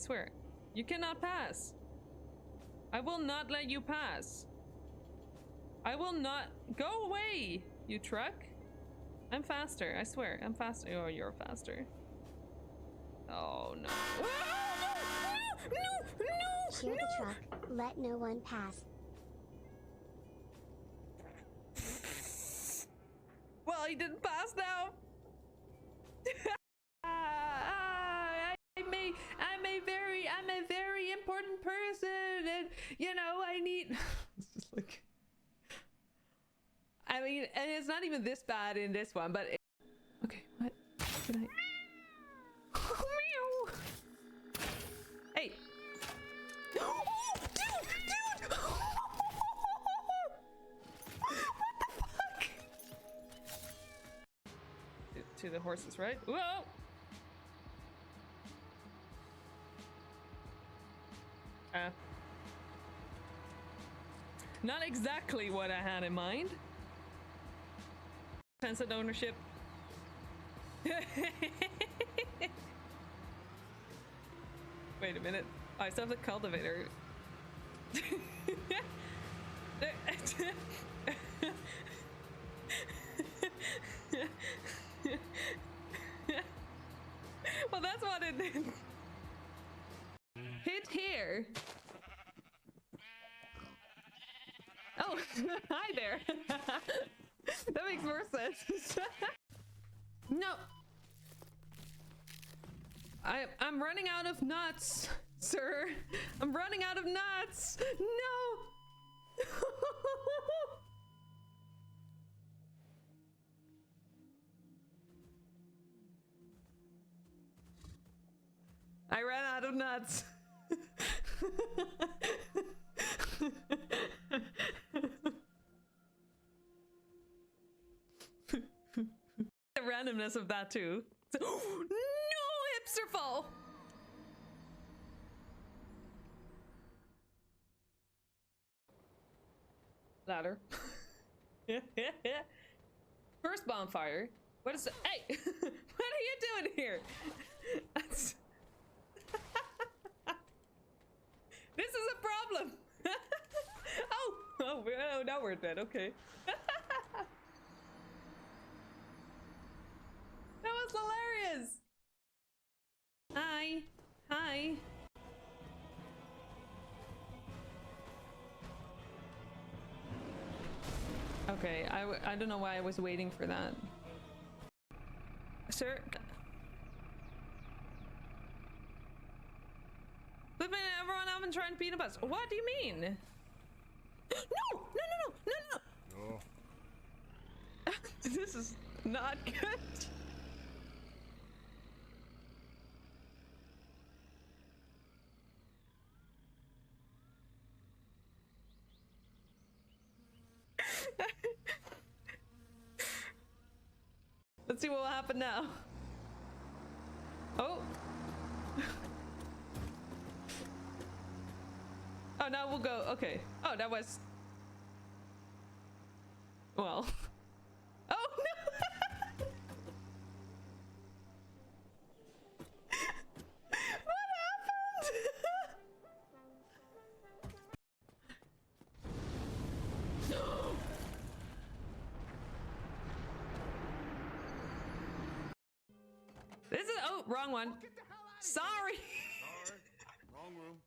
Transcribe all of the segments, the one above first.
swear. You cannot pass. I will not let you pass. I will not. Go away, you truck. I'm faster. I swear. I'm faster. Oh, you're faster. Oh, no. Oh, no! No! No! Cheer the truck. Let no one pass. Well, he didn't pass now. I'm a very important person, and you know I need. It's just like, I mean, and it's not even this bad in this one, but okay, what? Can I? Meow. Hey. Oh, dude! What the fuck? To the horses, right? Whoa! Not exactly what I had in mind. Tencent ownership. Wait a minute. Oh, I still have the cultivator. Well, that's what it did. Hit here. Oh, hi there. That makes more sense. No. I'm running out of nuts, sir. I'm running out of nuts. No. I ran out of nuts. The randomness of that too. No, hipster fall. Ladder. First bonfire. What is it? Hey, what are you doing here? That's... This is a problem. Oh, now we're dead. Okay. That was hilarious. Hi. Hi. Okay, I don't know why I was waiting for that. Sir? Flipping everyone up and trying to beat us. What do you mean? No! No! This is not good. Let's see what will happen now. Oh. Oh, now we'll go. Okay. Oh, that was... Well. Oh, no! What happened? This is... Oh, wrong one. Sorry. Sorry. Wrong room.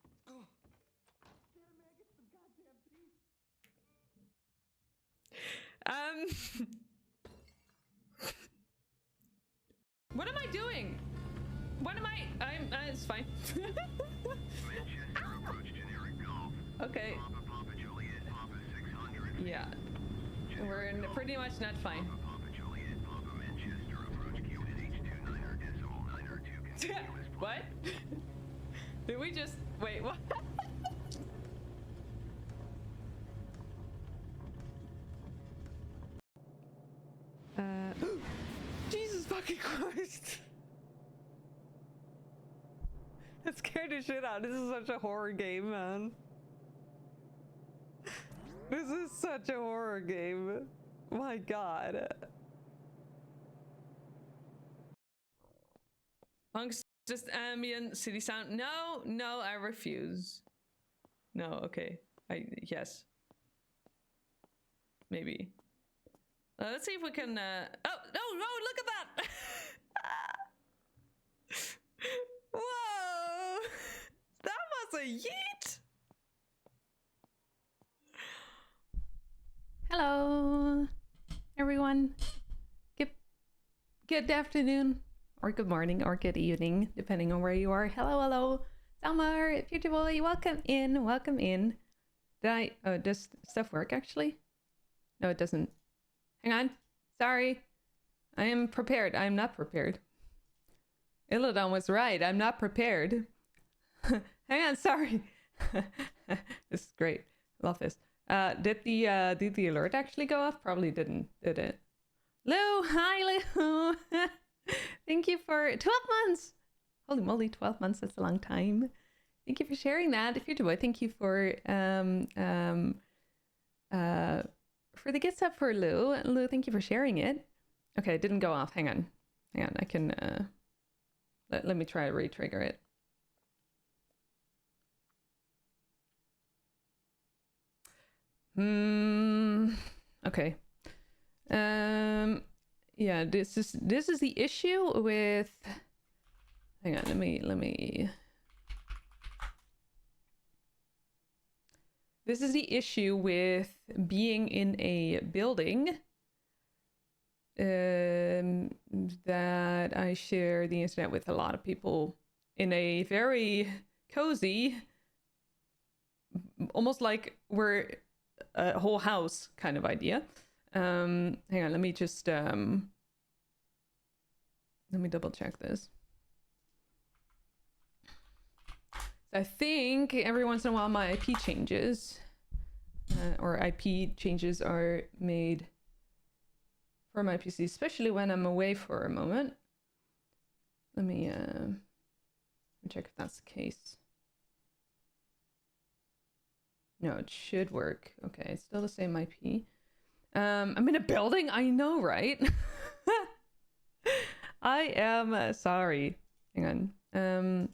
What am I doing? What am I? It's fine. Okay. Yeah. We're in pretty much not fine. What? Did we just... Wait, what? Jesus fucking Christ. That scared the shit out. This is such a horror game, man. This is such a horror game. My God. Monks Just ambient city sound. No, no, I refuse. No, okay. Yes. Maybe. Let's see if we can, oh, no, no, look at that! Whoa! That was a yeet! Hello, everyone. Good afternoon, or good morning, or good evening, depending on where you are. Hello, hello. Summer, future boy, welcome in, welcome in. Does stuff work, actually? No, it doesn't. Hang on. Sorry. I am prepared. I am not prepared. Illidan was right. I'm not prepared. Hang on. Sorry. This is great. Love this. Did the alert actually go off? Probably didn't, did it? Lou! Hi, Lou! Thank you for 12 months! Holy moly, 12 months. That's a long time. Thank you for sharing that. If you're boy, thank you for the gift sub for Lou. Lou, thank you for sharing it. Okay, it didn't go off. Hang on. Hang on. I can let me try to re-trigger it. Okay. Yeah, this is the issue with, hang on, let me this is the issue with being in a building that I share the internet with a lot of people in a very cozy, almost like we're a whole house kind of idea. Hang on, let me just let me double check this. I think every once in a while my IP changes, or IP changes are made for my PC, especially when I'm away for a moment. Let me check if that's the case. No, it should work. Okay, it's still the same IP. I'm in a building. I know, right? I am sorry. Hang on.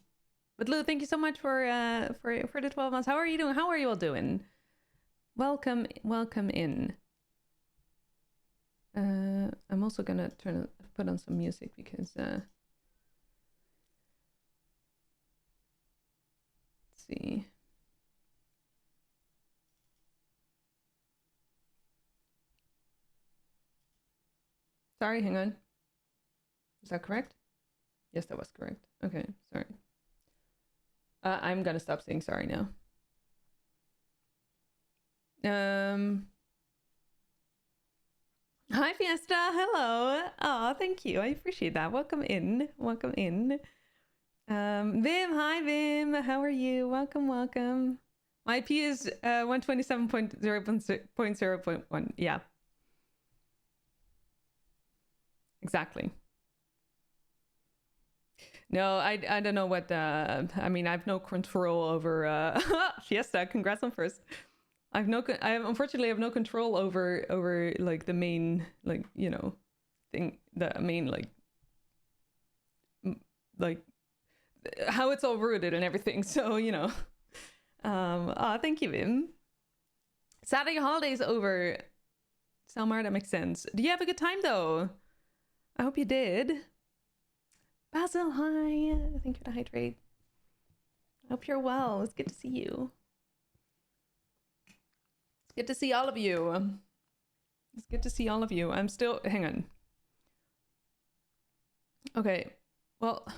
But Lou, thank you so much for the 12 months. How are you doing? How are you all doing? Welcome in. I'm also gonna put on some music because let's see. Sorry, hang on. Is that correct? Yes, that was correct. Okay, sorry. I'm gonna stop saying sorry now. Hi, Fiesta. Hello. Oh, thank you. I appreciate that. Welcome in. Welcome in. Vim. Hi, Vim. How are you? Welcome, welcome. My IP is 127.0.0.1. Yeah. Exactly. No, I don't know what I mean, I have no control over Fiesta. Congrats on first. Unfortunately have no control over like the main, like, you know, thing, the main like how it's all rooted and everything. So, you know. Thank you, Vim. Saturday holidays over. Selmar, that makes sense. Do you have a good time though? I hope you did. Basil, hi. Thank you for the hydrate. I hope you're well. It's good to see you. It's good to see all of you. It's good to see all of you. I'm still... Hang on. Okay. Well...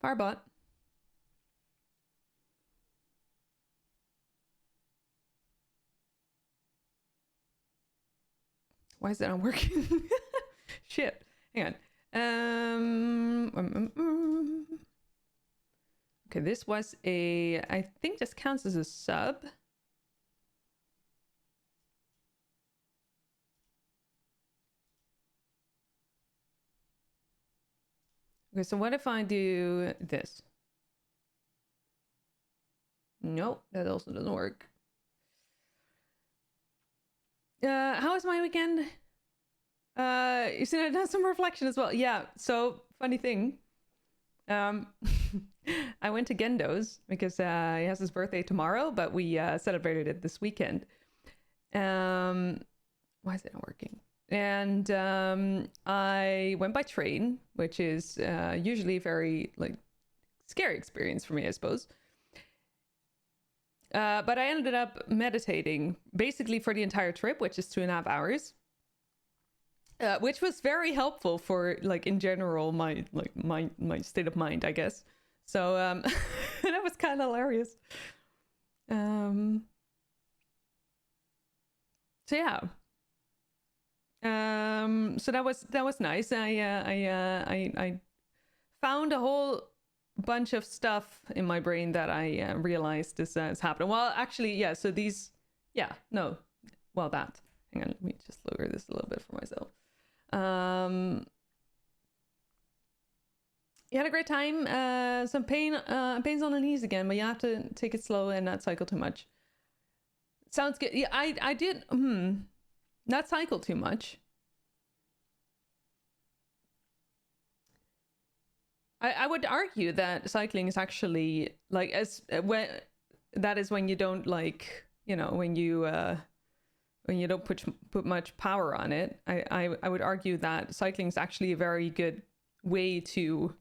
Farbot. Why is that not working? Shit. Hang on. Okay, this was a... I think this counts as a sub. Okay, so what if I do this? Nope, that also doesn't work. How was my weekend? You said I'd done some reflection as well. Yeah, so funny thing. Um, I went to Gendo's because he has his birthday tomorrow, but we celebrated it this weekend. Why is it not working? And I went by train, which is usually a very like scary experience for me, I suppose. But I ended up meditating basically for the entire trip, which is 2.5 hours. Which was very helpful for like in general my state of mind, I guess. So that was kind of hilarious. So yeah. So that was nice. I found a whole bunch of stuff in my brain that I realized is happening. Well, actually, yeah. So these, yeah, no, well that. Hang on, let me just lower this a little bit for myself. You had a great time. Some pains on the knees again, but you have to take it slow and not cycle too much. Sounds good. Yeah, I did. Not cycle too much. I would argue that cycling is actually like when that is when you don't like when you don't put much power on it. I would argue that cycling is actually a very good way to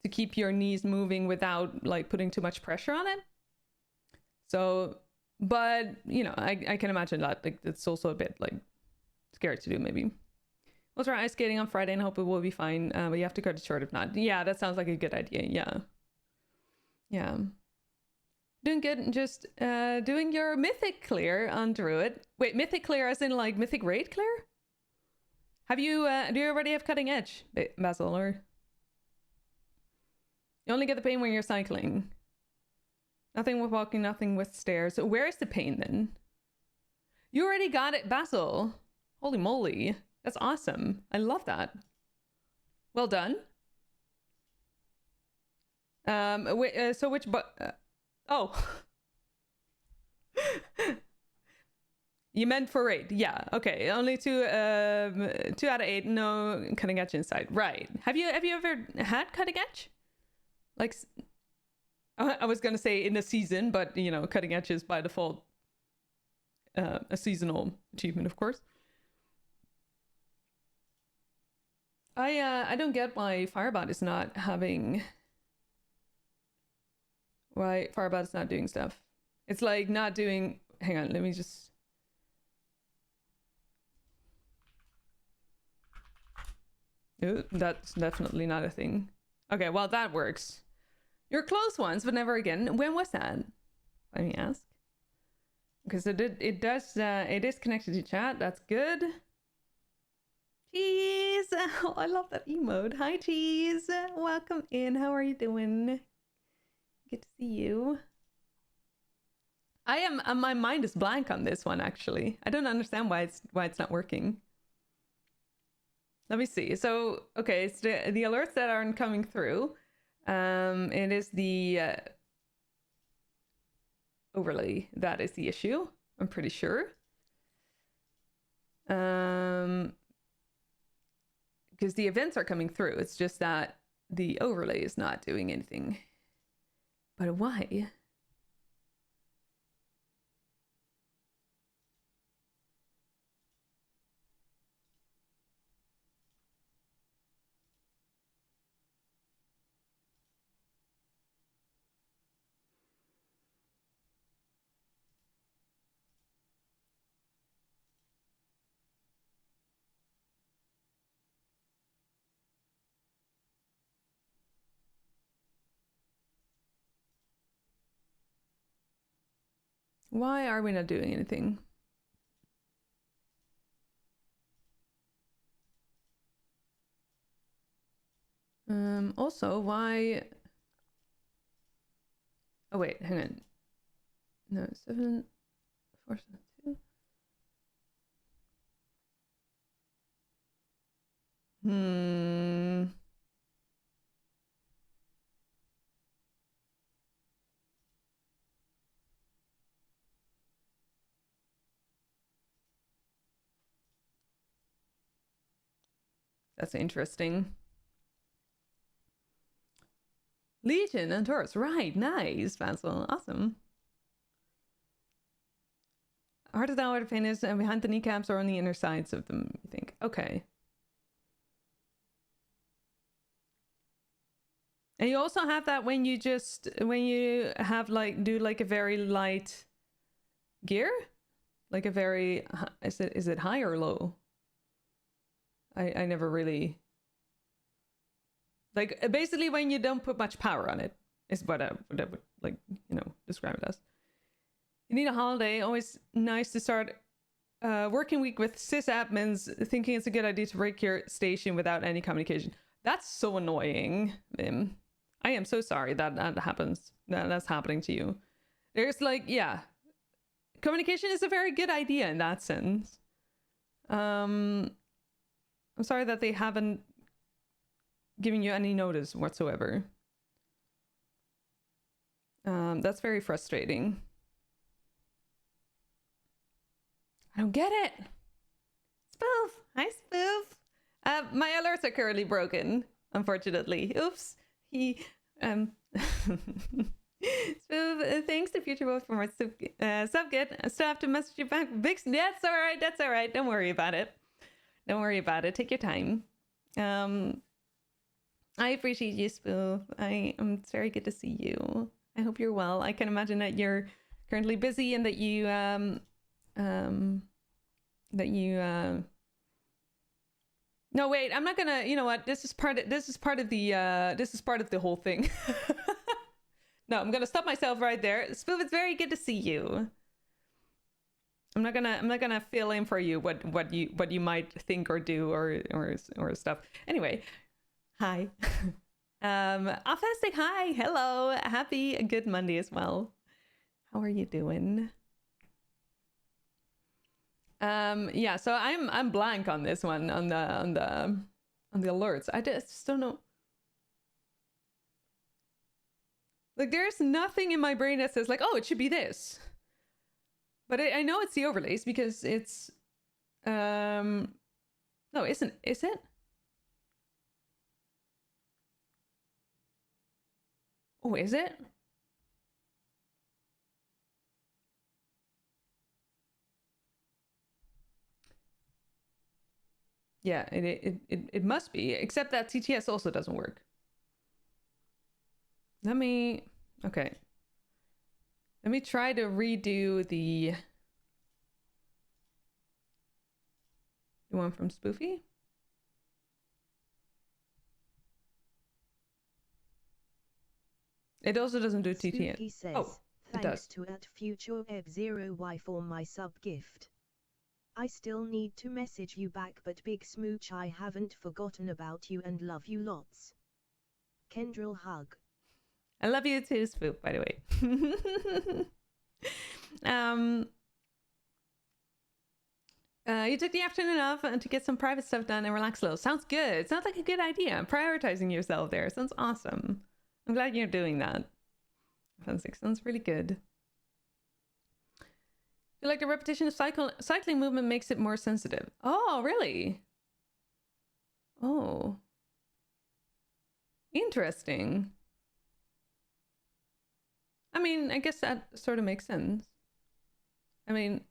keep your knees moving without like putting too much pressure on it. So, but I can imagine that like it's also a bit like scary to do maybe. We'll try ice skating on Friday and hope it will be fine. But you have to cut it short if not. Yeah, that sounds like a good idea. Yeah. Doing good. Just doing your mythic clear on Druid. Wait, mythic clear as in like mythic raid clear? Have you do you already have cutting edge, Basil, or you only get the pain when you're cycling? Nothing with walking, nothing with stairs. So where is the pain then? You already got it, Basil. Holy moly. That's awesome. I love that. Well done. So which oh. You meant for raid. Yeah. Okay. Only 2 out of 8. No cutting edge inside. Right. Have you ever had cutting edge? Like I was going to say in a season, but cutting edge is by default a seasonal achievement, of course. I don't get why Firebot is not having. Why Firebot is not doing stuff. It's like not doing. Hang on, let me just. Ooh, that's definitely not a thing. Okay, well that works. You're close once, but never again. When was that? Let me ask. Because it is connected to chat. That's good. Cheese! Oh, I love that emote. Hi, Cheese. Welcome in. How are you doing? Good to see you. I am. My mind is blank on this one. Actually, I don't understand why it's not working. Let me see. So, okay, it's the alerts that aren't coming through. It is the overlay that is the issue. I'm pretty sure. Because the events are coming through. It's just that the overlay is not doing anything. But why? Why are we not doing anything? Also, why? Oh wait, hang on. No, 7, 4, 7, 2. That's interesting. Legion and Taurus. Right, nice, Basil. Awesome. Heart of the outer pain is behind the kneecaps or on the inner sides of them, you think? Okay. And you also have that when you have like, do like a very light gear? Like a very, is it high or low? I never really, like basically when you don't put much power on it is what I would like, you know, describe it as. You need a holiday. Always nice to start working week with sysadmins thinking it's a good idea to break your station without any communication. That's so annoying, Vim. I am so sorry that happens. That's happening to you. There's like, yeah, communication is a very good idea in that sense. I'm sorry that they haven't given you any notice whatsoever. That's very frustrating. I don't get it. Spoof. Hi, Spoof. My alerts are currently broken, unfortunately. Oops. Spoof, thanks to Future Wolf for more sub good. I still have to message you back. That's all right. That's all right. Don't worry about it. Don't worry about it. Take your time. I appreciate you, Spoof. It's very good to see you. I hope you're well. I can imagine that you're currently busy and that you no, wait, I'm not gonna, you know what, this is part of the whole thing. No, I'm gonna stop myself right there. Spoof, it's very good to see you. I'm not gonna fill in for you what you might think or do or stuff. Anyway, hi. Fantastic, hi, hello, happy good Monday as well. How are you doing? Yeah, so I'm blank on this one on the alerts. I just don't know. Like there's nothing in my brain that says like, oh, it should be this. But I know it's the overlays because it's no, is it? Oh, is it? Yeah, it must be, except that TTS also doesn't work. Okay. Let me try to redo the one from Spoofy. It also doesn't do TTS. Spooky says, oh, it does. Thanks to @FutureEv0Y for my sub gift. I still need to message you back, but big smooch, I haven't forgotten about you and love you lots. Kendrill hug. I love you too, Spoop, by the way. You took the afternoon off to get some private stuff done and relax a little. Sounds good. Sounds like a good idea. Prioritizing yourself there. Sounds awesome. I'm glad you're doing that. Sounds really good. I feel like the repetition of cycling movement makes it more sensitive. Oh, really? Oh. Interesting. I mean, I guess that sort of makes sense. I mean,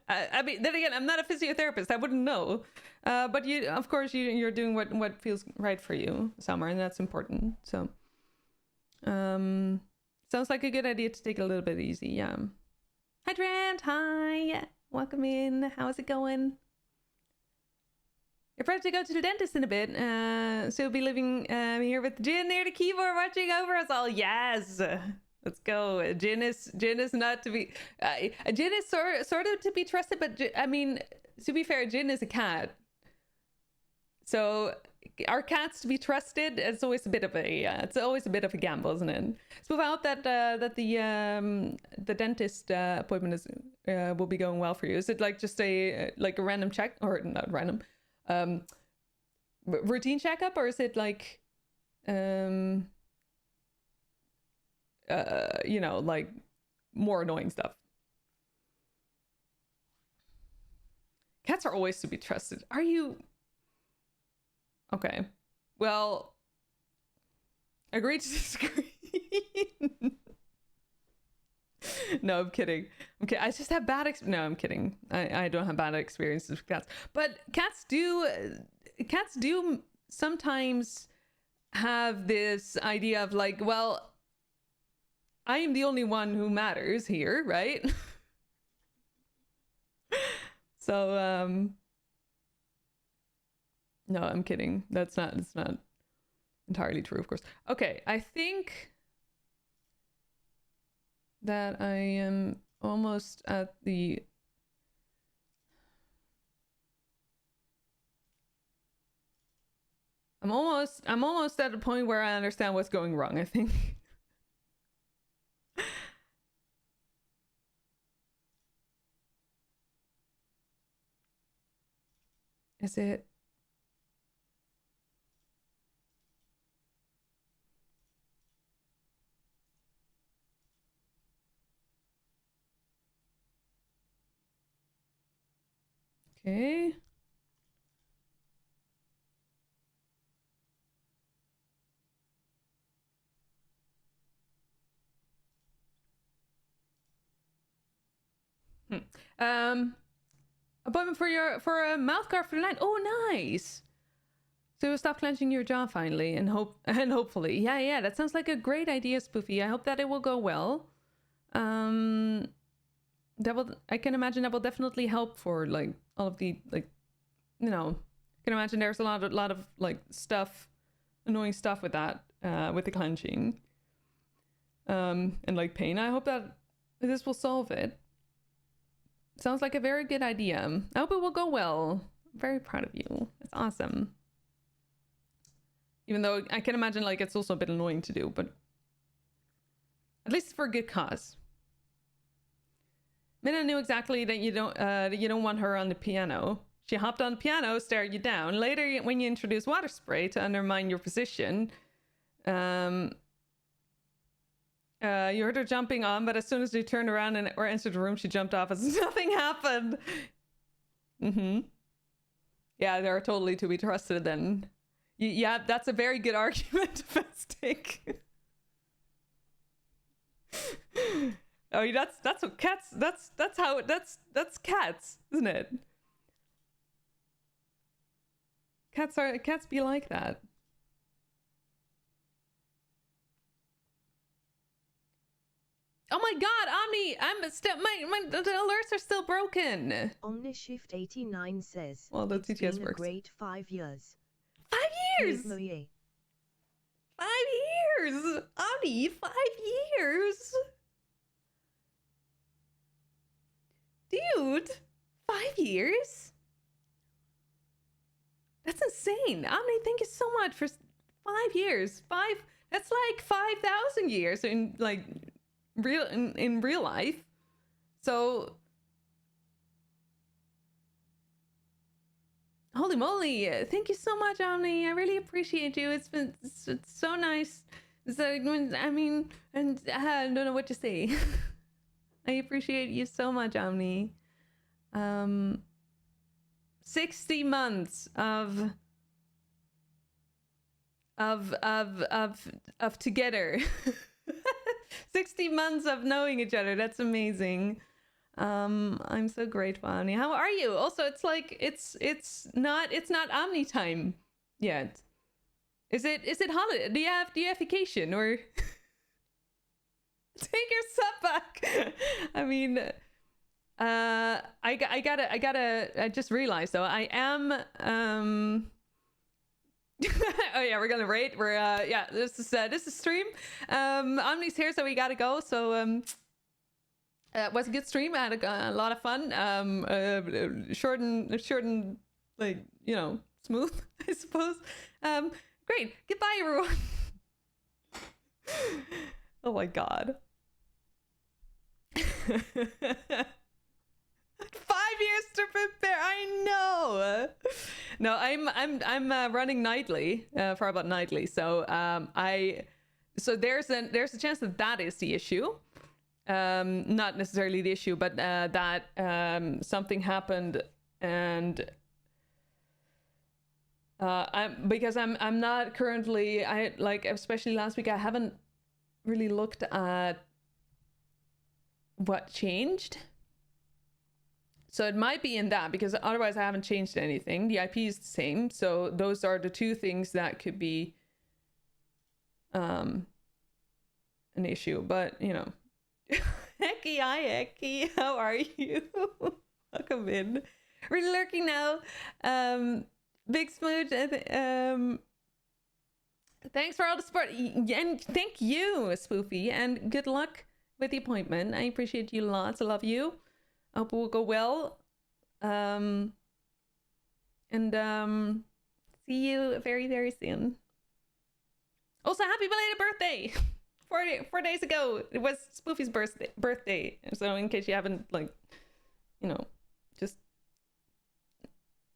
I mean, then again, I'm not a physiotherapist. I wouldn't know. But you, of course, you're doing what feels right for you, Summer, and that's important. So, sounds like a good idea to take a little bit easy. Yeah. Hi, Trent. Hi. Welcome in. How's it going? You're about to go to the dentist in a bit. So you'll be living here with Jin near the keyboard, watching over us all. Yes. Let's go. Jin is not to be. Jin is sort of to be trusted, but I mean, to be fair, Jin is a cat. So our cats to be trusted, it's always a bit of a gamble, isn't it? So I hope that the dentist appointment is will be going well for you. Is it like just a random check, or not random, routine checkup, or is it like you know, like more annoying stuff? Cats are always to be trusted. Are you? Okay. Well, agree to disagree. No, I'm kidding. Okay, I just have bad no, I'm kidding. I don't have bad experiences with cats. But cats do sometimes have this idea of like, well, I am the only one who matters here, right? So no, I'm kidding. It's not entirely true, of course. Okay, I think that I am almost at the I'm almost at the point where I understand what's going wrong, I think. Is it? Okay. Appointment for a mouth guard for the night. Oh, nice. So stop clenching your jaw finally, and hopefully, yeah, that sounds like a great idea, Spoofy. I hope that it will go well. I can imagine that will definitely help for like all of the like, you know, I can imagine there's a lot of like stuff, annoying stuff with that, with the clenching, and like pain. I hope that this will solve it. Sounds like a very good idea. I hope it will go well. I'm very proud of you. It's awesome. Even though I can imagine like it's also a bit annoying to do, but at least for a good cause. Minna knew exactly that you don't want her on the piano. She hopped on the piano, stared you down. Later, when you introduced water spray to undermine your position, you heard her jumping on, but as soon as you turned around or entered the room, she jumped off as nothing happened. Yeah, they're totally to be trusted then. Yeah, that's a very good argument, Festic. Oh, that's what cats. That's cats, isn't it? Cats be like that. Oh my god, Omni! I'm still my the alerts are still broken. Omnishift89 says. Well, the it's TTS been works. A great 5 years. 5 years. 5 years, Omni. 5 years, dude. 5 years. That's insane, Omni. Thank you so much for 5 years. That's like 5,000 years in like in real life. So holy moly, thank you so much, Omni. I really appreciate you. It's so nice. So, I mean, and I don't know what to say. I appreciate you so much, Omni. 60 months of together. 60 months of knowing each other. That's amazing. I'm so grateful, Omni. How are you? Also, it's like it's not Omni time yet. Is it holiday? Do you have vacation or take your sub back? I mean, I just realized though I am oh yeah, we're gonna rate. We're yeah, this is stream. Omni's here, so we gotta go. So it was a good stream. I had a lot of fun. Short and like, you know, smooth, I suppose. Great. Goodbye, everyone. Oh my god. 5 years to prepare. I know. No, I'm running nightly, Farbot nightly. So so there's a chance that is the issue. Not necessarily the issue, but that something happened, and because I'm not currently, I like, especially last week, I haven't really looked at what changed. So it might be in that, because otherwise I haven't changed anything. The IP is the same. So those are the two things that could be an issue. But, you know. Hecky, hi, Hecky. How are you? Welcome in. We're lurking now. Big Smooch. Thanks for all the support. And thank you, Spoofy. And good luck with the appointment. I appreciate you lots. I love you. I hope it will go well. And see you very, very soon. Also, happy belated birthday! 4 days ago, it was Spoofy's birthday. So in case you haven't, like, you know, just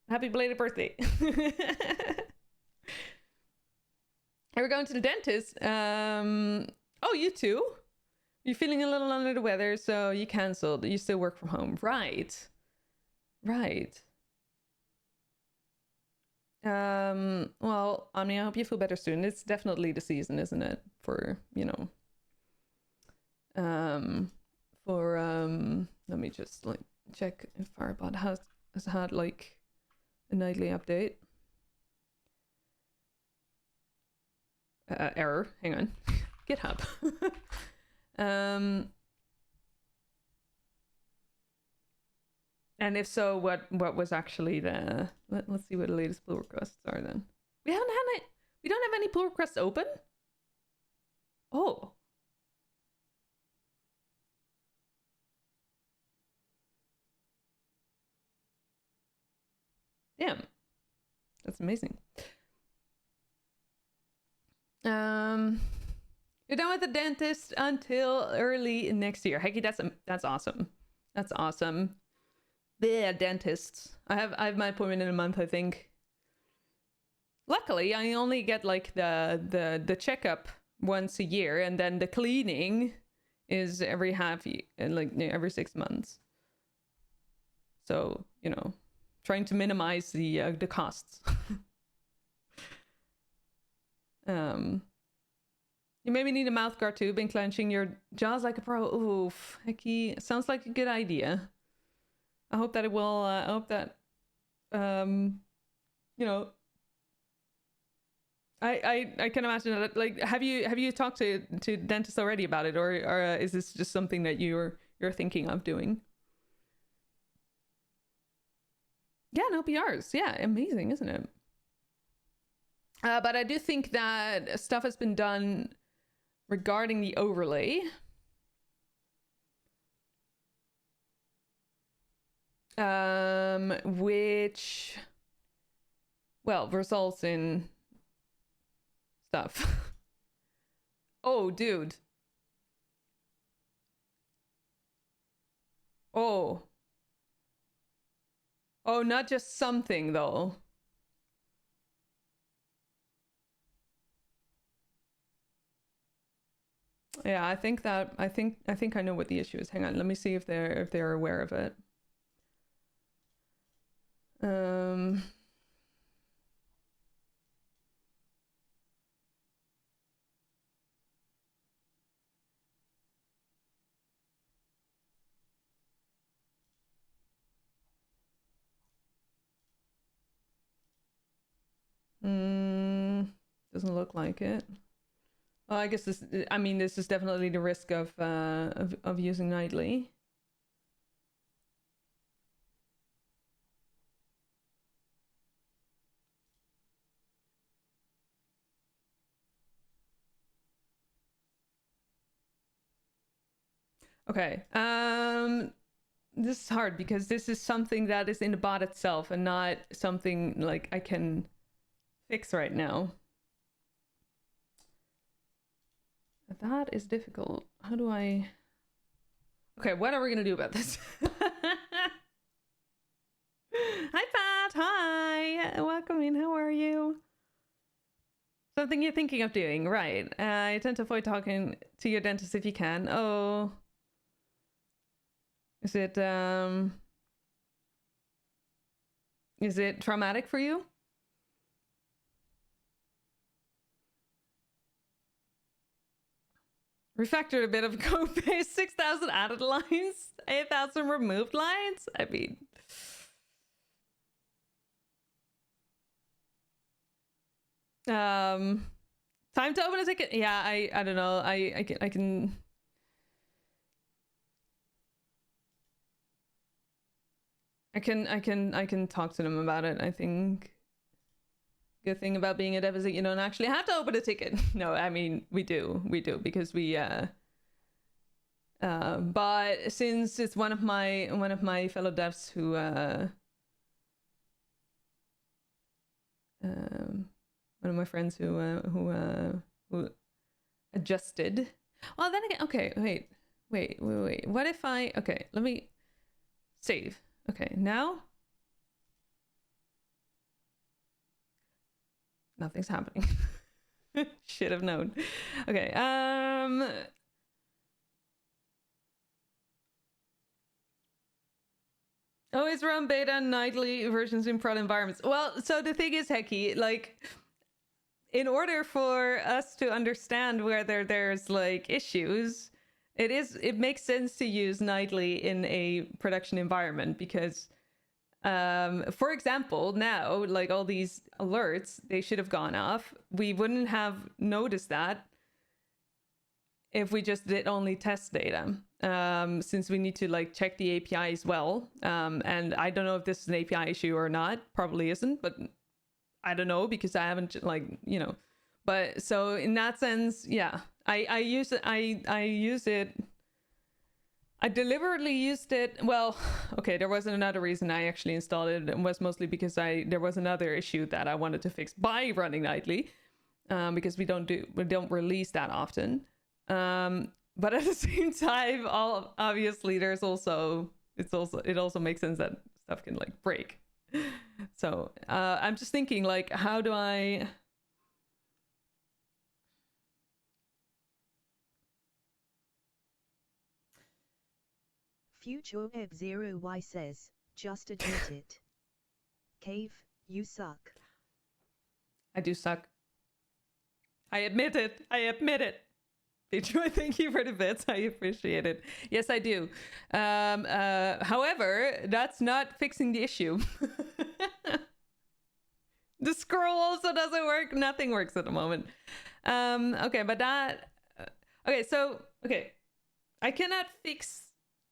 happy belated birthday. We're going to the dentist. Oh, you too? You're feeling a little under the weather, so you canceled. You still work from home. Right. Right. Well, Omni, I hope you feel better soon. It's definitely the season, isn't it? For, you know, let me just like check if Firebot has had like a nightly update. Error. Hang on. GitHub. And if so, what was actually the... Let's see what the latest pull requests are then. We haven't had it. We don't have any pull requests open? Oh. Damn. That's amazing. You're done with the dentist until early next year. Hecky, that's awesome. That's awesome. The dentists. I have my appointment in a month, I think. Luckily, I only get like the checkup once a year, and then the cleaning is every half year, like every 6 months. So, you know, trying to minimize the costs. You maybe need a mouth guard too. Been clenching your jaws like a pro. Oof, hecky. Sounds like a good idea. I hope that it will. I hope that, you know. I can imagine that. Like, have you talked to dentists already about it, or is this just something that you're thinking of doing? Yeah, no PRs. Yeah, amazing, isn't it? But I do think that stuff has been done regarding the overlay. Which, well, results in stuff. Oh, dude. Oh. Oh, not just something though. Yeah, I think I know what the issue is. Hang on, let me see if they're aware of it. Doesn't look like it. Well, I guess this is definitely the risk of using nightly. Okay. This is hard because this is something that is in the bot itself and not something like I can fix right now. That is difficult. How do I... Okay, what are we gonna do about this? Hi, Pat. Hi. Welcome in. How are you? Something you're thinking of doing, right? I tend to avoid talking to your dentist if you can. Oh. Is it traumatic for you? Refactored a bit of code base, 6,000 added lines, 8,000 removed lines. I mean, time to open a ticket. Yeah, I don't know. I can talk to them about it. I think good thing about being a dev is that you don't actually have to open a ticket. No, I mean we do because we but since it's one of my fellow devs who one of my friends who adjusted. Well, then again, okay, wait. What if I? Okay, let me save. Okay, now nothing's happening. Should have known. Okay, always run beta and nightly versions in prod environments. Well, so the thing is, Heki, like, in order for us to understand whether there's like issues, it makes sense to use nightly in a production environment because, for example, now like all these alerts, they should have gone off. We wouldn't have noticed that if we just did only test data, since we need to like check the API as well. And I don't know if this is an API issue or not. Probably isn't, but I don't know because I haven't like, you know. But so in that sense, yeah, I use it. I use it. I deliberately used it. Well, okay, there was another reason I actually installed it. It was mostly because there was another issue that I wanted to fix by running nightly, because we don't release that often. But at the same time, obviously it also makes sense that stuff can like break. So I'm just thinking like, how do I? Future F0Y says, just admit it. Cave, you suck. I do suck. I admit it. Joy, thank you for the bits. I appreciate it. Yes, I do. However, that's not fixing the issue. The scroll also doesn't work. Nothing works at the moment. Okay, but that... Okay, I cannot fix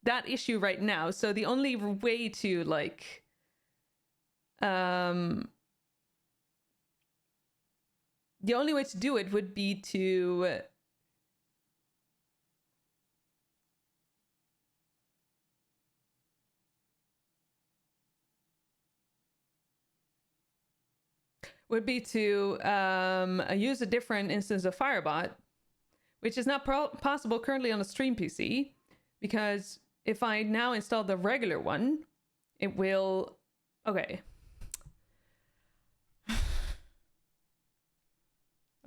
that issue right now. So the only way to, like... the only way to do it would be to... use a different instance of Firebot, which is not possible currently on a stream PC, because if I now install the regular one, it will... Okay.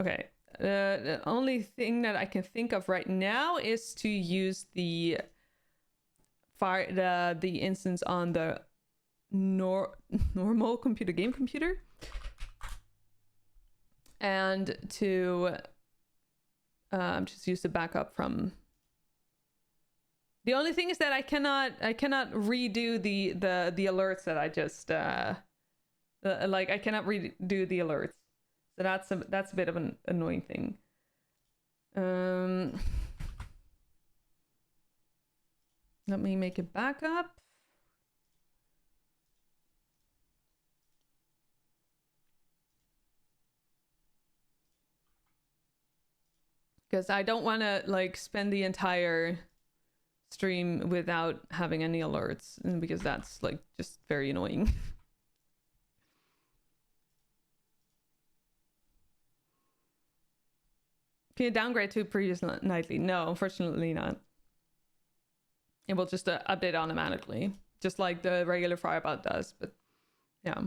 Okay. The only thing that I can think of right now is to use the instance on the normal game computer. And to just use the backup from... The only thing is that I cannot redo the alerts that I just like I cannot redo the alerts. So that's a bit of an annoying thing. Let me make a backup. Because I don't want to like spend the entire stream without having any alerts, because that's like just very annoying. Can you downgrade to previous nightly? No, unfortunately not. It will just update automatically, just like the regular Firebot does. But yeah.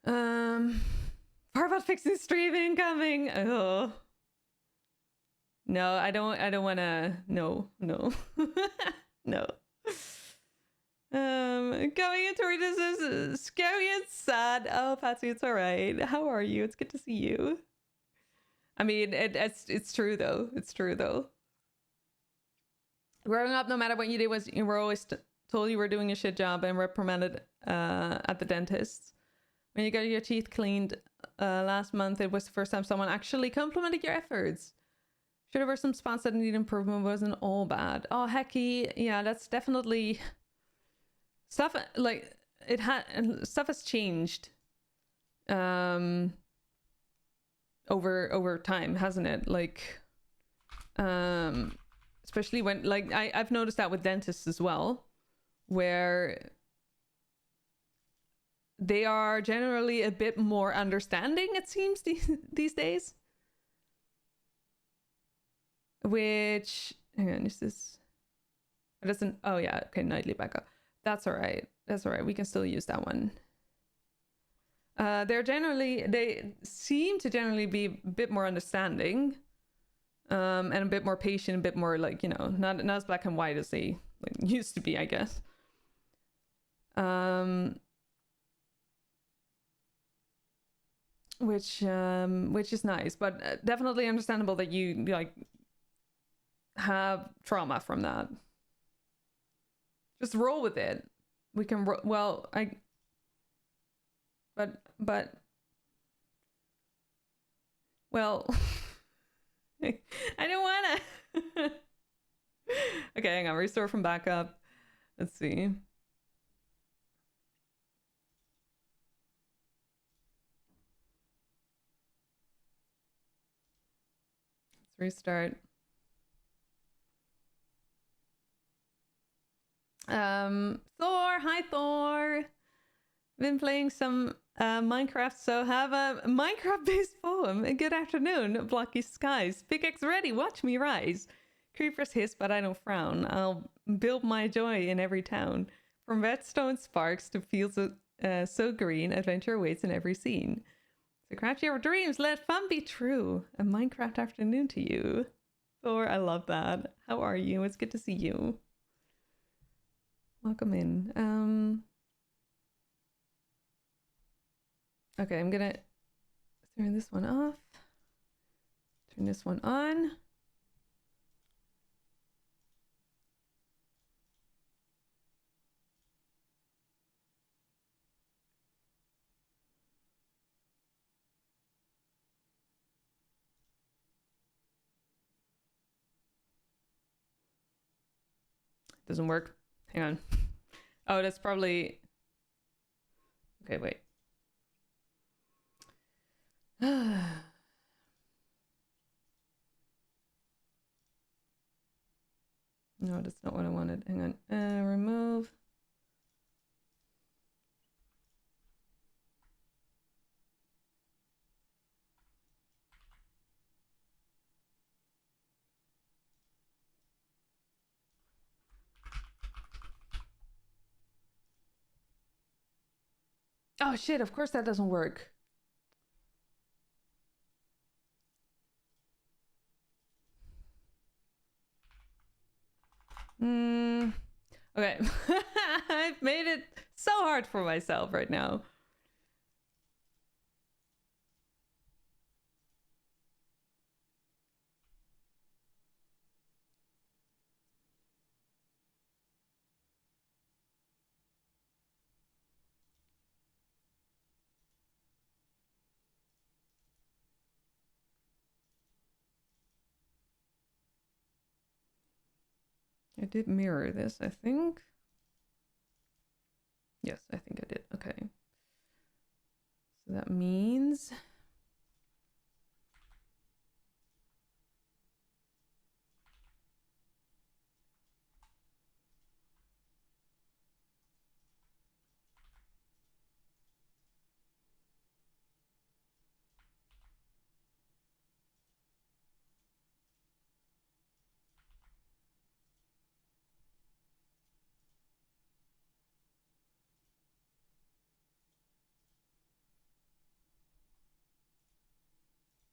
Firebot fixing stream incoming. Oh. No, I don't want to. No. No. Coming into this is scary and sad. Oh, Patsy, it's all right. How are you? It's good to see you. I mean, it's true though. It's true though. Growing up, no matter what you did, was you were always told you were doing a shit job and reprimanded at the dentist. When you got your teeth cleaned last month, it was the first time someone actually complimented your efforts. Sure, there were some spots that need improvement, wasn't all bad. Oh, hecky, yeah, that's definitely stuff. Like stuff has changed over time, hasn't it? Like especially when, like, I've noticed that with dentists as well, where they are generally a bit more understanding, it seems, these days. Which, hang on, is this? It doesn't, oh yeah, okay, nightly backup. That's all right. That's all right. We can still use that one. They seem to generally be a bit more understanding, and a bit more patient, a bit more, like, you know, not as black and white as they like used to be, I guess. Which is nice, but definitely understandable that you like have trauma from that. Just roll with it. We can well, but well, I don't wanna. Okay, hang on. Restore from backup. Let's see. Let's restart. Thor, hi Thor. Been playing some Minecraft, so have a Minecraft-based poem. Good afternoon, blocky skies. Pickaxe ready, watch me rise. Creepers hiss, but I don't frown. I'll build my joy in every town. From redstone sparks to fields so green, adventure awaits in every scene. So craft your dreams, let fun be true. A Minecraft afternoon to you. Thor, I love that. How are you? It's good to see you. Welcome in. Okay, I'm gonna turn this one off. Turn this one on. Doesn't work. Hang on. Oh, that's probably... Okay, wait. No, that's not what I wanted. Hang on. Remove. Oh shit, of course that doesn't work. Okay. I've made it so hard for myself right now. I did mirror this, I think. Yes, I think I did. Okay. So that means...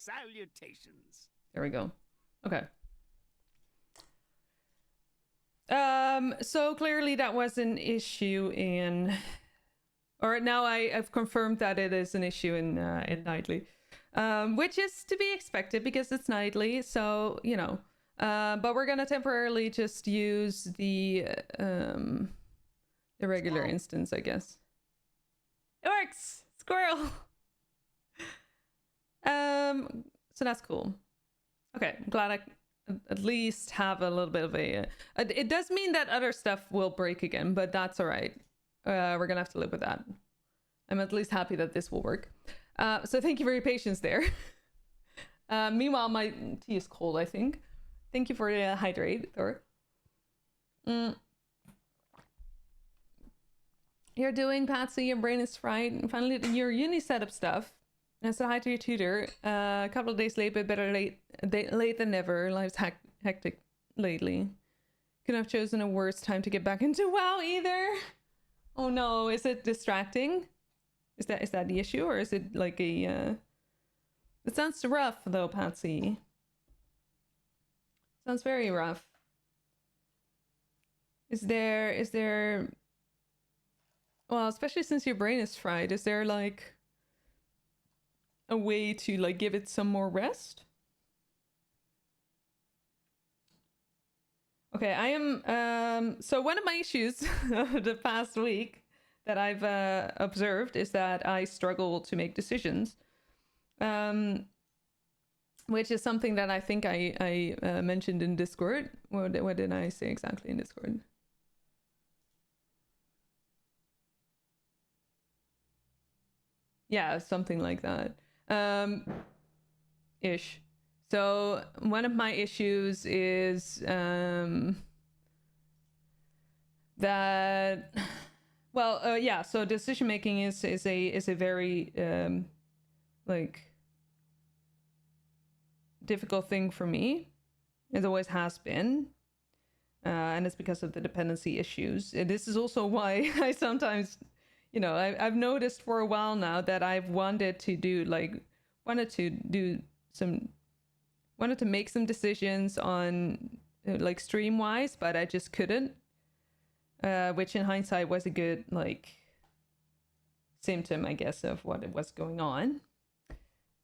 Salutations. There we go. Okay. So clearly that was an issue in... Or now I've confirmed that it is an issue in Nightly. which is to be expected because it's nightly. So, you know, but we're going to temporarily just use the regular instance, I guess. It works! Squirrel! So that's cool. Okay, I'm glad I at least have a little bit of a... it does mean that other stuff will break again, but that's all right. We're gonna have to live with that. I'm at least happy that this will work. So thank you for your patience there. Meanwhile, my tea is cold, I think. Thank you for the hydrate, Thor. You're doing, Patsy, your brain is fried. And finally, your uni setup stuff. And so hi to your tutor. A couple of days late, but better late than never. Life's hectic lately. Couldn't have chosen a worse time to get back into WoW either. Oh no, is it distracting? Is that the issue, or is it like a It sounds rough though, Patsy. Sounds very rough. Is there well, especially since your brain is fried, is there like a way to like give it some more rest? Okay, I am so one of my issues of the past week that I've observed is that I struggle to make decisions, which is something that I think I mentioned in Discord. What did I say exactly in Discord? Yeah, something like that. Ish. So one of my issues is that, well, yeah. So decision making is a very like difficult thing for me. It always has been, and it's because of the dependency issues. And this is also why I sometimes, you know, I've noticed for a while now that I've wanted to make some decisions on like stream wise, but I just couldn't, which in hindsight was a good like symptom, I guess, of what it was going on.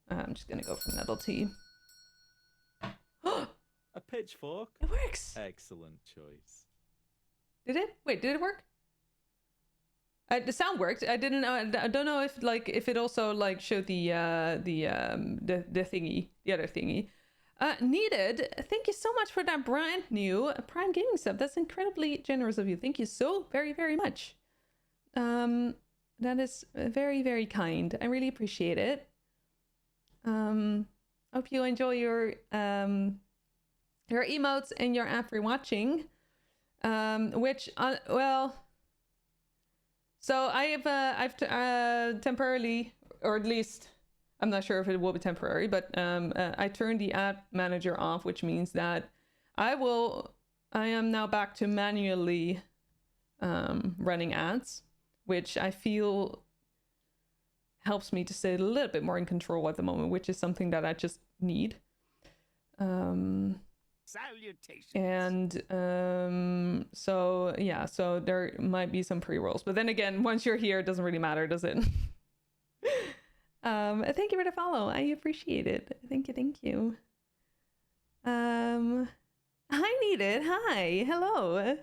I'm just gonna go for Nettle Tea. A pitchfork? It works. Excellent choice. Did it? Wait, did it work? The sound worked. I didn't. I don't know if like if it also like showed the thingy, the other thingy. Needed. Thank you so much for that brand new Prime Gaming sub. That's incredibly generous of you. Thank you so very, very much. That is very, very kind. I really appreciate it. Hope you enjoy your emotes and your after watching. Which well, so I've temporarily, or at least I'm not sure if it will be temporary, but I turned the ad manager off, which means that I am now back to manually running ads, which I feel helps me to stay a little bit more in control at the moment, which is something that I just need. Salutations. And so yeah, so there might be some pre-rolls, but then again, once you're here, it doesn't really matter, does it? Thank you for the follow. I appreciate it. Thank you. Hi, Needed. Hi. Hello.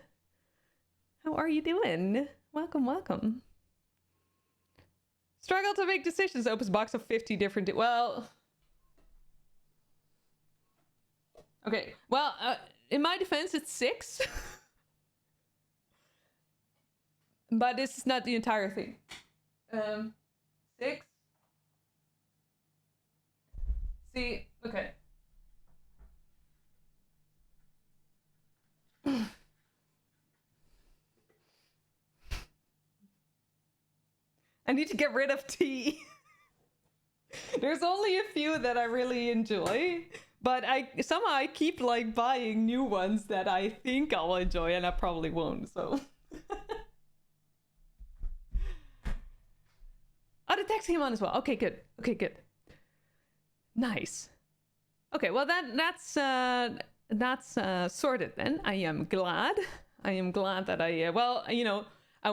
How are you doing? Welcome. Struggle to make decisions. Opens box of 50 different... well... Okay. Well, in my defense, it's 6. But this is not the entire thing. 6. See, okay. I need to get rid of tea. There's only a few that I really enjoy, but somehow I keep like buying new ones that I think I'll enjoy and I probably won't, so. Oh, the text came on as well. Okay, good. Nice. Okay, well that's sorted then. I am glad that I well, you know, I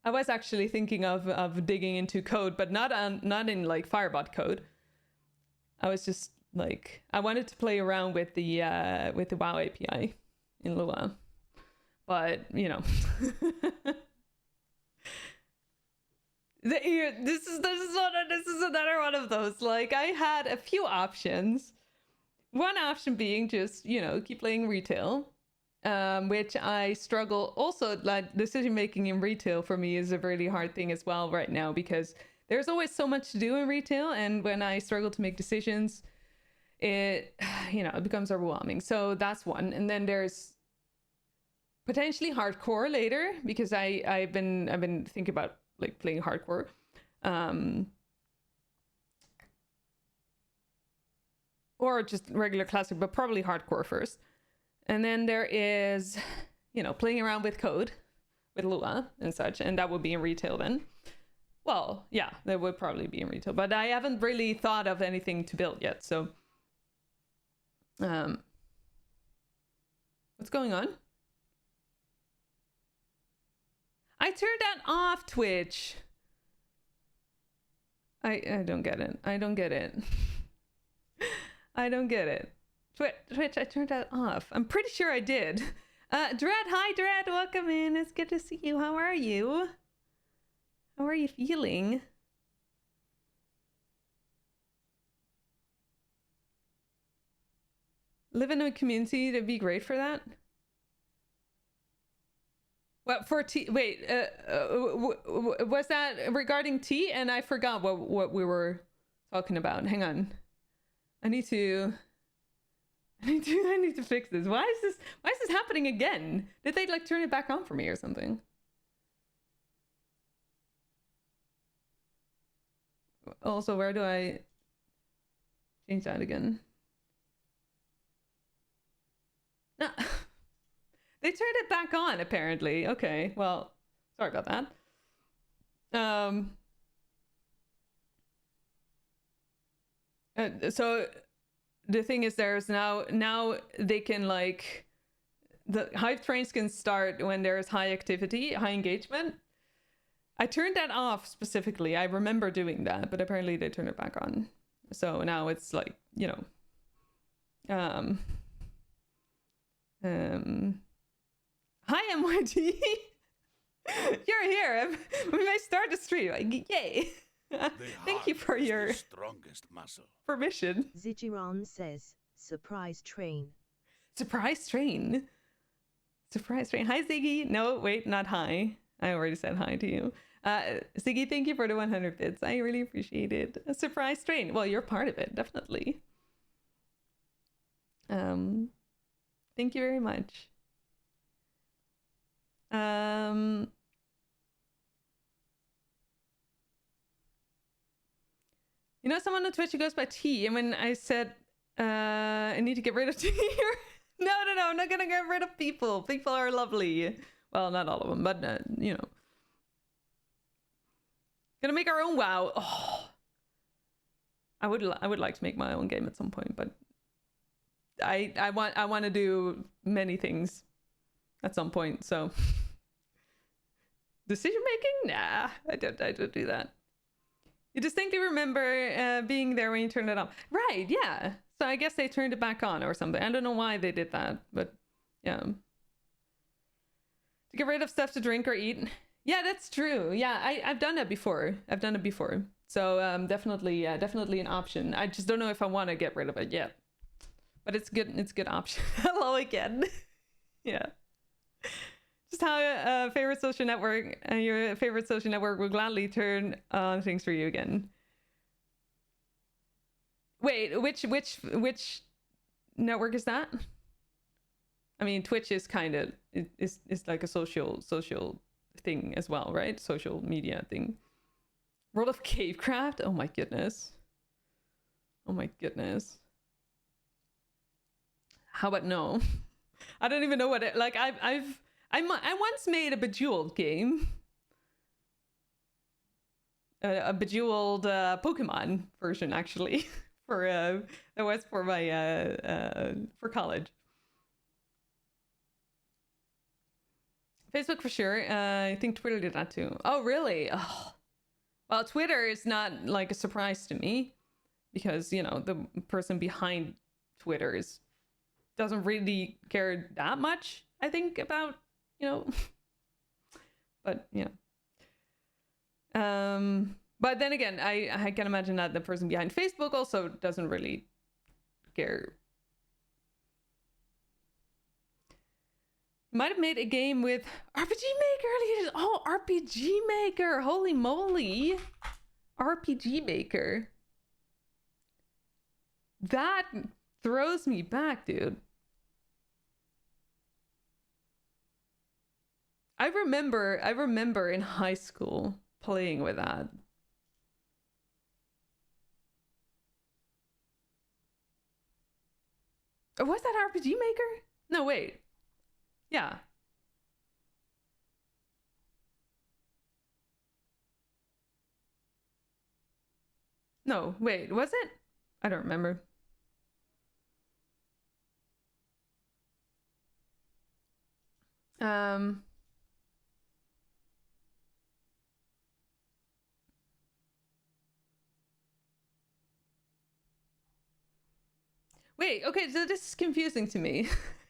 I was actually thinking of digging into code, but not in like Firebot code. I was just like, I wanted to play around with the WoW API in Lua, but you know. This is another one of those. Like, I had a few options. One option being just, you know, keep playing retail, which I struggle. Also, like, decision making in retail for me is a really hard thing as well right now, because there's always so much to do in retail, and when I struggle to make decisions, it, you know, it becomes overwhelming. So that's one. And then there's potentially hardcore later, because I've been thinking about like playing hardcore. Or just regular classic, but probably hardcore first. And then there is, you know, playing around with code, with Lua and such, and that would be in retail then. Well, yeah, that would probably be in retail, but I haven't really thought of anything to build yet, so... What's going on? I turned that off, Twitch. I don't get it. I don't get it. I don't get it. Twitch, I turned that off. I'm pretty sure I did. Dread, hi Dread, welcome in. It's good to see you. How are you? How are you feeling? Live in a community, that'd be great for that. What for tea? Wait, was that regarding tea? And I forgot what we were talking about. Hang on, I need to fix this. Why is this happening again? Did they like turn it back on for me or something? Also, where do I change that again? No. They turned it back on, apparently. Okay, well, sorry about that. So the thing is, there's now they can, like, the hype trains can start when there's high activity, high engagement. I turned that off specifically. I remember doing that, but apparently they turned it back on. So now it's like, you know, hi MYT. You're here. We may start the stream. Like, yay. Thank you for your strongest muscle. permission. Zijiran says, surprise train. Surprise train. Surprise train. Hi Ziggy. No, wait, not hi. I already said hi to you. Ziggy, thank you for the 100 bits. I really appreciate it. A surprise train. Well, you're part of it, definitely. Thank you very much. You know, someone on Twitch who goes by T, and when I said I need to get rid of T here, no, I'm not gonna get rid of people. People are lovely. Well, not all of them, but you know, gonna make our own WoW. Oh, I would like to make my own game at some point, but I want to do many things at some point. So decision making, nah, I don't do that. You distinctly remember being there when you turned it off, right? Yeah. So I guess they turned it back on or something. I don't know why they did that, but yeah. To get rid of stuff to drink or eat. Yeah, that's true. Yeah, I've done that before. So definitely an option. I just don't know if I want to get rid of it yet. But it's good. It's a good option. Hello again. Yeah. Just how favorite social network, your favorite social network will gladly turn on things for you again. Wait, which network is that? I mean, Twitch is kind of is like a social thing as well, right? Social media thing. World of Cavecraft. Oh my goodness. Oh my goodness. How about no? I don't even know what it, like. I once made a Bejeweled game. A Bejeweled Pokemon version, actually, for that was for my for college. Facebook for sure. I think Twitter did that too. Oh, really? Oh. Well, Twitter is not like a surprise to me because, you know, the person behind Twitter doesn't really care that much, I think, about, you know, but yeah. But then again, I can imagine that the person behind Facebook also doesn't really care. Might have made a game with RPG Maker. Oh, RPG Maker. Holy moly. RPG Maker. That throws me back, dude. I remember in high school playing with that. Or was that RPG Maker? No, wait. Yeah. No, wait, was it? I don't remember. Wait, okay, so this is confusing to me.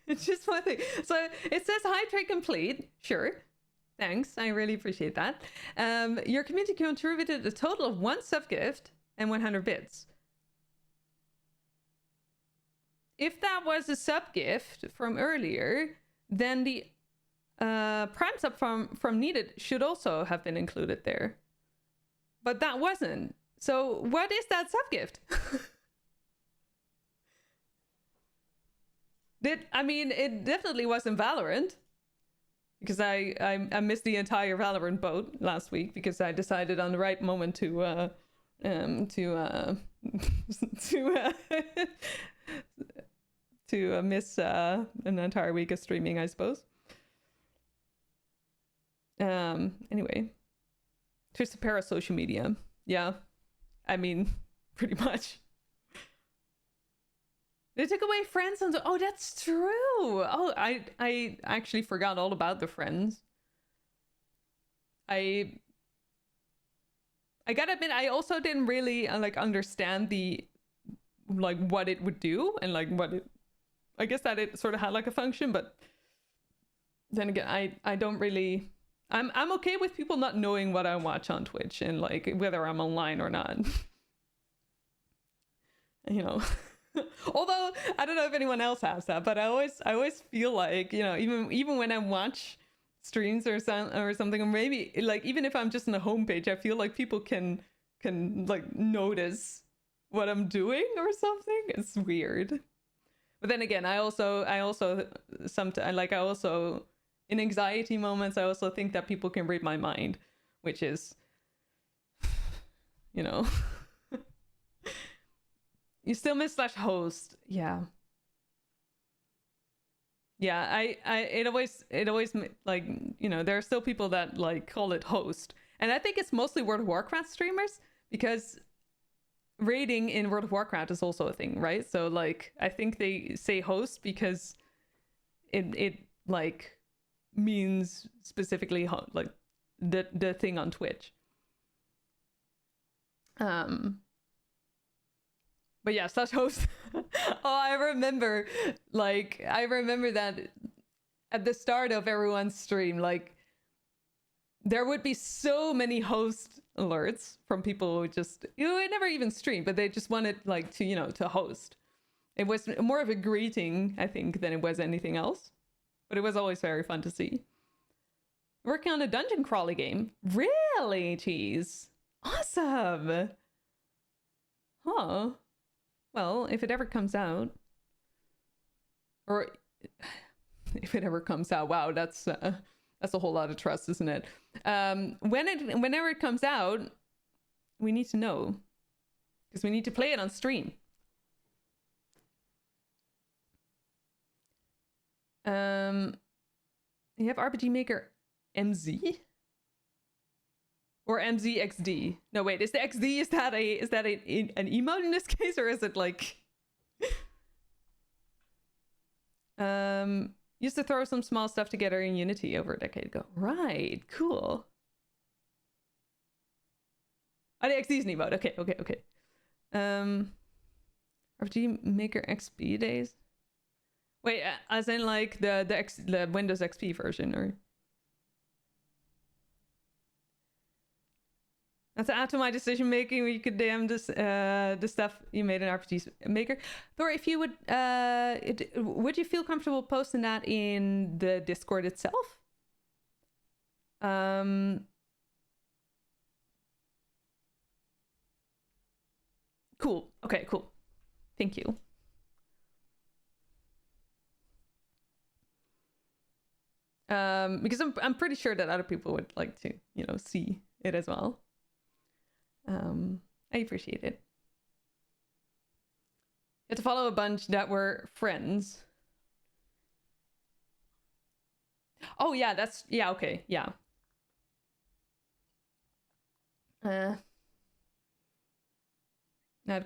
It's just one thing. So it says hi trade complete. Sure. Thanks. I really appreciate that. Your community contributed a total of 1 subgift and 100 bits. If that was a subgift from earlier, then the prime sub from needed should also have been included there. But that wasn't. So what is that subgift? I mean, it definitely wasn't Valorant. Because I missed the entire Valorant boat last week because I decided on the right moment to miss an entire week of streaming, I suppose. Anyway, just a pair of social media. Yeah, I mean, pretty much. They took away friends and oh, that's true. Oh, I actually forgot all about the friends. I gotta admit, I also didn't really like understand the like what it would do and like what it. I guess that it sort of had like a function, but then again, I don't really. I'm okay with people not knowing what I watch on Twitch and like whether I'm online or not. You know. Although I don't know if anyone else has that, but I always feel like, you know, even when I watch streams or something, or maybe like even if I'm just on the homepage, I feel like people can like notice what I'm doing or something. It's weird. But then again, I also sometimes like I also in anxiety moments I also think that people can read my mind, which is, you know. You still miss /host. Yeah. Yeah, it always like, you know, there are still people that like call it host. And I think it's mostly World of Warcraft streamers because raiding in World of Warcraft is also a thing, right? So like I think they say host because it like means specifically like the thing on Twitch. But yeah, /host. Oh, I remember that at the start of everyone's stream, like there would be so many host alerts from people who just, you know, never even streamed, but they just wanted like to, you know, to host. It was more of a greeting, I think, than it was anything else. But it was always very fun to see. Working on a dungeon crawler game. Really? Jeez. Awesome. Huh. Well, if it ever comes out, or if it ever comes out, wow, that's a whole lot of trust, isn't it? Whenever it comes out, we need to know because we need to play it on stream. You have RPG Maker MZ or MZXD? No, wait, is the XD is that an emote in this case, or is it like Used to throw some small stuff together in Unity over a decade ago. Right, cool. Oh, the XD's new mode. Okay. RPG Maker XP days. Wait, as in like the Windows XP version, or? And to add to my decision making, you could DM this the stuff you made in RPG Maker. Thor, if you would you feel comfortable posting that in the Discord itself? Cool. Okay, cool. Thank you. Because I'm pretty sure that other people would like to, you know, see it as well. I appreciate it. You had to follow a bunch that were friends. Oh yeah, okay, yeah. Not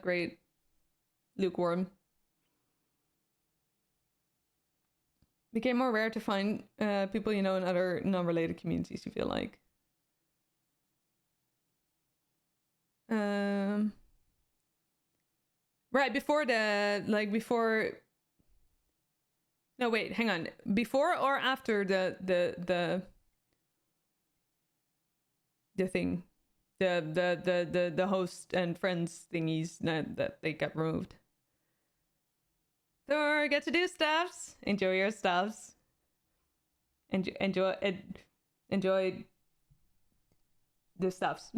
great. Lukewarm. Became more rare to find people you know in other non-related communities, you feel like. Right, before no, wait, hang on. Before or after the thing? The host and friends thingies that they got removed. Thor, get to do stuffs. Enjoy your stuffs. Enjoy the stuffs.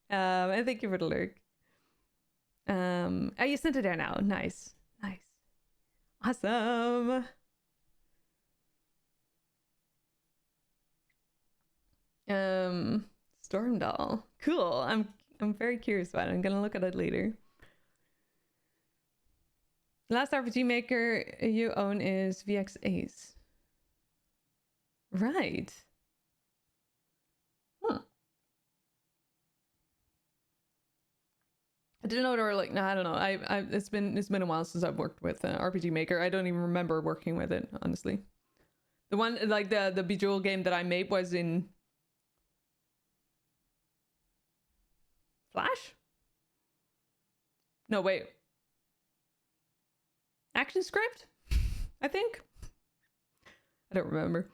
And thank you for the lurk. Oh, you sent it there now. Nice. Awesome. Stormdoll. Cool. I'm very curious about it. I'm gonna look at it later. The last RPG Maker you own is VX Ace. Right. I didn't know there were like, no, I don't know. It's been a while since I've worked with RPG Maker. I don't even remember working with it, honestly. The one, like the Bejeweled game that I made was in Flash? No, wait. ActionScript? I think? I don't remember.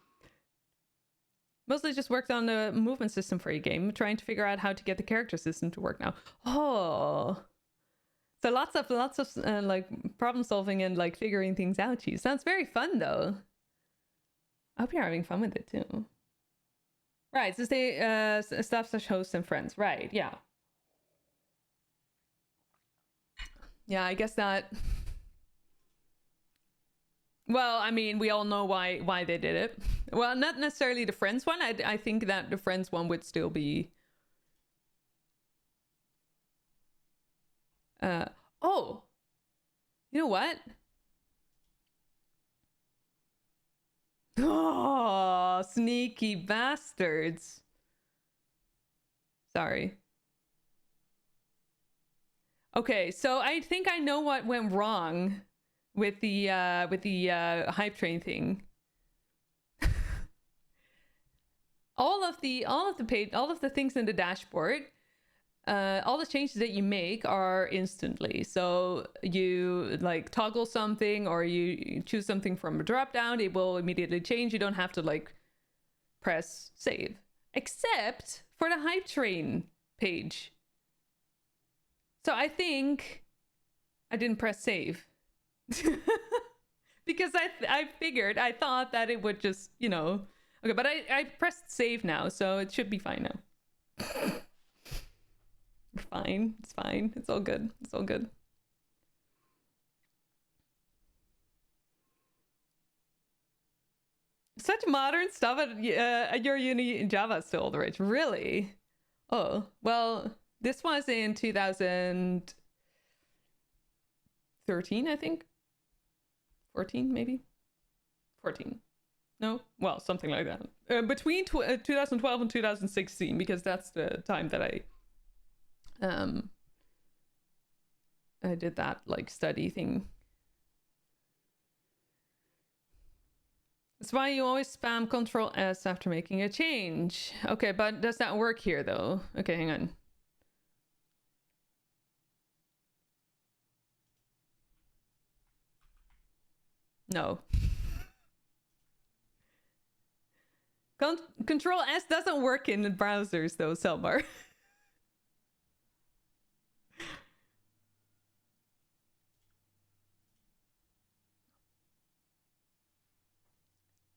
Mostly just worked on the movement system for a game, trying to figure out how to get the character system to work now. Oh. So lots of like problem solving and like figuring things out. Geez, sounds very fun though. I hope you're having fun with it too. Right, so stay staff/hosts and friends. Right, yeah. Yeah, I guess that. Well, I mean, we all know why they did it. Well, not necessarily the friends one. I think that the friends one would still be. Oh, you know what? Oh, sneaky bastards. Sorry. Okay, so I think I know what went wrong with the hype train thing. all of the things in the dashboard, all the changes that you make are instantly. So you like toggle something or you choose something from a drop down, it will immediately change. You don't have to like press save, except for the hype train page. So I think I didn't press save. Because I thought that it would just, you know, okay, but I pressed save now, so it should be fine now. We're fine. It's fine. It's all good. It's all good. Such modern stuff at your uni in Java is still the rage. Really? Oh, well, this was in 2013, I think. 14, maybe? 14. No? Well, something like that. Between 2012 and 2016, because that's the time that I did that, like, study thing. That's why you always spam Control S after making a change. Okay, but does that work here though? Okay, hang on. No. Control S doesn't work in the browsers though, Selmar.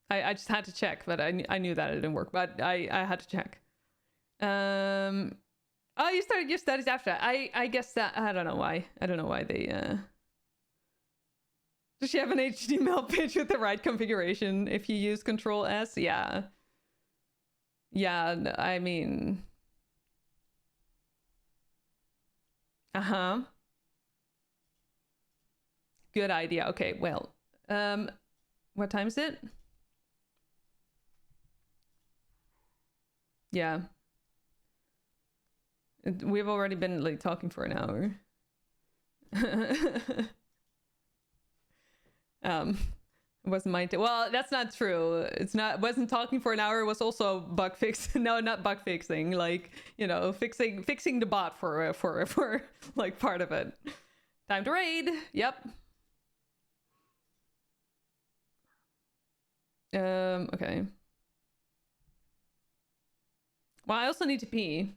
I just had to check, but I knew that it didn't work, but I had to check. Oh, you started your studies after that. I guess that I don't know why. I don't know why they Does she have an HTML page with the right configuration if you use Control S? Yeah. Yeah, I mean. Uh-huh. Good idea. Okay, well. What time is it? Yeah. We've already been like talking for an hour. It wasn't my well, that's not true. It's not wasn't talking for an hour, it was also bug fix. No, not bug fixing, like, you know, fixing the bot for like part of it. Time to raid. Yep. Okay. Well, I also need to pee.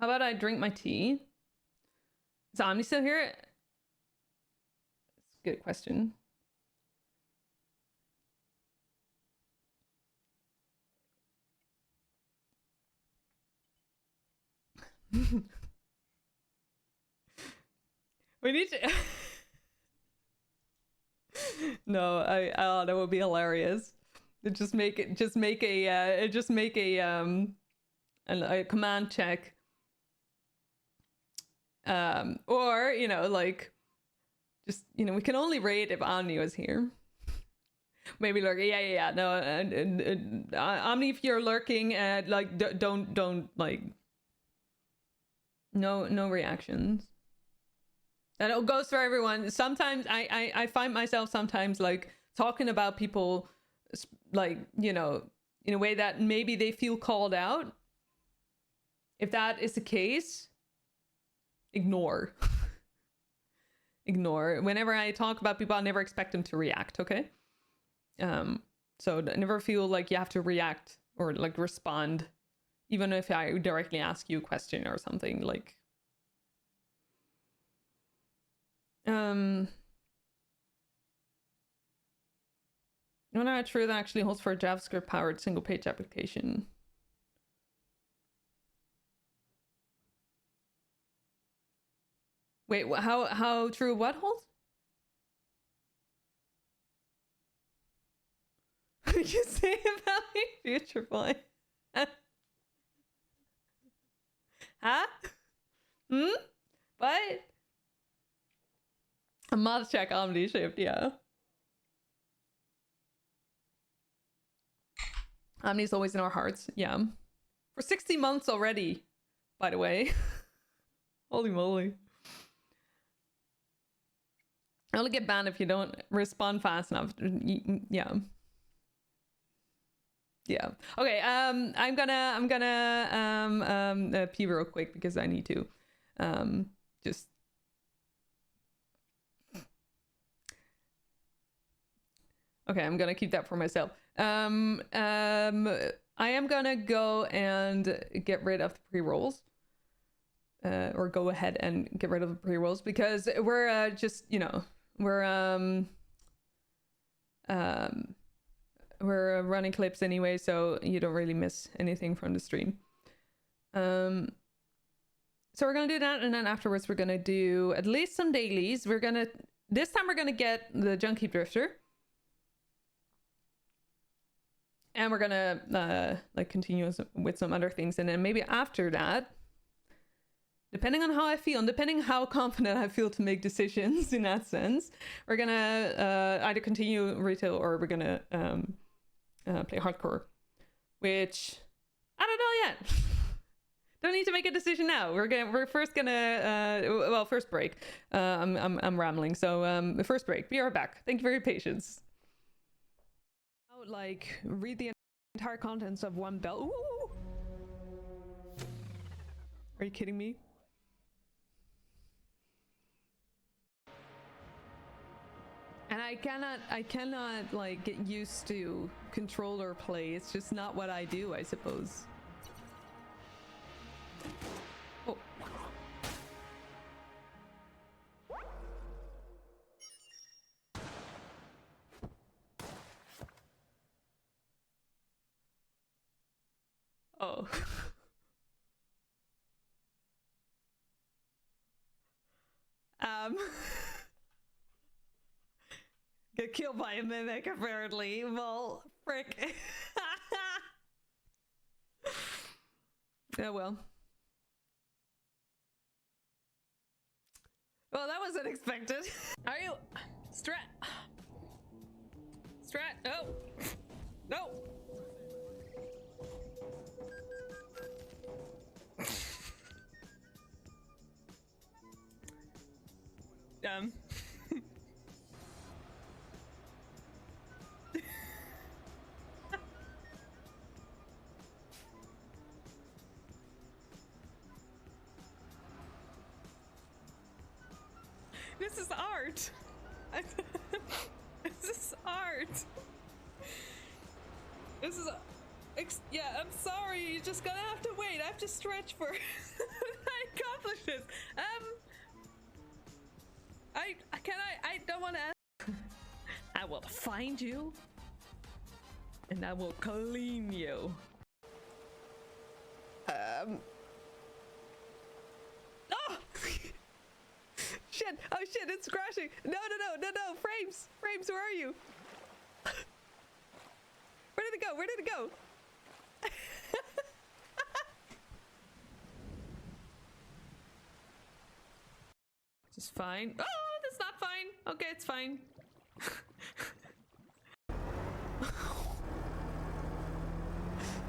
How about I drink my tea? Is Omni still here? That's a good question. We need to. No, oh, that would be hilarious. Just make a command check. Or, you know, like, just, you know, we can only raid if Omni was here. Maybe lurking. Yeah. No, and Omni, if you're lurking, like, don't like. No reactions. And it goes for everyone. Sometimes I find myself sometimes like talking about people, like, you know, in a way that maybe they feel called out. If that is the case, ignore. Ignore. Whenever I talk about people, I never expect them to react, okay? So never feel like you have to react or like respond, even if I directly ask you a question or something, like. No, true, that actually holds for a JavaScript powered single page application. Wait, how true what holds? What did you say about me, future boy? Huh? What? A mod check Omni shift, yeah. Omni's always in our hearts, yeah. For 60 months already, by the way. Holy moly. I'll get banned if you don't respond fast enough. Yeah. Yeah. Okay, I'm gonna pee real quick because I need to. Just okay, I'm gonna keep that for myself. I am gonna go and get rid of the pre-rolls. Or go ahead and get rid of the pre-rolls because we're just, you know, we're running clips anyway, so you don't really miss anything from the stream. So we're gonna do that, and then afterwards we're gonna do at least some dailies. This time we're gonna get the Junkie Drifter. And we're gonna like continue with some other things, and then maybe after that, depending on how I feel and depending how confident I feel to make decisions in that sense, we're gonna either continue retail or we're gonna play hardcore, which I don't know yet. Don't need to make a decision now. We're first gonna first break. I'm rambling, so first break. Be right back. Thank you for your patience. like read the entire contents of one bell. Ooh! Are you kidding me? And I cannot like get used to controller play. It's just not what I do, I suppose. Oh. Oh. Get killed by a mimic, apparently. Well, frick. Oh well. Well, that was unexpected. Are you... Strat... Oh! No! This is art. This is art. This is... yeah, I'm sorry. You're just gonna have to wait. I have to stretch for... I accomplished this. I don't want to ask. I will find you. And I will clean you. Oh! Shit! Oh shit! It's crashing! No! Frames! Frames, where are you? Where did it go? Where did it go? Just fine. Oh, that's not fine. Okay, it's fine.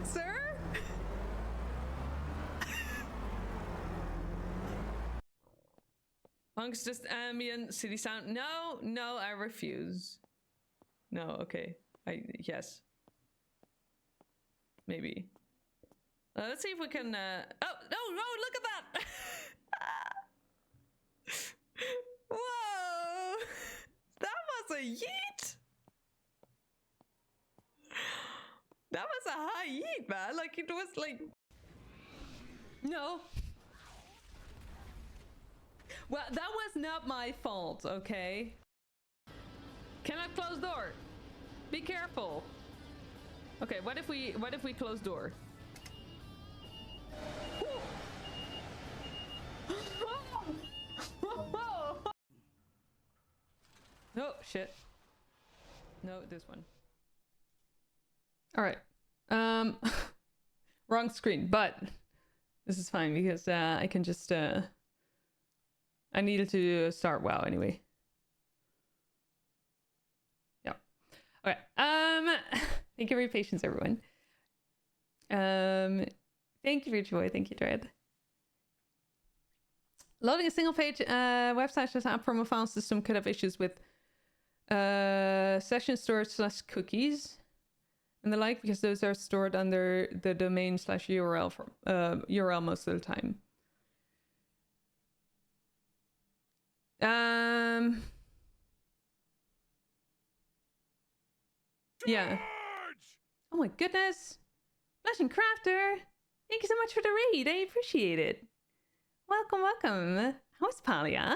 Sir? Monk's just ambient city sound. No, I refuse. No, okay. Yes. Maybe. Let's see if we can, oh, no, look at that! Whoa! That was a yeet! That was a high yeet, man. Like, it was like... No. Well, that was not my fault, okay? Cannot close door. Be careful. Okay, what if we close door? Oh shit. No, this one. All right. Wrong screen, but this is fine because I can just I needed to start WoW anyway. Yeah. Okay. Thank you for your patience, everyone. Thank you for your joy. Thank you, Dread. Loading a single page website slash app from a file system could have issues with session storage slash cookies and the like, because those are stored under the domain slash URL for URL most of the time. Yeah. Oh my goodness. Blushing Crafter, thank you so much for the raid. I appreciate it. Welcome, welcome. How's Palia?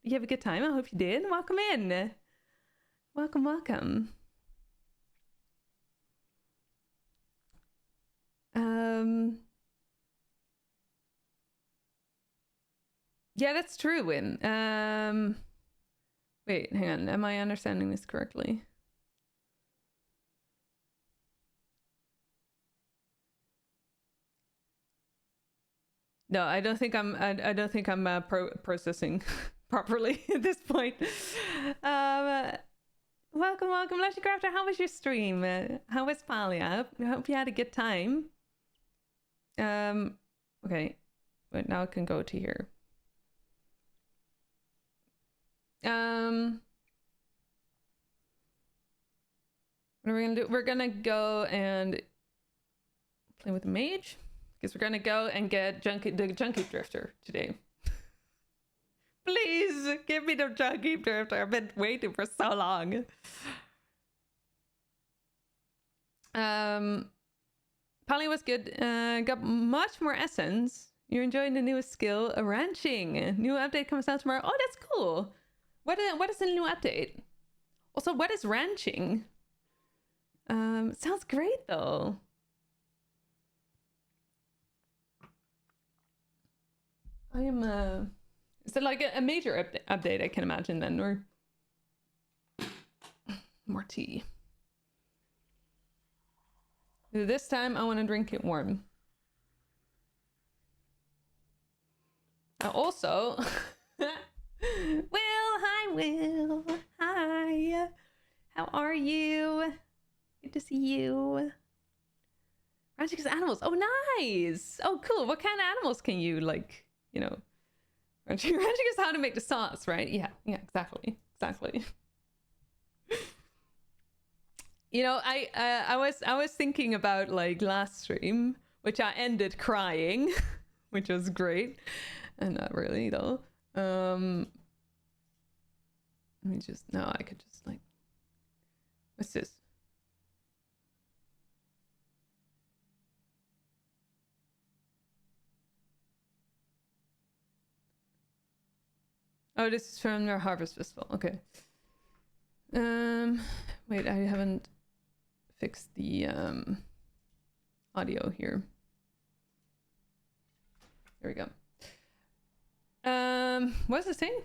You have a good time? I hope you did. Welcome in. Welcome, welcome. Yeah, that's true, Win. Wait, hang on. Am I understanding this correctly? No, I don't think I'm. I don't think I'm processing properly at this point. Welcome, welcome, Lushy Crafter. How was your stream? How was Palia? I hope you had a good time. Okay, but now I can go to here. What are we gonna do? We're gonna go and play with the mage. Because we're gonna go and get the Junkie Drifter today. Please give me the Junkie Drifter. I've been waiting for so long. Pally was good. Got much more essence. You're enjoying the newest skill, ranching. New update comes out tomorrow. Oh, that's cool. What is the new update? Also, what is ranching? Sounds great though. I am is it like a major update I can imagine then, or more tea? This time I want to drink it warm. Also, Will, hi Will, hi. How are you? Good to see you. Ranching is animals. Oh, nice. Oh, cool. What kind of animals can you like? You know, ranching is how to make the sauce, right? Yeah, exactly. You know, I was thinking about like last stream, which I ended crying, which was great, and not really though. Let me just I could just like, what's this? Oh, this is from their Harvest Festival. Okay. Wait, I haven't fixed the audio here. There we go. What's this thing?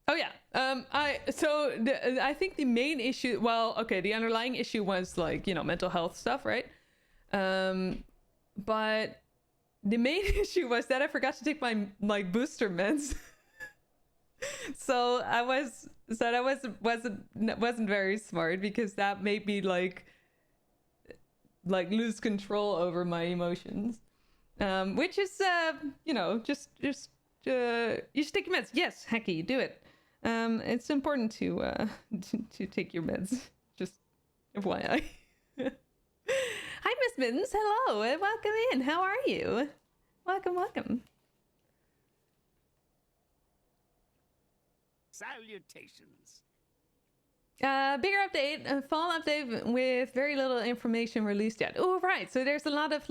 Oh yeah. I think the main issue, well, okay, the underlying issue was like, you know, mental health stuff, right? But the main issue was that I forgot to take my booster meds. So I wasn't very smart, because that made me like lose control over my emotions. Which is you know, just you should take your meds. Yes, Hecky, do it. It's important to take your meds. Just FYI. Hi, Miss Mittens. Hello. Welcome in. How are you? Welcome. Salutations. Bigger update, a fall update with very little information released yet. Oh, right. So there's a lot of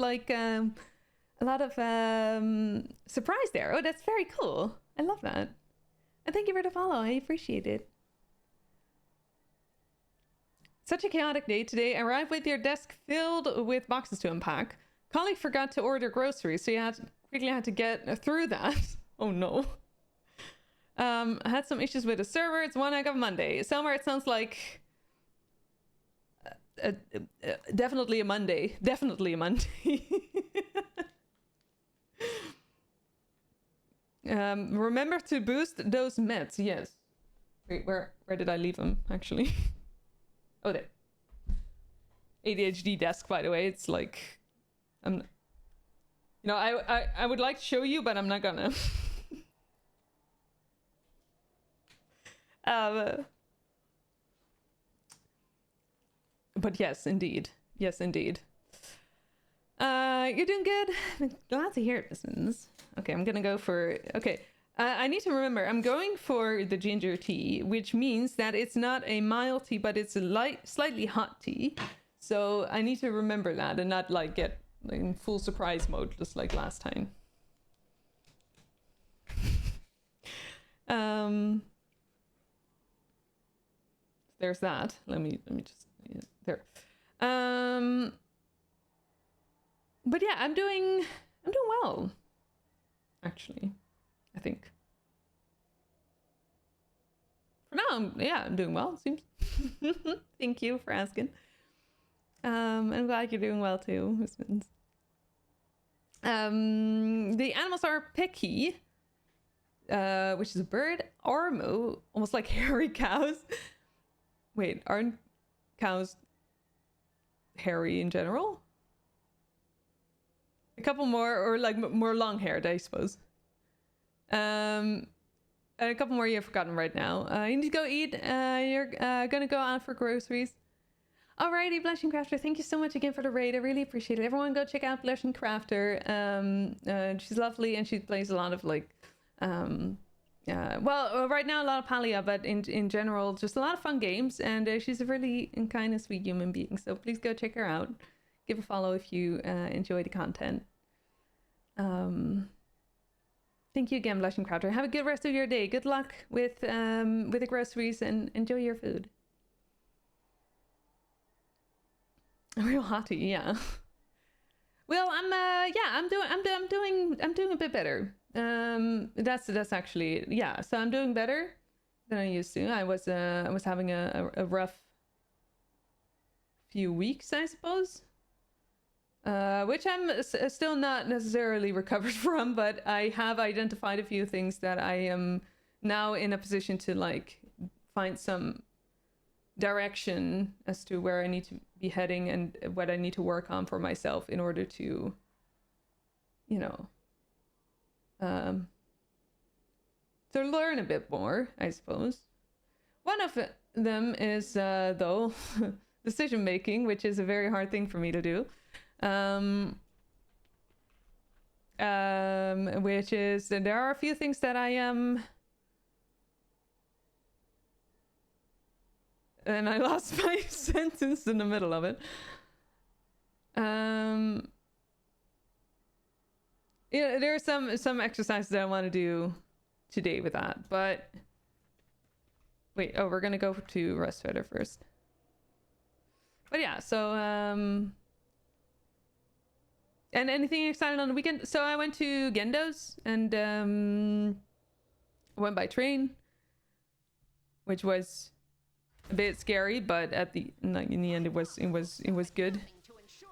surprise there. Oh, that's very cool. I love that. And thank you for the follow. I appreciate it. Such a chaotic day today. Arrived with your desk filled with boxes to unpack. Colleague forgot to order groceries, so you quickly had to get through that. Oh no. I had some issues with the server. It's one egg of Monday. Somewhere it sounds like definitely a Monday. Definitely a Monday. Remember to boost those meds. Yes. Wait, where did I leave them actually? Oh, there. ADHD desk, by the way. It's like, you know, I would like to show you, but I'm not gonna. But yes, indeed. Yes, indeed. You're doing good. I'm glad to hear it, Listens. Okay, I'm gonna go for... Okay, I need to remember, I'm going for the ginger tea, which means that it's not a mild tea, but it's a slightly hot tea. So I need to remember that and not like get in full surprise mode, just like last time. There's that. Let me just there. But yeah, I'm doing well. Actually, I think. For now, I'm doing well, it seems. Thank you for asking. I'm glad you're doing well too, Miss Mittens. The animals are picky, which is a bird. Ormo, almost like hairy cows. Wait, aren't cows hairy in general? A couple more, or like more long-haired, I suppose. And a couple more you've forgotten right now. You need to go eat. You're gonna go out for groceries. Alrighty, Blushing Crafter, thank you so much again for the raid. I really appreciate it. Everyone go check out Blushing Crafter. She's lovely and she plays a lot of like, well, right now a lot of Palia, but in general, just a lot of fun games. And she's a really kind of sweet human being. So please go check her out. Give a follow if you enjoy the content. Thank you again, Blushing Crafter. Have a good rest of your day. Good luck with the groceries and enjoy your food. A real hottie, yeah. Well, I'm doing a bit better. That's actually, yeah. So I'm doing better than I used to. I was having a rough few weeks, I suppose. Which I'm still not necessarily recovered from, but I have identified a few things that I am now in a position to like find some direction as to where I need to be heading and what I need to work on for myself in order to, you know, to learn a bit more, I suppose. One of them is, though, decision making, which is a very hard thing for me to do. Which is, there are a few things that I am... And I lost my sentence in the middle of it. Yeah, there are some exercises that I want to do today with that, but... Wait, oh, we're gonna go to Rust Sweater first. But yeah, so, and anything exciting on the weekend? So I went to Gendo's and went by train, which was a bit scary, but in the end it was good.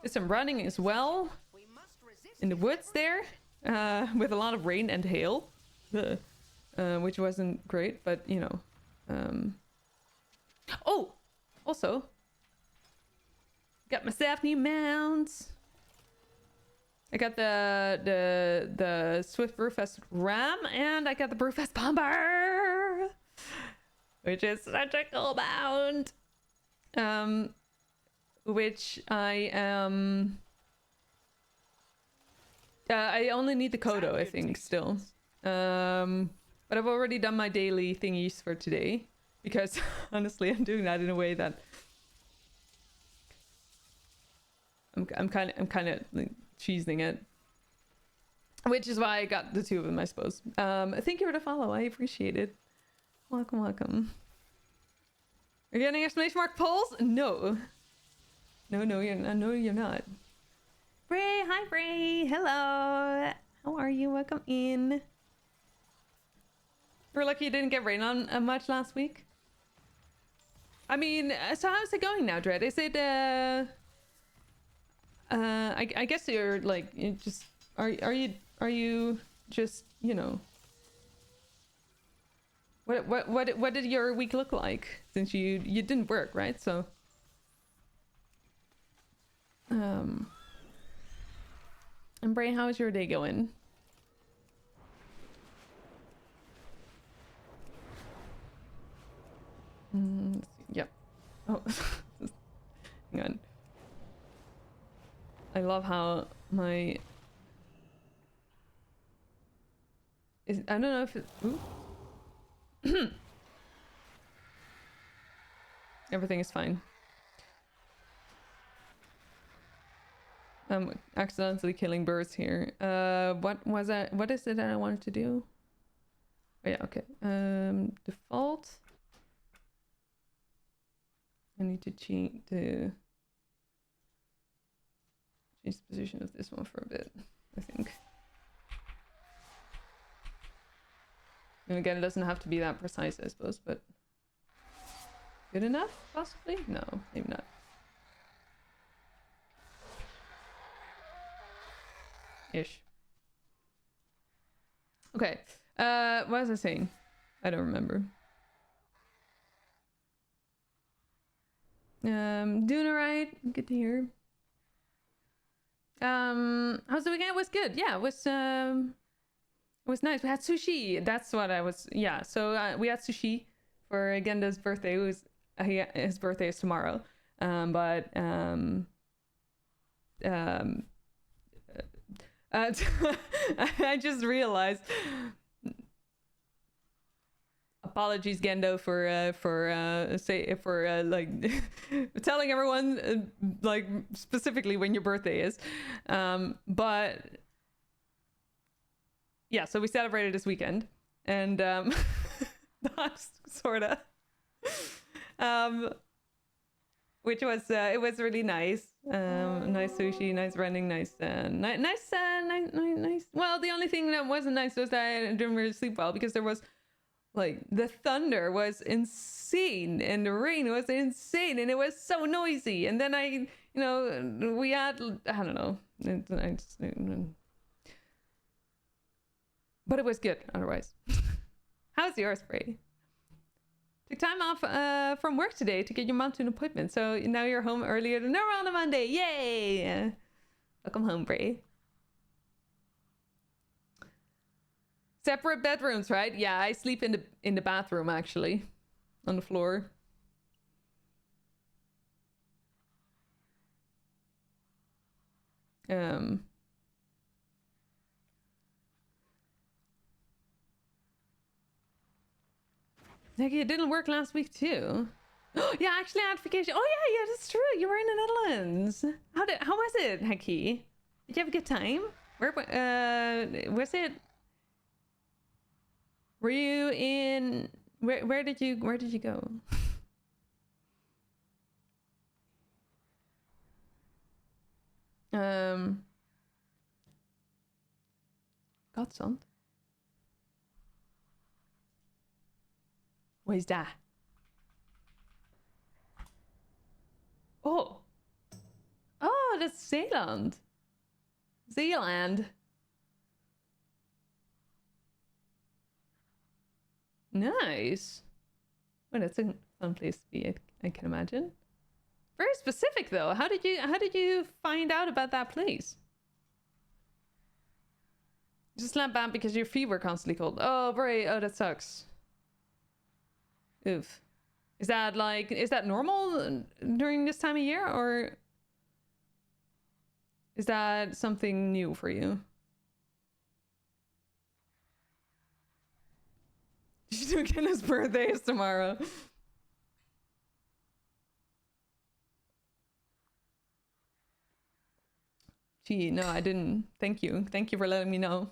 Did some running as well in the woods there, with a lot of rain and hail, which wasn't great, but you know. Oh, also got myself new mounts. I got the Swift Brewfest Ram, and I got the Brewfest Bomber, which is such a cool mount. Which I only need the Kodo, I think, still. But I've already done my daily thingies for today, because honestly, I'm doing that in a way that I'm kind of like, cheesing it, which is why I got the two of them, I suppose. Thank you for the follow. I appreciate it. Welcome, welcome. You're getting exclamation mark polls? No. No, you're not. Bray, hi Bray. Hello. How are you? Welcome in. We're lucky you didn't get rain on much last week. I mean, so how's it going now, Dread? Is it I guess you're like, you just are you just, you know, what did your week look like, since you didn't work, right? So and Brain, how is your day going? Let's see. Yep. Oh, hang on. I love how my... I don't know if it... Ooh. Everything is fine. I'm accidentally killing birds here. What was that? What is it that I wanted to do? Oh yeah, okay. Default. I need to change the position of this one for a bit, I think. And again, it doesn't have to be that precise, I suppose, but good enough, possibly? No, maybe not. Ish. Okay. What was I saying? I don't remember. Doing alright. Good to hear. How's the weekend? It was good. Yeah, it was It was nice. We had sushi. That's what I was. Yeah. So we had sushi for Genda's birthday. It was his birthday is tomorrow. But I just realized. Apologies, Gendo, for like telling everyone like specifically when your birthday is. But yeah, so we celebrated this weekend, and that's sorta, which was it was really nice. Nice sushi, nice running, nice. Well, the only thing that wasn't nice was that I didn't really sleep well because there was. Like, the thunder was insane, and the rain was insane, and it was so noisy. And then we had, I don't know. But it was good, otherwise. How's yours, Bray? Took time off from work today to get your mom to an appointment. So now you're home earlier than ever on a Monday. Yay! Welcome home, Bray. Separate bedrooms, right? Yeah, I sleep in the bathroom, actually. On the floor. Like, it didn't work last week, too. Yeah, actually, I had vacation. Oh, yeah, that's true. You were in the Netherlands. How was it, Heki? Did you have a good time? Where was it? Were you in where did you go? Godsond. Where's that? Oh, that's Zeeland. Nice. Well, that's a fun place to be, I can imagine. Very specific though. How did you find out about that place? Just slept bad because your feet were constantly cold. Oh, Bray, oh, that sucks. Oof. Is that normal during this time of year, or is that something new for you? Kenna's birthday is tomorrow. Gee, no, I didn't. Thank you. Thank you for letting me know.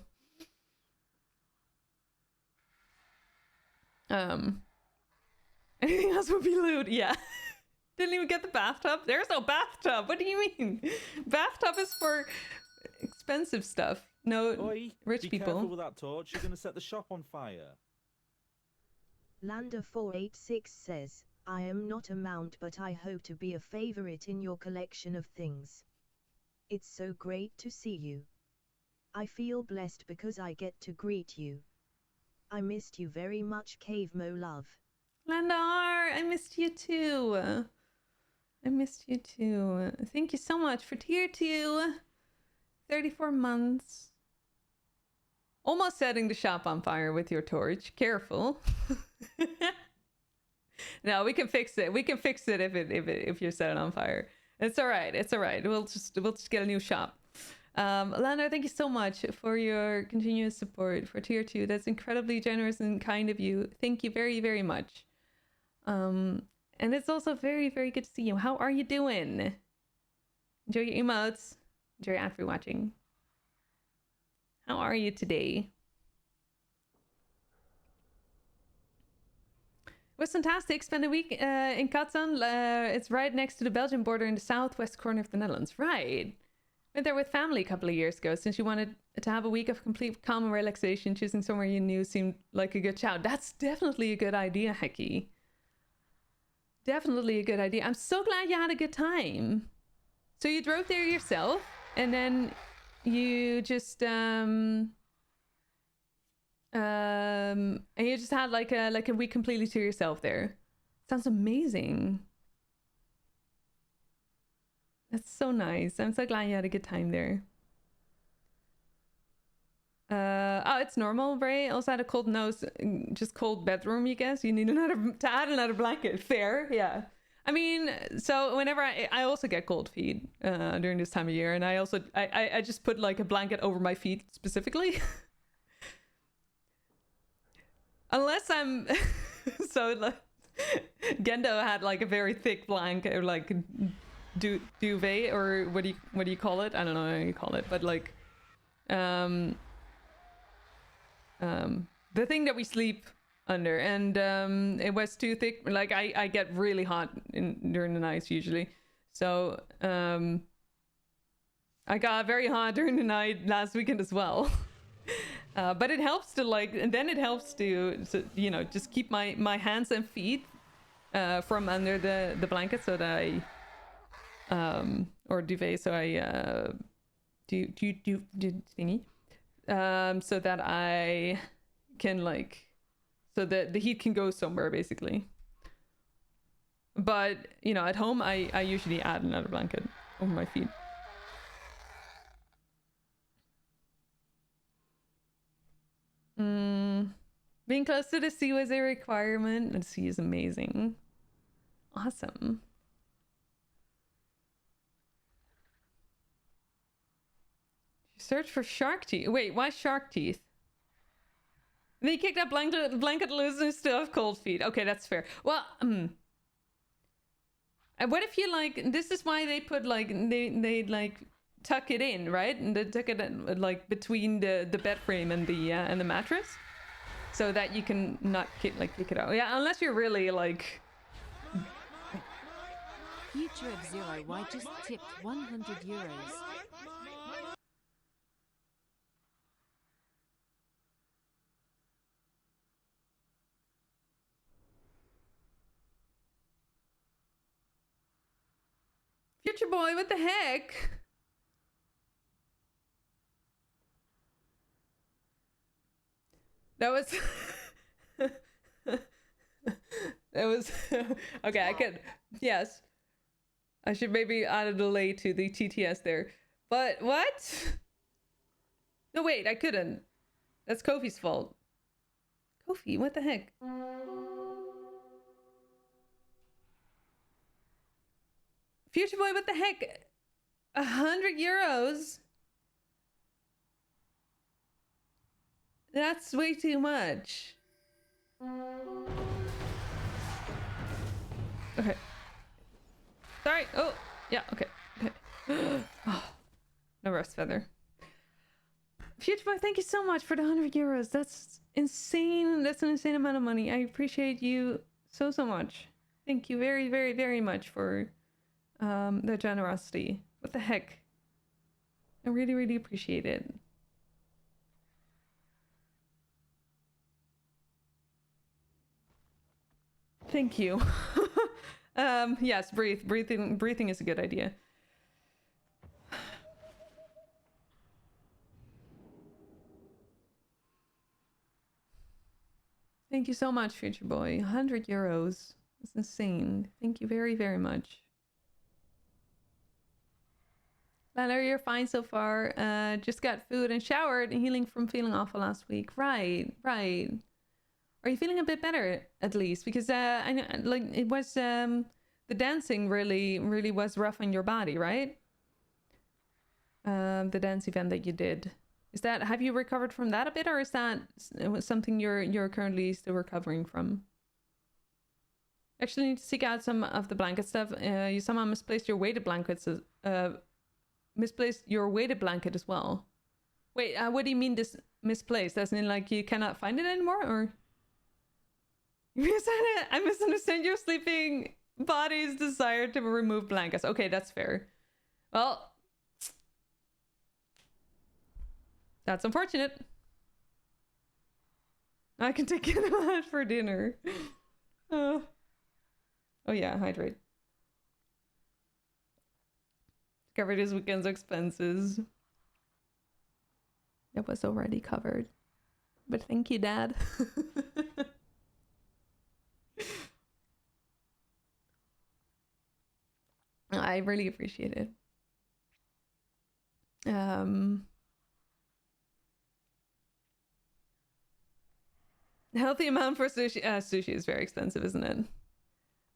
Anything else would be lewd. Yeah. Didn't even get the bathtub. There's no bathtub. What do you mean? Bathtub is for expensive stuff. No, Oi, rich be people. careful with that torch. You're going to set the shop on fire. Lander486 says, I am not a mount, but I hope to be a favorite in your collection of things. It's so great to see you. I feel blessed because I get to greet you. I missed you very much, Cave Mo love. Landar, I missed you too. I missed you too. Thank you so much for tier 2. 34 months. Almost setting the shop on fire with your torch. Careful. No, we can fix it. We can fix it if you're set it on fire. It's all right. It's all right. We'll just get a new shop. Lana, thank you so much for your continuous support for tier 2. That's incredibly generous and kind of you. Thank you very, very much. And it's also very, very good to see you. How are you doing? Enjoy your emotes. Enjoy your ad-free watching. How are you today? It was fantastic. Spent a week in Katzand. It's right next to the Belgian border in the southwest corner of the Netherlands. Right. Went there with family a couple of years ago. Since you wanted to have a week of complete calm and relaxation, choosing somewhere you knew seemed like a good shout. That's definitely a good idea, Heki. Definitely a good idea. I'm so glad you had a good time. So you drove there yourself, and then you just and you just had like a week completely to yourself there. Sounds amazing. That's so nice. I'm so glad you had a good time there. Oh, it's normal, Bray. Also had a cold nose, just cold bedroom, you guess. You need to add another blanket. Fair, yeah. I mean, so whenever I also get cold feet during this time of year, and I just put like a blanket over my feet specifically. Unless I'm so like Gendo had like a very thick blanket or like duvet, or what do you call it? I don't know how you call it, but like the thing that we sleep under, and it was too thick. Like I get really hot during the nights usually, so I got very hot during the night last weekend as well. But it helps to like, and then it helps to you know, just keep my hands and feet from under the blanket, so that I or duvet, so I do thingy, so that I can like, so that the heat can go somewhere basically. But you know, at home I usually add another blanket over my feet. Being close to the sea was a requirement. The sea is amazing. Awesome. Search for shark teeth. Wait, why shark teeth? They kicked that blanket loose and still have cold feet. Okay, that's fair. Well, what if you like? This is why they put like they like tuck it in, right? And they tuck it in, like between the bed frame and the mattress, so that you can not kick it out. Yeah, unless you're really like. Future of Zero Y just tipped 100 euros. Future boy, what the heck? That was that was okay. I could, yes. I should maybe add a delay to the TTS there. But what? No, wait, I couldn't. That's Kofi's fault. Kofi, what the heck? Future boy, what the heck? 100 euros? That's way too much. Okay. Sorry. Oh, yeah, okay. Oh, no rust feather. Future boy, thank you so much for the 100 euros. That's insane. That's an insane amount of money. I appreciate you so much. Thank you very, very, very much for the generosity. What the heck? I really, really appreciate it. Thank you. Yes, breathing is a good idea. Thank you so much, future boy. 100 euros. That's insane. Thank you very, very much. Lala, you're fine so far. Just got food and showered and healing from feeling awful last week. Right. Are you feeling a bit better at least? Because I know, like, it was the dancing really was rough on your body, right? The dance event that you did. Have you recovered from that a bit, or is that something you're currently still recovering from? Actually, need to seek out some of the blanket stuff. You somehow misplaced your weighted blankets. Misplaced your weighted blanket as well. Wait, what do you mean this misplaced? As in, like, you cannot find it anymore, or? I misunderstand your sleeping body's desire to remove blankets. Okay, that's fair. Well, that's unfortunate. I can take it out for dinner. Oh yeah, hydrate. Covered his weekend's expenses. It was already covered. But thank you, Dad. I really appreciate it. Healthy amount for sushi. Sushi is very expensive, isn't it?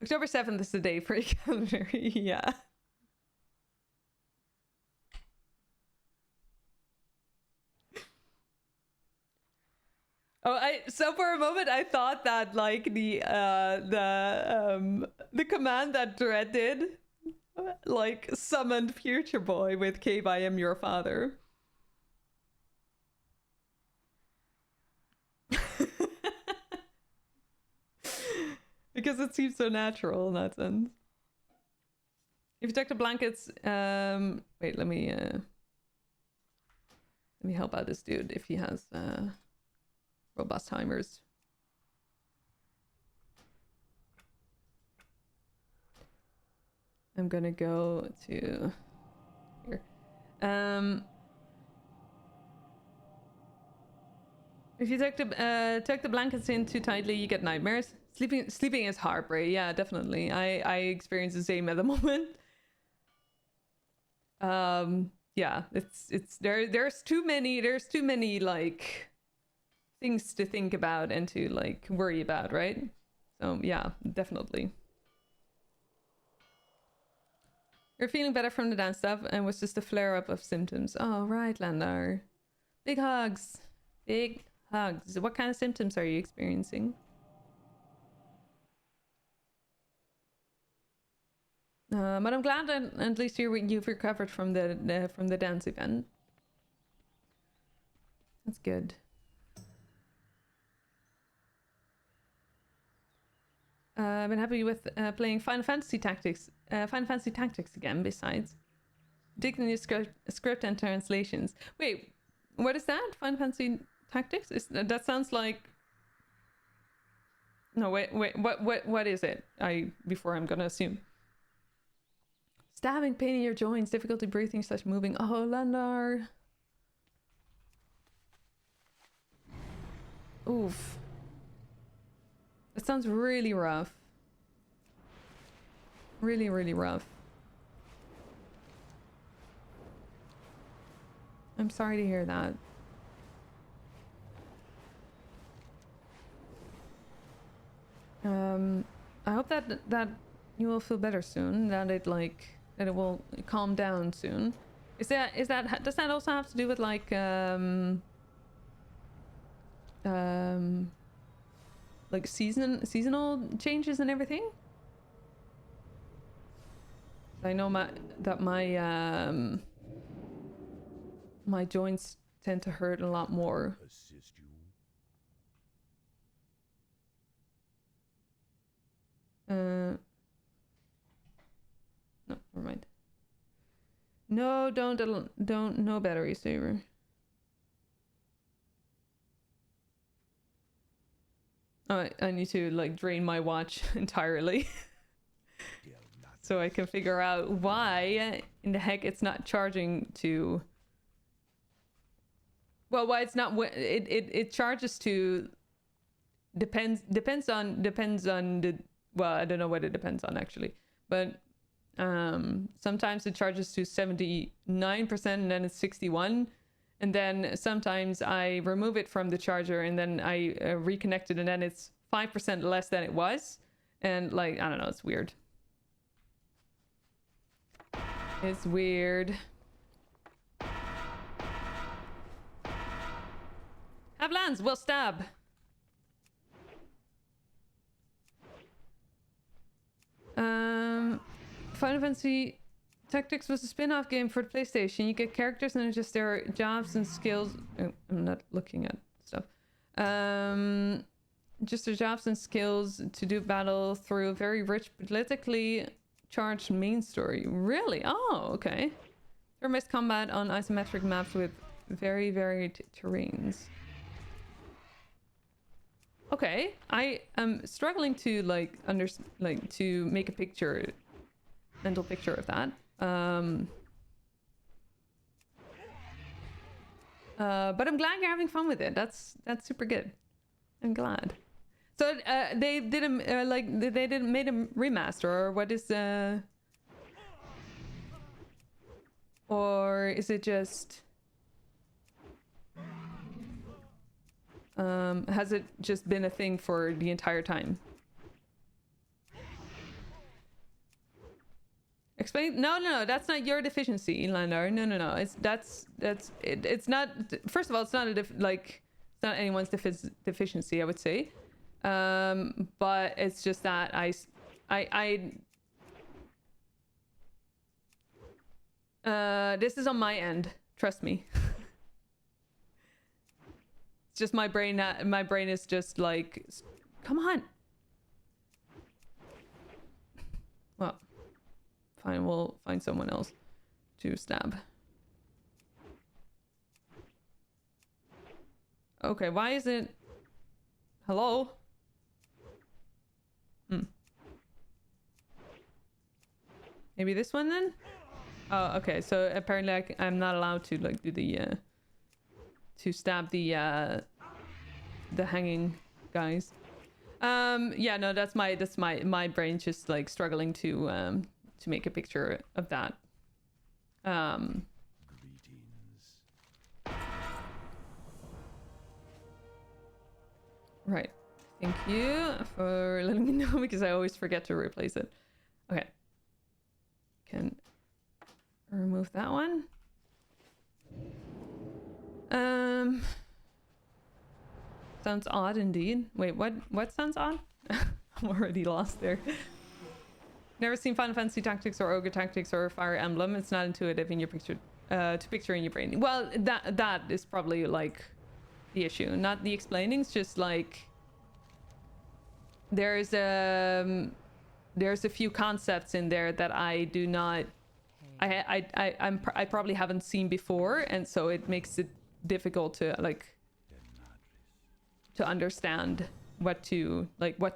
October 7th is the day for a calendar. Yeah. Oh, so for a moment I thought that like the command that Dread did, like summoned Future Boy with "Cave, I am your father." Because it seems so natural in that sense. If you took the blankets, wait, let me help out this dude if he has robust timers. I'm gonna go to here. If you tuck the blankets in too tightly, you get nightmares. Sleeping is hard, Bray. Yeah, definitely. I experience the same at the moment. Yeah, there's too many like things to think about and to like worry about, right? So yeah, definitely. You're feeling better from the dance stuff and was just a flare-up of symptoms. Oh, right, Landar. Big hugs. Big hugs. What kind of symptoms are you experiencing? But I'm glad that at least you've recovered from the dance event. That's good. I've been happy with playing Final Fantasy Tactics again. Besides, dig the new script and translations. Wait, what is that? Final Fantasy Tactics? That sounds like. No, wait. What is it? Before I'm gonna assume. Stabbing, pain in your joints, difficulty breathing / moving. Oh, Landar. Oof. It sounds really rough. Really, really rough. I'm sorry to hear that. I hope that you will feel better soon. That it will calm down soon. Does that also have to do with like seasonal changes and everything? I know my joints tend to hurt a lot more. Assist you. No, never mind. No, don't no battery saver. Oh, I need to like drain my watch entirely. So I can figure out why in the heck it's not charging to. Well, why it's not. It charges to. Depends on the. Well, I don't know what it depends on actually, but sometimes it charges to 79% and then it's 61, and then sometimes I remove it from the charger and then I reconnect it and then it's 5% less than it was, and like I don't know, it's weird. It's weird. Have lands, we'll stab. Final Fantasy Tactics was a spin-off game for the PlayStation. You get characters and adjust their jobs and skills. Oh, I'm not looking at stuff. Just their jobs and skills to do battle through a very rich, politically charged main story. Really? Oh, okay. Turn-based combat on isometric maps with very varied terrains. Okay, I am struggling to to make a mental picture of that. But I'm glad you're having fun with it. That's super good. I'm glad. So they didn't they didn't made a remaster, or what is or is it just Has it just been a thing for the entire time? Explain. No, that's not your deficiency, Landar. No. It's not. First of all, it's not it's not anyone's deficiency, I would say. But it's just that this is on my end. Trust me. It's just my brain. My brain is just like, come on. Well, fine. We'll find someone else to stab. Okay, why is it... Hello? Maybe this one then? Oh, okay. So apparently I'm not allowed to like do the to stab the hanging guys. Yeah, no, that's my brain just like struggling to make a picture of that. Right. Thank you for letting me know because I always forget to replace it. Okay. Can remove that one. Sounds odd indeed. Wait, what sounds odd? I'm already lost there. Never seen Final Fantasy Tactics or Ogre Tactics or Fire Emblem. It's not intuitive in your picture to picture in your brain. Well, that is probably like the issue, not the explaining. It's just like there's a few concepts in there that I do not I probably haven't seen before, and so it makes it difficult to like to understand what to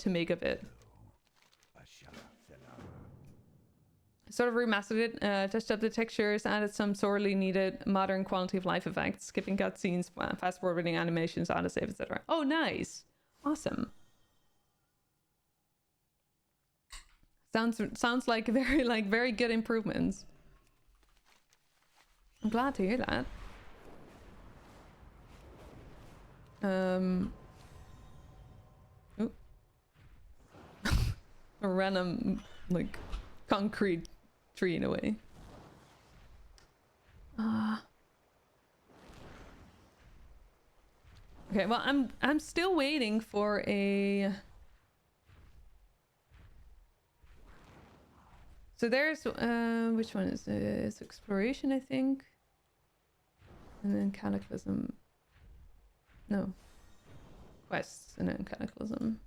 make of it. Sort of remastered it, touched up the textures, added some sorely needed modern quality of life effects, skipping cutscenes, fast forwarding animations, autosave, etc. Oh, nice, awesome. Sounds like very good improvements. I'm glad to hear that. A random like concrete tree in a way. Okay, well I'm still waiting for a... So there's which one is this? Exploration, I think. And then Cataclysm. No. Quests and then Cataclysm.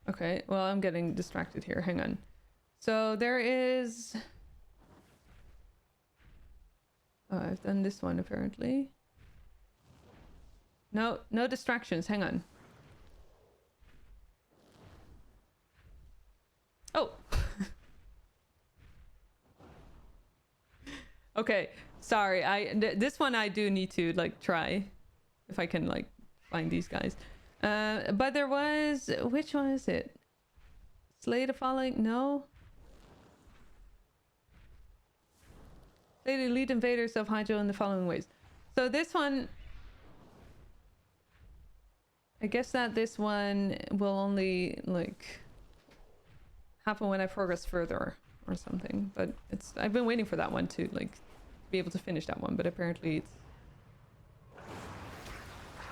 Okay, well, I'm getting distracted here. Hang on. So there is... Oh, I've done this one apparently. No distractions. Hang on. Oh! Okay, sorry. This one I do need to like try if I can like find these guys. But there was, which one is it? Slay the Falling? No. Slay the elite invaders of Hydro in the following ways. So this one, I guess that this one will only like happen when I progress further or something. But I've been waiting for that one to like be able to finish that one, but apparently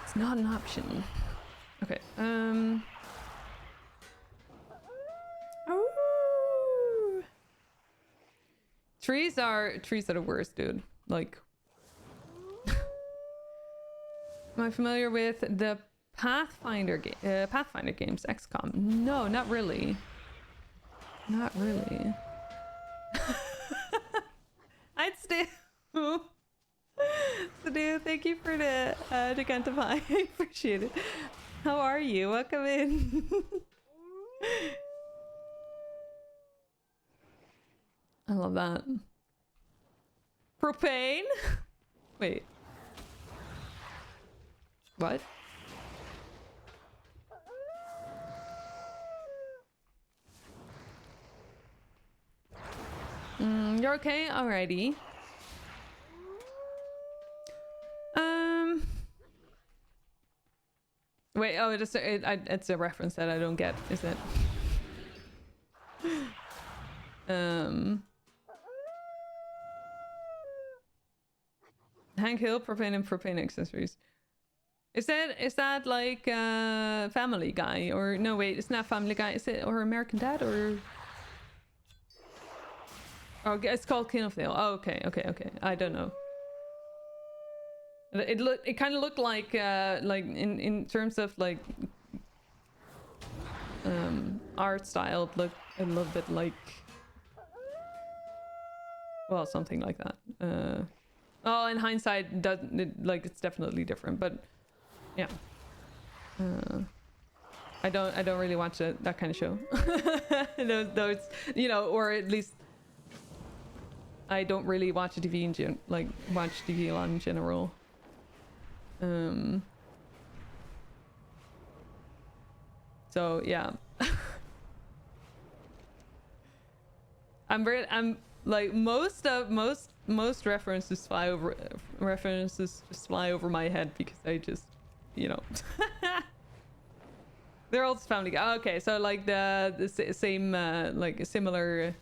it's not an option. Okay. Oh. Trees are the worst, dude. Like, am I familiar with the Pathfinder games, XCOM? No, not really. Not really. I'd stay. Sadu, thank you for the Decantify. I appreciate it. How are you? Welcome in. I love that. Propane? Wait. What? You're okay? Alrighty. Wait, oh, it's a reference that I don't get, is it? Hank Hill, propane and propane accessories. Is that like Family Guy? Or no, wait, it's not Family Guy. Is it or American Dad or? Oh, it's called King of the Hill. Oh, okay. I don't know. It kind of looked like in terms of like art style, it looked a little bit like, well, something like that. Oh, in hindsight, it's definitely different, but yeah. I don't really watch that kind of show. those, you know, or at least I don't really watch TV watch TV a lot in general. So yeah. I'm like most references fly over just fly over my head because I just, you know. They're all Family Guy. Okay, so like the same like a similar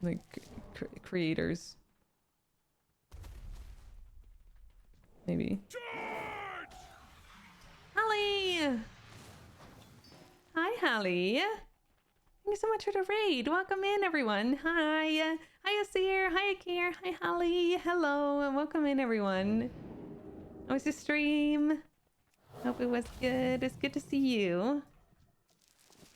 like creators maybe. Hallie! Hi, Hallie. Thank you so much for the raid. Welcome in, everyone. Hi. Hi, Asir. Hi, Akir. Hi, Hallie. Hello. And welcome in, everyone. How was the stream? Hope it was good. It's good to see you.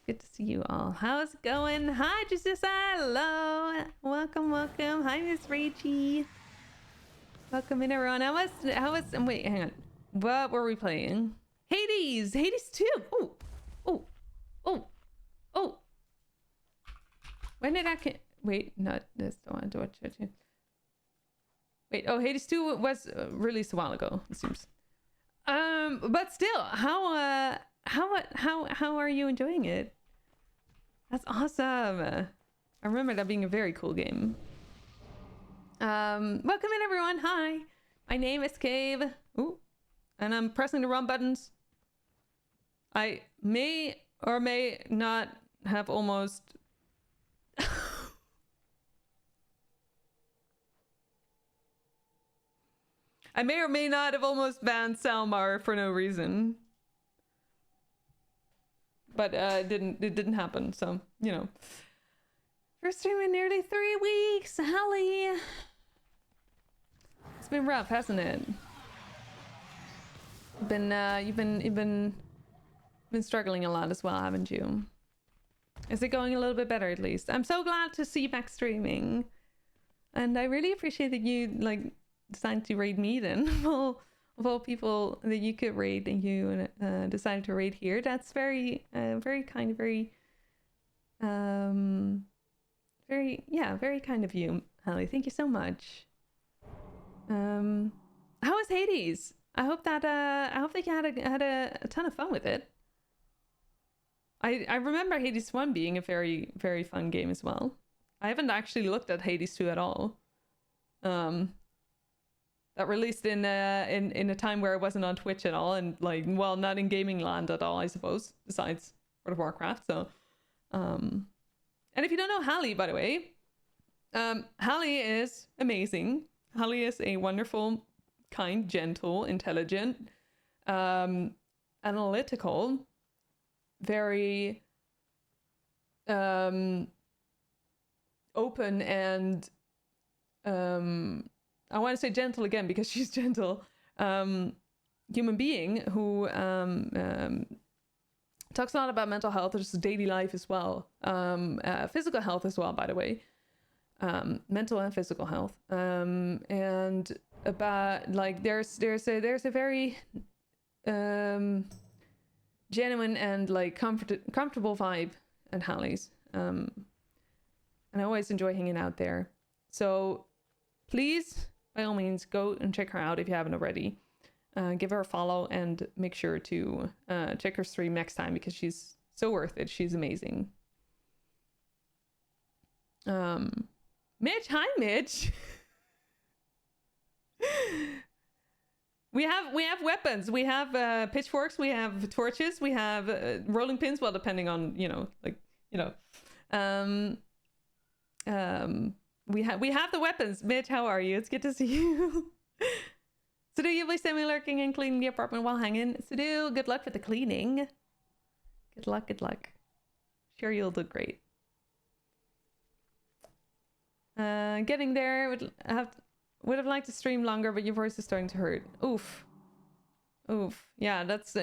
Good to see you all. How's it going? Hi, Jesus. Hello. Welcome. Hi, Miss Rachie. Welcome in, everyone. How was, wait, hang on. What were we playing? Hades 2. Oh. When did I wait, not this, don't want to watch it. Wait, oh, Hades 2 was released a while ago, it seems. But still, how are you enjoying it? That's awesome. I remember that being a very cool game. Welcome in, everyone. Hi, my name is Cave. Ooh, and I'm pressing the wrong buttons. I may or may not have almost I may or may not have almost banned Salmar for no reason. But it didn't happen, so you know. First stream in nearly 3 weeks, Hallie. It's been rough, hasn't it? You've been struggling a lot as well, haven't you? Is it going a little bit better at least? I'm so glad to see you back streaming, and I really appreciate that you like decided to raid me then. Of all people that you could raid, and you decided to raid here. That's very kind, very very kind of you, Hallie. Thank you so much. How was Hades? I hope that you had a ton of fun with it. I remember Hades 1 being a very, very fun game as well. I haven't actually looked at Hades 2 at all. That released in a time where it wasn't on Twitch at all, and like, well, not in gaming land at all, I suppose, besides World of Warcraft. So and if you don't know Hallie, by the way, Hallie is amazing. Hallie is a wonderful, kind, gentle, intelligent, analytical, very open and I want to say gentle again because she's gentle, human being who talks a lot about mental health, just daily life as well, physical health as well, by the way, mental and physical health, and about like there's a very genuine and like comfortable vibe at Hallie's, And I always enjoy hanging out there. So please, by all means, go and check her out if you haven't already. Give her a follow and make sure to check her stream next time because she's so worth it. She's amazing. Mitch, hi Mitch. We have weapons. We have pitchforks. We have torches. We have rolling pins. Well, depending on we have the weapons. Mitch, how are you? It's good to see you. Sudo, you'll be semi-lurking and cleaning the apartment while hanging. Sudo, good luck with the cleaning. Good luck. Good luck. Sure, you'll do great. Getting there. Would have liked to stream longer, but your voice is starting to hurt. Oof. Yeah, that's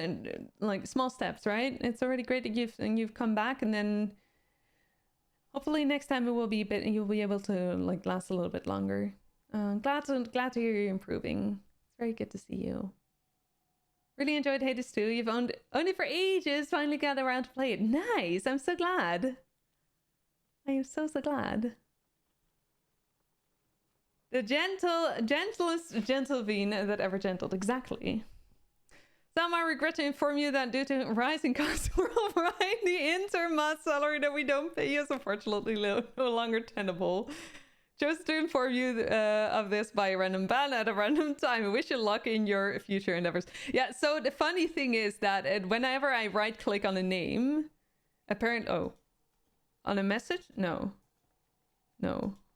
like small steps, right? It's already great that you've come back, and then hopefully next time it will be a bit, and you'll be able to like last a little bit longer. Glad to hear you're improving. It's very good to see you. Really enjoyed Hades 2. You've owned it for ages. Finally got around to play it. Nice. I'm so glad. I am so glad. The gentlest gentle bean that ever gentled. Exactly. Some I regret to inform you that due to rising costs worldwide, the inter-month salary that we don't pay is unfortunately no longer tenable. Just to inform you of this by a random ban at a random time. I wish you luck in your future endeavors. Yeah, so the funny thing is that whenever I right-click on a name, on a message? No,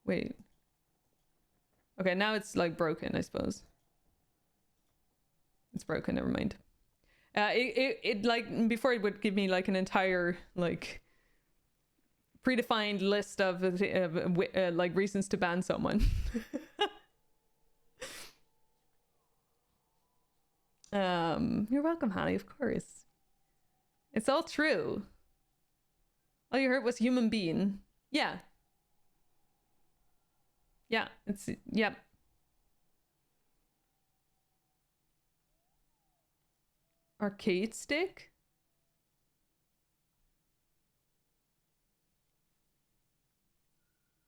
wait. Okay, now it's like broken, I suppose. It's broken, never mind. It like, before it would give me like an entire like predefined list of like reasons to ban someone. You're welcome, Honey, of course. It's all true. All you heard was human being. Yeah. Yeah, yep. Arcade stick?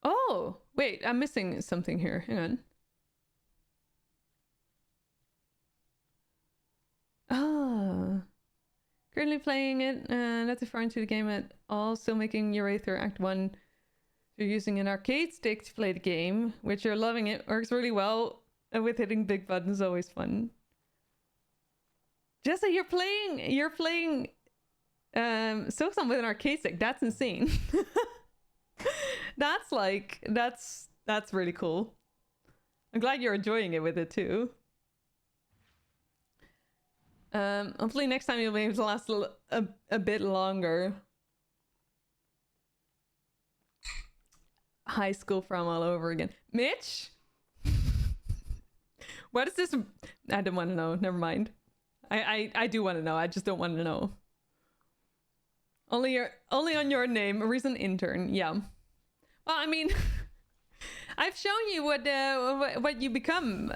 Oh, wait, I'm missing something here. Hang on. Ah. Currently playing it, not referring to the game at all, still making your way through Act 1. You're using an arcade stick to play the game, which you're loving. It works really well, and with hitting big buttons, always fun. Jessa, you're playing Silksong with an arcade stick. That's insane. That's really cool. I'm glad you're enjoying it with it too. Hopefully next time you'll be able to last a bit longer. High school from all over again. Mitch? What is this? I don't want to know. Never mind. I do want to know. I just don't want to know. Only on your name. Recent intern. Yeah. Well, I mean, I've shown you what you become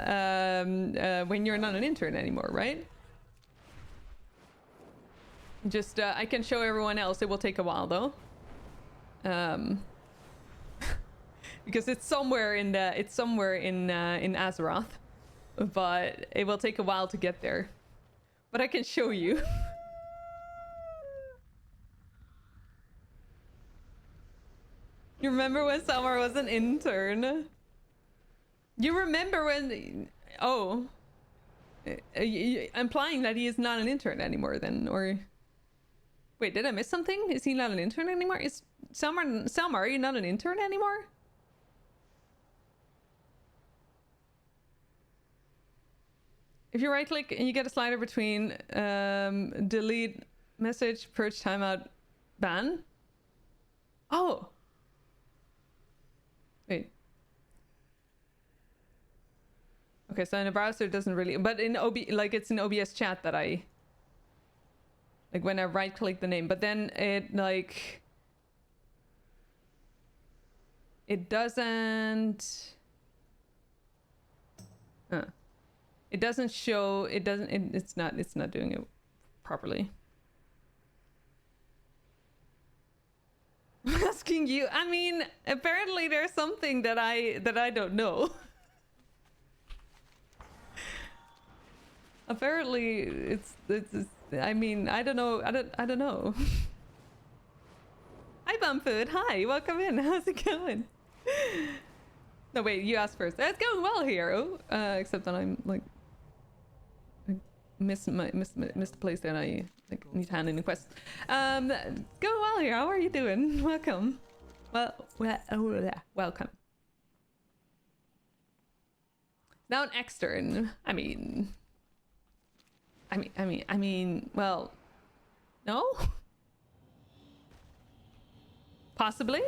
when you're not an intern anymore, right? Just I can show everyone else. It will take a while though. Because it's somewhere in Azeroth, but it will take a while to get there. But I can show you. You remember when Samar was an intern? You remember when? Oh, implying that he is not an intern anymore, then, or? Wait, did I miss something? Is he not an intern anymore? Is Samar? Are you not an intern anymore? If you right click and you get a slider between delete message, purge timeout, ban. Oh. Wait. Okay, so in a browser it doesn't really, but in it's in OBS chat that I like when I right click the name, but then it like it doesn't it doesn't show, it's not doing it properly. asking you? I mean, apparently there's something that I don't know. Apparently it's I mean, I don't know. I don't know. Hi Bumfood. Hi, welcome in. How's it going? No, wait, you asked first. It's going well here. Except that I'm like missed the place that I like need to hand in the quest. Going well here. How are you doing? Welcome. Welcome. Now an extern. I mean, well, no? Possibly?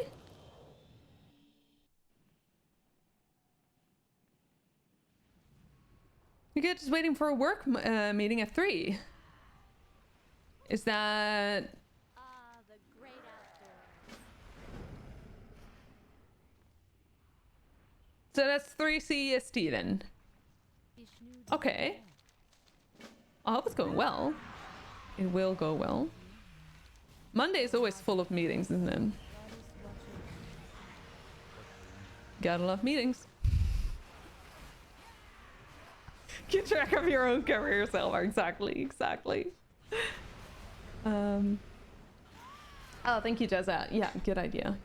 You're good, just waiting for a work meeting at 3. Is that... The great outdoors. So that's 3 CEST then? Okay. I hope it's going well. It will go well. Monday is always full of meetings, isn't it? Gotta love meetings. Keep track of your own career, Selvar. Exactly. Oh, thank you, Jezza. Yeah, good idea.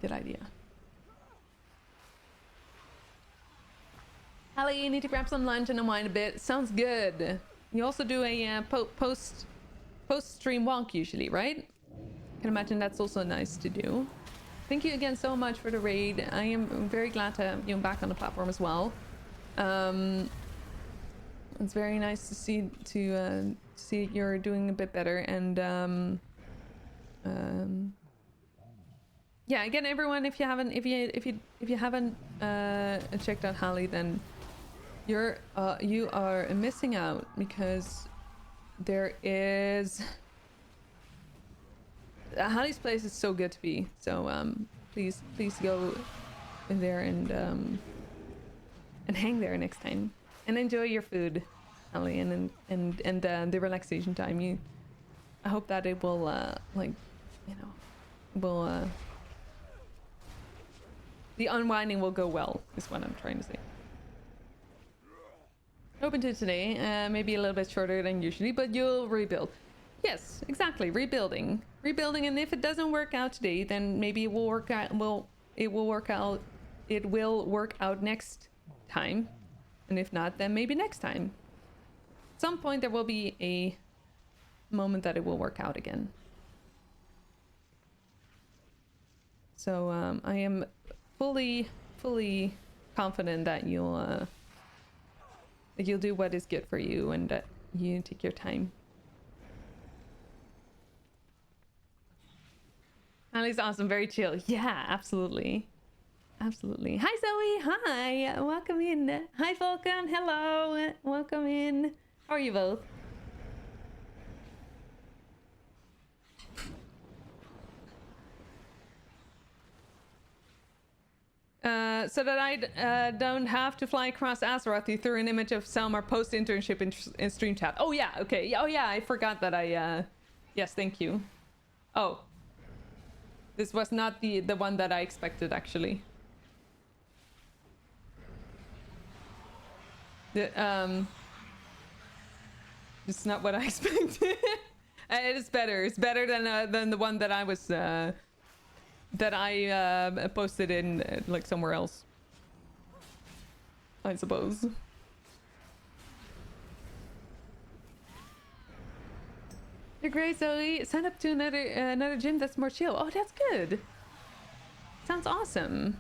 Hallie, you need to grab some lunch and unwind a bit. Sounds good. You also do a post-stream walk usually, right? I can imagine that's also nice to do. Thank you again so much for the raid. I am very glad to have you back on the platform as well. It's very nice to see you're doing a bit better, and yeah, again, everyone, if you haven't checked out Hallie, then you are missing out, because there is Hallie's place is so good to be. So please go in there and hang there next time and enjoy your food, Hallie, and the relaxation time. I hope that it will the unwinding will go well, is what I'm trying to say. Open to today, maybe a little bit shorter than usually, but you'll rebuild. Yes, exactly, rebuilding, and if it doesn't work out today, then maybe it will work out. It will work out next time, and if not, then maybe next time. At some point, there will be a moment that it will work out again. So I am fully confident that you'll do what is good for you, and that you take your time. Allie's awesome, very chill. Yeah, absolutely. Hi Zoe, hi, welcome in. Hi Vulcan, hello, welcome in. How are you both? So that I don't have to fly across Azeroth, you threw an image of Selmar post-internship in stream chat. Oh yeah, okay. Oh yeah, I forgot that I... Yes, thank you. Oh. This was not the one that I expected, actually. It's not what I expected. It is better. It's better than the one that I was... that I posted in like somewhere else, I suppose. You're great, Zoe. Sign up to another gym that's more chill. Oh, that's good. Sounds awesome.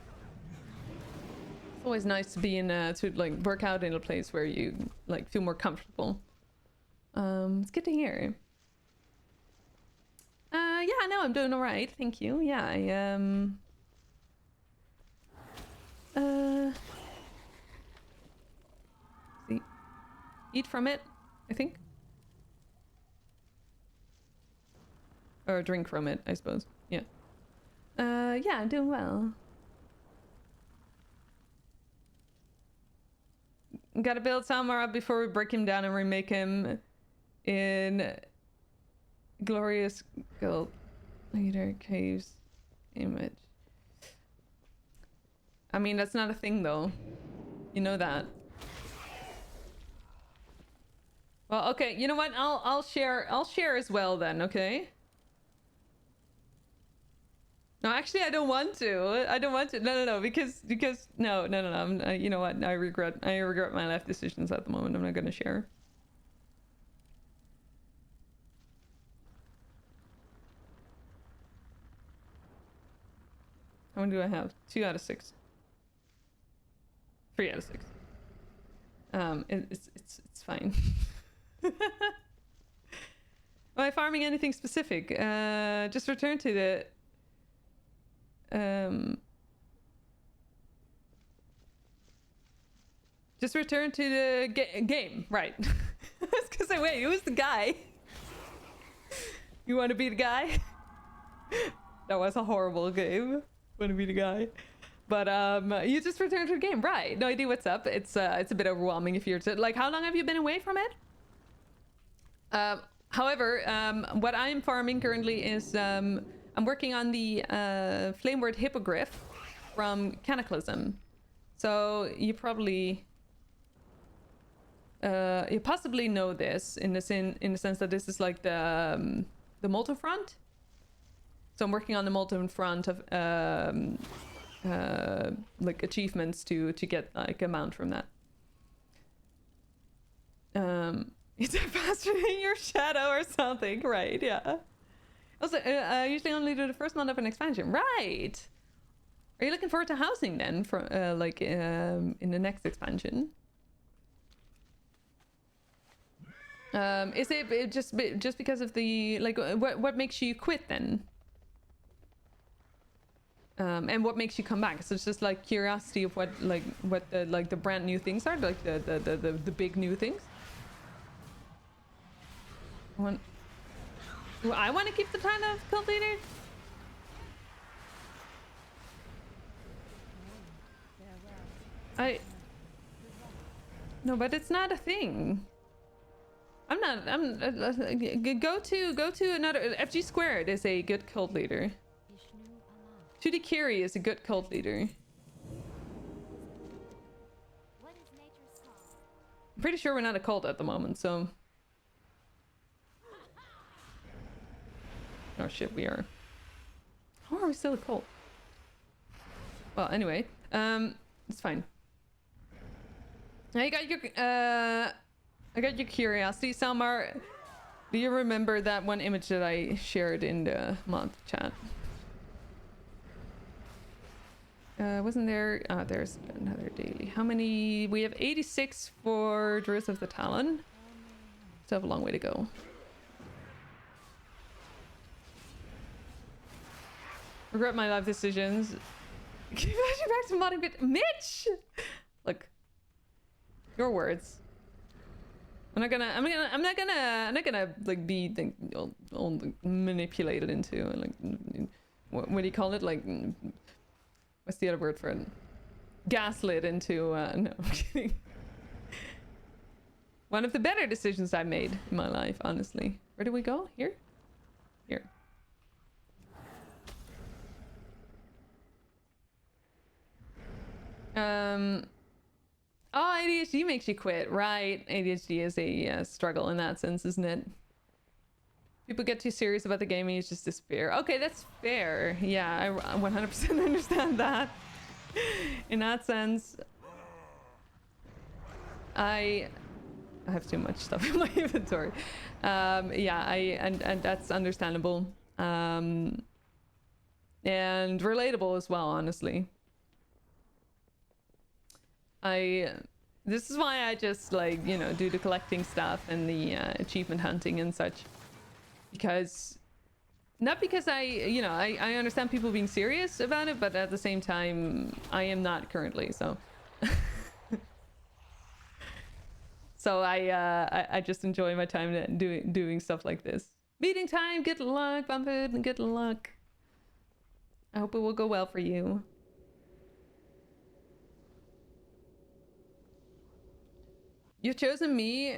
It's always nice to be in to like work out in a place where you like feel more comfortable. It's good to hear. Yeah, no, I'm doing all right. Thank you. Yeah, I see, eat from it, I think, or drink from it, I suppose. Yeah. Yeah, I'm doing well. Gotta build Salmar up before we break him down and remake him in glorious gold leader caves image. I mean, that's not a thing though. You know that. Well, okay, you know what? I'll share as well then, okay? No, actually I don't want to. I don't want to. No, because no. You know what? I regret my life decisions at the moment. I'm not going to share. How many do I have? 2 out of 6. 3 out of 6. It's fine. Am I farming anything specific? Just return to the just return to the game, right? I was gonna say, wait, who's the guy? You want to be the guy? That was a horrible game. Want to be the guy? But you just returned to the game, right? No idea what's up. It's a bit overwhelming if you're like, how long have you been away from it? However, what I'm farming currently is I'm working on the Flameward Hippogriff from Cataclysm. So you probably you possibly know this in the sense that this is like the Molten Front. So I'm working on the Molten Front of like achievements to get like a mount from that. It's faster than your shadow or something, right? Yeah. Also, I usually only do the first month of an expansion, right? Are you looking forward to housing then, from like in the next expansion? Is it just because of the like what makes you quit then? And what makes you come back? So it's just like curiosity of what the brand new things are, like the big new things. Do I want to keep the title of cult leader? No, but it's not a thing. I'm go to another. FG Squared is a good cult leader. Tudikiri is a good cult leader. I'm pretty sure we're not a cult at the moment, so. Oh shit, we are. How are we still a cult? Well, anyway, it's fine. I got your curiosity, Salmar. Do you remember that one image that I shared in the mod chat? Wasn't there? Oh, there's another daily. How many? We have 86 for Druids of the Talon. Still have a long way to go. Regret my life decisions. Keep back to modding bit. Mitch! Look. Your words. I'm not gonna like be all manipulated into like what do you call it? Like what's the other word for it? Gaslit into no, I'm kidding. One of the better decisions I made in my life, honestly. Where do we go? Here? Here. Oh, ADHD makes you quit, right? ADHD is a struggle in that sense, isn't it? People get too serious about the game and you just disappear. Okay, that's fair. Yeah, I 100% understand that. In that sense, I have too much stuff in my inventory. Yeah, and that's understandable. And relatable as well, honestly. This is why I just like, you know, do the collecting stuff and the achievement hunting and such. Because not because I understand people being serious about it, but at the same time I am not currently, so so I just enjoy my time doing stuff like this. Meeting time, good luck, Bamboo, good luck. I hope it will go well for you. You've chosen me.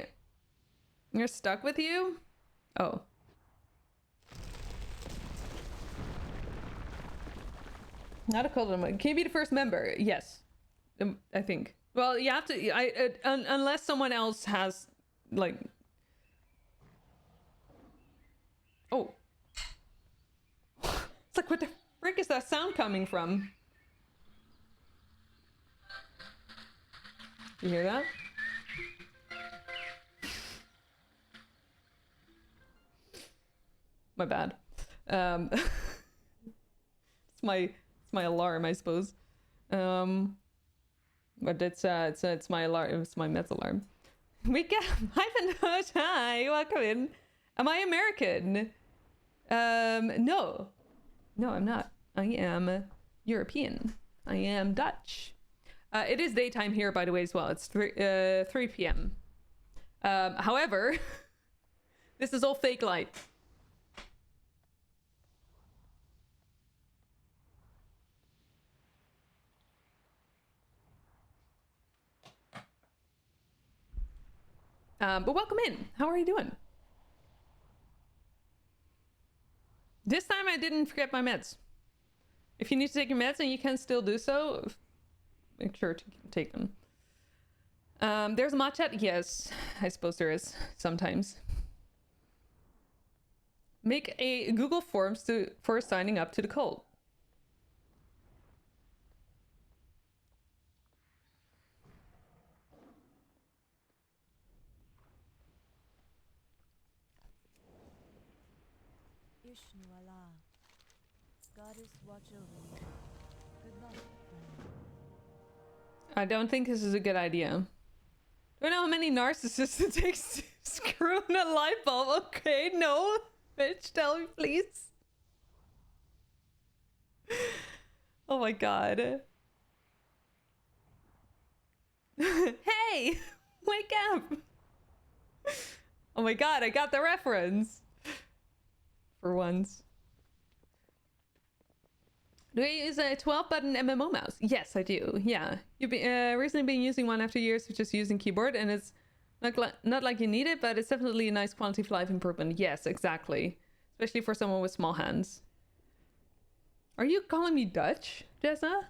You're stuck with you? Oh. Not a cult member. Can you be the first member? Yes. I think. Well, you have to... unless someone else has, like... Oh. It's like, what the frick is that sound coming from? You hear that? My bad. It's my alarm, I suppose. But it's my alarm. It's my Mets alarm. We got hi, welcome in. Am I American? No, I'm not. I am European. I am Dutch. It is daytime here, by the way, as well. It's 3 p.m. However, this is all fake light. But welcome in. How are you doing? This time I didn't forget my meds. If you need to take your meds and you can still do so, make sure to take them. There's a mod chat? Yes, I suppose there is sometimes. Make a Google Forms for signing up to the cult. Ishnu Allah. Goddess watch over you. Good luck, friend. I don't think this is a good idea. Do I know how many narcissists it takes to screw in a light bulb? Okay, no. Bitch, tell me, please. Oh my god. Hey! Wake up! Oh my god, I got the reference. For once. Do you use a 12-button MMO mouse? Yes, I do. Yeah. You've been, recently been using one after years of just using keyboard, and it's not like you need it, but it's definitely a nice quality of life improvement. Yes, exactly. Especially for someone with small hands. Are you calling me Dutch, Jessa?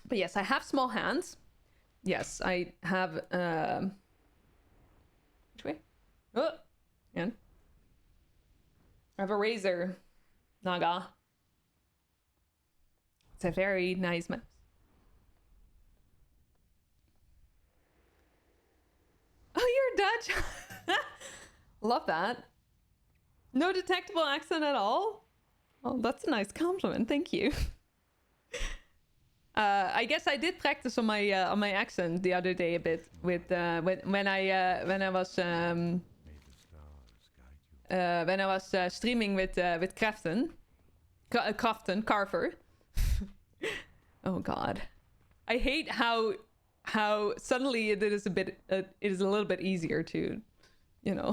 But yes, I have small hands. Yes, I have... Which way? Oh! And I have a razor. Naga. It's a very nice mouse. Oh, you're Dutch? Love that. No detectable accent at all? Oh, that's a nice compliment. Thank you. I guess I did practice on my accent the other day a bit with when I was streaming with Crafton, Carver. Oh god, I hate how suddenly it is a little bit easier to, you know,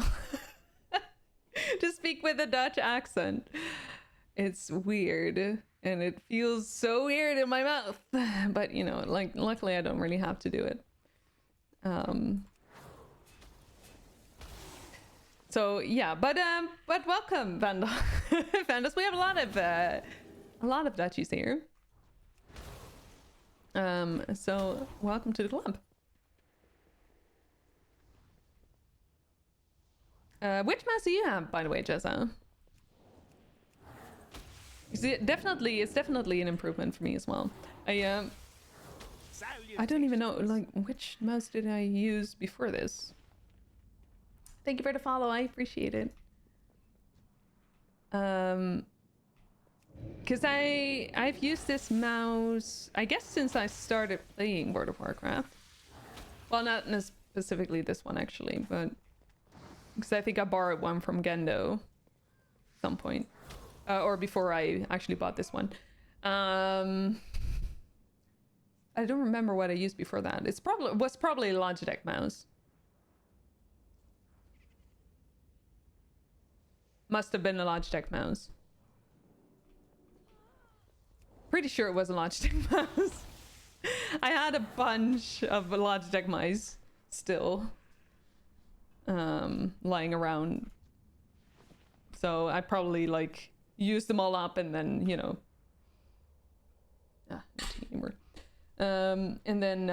to speak with a Dutch accent. It's weird. And it feels so weird in my mouth. But, you know, like, luckily I don't really have to do it. So, yeah. But welcome, Vanda. Vandas. We have a lot of Dutchies here. So, welcome to the club. Which mouse do you have, by the way, Jessa? It's definitely an improvement for me as well. I don't even know, like, which mouse did I use before this? Thank you for the follow, I appreciate it. Because I've used this mouse, I guess, since I started playing World of Warcraft. Well, not specifically this one, actually, but... Because I think I borrowed one from Gendo at some point. Or before I actually bought this one. I don't remember what I used before that. It was probably a Logitech mouse. Must have been a Logitech mouse. Pretty sure it was a Logitech mouse. I had a bunch of Logitech mice still lying around So I probably like use them all up and then, you know. No tea anymore. And then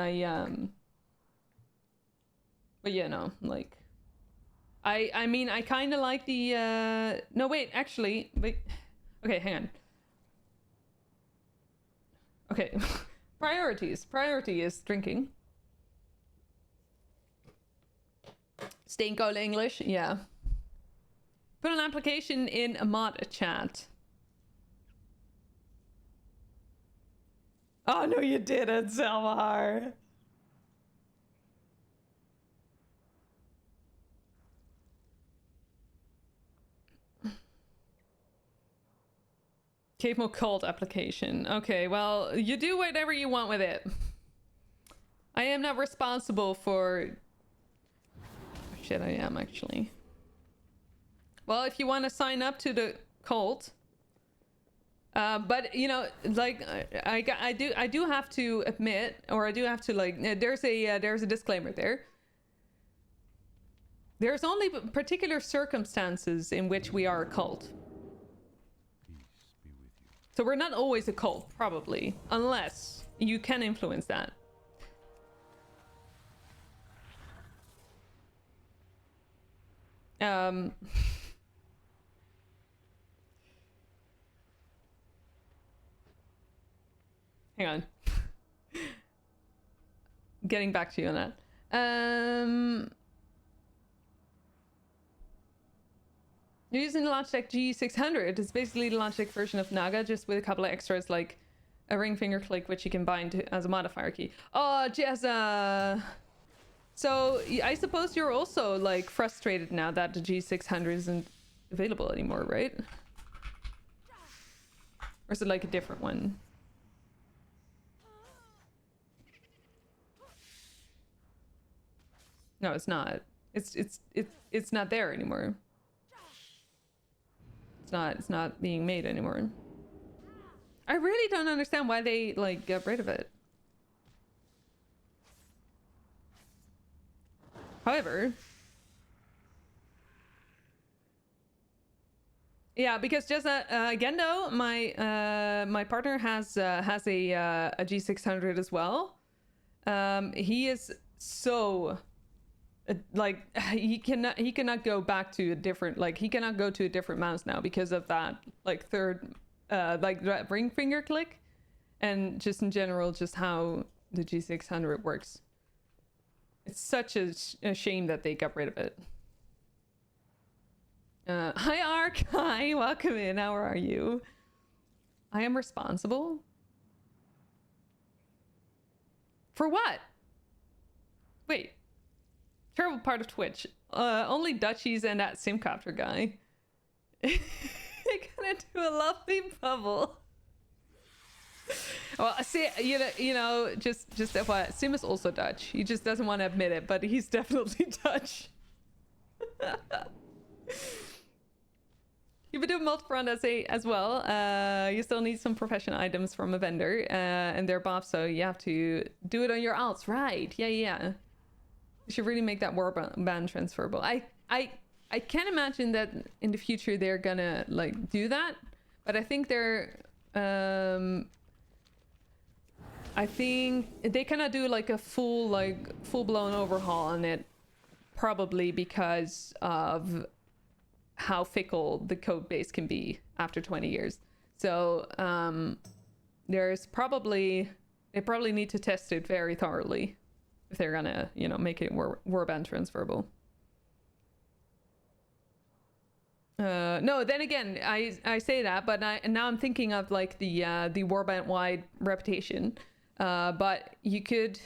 but yeah, no, like I mean I kind of like the no wait, actually, wait. Okay, hang on. Okay. Priorities. Priority is drinking. Staying cold English, yeah. Put an application in a mod chat. Oh no, you didn't, Selmar. Cave Mo Cold application. Okay, well, you do whatever you want with it. I am not responsible for... Oh, shit, I am actually. Well, if you want to sign up to the cult, but you know, like I do have to admit, or I do have to like, there's a disclaimer there. There's only particular circumstances in which we are a cult. So we're not always a cult, probably, unless you can influence that. Hang on. Getting back to you on that. You're using the Logitech G600. It's basically the Logitech version of Naga, just with a couple of extras like a ring finger click, which you can bind as a modifier key. Oh, Jezza! So I suppose you're also like frustrated now that the G600 isn't available anymore, right? Or is it like a different one? No, it's not. It's not there anymore. It's not being made anymore. I really don't understand why they like got rid of it. However, yeah, because just Gendo, my partner has a G600 as well. He is so like he cannot go back to a different, like he cannot go to a different mouse now because of that like third like ring finger click, and just in general just how the G600 works. It's such a shame that they got rid of it. Hi Ark, hi, welcome in. How are you? I am responsible for what? Wait. Terrible part of Twitch. Only Dutchies and that Simcopter guy. They're gonna do a lovely bubble. Well, see, you know, just FYI, Sim is also Dutch. He just doesn't want to admit it, but he's definitely Dutch. You've been doing multi-front essay as well. You still need some professional items from a vendor, and they're buff, so you have to do it on your alts, right? Yeah. You should really make that warband transferable. I can't imagine that in the future they're gonna like do that, but I think they're I think they cannot do like a full-blown overhaul on it, probably because of how fickle the code base can be after 20 years. So they probably need to test it very thoroughly if they're gonna, you know, make it warband transferable. No, then again, I say that, but now I'm thinking of like the warband wide reputation. But you could,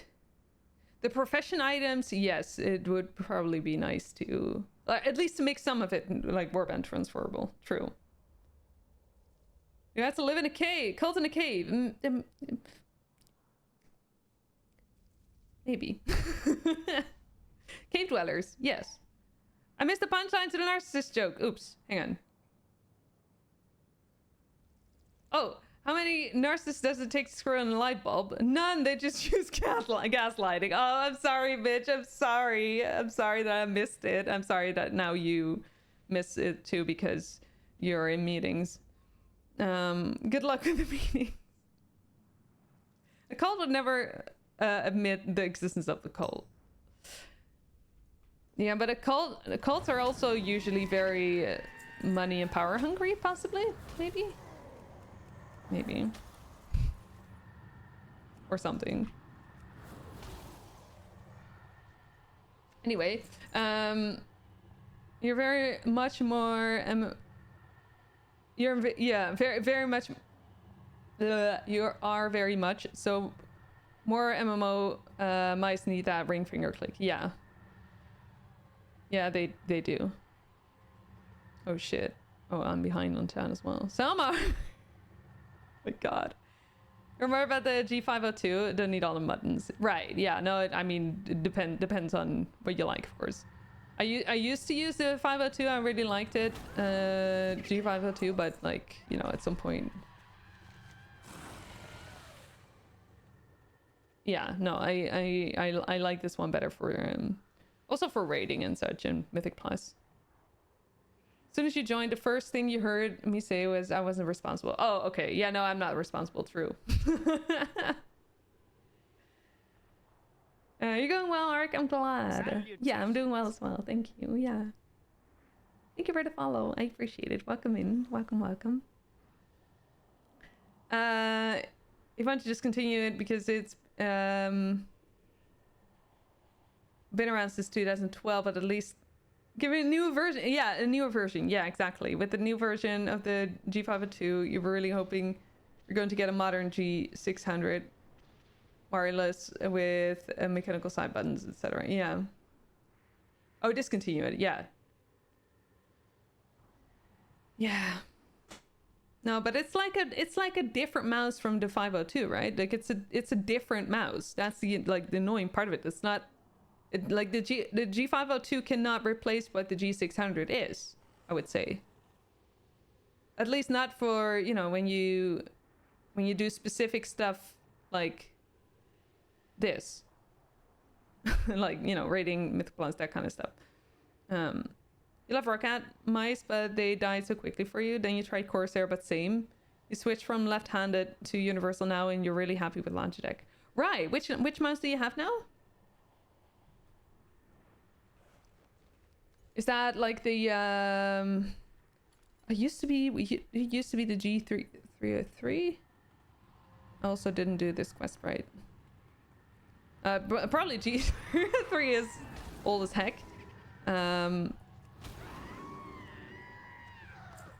the profession items, yes, it would probably be nice to at least to make some of it like warband transferable. True. You have to live in a cave, cult in a cave. Maybe. Cave dwellers, yes. I missed the punchline to the narcissist joke. Oops, hang on. Oh, how many narcissists does it take to screw in a light bulb? None, they just use gaslighting. Oh, I'm sorry, bitch, I'm sorry. I'm sorry that I missed it. I'm sorry that now you miss it too, because you're in meetings. Good luck with the meeting. A cult would never admit the existence of the cult. Yeah, but cults are also usually very money and power hungry, possibly, maybe, or something. Anyway, you're very much more very much. You are very much so. More MMO mice need that ring finger click. Yeah. Yeah, they do. Oh shit. Oh, I'm behind on chat as well. Selma! My god. Remember about the G502? Don't need all the buttons. Right, yeah, no, I mean, it depends on what you like, of course. I used to use the 502, I really liked it. G502, but like, you know, at some point. Yeah, no, I like this one better for also for raiding and such and Mythic Plus. As soon as you joined, the first thing you heard me say was I wasn't responsible. Oh, okay. Yeah, no, I'm not responsible. True. You're going well, Ark. I'm glad. Yeah, I'm doing well as well. Thank you. Yeah. Thank you for the follow. I appreciate it. Welcome in. Welcome, welcome. If you want to just continue it because it's been around since 2012, but at least give it a new version. Yeah, a newer version. Yeah, exactly. With the new version of the G502, you're really hoping you're going to get a modern G600 wireless with mechanical side buttons, etc. Yeah. Oh, discontinue it. Yeah. Yeah. No, but it's like a different mouse from the 502, right? Like it's a different mouse. That's the annoying part of it. It's not like the G502 cannot replace what the G600 is, I would say. At least not for, you know, when you do specific stuff like this. Like, you know, raiding, Mythic Plus, that kind of stuff. You love Warcraft mice, but they died so quickly for you. Then you tried Corsair, but same. You switched from left-handed to universal now, and you're really happy with Logitech. Right. Which mouse do you have now? Is that like the it used to be the G303? I also didn't do this quest right. Probably G3 is old as heck.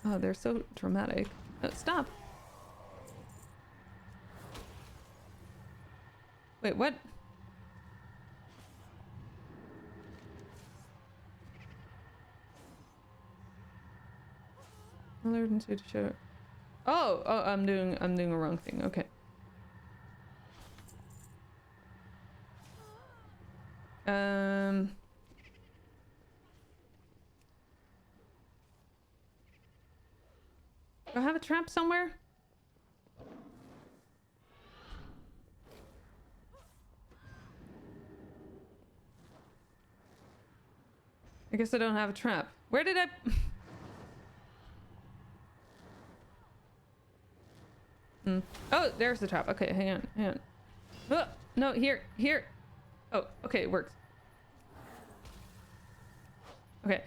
Oh, they're so dramatic. Stop. Wait, what? Alert into the show. Oh, I'm doing a wrong thing. Okay. Do I have a trap somewhere? I guess I don't have a trap. Where did I... Oh, there's the trap. Okay, hang on. Oh, no, here. Oh, okay, it works. Okay.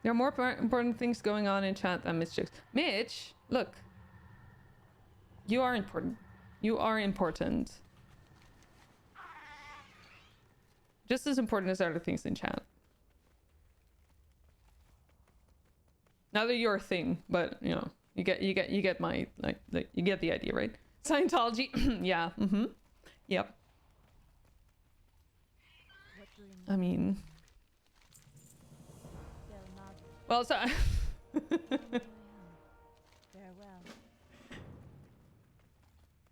There are more important things going on in chat than Mitch jokes. Mitch, look. You are important. You are important. Just as important as other things in chat. Now that you're a thing, but you know, you get my like you get the idea, right? Scientology. Yeah. Yep. I mean, well, so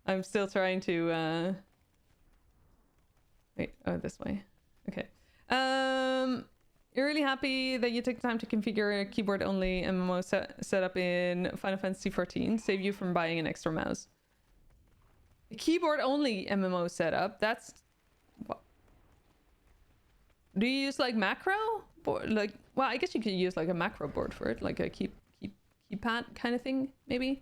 I'm still trying to wait, oh, this way. Okay. You're really happy that you took time to configure a keyboard-only MMO setup in Final Fantasy XIV, save you from buying an extra mouse. A keyboard-only MMO setup? That's... What? Do you use like macro board? Like, well, I guess you could use like a macro board for it, like a keypad kind of thing, maybe.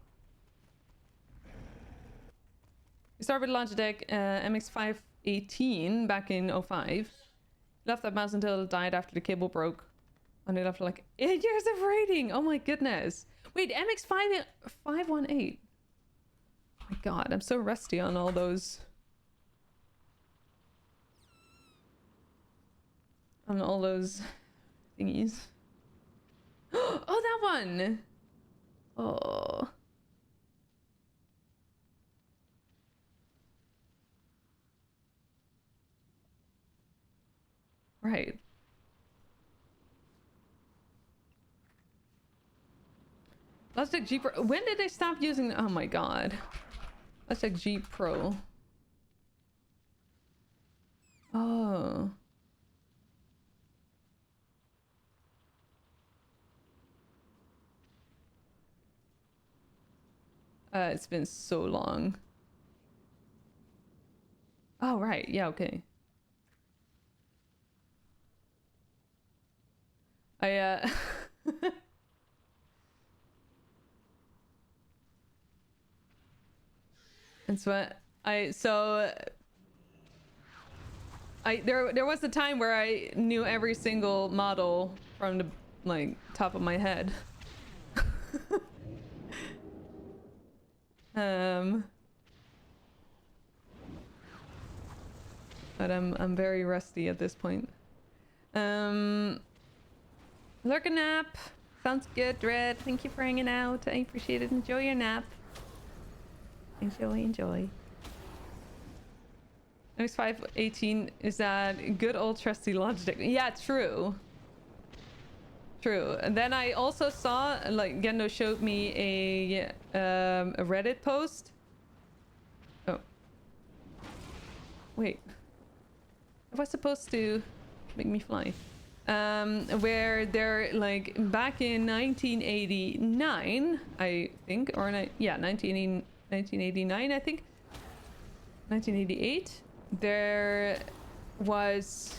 We started with Logitech MX518 back in 05. Left that mouse until it died after the cable broke. And it left like 8 years of rating. Oh my goodness. Wait, MX518. Oh my god, I'm so rusty on all those. On all those thingies. Oh, that one! Oh. Right. Logitech G Pro. When did they stop using? Oh my god. Logitech G Pro. Oh. It's been so long. Oh, right. Yeah, okay. I, and so there was a time where I knew every single model from the like top of my head. But I'm very rusty at this point. Lurk a nap. Sounds good, Dread. Thank you for hanging out. I appreciate it. Enjoy your nap. Enjoy. MX518 is that good old trusty Logitech. Yeah, true. True. And then I also saw, like, Gendo showed me a Reddit post. Oh. Wait. Am I supposed to make me fly? Where they're like back in 1989, I think, or 1989, I think, 1988. There was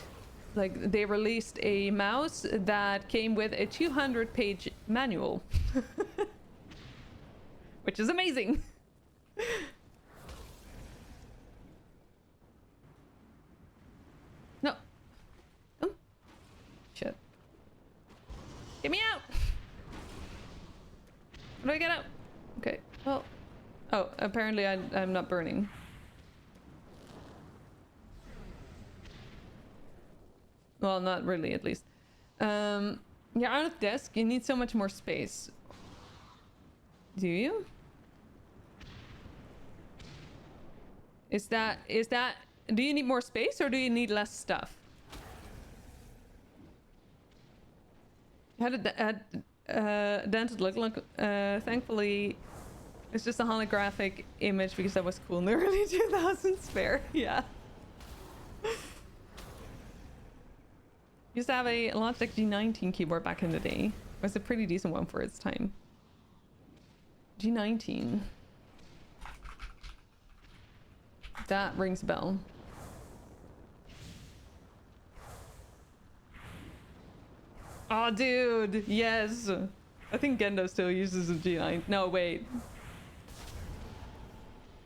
like they released a mouse that came with a 200-page manual, which is amazing. No. Oh. Shit. Get me out! How do I get out? Okay, well... Oh, apparently I'm not burning. Well, not really, at least. Yeah, on a desk, you need so much more space. Do you? Is that... Do you need more space or do you need less stuff? How did that dented look like? Thankfully, it's just a holographic image because that was cool in the early 2000s. Fair, yeah. Used to have a Logitech G19 keyboard back in the day. It was a pretty decent one for its time. G19. That rings a bell. Oh, dude, yes. I think Gendo still uses a G9. No, wait.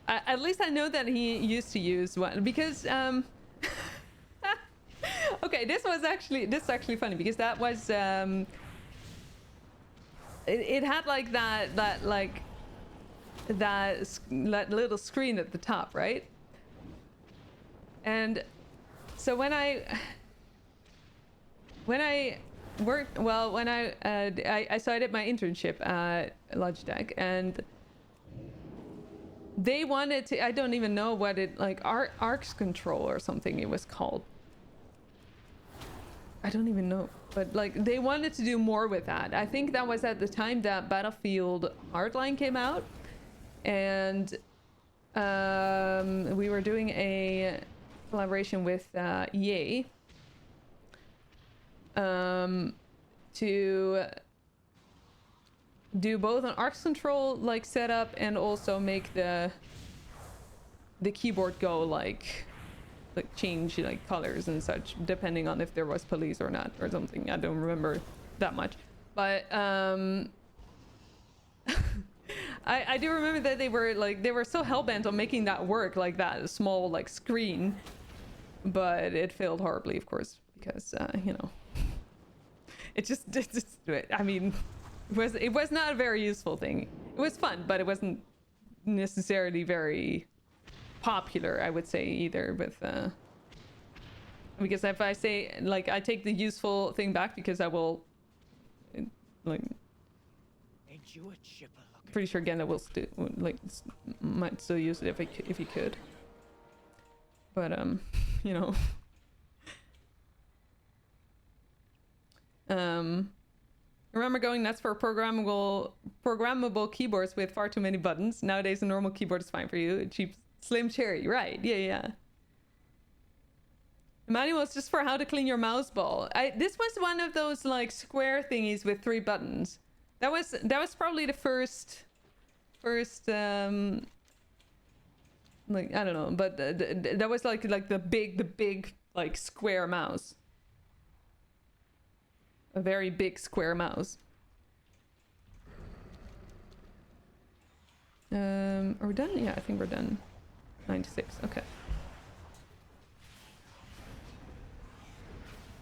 At least I know that he used to use one because okay, this is actually funny because that was it had like that little screen at the top, right? And so when I worked, well, when I did my internship at Logitech, and they wanted to, I don't even know what it, like arcs control or something it was called. I don't even know, but like they wanted to do more with that. I think that was at the time that Battlefield Hardline came out, and we were doing a collaboration with EA to do both an arcs control like setup and also make the keyboard go like like change like colors and such depending on if there was police or not or something. I don't remember that much, but I do remember that they were so hell-bent on making that work, like that small like screen, but it failed horribly, of course, because you know, it just I mean, it was not a very useful thing. It was fun, but it wasn't necessarily very popular, I would say, either, with because if I say, like, I take the useful thing back, because I will like, Ain't you a chipper looking? pretty sure Genda will still might still use it if he could, but you know, remember going nuts for programmable keyboards with far too many buttons. Nowadays a normal keyboard is fine for you. A cheap slim cherry, right? Yeah. The manual is just for how to clean your mouse ball. This was one of those like square thingies with 3 buttons. That was probably the first like, I don't know, but that was like the big like square mouse. A very big square mouse. Are we done? Yeah, I think we're done. 96, okay.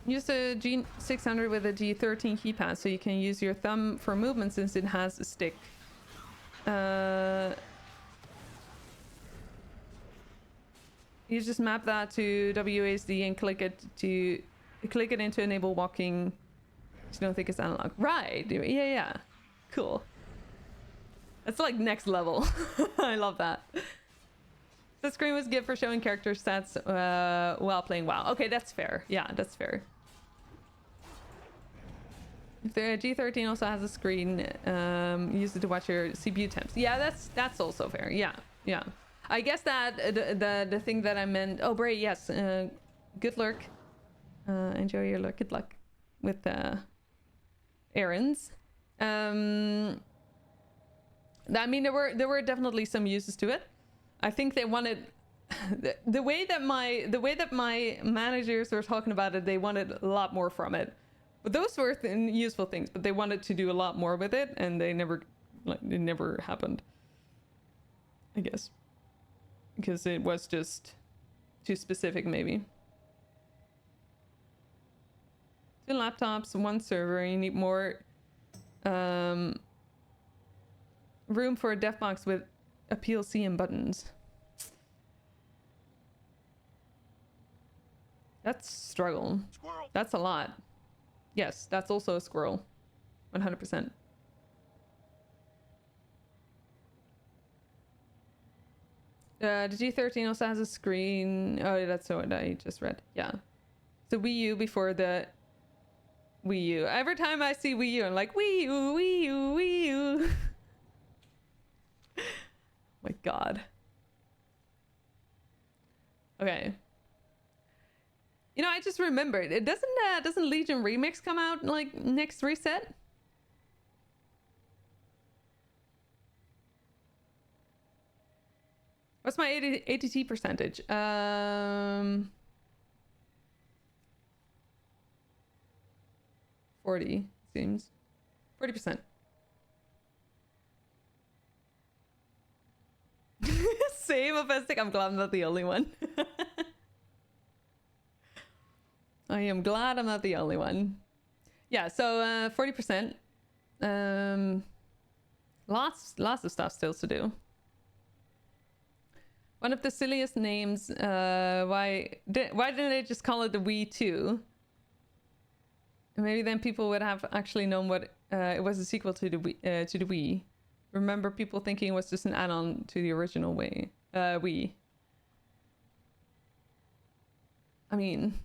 Use a G600 with a G13 keypad so you can use your thumb for movement since it has a stick. You just map that to WASD and click it into enable walking. You don't think it's analog, right? Yeah. Cool. That's like next level. I love that. The screen was good for showing character stats while playing WoW. Okay, that's fair. Yeah, that's fair. If the G13 also has a screen, use it to watch your CPU temps. Yeah, that's also fair. Yeah. I guess that the thing that I meant. Oh, Bray, yes. Good luck. Enjoy your luck. Good luck with errands. I mean, there were definitely some uses to it. I think they wanted the way that my managers were talking about it. They wanted a lot more from it. But those were useful things. But they wanted to do a lot more with it, and it never happened. I guess because it was just too specific, maybe. 2 laptops, 1 server. You need more room for a dev box with a PLC and buttons. That's struggle. Squirrel. That's a lot. Yes, that's also a squirrel. 100%. The G13 also has a screen. Oh, that's what I just read. Yeah. So Wii U before the Wii U. Every time I see Wii U, I'm like, Wii U, Wii U, Wii U. My God. Okay. You know, I just remembered. It doesn't Legion Remix come out like next reset? What's my ATT percentage? 40 seems. 40%. Same offensive. I'm glad I'm not the only one. I am glad I'm not the only one. Yeah, so 40%. Lots of stuff still to do. One of the silliest names. Why didn't they just call it the Wii 2? Maybe then people would have actually known what it was a sequel to the Wii. Remember people thinking it was just an add-on to the original Wii. I mean,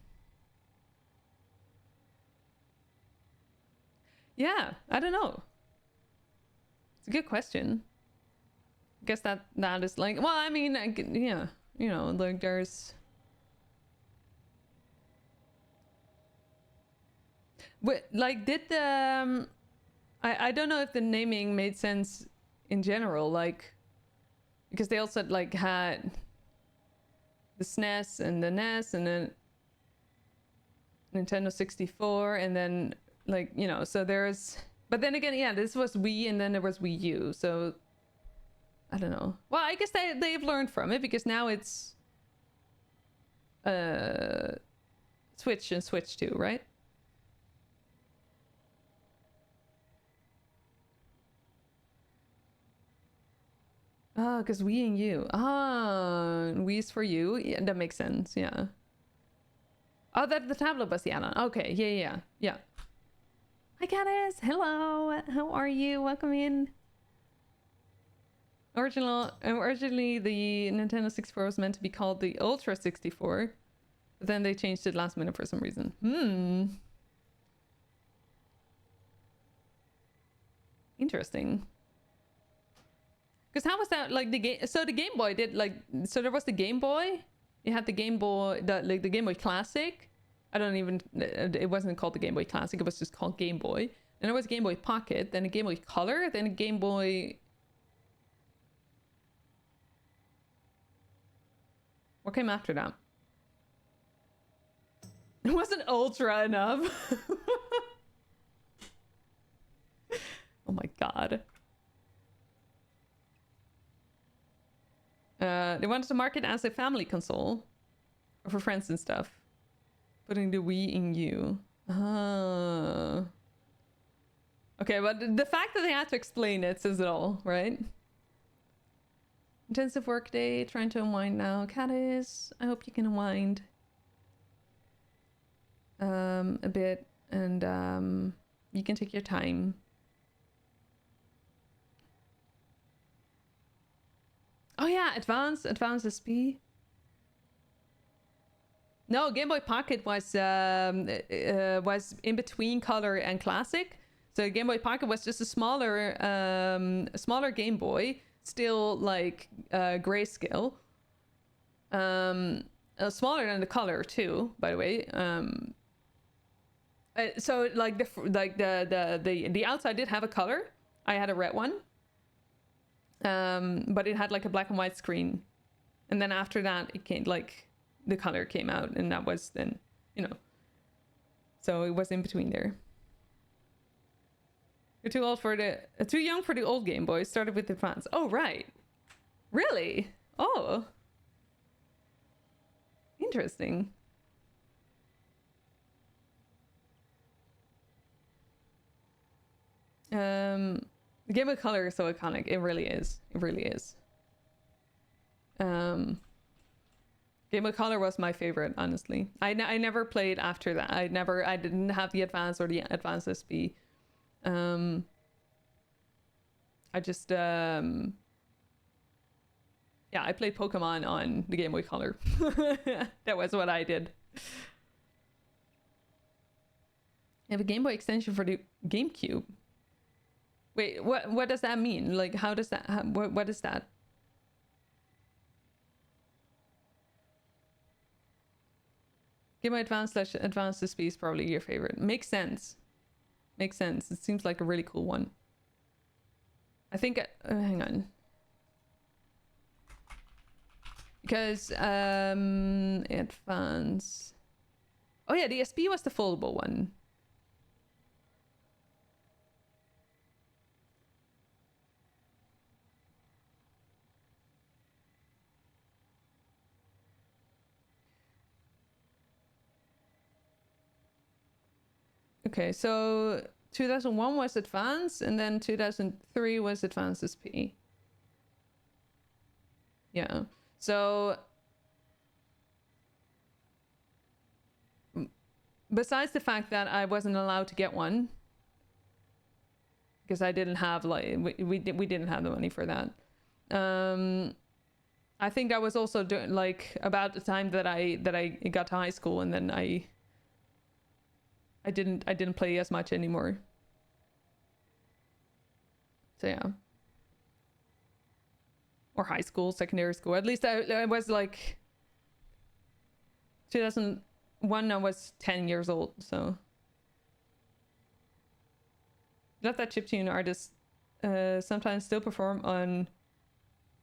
yeah, I don't know. It's a good question. I guess that is like, well, I mean, yeah, you know, like there's. But like, did the I don't know if the naming made sense in general, like, because they also like had the SNES and the NES, and then Nintendo 64, and then like, you know, so there's, but then again, yeah, this was Wii, and then there was Wii U, so I don't know. Well, I guess they've learned from it, because now it's Switch and Switch 2, right? Oh, because Wii and U. Ah, Wii's for you. Yeah, that makes sense. Yeah. Oh, that the tablet was the add-on. Okay. Yeah. Hi, Caddis. Hello. How are you? Welcome in. Originally, the Nintendo 64 was meant to be called the Ultra 64, but then they changed it last minute for some reason. Interesting. Because how was that, like, the game? So the Game Boy did, like, so there was the Game Boy. You had the Game Boy, the Game Boy Classic. I don't even, it wasn't called the Game Boy Classic. It was just called Game Boy. Then there was Game Boy Pocket, then a Game Boy Color, then a Game Boy. What came after that? It wasn't Ultra enough. Oh my god. They wanted to market as a family console for friends and stuff. Putting the Wii in U. Okay, but the fact that they had to explain it says it all, right? Intensive work day, trying to unwind now. Caddis, I hope you can unwind a bit, and you can take your time. Oh yeah, Advance SP. No, Game Boy Pocket was in between Color and Classic. So Game Boy Pocket was just a smaller Game Boy, still like grayscale. Smaller than the Color too, by the way. So like the outside did have a color. I had a red one. But it had like a black and white screen, and then after that it came, like, the color came out, and that was then, you know, so it was in between there. You're too young for the old Game Boy. Started with Advance. Oh right, really? Oh, interesting. The Game Boy Color is so iconic. It really is. It really is. Game Boy Color was my favorite, honestly. I never played after that. I didn't have the Advance or the Advance SP. I just yeah, I played Pokemon on the Game Boy Color. That was what I did. I have a Game Boy extension for the GameCube. Wait, what does that mean? Like, how does that, what is that? Game Boy Advance / Advanced SP is probably your favorite. Makes sense. Makes sense. It seems like a really cool one. I think, hang on. Because, Advance. Oh yeah, the SP was the foldable one. Okay, so 2001 was Advance, and then 2003 was Advanced SP. Yeah, so besides the fact that I wasn't allowed to get one, because I didn't have, like, we didn't have the money for that. I think I was also doing, like, about the time that I got to high school, and then I didn't play as much anymore. So yeah. Or high school, secondary school. At least I was like 2001, I was 10 years old, so. Love that chiptune artists sometimes still perform on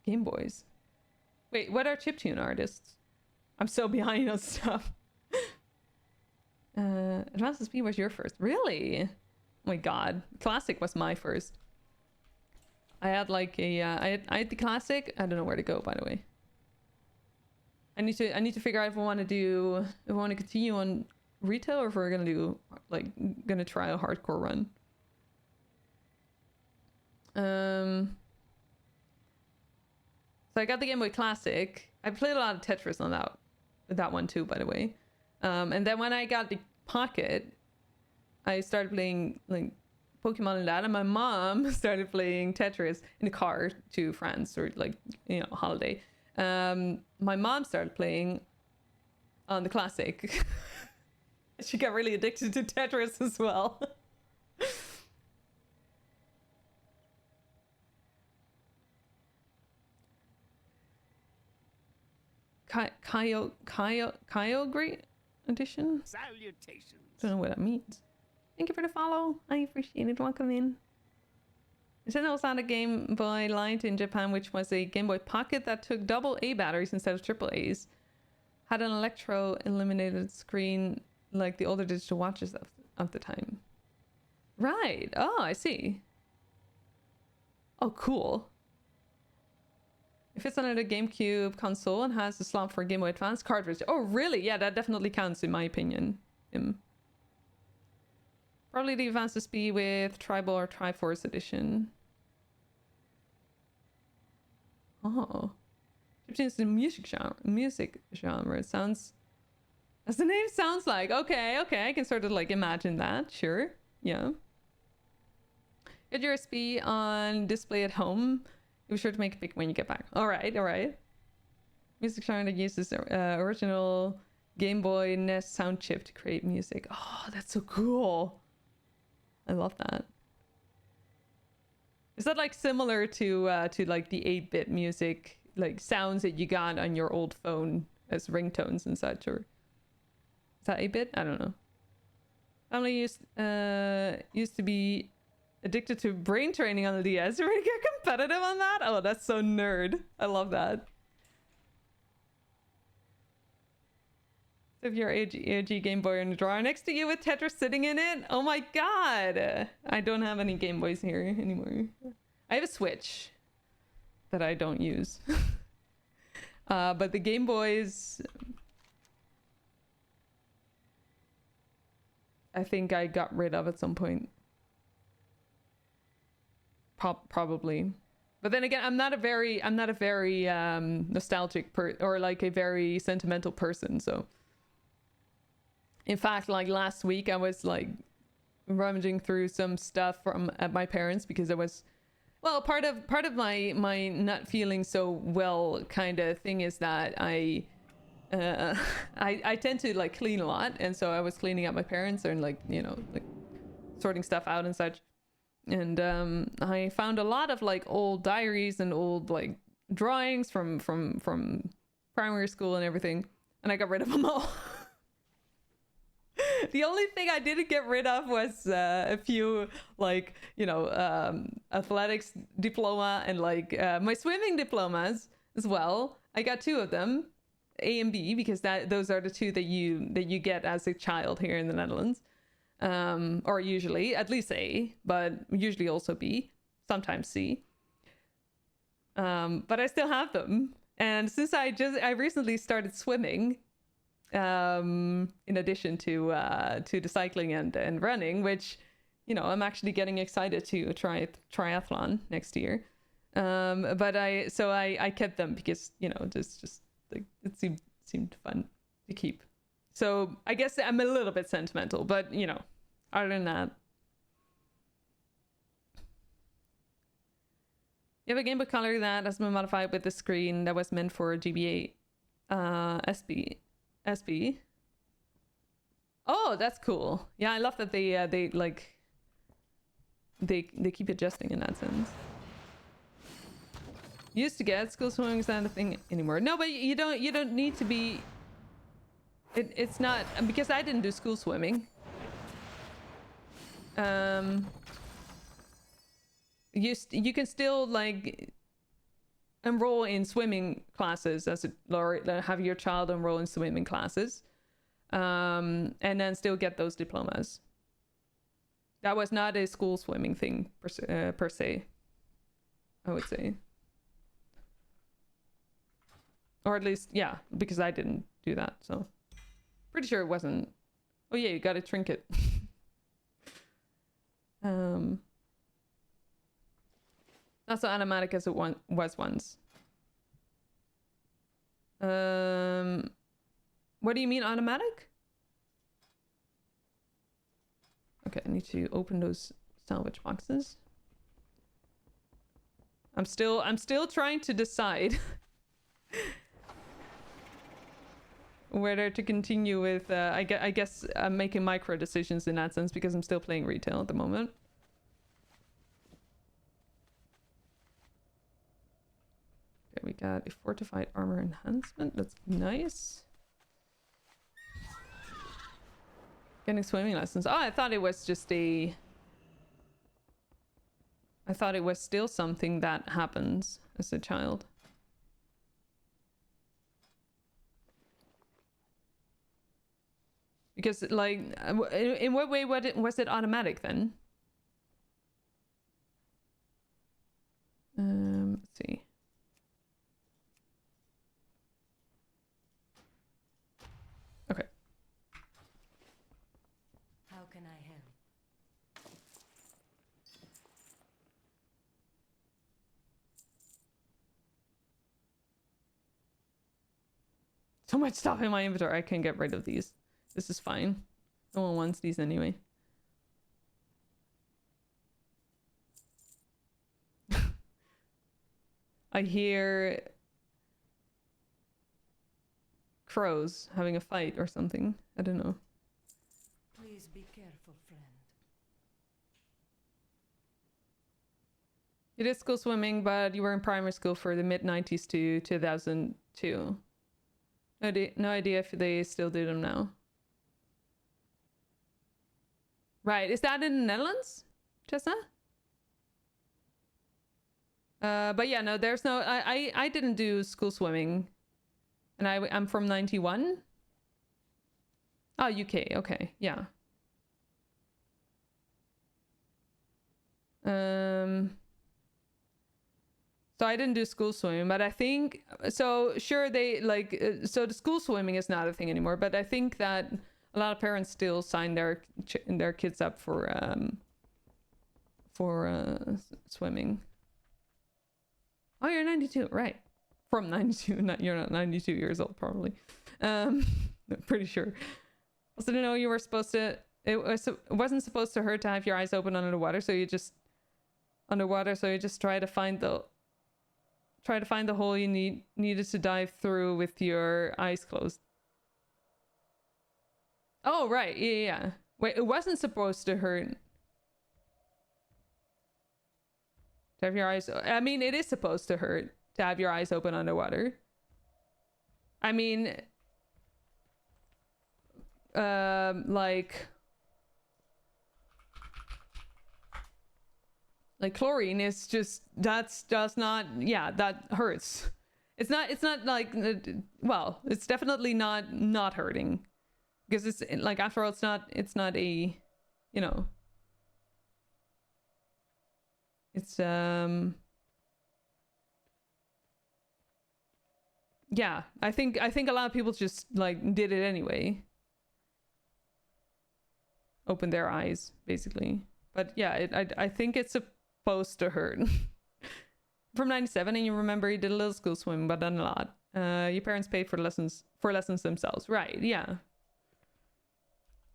Game Boys. Wait, what are chiptune artists? I'm so behind on stuff. Advanced SP was your first. Really? Oh my god. Classic was my first. I had like a I had the classic. I don't know where to go, by the way. I need to figure out if I want to continue on retail or if we're gonna try a hardcore run. So I got the Game Boy Classic. I played a lot of Tetris on that one too, by the way. And then when I got the Pocket, I started playing like Pokemon and that, and my mom started playing Tetris in the car to France or like, you know, holiday. My mom started playing on the Classic. She got really addicted to Tetris as well. Kyogre edition? Salutations. Don't know what that means. Thank you for the follow. I appreciate it. Welcome in. Nintendo also had a Game Boy Light in Japan, which was a Game Boy Pocket that took double A batteries instead of triple A's. Had an electro-illuminated screen like the older digital watches of the time. Right. Oh, I see. Oh, cool. It fits under the GameCube console and has a slot for Game Boy Advance cartridge. Oh, really? Yeah, that definitely counts in my opinion. Probably the Advanced SP with Tribal or Triforce edition. Oh. It's the music genre. It sounds... As the name sounds like. Okay, I can sort of like imagine that. Sure. Yeah. Get your SP on display at home. Be sure to make a pic when you get back. Alright. Music genre that uses original Game Boy NES sound chip to create music. Oh, that's so cool. I love that. Is that like similar to like the 8-bit music, like sounds that you got on your old phone as ringtones and such, or is that 8-bit? I don't know. Family used to be addicted to brain training on the DS. We're gonna get competitive on that? Oh, that's so nerd. I love that. So if your AG Game Boy in the drawer next to you with Tetris sitting in it, oh my god. I don't have any Game Boys here anymore. I have a Switch that I don't use. But the Game Boys, I think I got rid of at some point. Probably. But then again, I'm not a very nostalgic or like a very sentimental person, so in fact, like last week I was like rummaging through some stuff from at my parents because it was, well, part of my not feeling so well kind of thing is that I tend to like clean a lot, and so I was cleaning up my parents and like, you know, like sorting stuff out and such. And I found a lot of like old diaries and old like drawings from primary school and everything, and I got rid of them all. The only thing I didn't get rid of was a few like, you know, athletics diploma and like my swimming diplomas as well. I got 2 of them, A and B, because those are the 2 that you get as a child here in the Netherlands. Or usually at least A, but usually also B, sometimes C. But I still have them, and since I recently started swimming, in addition to the cycling and running, which, you know, I'm actually getting excited to try triathlon next year. But I kept them because, you know, just like it seemed fun to keep. So I guess I'm a little bit sentimental, but, you know, other than that. You have a Game Boy Color that has been modified with the screen that was meant for GBA SB. Oh, that's cool. Yeah, I love that they keep adjusting in that sense. Used to get school swimming is not a thing anymore. No, but you don't need to be. It's not, because I didn't do school swimming. You can still like enroll in swimming classes or have your child enroll in swimming classes, and then still get those diplomas. That was not a school swimming thing per se, I would say. Or at least, yeah, because I didn't do that, so. Pretty sure it wasn't. Oh yeah, you got a trinket. Not so automatic as it was once. What do you mean automatic? Okay, I need to open those salvage boxes. I'm still trying to decide whether to continue with I guess I'm making micro decisions in that sense because I'm still playing retail at the moment. Okay, we got a fortified armor enhancement. That's nice. Getting swimming lessons. Oh, I thought it was just I thought it was still something that happens as a child. Because, like, in what way was it automatic then? Let's see. Okay. How can I help? So much stuff in my inventory. I can get rid of these. This is fine. No one wants these anyway. I hear crows having a fight or something. I don't know. Please be careful, friend. You did school swimming, but you were in primary school for the mid-90s to 2002. No idea if they still do them now. Right, is that in the Netherlands, Chestnut? But yeah, no, there's no. I didn't do school swimming, and I'm from 91. Oh, UK. Okay, yeah. So I didn't do school swimming, but I think so. Sure, they like so the school swimming is not a thing anymore. But I think that a lot of parents still sign their kids up for swimming. Oh, you're 92, right? From 92. You're not 92 years old, probably. Pretty sure. Also, didn't know you were supposed to. It wasn't supposed to hurt to have your eyes open under the water, so you just try to find the hole you needed to dive through with your eyes closed. Oh, right. Yeah. Wait, it wasn't supposed to hurt to have your eyes... I mean, it is supposed to hurt to have your eyes open underwater. I mean... like chlorine is just... That's just not... Yeah, that hurts. It's not like... Well, it's definitely not hurting. Because it's like, after all, it's not a, you know, it's yeah, I think a lot of people just like did it anyway, opened their eyes basically. But yeah, I think it's supposed to hurt. From 97, and you remember you did a little school swim, but not a lot. Your parents paid for lessons themselves, right? Yeah.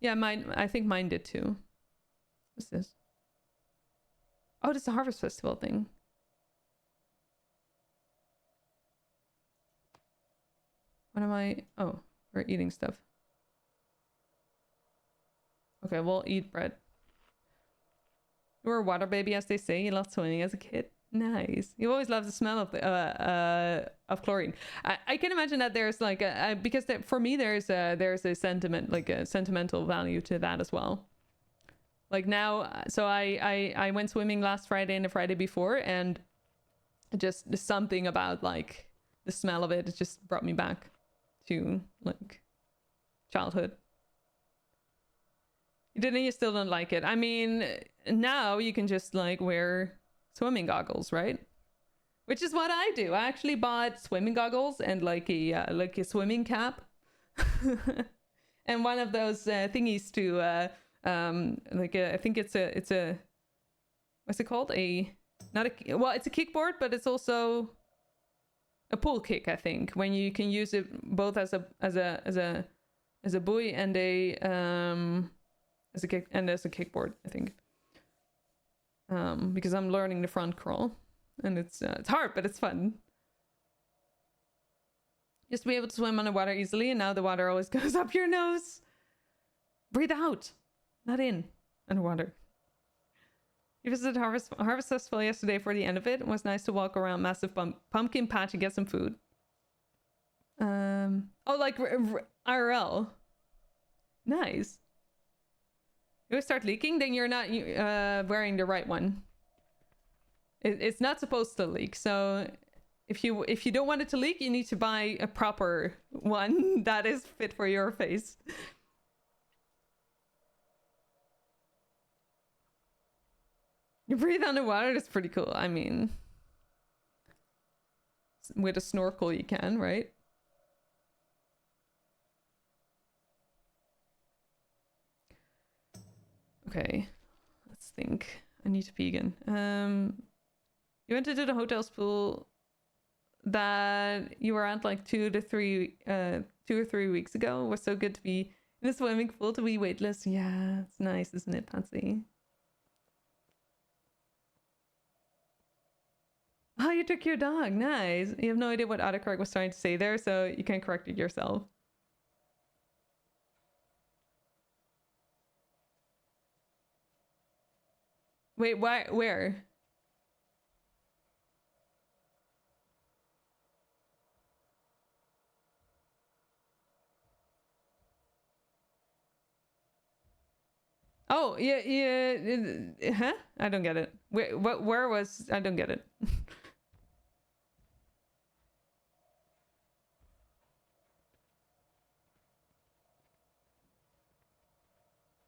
Yeah, I think mine did too. What's this? Oh, it's a Harvest Festival thing. What am I? Oh, we're eating stuff. Okay, we'll eat bread. You were a water baby, as they say. You loved swimming as a kid. Nice. You always love the smell of chlorine. I can imagine that there's like because for me there's a sentiment, like a sentimental value to that as well. Like now, so I went swimming last Friday and the Friday before, and just something about like the smell of it. It just brought me back to like childhood. You still don't like it. I mean, now you can just like wear swimming goggles, right? Which is what I do. I actually bought swimming goggles and like a swimming cap, and one of those thingies to I think it's a what's it called? It's a kickboard, but it's also a pull kick. I think when you can use it both as a buoy and as a kickboard. I think because I'm learning the front crawl. And it's hard, but it's fun. Just to be able to swim underwater easily, and now the water always goes up your nose. Breathe out, not in, underwater. You visited Harvest Festival yesterday for the end of it. It was nice to walk around massive pumpkin patch and get some food. Oh, like IRL. Nice. If you start leaking, then you're not wearing the right one. It's not supposed to leak, so if you don't want it to leak, you need to buy a proper one that is fit for your face. You breathe underwater, that's pretty cool. I mean, with a snorkel you can, right? Okay, let's think. I need to pee again. You went into the hotel's pool that you were at like 2 or 3 weeks ago. It was so good to be in a swimming pool, to be weightless. Yeah, it's nice, isn't it, Patsy? Oh, you took your dog. Nice. You have no idea what autocorrect was trying to say there, so you can correct it yourself. Wait, why? Where? Oh, yeah, huh? I don't get it. Where was... I don't get it.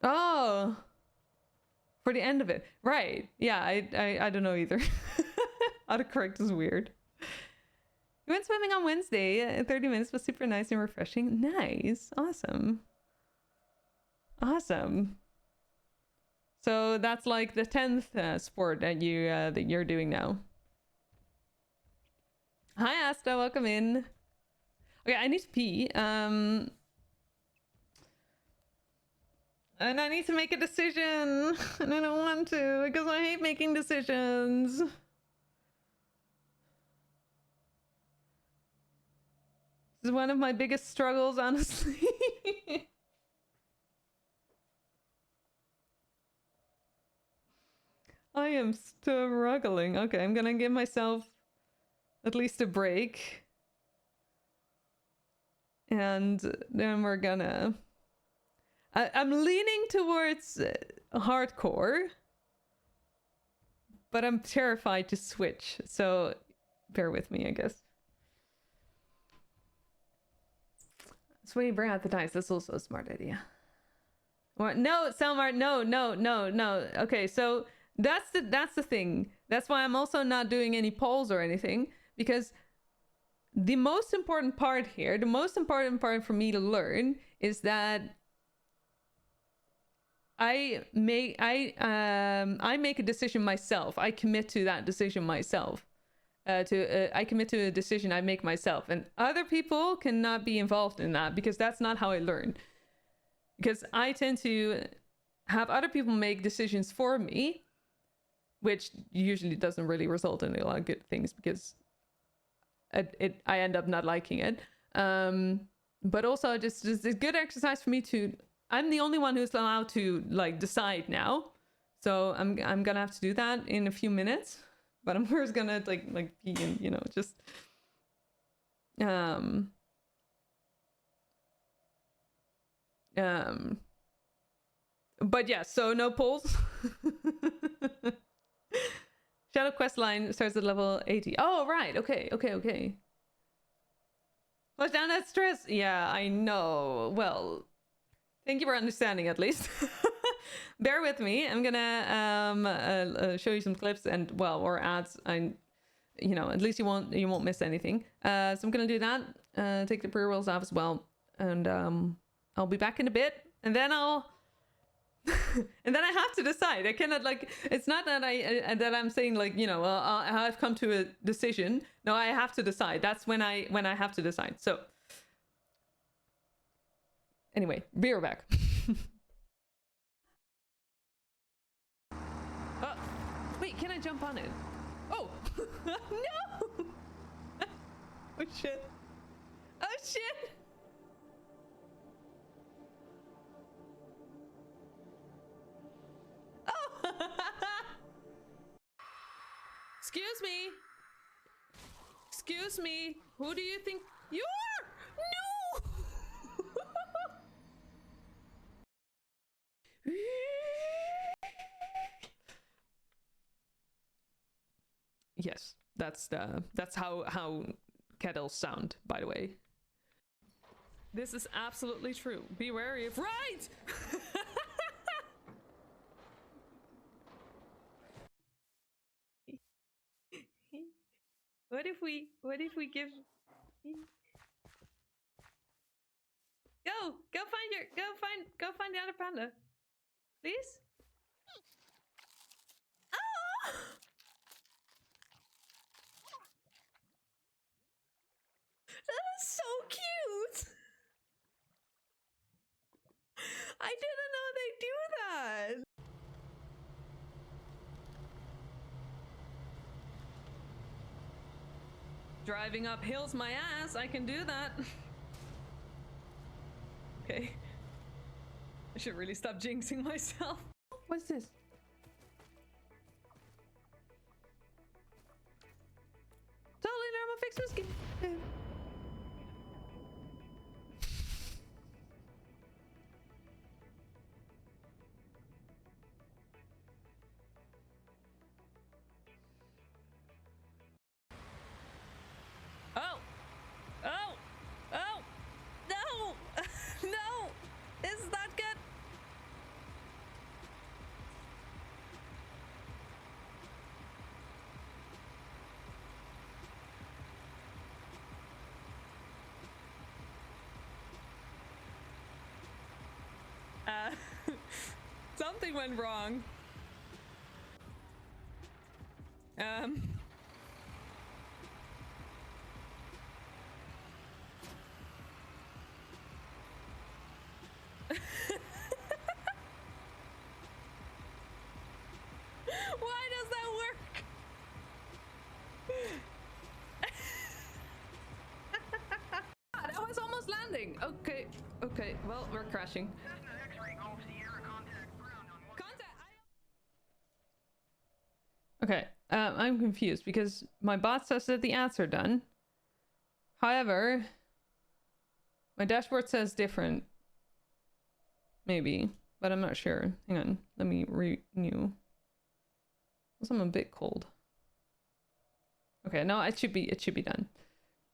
Oh! For the end of it. Right. Yeah, I don't know either. Autocorrect is weird. You went swimming on Wednesday. 30 minutes was super nice and refreshing. Nice. Awesome. Awesome. So that's like the 10th sport that you're doing now. Hi Asta, welcome in. Okay, I need to pee. And I need to make a decision. And I don't want to because I hate making decisions. This is one of my biggest struggles, honestly. I am struggling. Okay, I'm gonna give myself at least a break. And then we're gonna... I'm leaning towards hardcore. But I'm terrified to switch. So bear with me, I guess. So when you bring out the dice, that's also a smart idea. What? No, Selmar, no. Okay, so... That's the thing. That's why I'm also not doing any polls or anything, because the most important part here, the most important part for me to learn is that I make a decision myself. I commit to that decision myself. I commit to a decision I make myself, and other people cannot be involved in that because that's not how I learn. Because I tend to have other people make decisions for me, which usually doesn't really result in a lot of good things because I end up not liking it. But also just a good exercise for me to... I'm the only one who's allowed to like decide now. So I'm gonna have to do that in a few minutes. But I'm first gonna like pee and, you know, just... But yeah, so no polls. Shadow quest line starts at level 80. Oh, right. Okay, okay, okay. Flush down that stress. Yeah, I know. Well, thank you for understanding at least. Bear with me. I'm gonna show you some clips and well, or ads. You know, at least you won't miss anything. So I'm gonna do that. Take the pre-rolls off as well, and I'll be back in a bit, and then I'll. And then I have to decide. I cannot like. It's not that I'm saying like I've come to a decision. No, I have to decide. That's when I have to decide. So anyway, be right back. Wait, can I jump on it? Oh no! Oh shit! Oh shit! Oh! Excuse me. Excuse me. Who do you think you are? No! Yes, that's how kettles sound, by the way. This is absolutely true. Be wary of right. What if we give go find the other panda. Please? Oh! That was so cute! I didn't know they do that! Driving up hills my ass, I can do that. Okay. I should really stop jinxing myself. What's this? Totally normal fix this game. Oh! Oh! Oh! No! No! This is not good! Something went wrong. Why does that work? I was almost landing. Okay, okay. Well, we're crashing. Okay, I'm confused because my bot says that the ads are done. However, my dashboard says different. Maybe, but I'm not sure. Hang on, let me renew. I'm a bit cold. Okay, no, it should be done.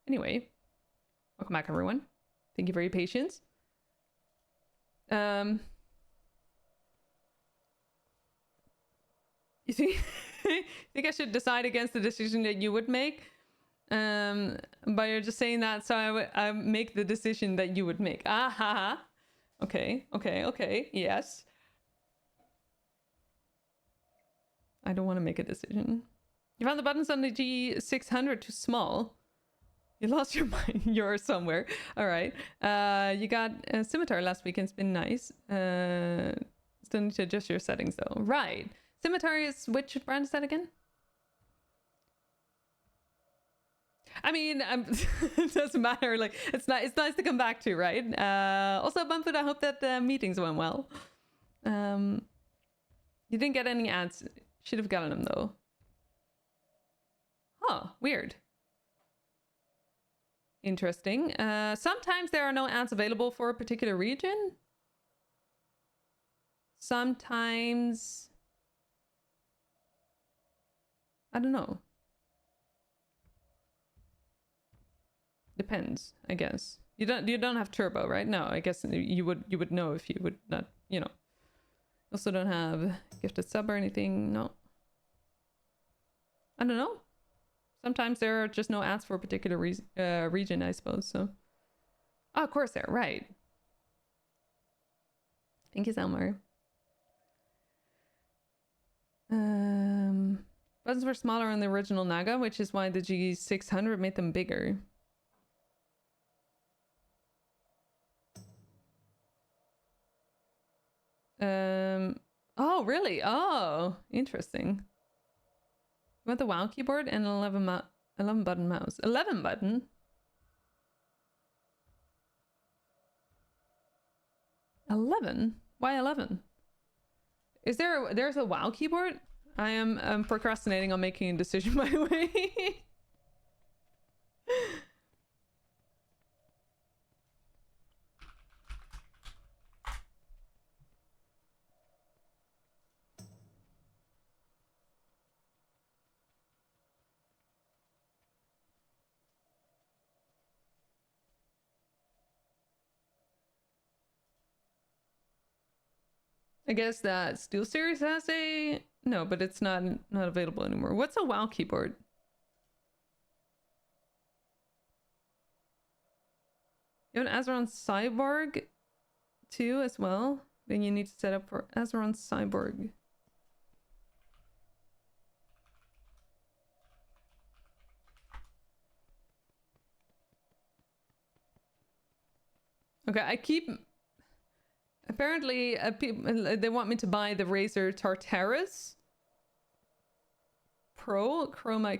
Anyway, welcome back, everyone. Thank you for your patience. You think think I should decide against the decision that you would make? But you're just saying that so I make the decision that you would make. Ah ha ha. Okay, okay, okay. Yes. I don't want to make a decision. You found the buttons on the G600 too small. You lost your mind. You're somewhere. All right. You got a scimitar last weekend. It's been nice. Still need to adjust your settings though. Right. Scimitar is, which brand is that again? I mean, it doesn't matter. Like, it's nice to come back to, right? Also, Bumfoot, I hope that the meetings went well. You didn't get any ads. Should have gotten them though. Huh, weird. Interesting. Sometimes there are no ads available for a particular region. Sometimes I don't know. Depends, I guess. You don't have turbo, right? No, I guess you would know if you would not, you know. Also don't have gifted sub or anything. No. I don't know. Sometimes there are just no ads for a particular region, I suppose. So, oh, of course, there, right? Thank you, Selmer. Buttons were smaller on the original Naga, which is why the G600 made them bigger. Oh, really? Oh, interesting. You want the WoW keyboard and an 11 button mouse. 11 button? 11? Why 11? Is there's a WoW keyboard? I am procrastinating on making a decision, by the way. I guess that Steel Series has a... No, but it's not available anymore. What's a WoW keyboard? You have an Azeron Cyborg too as well? Then you need to set up for Azeron Cyborg. Okay, I keep... Apparently, they want me to buy the Razer Tartarus Pro Chroma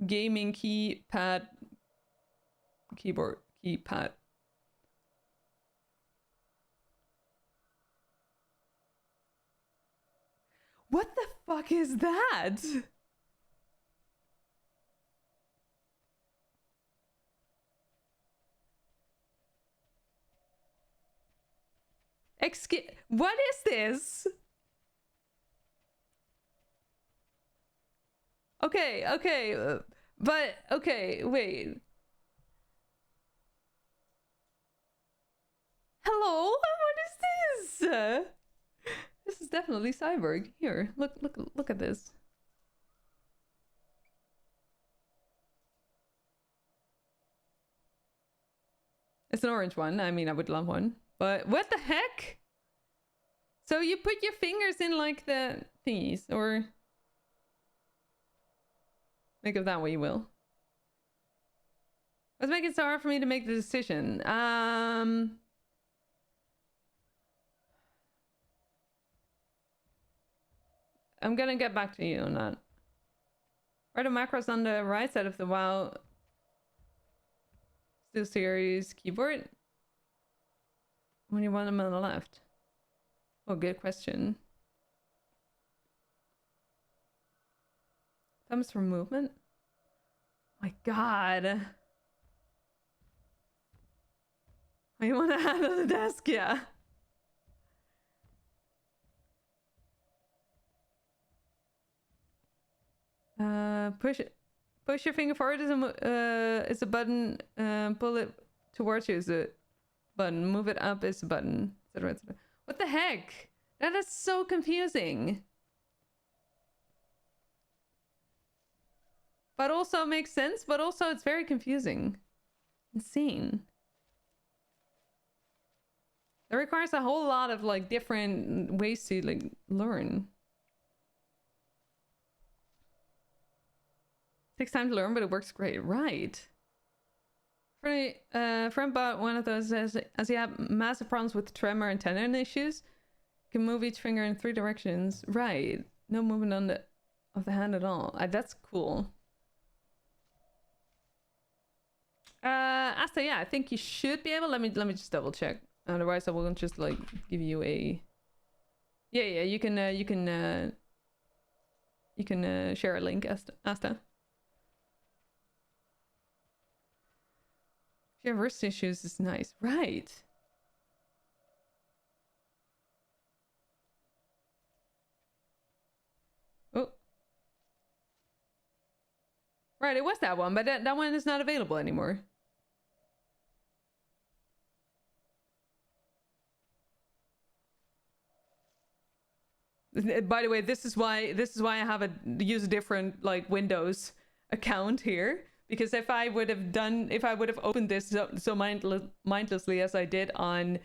gaming keypad. What the fuck is that? What is this? Okay, but okay, wait. Hello? What is this? This is definitely Cyborg. Here, look at this. It's an orange one. I mean, I would love one. But what the heck? So you put your fingers in like the thingies, or make of that what you will. What's making it so hard for me to make the decision? I'm gonna get back to you on that. Are the macros on the right side of the WoW Steel Series keyboard? When you want them on the left? Oh, good question. Thumbs for movement? My god. Oh, you want to handle the desk? Yeah. Push your finger forward is a button. Pull it towards you is a button. Move it up is a button. Etc, etc. What the heck? That is so confusing. But also makes sense, but also it's very confusing. Insane. That requires a whole lot of like different ways to like learn. Takes time to learn, but it works great. Right. Friend bought one of those as he had massive problems with tremor and tendon issues. You can move each finger in 3 directions. Right. No movement on of the hand at all. That's cool. Asta, yeah, I think you should be able. Let me just double check. Otherwise, I will just like give you a. Yeah, you can share a link, Asta. If you have wrist issues, it's nice, right? Oh, Right, it was that one, but that one is not available anymore. By the way, this is why I have use a different like Windows account here, because if I would have opened this so mindlessly as I did on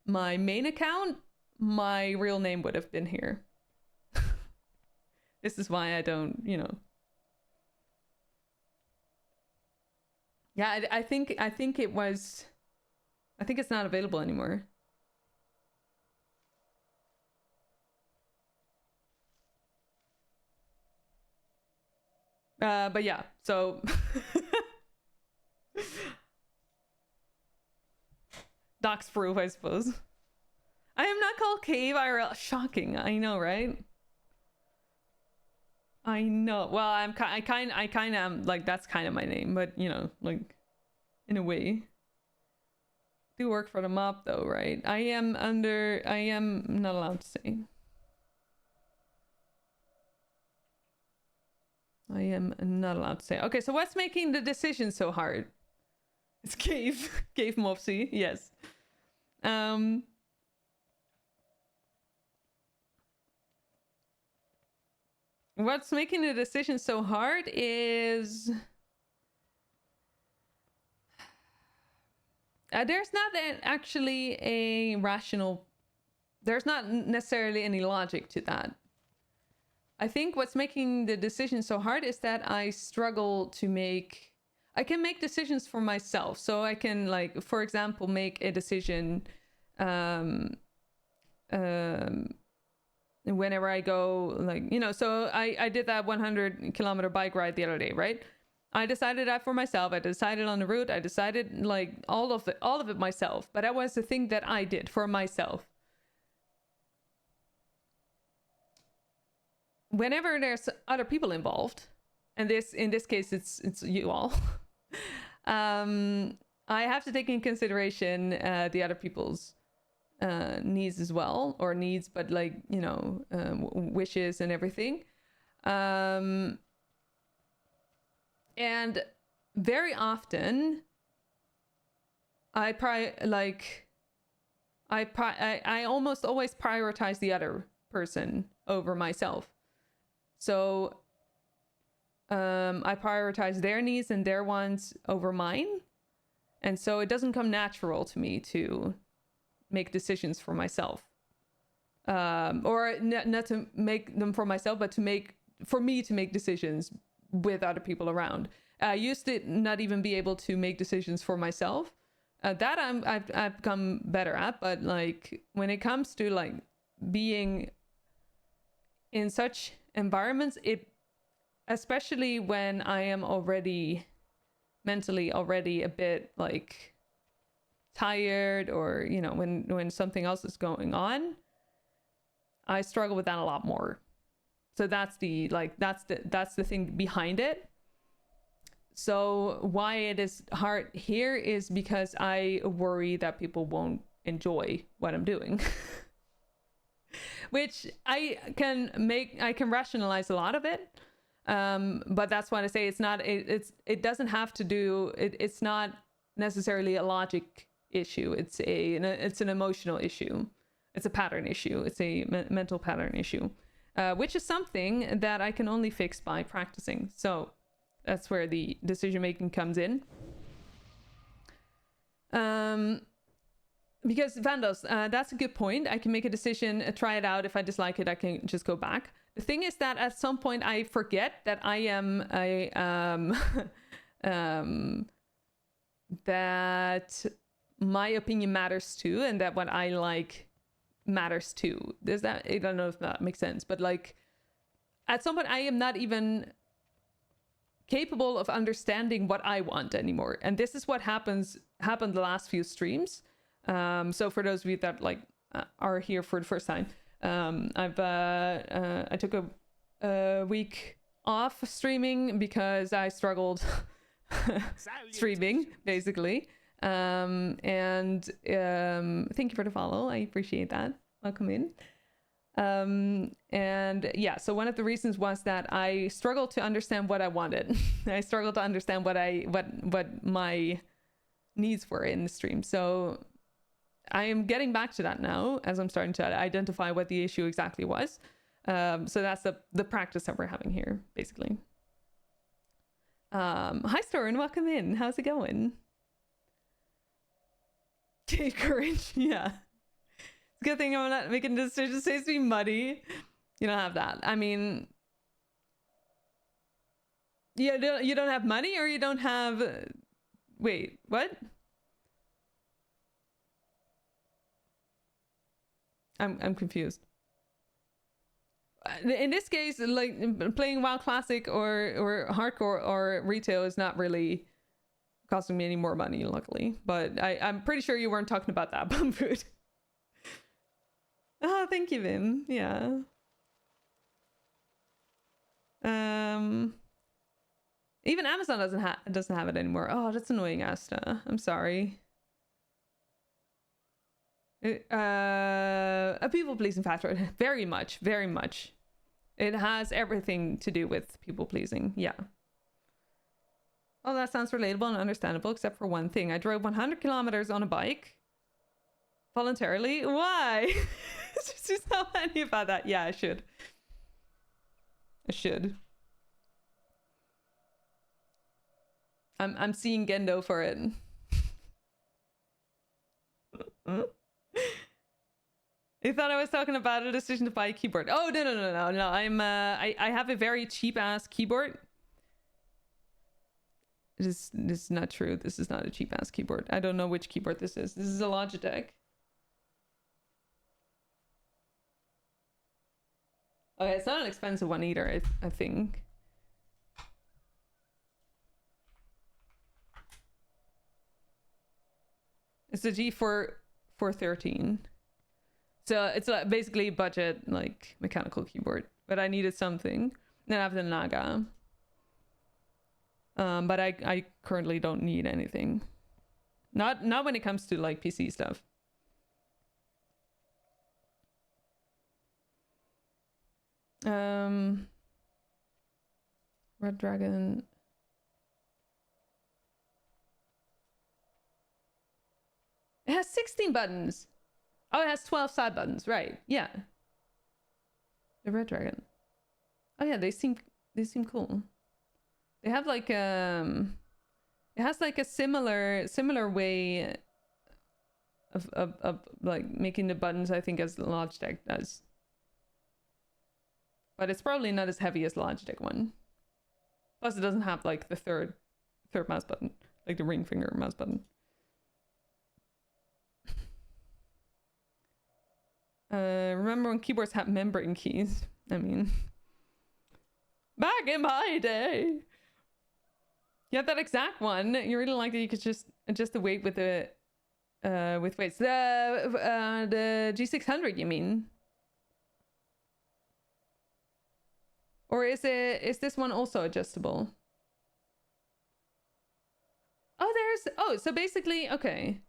my main account, my real name would have been here. This is why I don't, you know. Yeah, I think it was. I think it's not available anymore. But yeah, so docs proof, I suppose. I am not called Cave IRL. Shocking, I know, right? I know. Well, I kind of am like, that's kind of my name, but you know, like in a way. Do work for the mob though, right? I am not allowed to say. I am not allowed to say. Okay, so what's making the decision so hard? It's Cave. Cave Mopsy, yes. What's making the decision so hard is... there's not actually a rational... There's not necessarily any logic to that. I think what's making the decision so hard is that I struggle to make... I can make decisions for myself. So I can, like, for example, make a decision whenever I go, like, you know, so I did that 100-kilometer bike ride the other day, right? I decided that for myself. I decided on the route. I decided, like, all of it myself. But that was the thing that I did for myself. Whenever there's other people involved, and in this case it's you all, I have to take in consideration the other people's needs as well, or needs, but like, you know, wishes and everything. And very often I almost always prioritize the other person over myself. So I prioritize their needs and their wants over mine. And so it doesn't come natural to me to make decisions for myself. Or not to make them for myself, but for me to make decisions with other people around. I used to not even be able to make decisions for myself. That I've become better at, but like when it comes to like being in such environments, especially when I am mentally already a bit like tired, or you know, when something else is going on, I struggle with that a lot more. So that's the thing behind it. So why it is hard here is because I worry that people won't enjoy what I'm doing. Which I can rationalize a lot of it. But that's why I say it's not necessarily a logic issue. It's an emotional issue. It's a pattern issue. It's a mental pattern issue, which is something that I can only fix by practicing. So that's where the decision making comes in. Because Vandos, that's a good point. I can make a decision, try it out. If I dislike it, I can just go back. The thing is that at some point I forget that I am that my opinion matters too, and that what I like matters too. I don't know if that makes sense, but like at some point I am not even capable of understanding what I want anymore. And this is what happened the last few streams. So for those of you that like are here for the first time, I took a week off streaming because I struggled streaming basically. And thank you for the follow. I appreciate that. Welcome in. And yeah, so one of the reasons was that I struggled to understand what I wanted. I struggled to understand what my needs were in the stream. So I am getting back to that now as I'm starting to identify what the issue exactly was. So that's the practice that we're having here, basically. Hi Storin, welcome in. How's it going? Take courage, yeah. It's a good thing I'm not making decisions. Says to be muddy. You don't have that. I mean, you don't have money, or you don't have. Wait, what? I'm confused. In this case, like playing WoW Classic or Hardcore or Retail is not really costing me any more money, luckily. But I'm pretty sure you weren't talking about that, Bum Food. Oh, thank you, Vim. Yeah. Even Amazon doesn't have it anymore. Oh, that's annoying, Asta. I'm sorry. A people-pleasing factor. Very much, very much. It has everything to do with people-pleasing. Yeah. Oh, that sounds relatable and understandable, except for one thing. I drove 100 kilometers on a bike. Voluntarily? Why? Just tell me about that. Yeah, I should. I should. I'm seeing Gendo for it. You thought I was talking about a decision to buy a keyboard. Oh, no. I have a very cheap ass keyboard. This is not true. This is not a cheap ass keyboard. I don't know which keyboard this is. This is a Logitech. Okay, it's not an expensive one either, I think. It's a G413. So it's basically budget, like, mechanical keyboard. But I needed something. Then I have the Naga. But I currently don't need anything. Not when it comes to, like, PC stuff. Red Dragon. It has 16 buttons. Oh, it has 12 side buttons, right? Yeah. The Red Dragon. Oh yeah, they seem cool. They have like it has like a similar way of like making the buttons, I think, as Logitech does. But it's probably not as heavy as Logitech one. Plus it doesn't have like the third mouse button, like the ring finger mouse button. Remember when keyboards had membrane keys? I mean, back in my day. You had that exact one. You really liked that you could just adjust the weight with the with weights. The G600, you mean? Or is this one also adjustable? Oh, so basically, okay.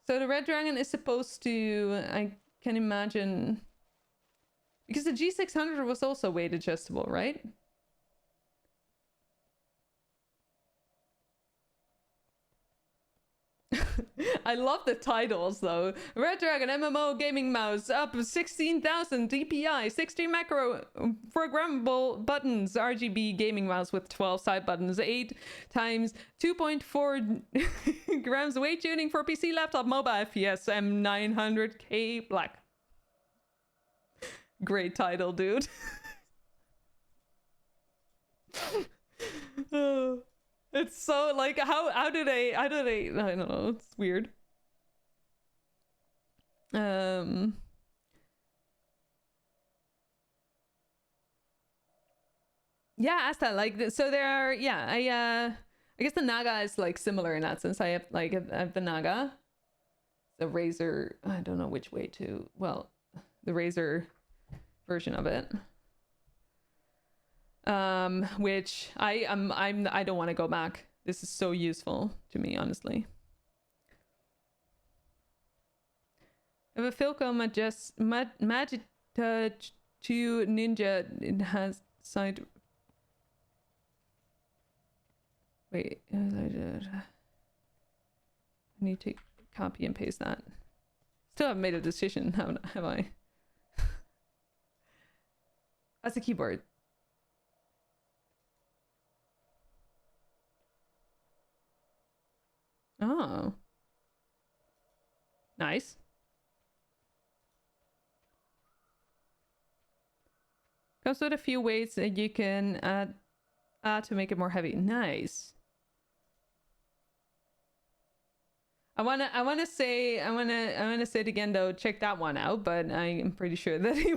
So the Red Dragon is supposed to, I can imagine, because the G600 was also weight adjustable, right? I love the titles though. Red Dragon MMO gaming mouse up 16,000 DPI, 60 macro programmable buttons, RGB gaming mouse with 12 side buttons, 8 times 2.4 grams weight tuning for PC, laptop, mobile, FPS, M900K black. Great title, dude. Oh. It's so like how do they I don't know, it's weird. Yeah, Asta, like so there are, yeah, I guess the Naga is like similar in that sense. I have the Naga, the Razer, I don't know which way to, well, the Razer version of it. Which I don't want to go back. This is so useful to me, honestly. I have a Philco to Ninja. It has side. Wait, I need to copy and paste that. Still haven't made a decision, have I? That's a keyboard. Oh. Nice. Comes with a few weights that you can add to make it more heavy. Nice. I wanna say it again though. Check that one out, but I am pretty sure that he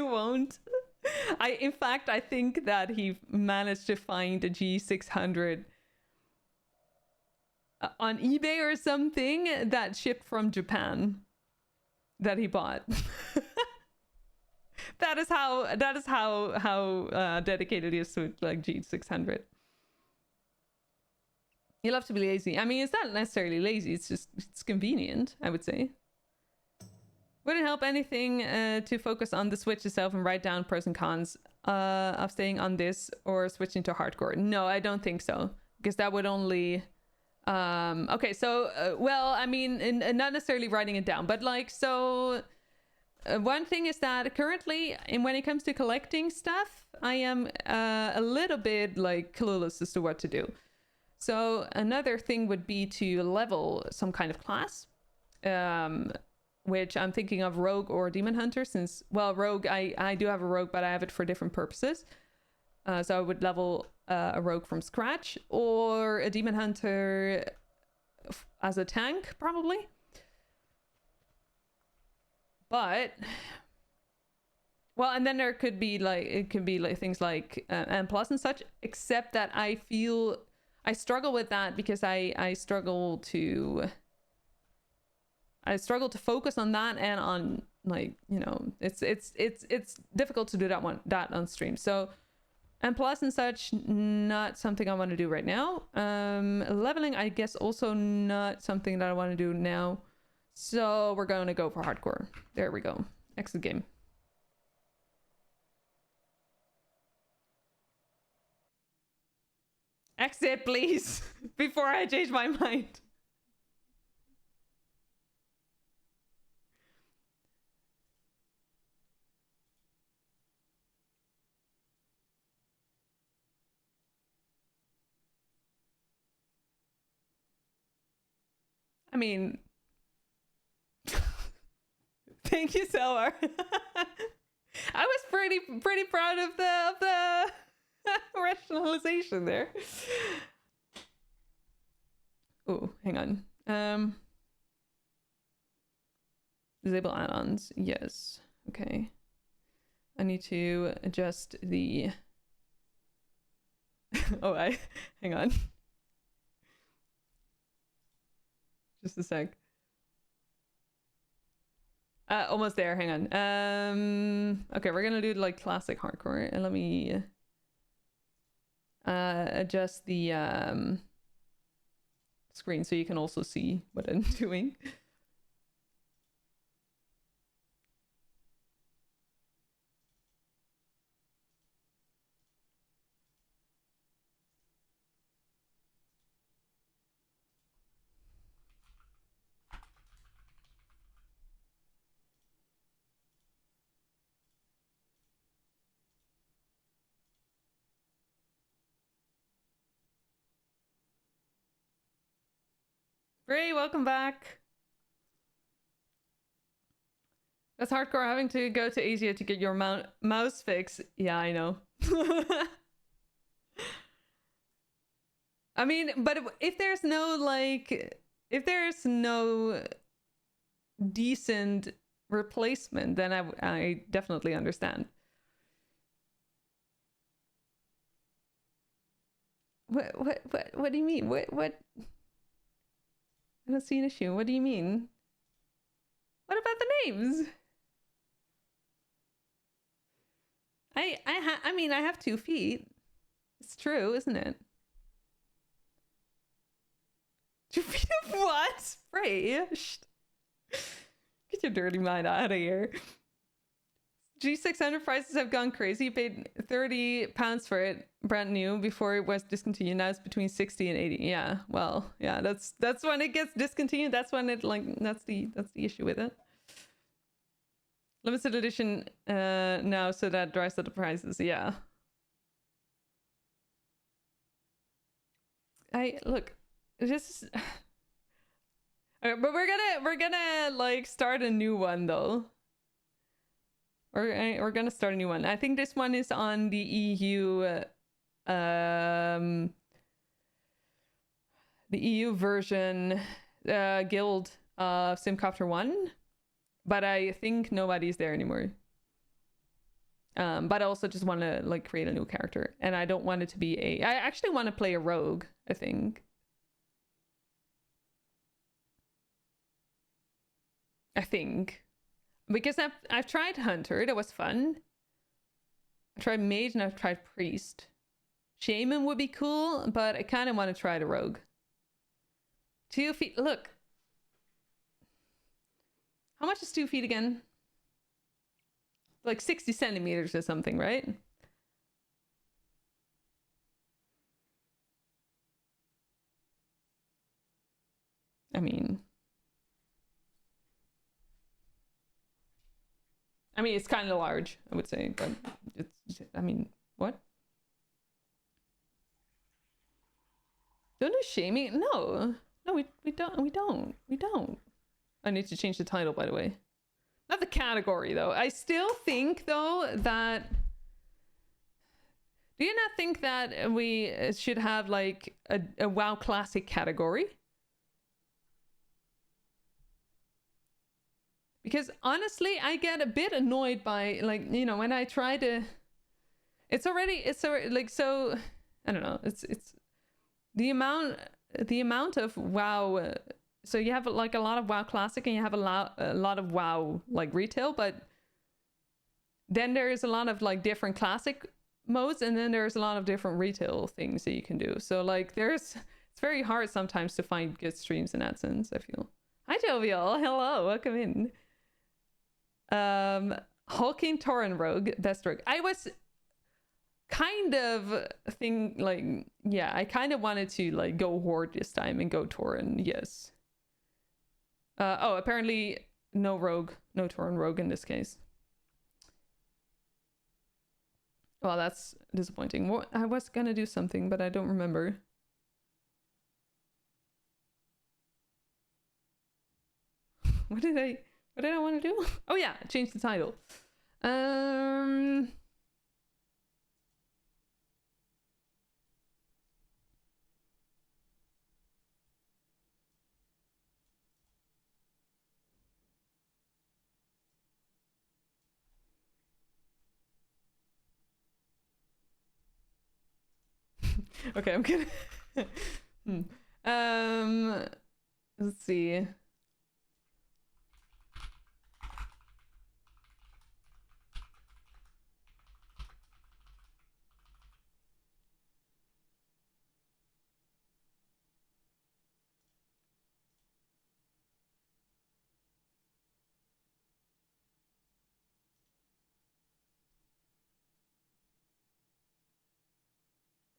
won't. In fact, I think that he managed to find a G600 on eBay or something that shipped from Japan that he bought. that is how dedicated he is to like G600. You love to be lazy. I mean, it's not necessarily lazy. It's convenient, I would say. Wouldn't help anything to focus on the Switch itself and write down pros and cons of staying on this or switching to hardcore. No, I don't think so, because that would only. Okay, so well, I mean, not necessarily writing it down, but like so. One thing is that currently, and when it comes to collecting stuff, I am a little bit like clueless as to what to do. So another thing would be to level some kind of class, which I'm thinking of rogue or demon hunter, since, well, rogue, I do have a rogue, but I have it for different purposes. So I would level a rogue from scratch, or a demon hunter as a tank, probably. But, well, and then there could be like, it could be like things like M plus and such, except that I feel I struggle with that because I struggle to focus on that, and on, like, you know, it's difficult to do that on stream. So M plus and such, not something I want to do right now. Leveling, I guess, also not something that I want to do now. So we're going to go for hardcore. There we go. Exit game. Exit, please, before I change my mind. I mean, thank you, Selvar. I was pretty proud of the rationalization there. Oh, hang on. Disable add-ons. Yes. Okay. I need to adjust the. Oh, hang on. Just a sec. Almost there. Hang on. Okay, we're gonna do like classic hardcore, and let me adjust the screen so you can also see what I'm doing. Ray, welcome back. That's hardcore, having to go to Asia to get your mouse fix. Yeah, I know. I mean, but if there's no decent replacement, then I definitely understand. What do you mean? What? I don't see an issue. What do you mean? What about the names? I mean, I have 2 feet. It's true, isn't it? 2 feet of what? Ray, get your dirty mind out of here. G600 prices have gone crazy. You paid £30 for it, brand new, before it was discontinued. Now it's between 60 and 80. Yeah, well, yeah, that's when it gets discontinued. That's when it that's the issue with it. Limited edition now, so that drives up the prices. Yeah. Look, this is. But we're gonna like start a new one though. We're gonna start a new one. I think this one is on the EU, the EU version, guild of Simcopter 1, but I think nobody's there anymore. But I also just want to like create a new character, and I don't want it to be I actually want to play a rogue, I think. Because I've tried Hunter, that was fun. I tried Mage and I've tried Priest. Shaman would be cool, but I kind of want to try the Rogue. 2 feet, look. How much is 2 feet again? Like 60 centimeters or something, right? I mean, it's kind of large, I would say, but it's, I mean, what? Don't do shaming? No, we don't. I need to change the title, by the way. Not the category, though. I still think, though, that... Do you not think that we should have, like, a WoW Classic category? Because honestly, I get a bit annoyed by, like, you know, when I try to... It's already like, so... I don't know. It's the amount of WoW... So you have, like, a lot of WoW Classic and you have a lot of WoW, like, retail, but then there's a lot of, like, different Classic modes, and then there's a lot of different retail things that you can do. So, like, it's very hard sometimes to find good streams in that sense, I feel. Hi, Jovial. Hello. Welcome in. Hulking Tauren Rogue, best rogue. I was kind of yeah, I kind of wanted to like go Horde this time and go Tauren, yes. Oh, apparently no rogue, no Tauren Rogue in this case. Well, that's disappointing. What, I was gonna do something, but I don't remember. What did I want to do? Oh yeah, change the title. Okay, I'm gonna let's see.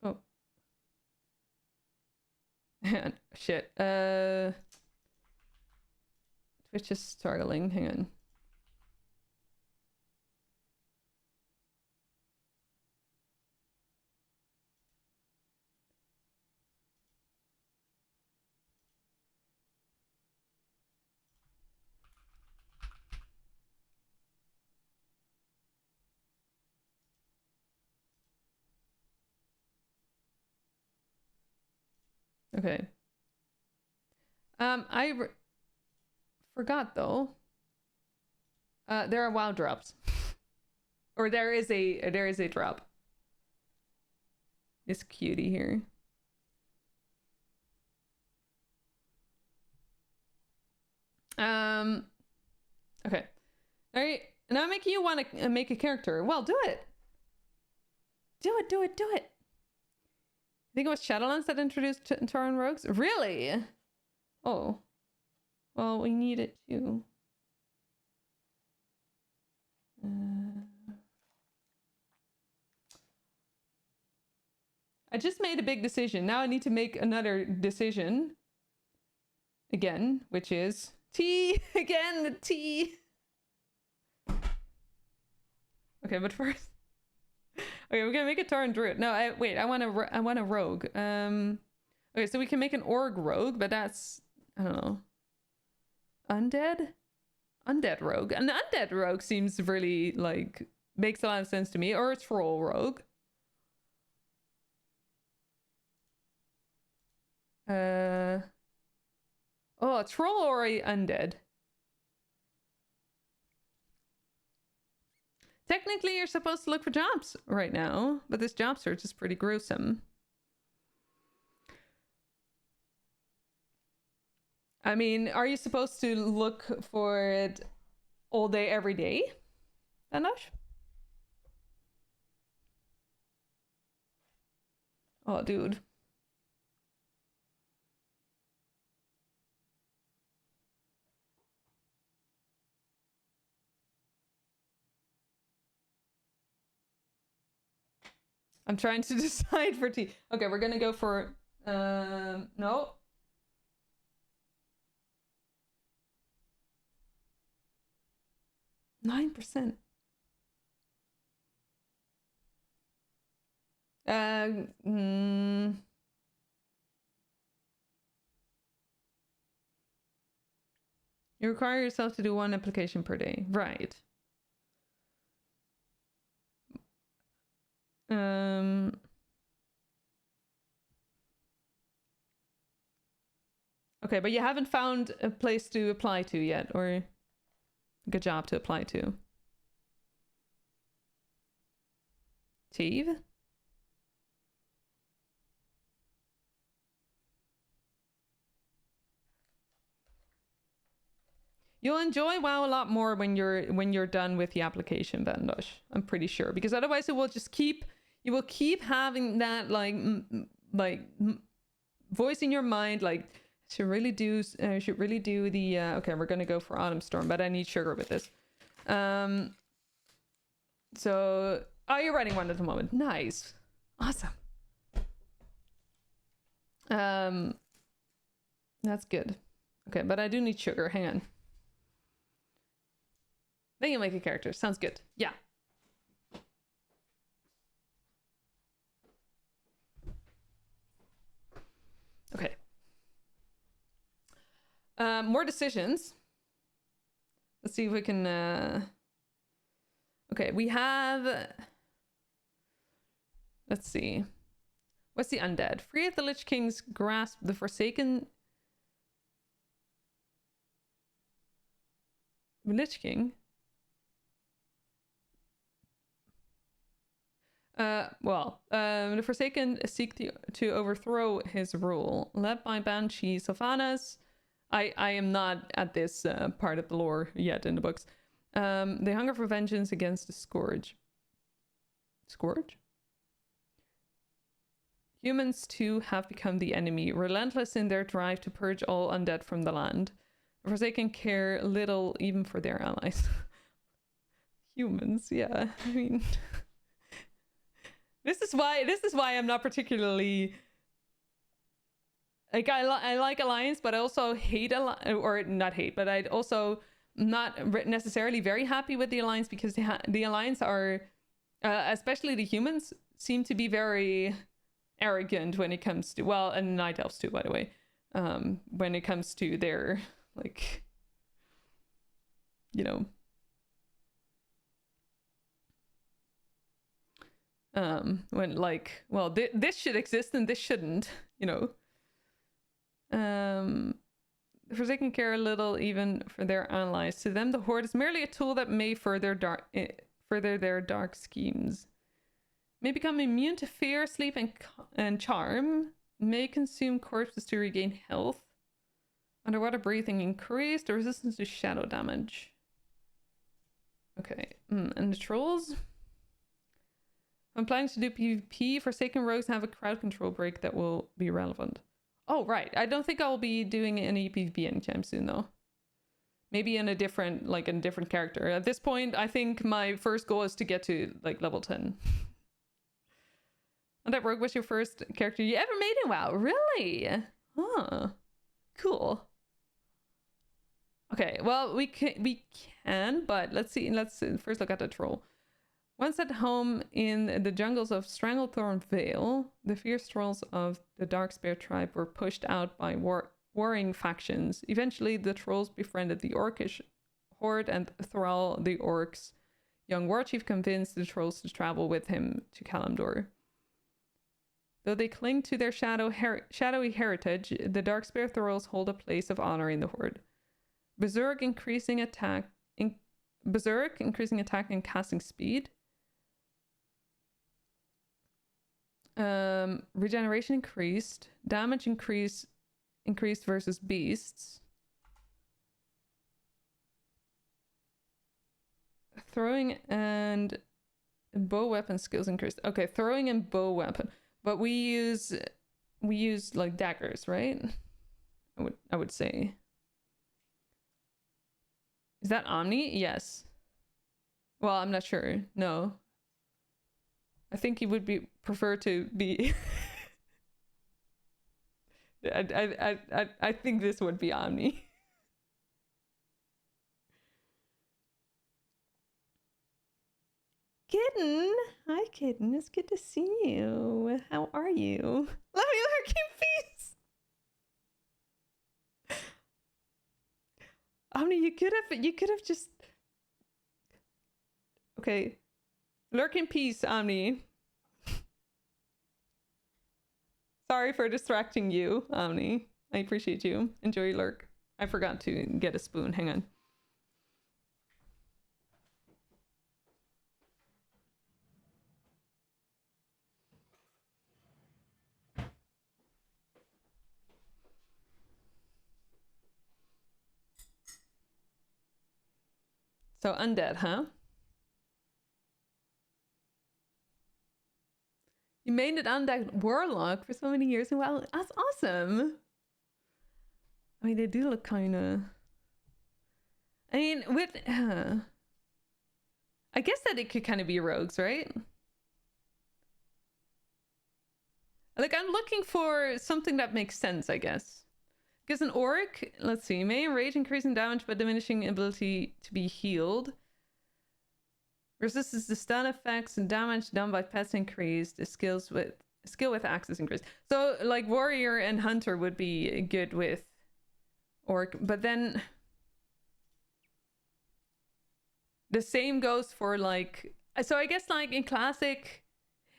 Oh. Shit. Twitch is struggling. Hang on. Okay. I forgot though. There are WoW drops, or there is a drop. This cutie here. Okay. All right. Now I'm making you want to make a character. Well, do it. Do it. Do it. Do it. I think it was Shadowlands that introduced Tauren Rogues. Really? Oh. Well, we need it too. I just made a big decision. Now I need to make another decision. Again, which is tea. Again, the tea. Okay, but first... Okay, we're gonna make a Tauren Druid. No, wait, I want a rogue. Okay, so we can make an Org rogue, but that's... I don't know. Undead? Undead rogue. An undead rogue seems really, like... Makes a lot of sense to me. Or a troll rogue. Oh, a troll or a undead? Technically, you're supposed to look for jobs right now, but this job search is pretty gruesome. I mean, are you supposed to look for it all day, every day? Enough? Oh, dude. I'm trying to decide for tea. Okay, we're gonna go for... no. %. You require yourself to do 1 application per day. Right. Okay, but you haven't found a place to apply to yet, or a good job to apply to. Teve? You'll enjoy WoW a lot more when you're done with the application, Vandosh. I'm pretty sure, because otherwise it will just keep... You will keep having that voice in your mind, like should really do the okay, we're gonna go for Autumn Storm, but I need sugar with this. So you're writing one at the moment. Nice. Awesome. That's good. Okay, but I do need sugar. Hang on. Then you make a character. Sounds good. Yeah. Okay. More decisions. Let's see if we can... Okay, we have... Let's see. What's the undead? Free of the Lich King's grasp, the Forsaken... Lich King? The Forsaken seek to overthrow his rule. Led by Banshee Sylvanas. I am not at this part of the lore yet in the books. They hunger for vengeance against the Scourge. Scourge? Humans too have become the enemy, relentless in their drive to purge all undead from the land. The Forsaken care little even for their allies. Humans, yeah. I mean... This is why I'm not particularly like I like Alliance, but I also hate or not hate, but I'd also not necessarily very happy with the Alliance, because the Alliance are, especially the humans, seem to be very arrogant when it comes to, well, and Night Elves too, by the way, when it comes to their, like, you know, when, like, well, this should exist and this shouldn't, you know. The Forsaken care a little even for their allies. To them, the Horde is merely a tool that may further their dark schemes. May become immune to fear, sleep, and charm. May consume corpses to regain health. Underwater breathing increased. The resistance to shadow damage. Okay, and the trolls? I'm planning to do PvP. Forsaken rogues have a crowd control break that will be relevant. Oh, right. I don't think I'll be doing any PvP anytime soon, though. Maybe in a different character. At this point, I think my first goal is to get to, like, level 10. Undead Rogue was your first character you ever made in WoW. Really? Huh. Cool. Okay, well, we can, but let's see. Let's first look at the troll. Once at home in the jungles of Stranglethorn Vale, the fierce trolls of the Darkspear tribe were pushed out by warring factions. Eventually, the trolls befriended the Orcish horde, and Thrall, the orcs' young warchief, convinced the trolls to travel with him to Kalimdor. Though they cling to their shadowy heritage, the Darkspear Thralls hold a place of honor in the horde. Berserk increasing attack and casting speed. Regeneration increased. Damage increased versus beasts. Throwing and bow weapon skills increased. Okay, throwing and bow weapon. But we use like daggers, right? I would say. Is that Omni? Yes. Well, I'm not sure. No. I think he would prefer to be I think this would be Omni. Kitten! Hi, Kitten. It's good to see you. How are you? Love you, lurking peace! Omni, you could have just... Okay. Lurk in peace, Omni. Sorry for distracting you, Omni. I appreciate you. Enjoy your lurk. I forgot to get a spoon. Hang on. So undead, huh? You made it undead warlock for so many years. Well, that's awesome. I mean, they do look kind of... I mean, with... I guess that it could kind of be rogues, right? Like, I'm looking for something that makes sense, I guess. Because an orc, let's see, may enrage, increasing damage but diminishing ability to be healed. Resists the stun effects and damage done by pets increased. The skill with axes increased. So like warrior and hunter would be good with orc, but then the same goes for like, so I guess like in classic,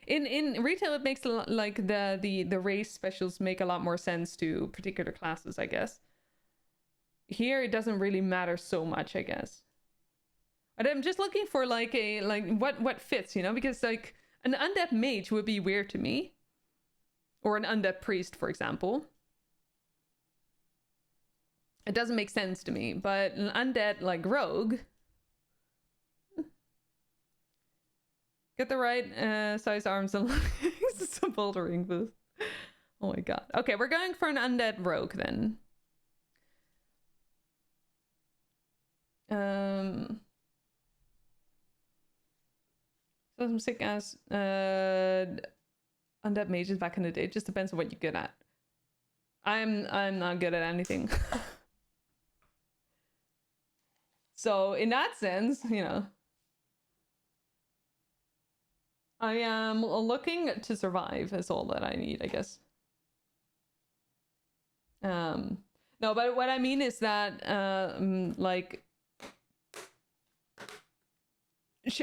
in retail it makes a lot, like the race specials make a lot more sense to particular classes, I guess. Here it doesn't really matter so much, I guess. But I'm just looking for like a what fits, you know, because like an undead mage would be weird to me, or an undead priest, for example. It doesn't make sense to me, but an undead like rogue. Get the right size arms and legs. It's a bouldering booth. Oh my god. Okay, we're going for an undead rogue then. So some sick ass undead mages back in the day. It just depends on what you're good at. I'm not good at anything. So in that sense, you know, I am looking to survive is all that I need, I guess. No, but what I mean is that like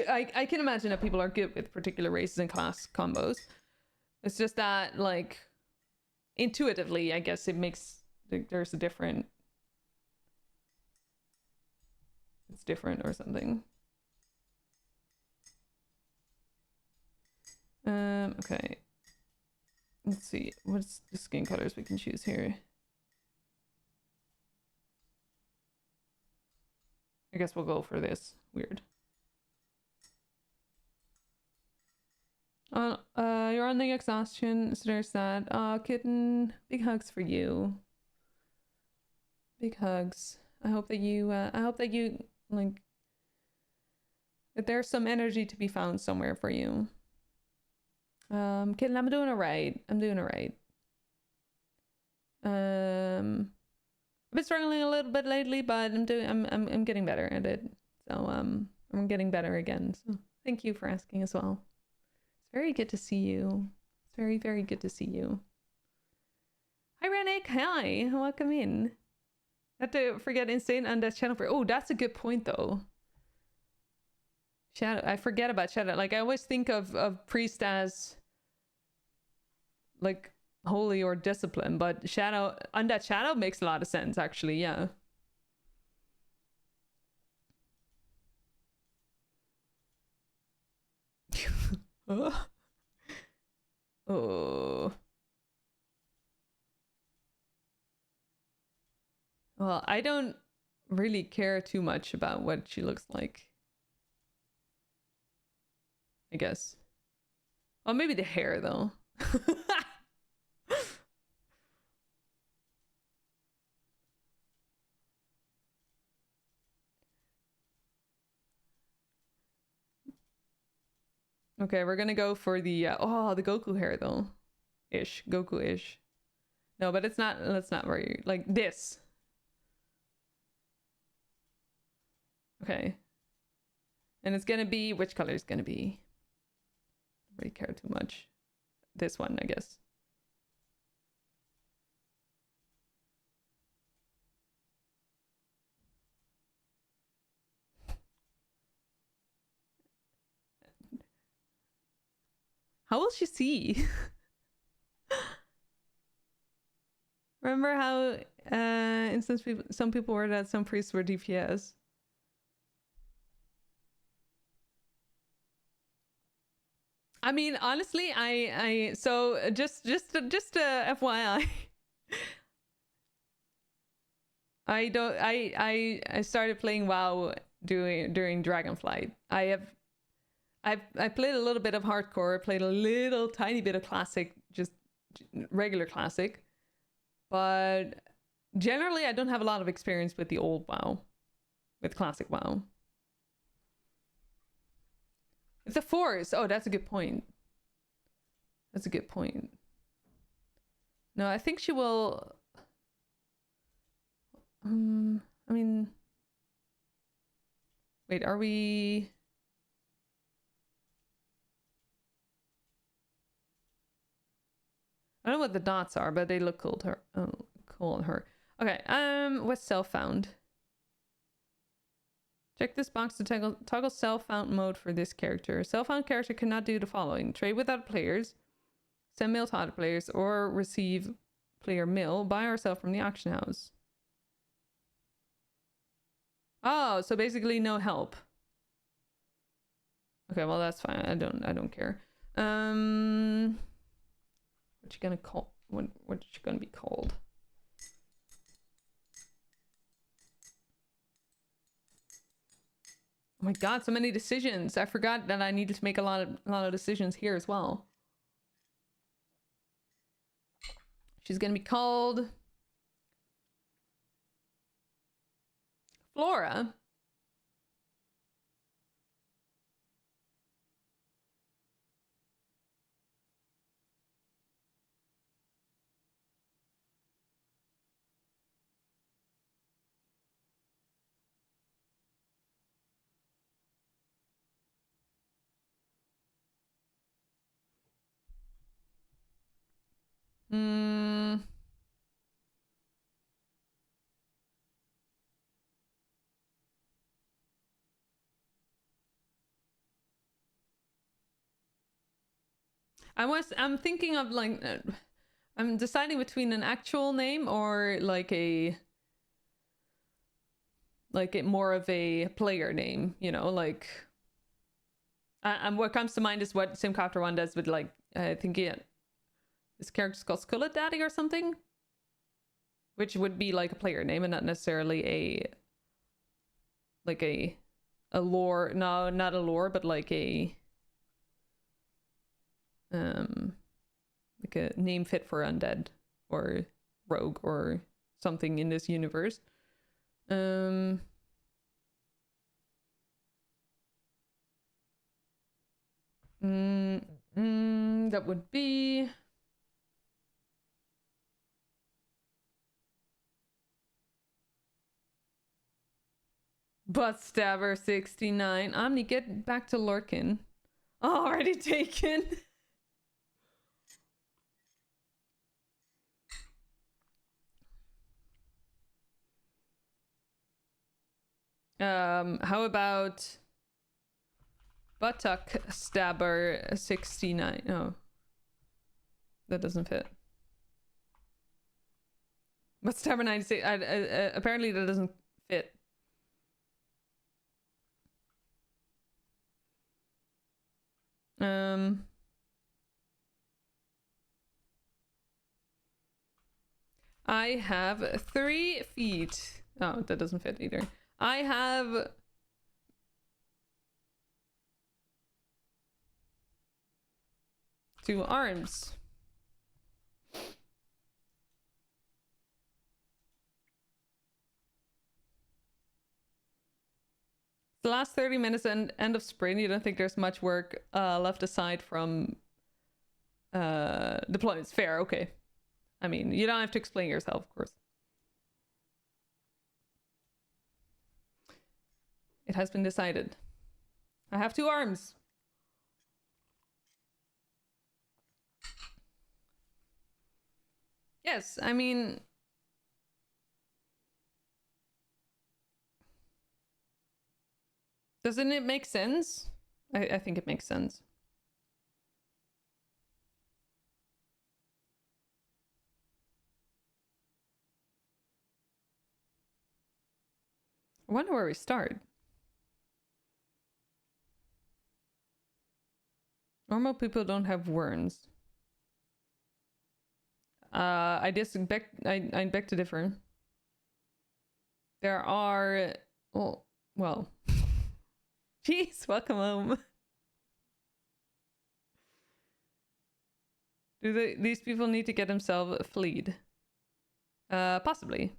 I can imagine that people are good with particular races and class combos. It's just that, like, intuitively, I guess it makes there's a different. It's different or something. Okay. Let's see. What's the skin colors we can choose here? I guess we'll go for this. Weird. You're on the exhaustion, so there's that. Kitten, big hugs for you. Big hugs. I hope that you like that there's some energy to be found somewhere for you. Kidding, I'm doing alright. I'm doing alright. I've been struggling a little bit lately, but I'm getting better at it. So I'm getting better again. So thank you for asking as well. It's very good to see you. It's very, very good to see you. Hi Rennick, hi, welcome in. Not to forget Insane Undead Shadow. Oh, that's a good point though. Shadow, I forget about Shadow. Like I always think of priest as like holy or discipline, but Shadow, Undead Shadow makes a lot of sense actually, yeah. Oh. Well, I don't really care too much about what she looks like, I guess. Well, maybe the hair though. Okay, we're gonna go for the oh, the Goku hair though. Ish, Goku-ish. No, but it's not, that's not very, like this. Okay. And it's gonna be, which color is gonna be? Don't really care too much. This one, I guess. How will she see? Remember how instance people, some people were that some priests were DPS. I mean, honestly, I so just FYI. I started playing WoW during Dragonflight. I played a little bit of hardcore, played a little tiny bit of classic, just regular classic. But generally I don't have a lot of experience with the old WoW, with classic WoW. With the Force, oh, that's a good point. That's a good point. No, I think she will. I mean, wait, are we? I don't know what the dots are, but they look cool to her. Oh, cool on her. Okay, what's self-found? Check this box to toggle self-found mode for this character. Self-found character cannot do the following: trade with other players, send mail to other players, or receive player mail, buy or sell from the auction house. Oh, so basically no help. Okay, well that's fine. I don't care. What you gonna call? What's you gonna be called? Oh my god, so many decisions. I forgot that I needed to make a lot of decisions here as well. She's gonna be called Flora. I'm thinking of like I'm deciding between an actual name or like a more of a player name, you know, like and what comes to mind is what Simcopter 1 does with, like, I think his character's called Skullet Daddy or something, which would be like a player name and not necessarily a lore. No, not a lore, but like a like a name fit for undead or rogue or something in this universe. That would be... Butt Stabber 69. Omni, get back to Lurkin. Already taken. How about Buttock Stabber 69? Oh. That doesn't fit. Butt Stabber 96. Apparently that doesn't fit. I have 3 feet. Oh, that doesn't fit either. I have... two arms. The last 30 minutes and end of sprint, you don't think there's much work left aside from deployments. Fair, okay. I mean, you don't have to explain yourself, of course. It has been decided. I have 2 arms. Yes, I mean... Doesn't it make sense? I think it makes sense. I wonder where we start. Normal people don't have worms. I beg to differ. There are... Oh, well... Jeez, welcome home. Do these people need to get themselves fleed? Possibly.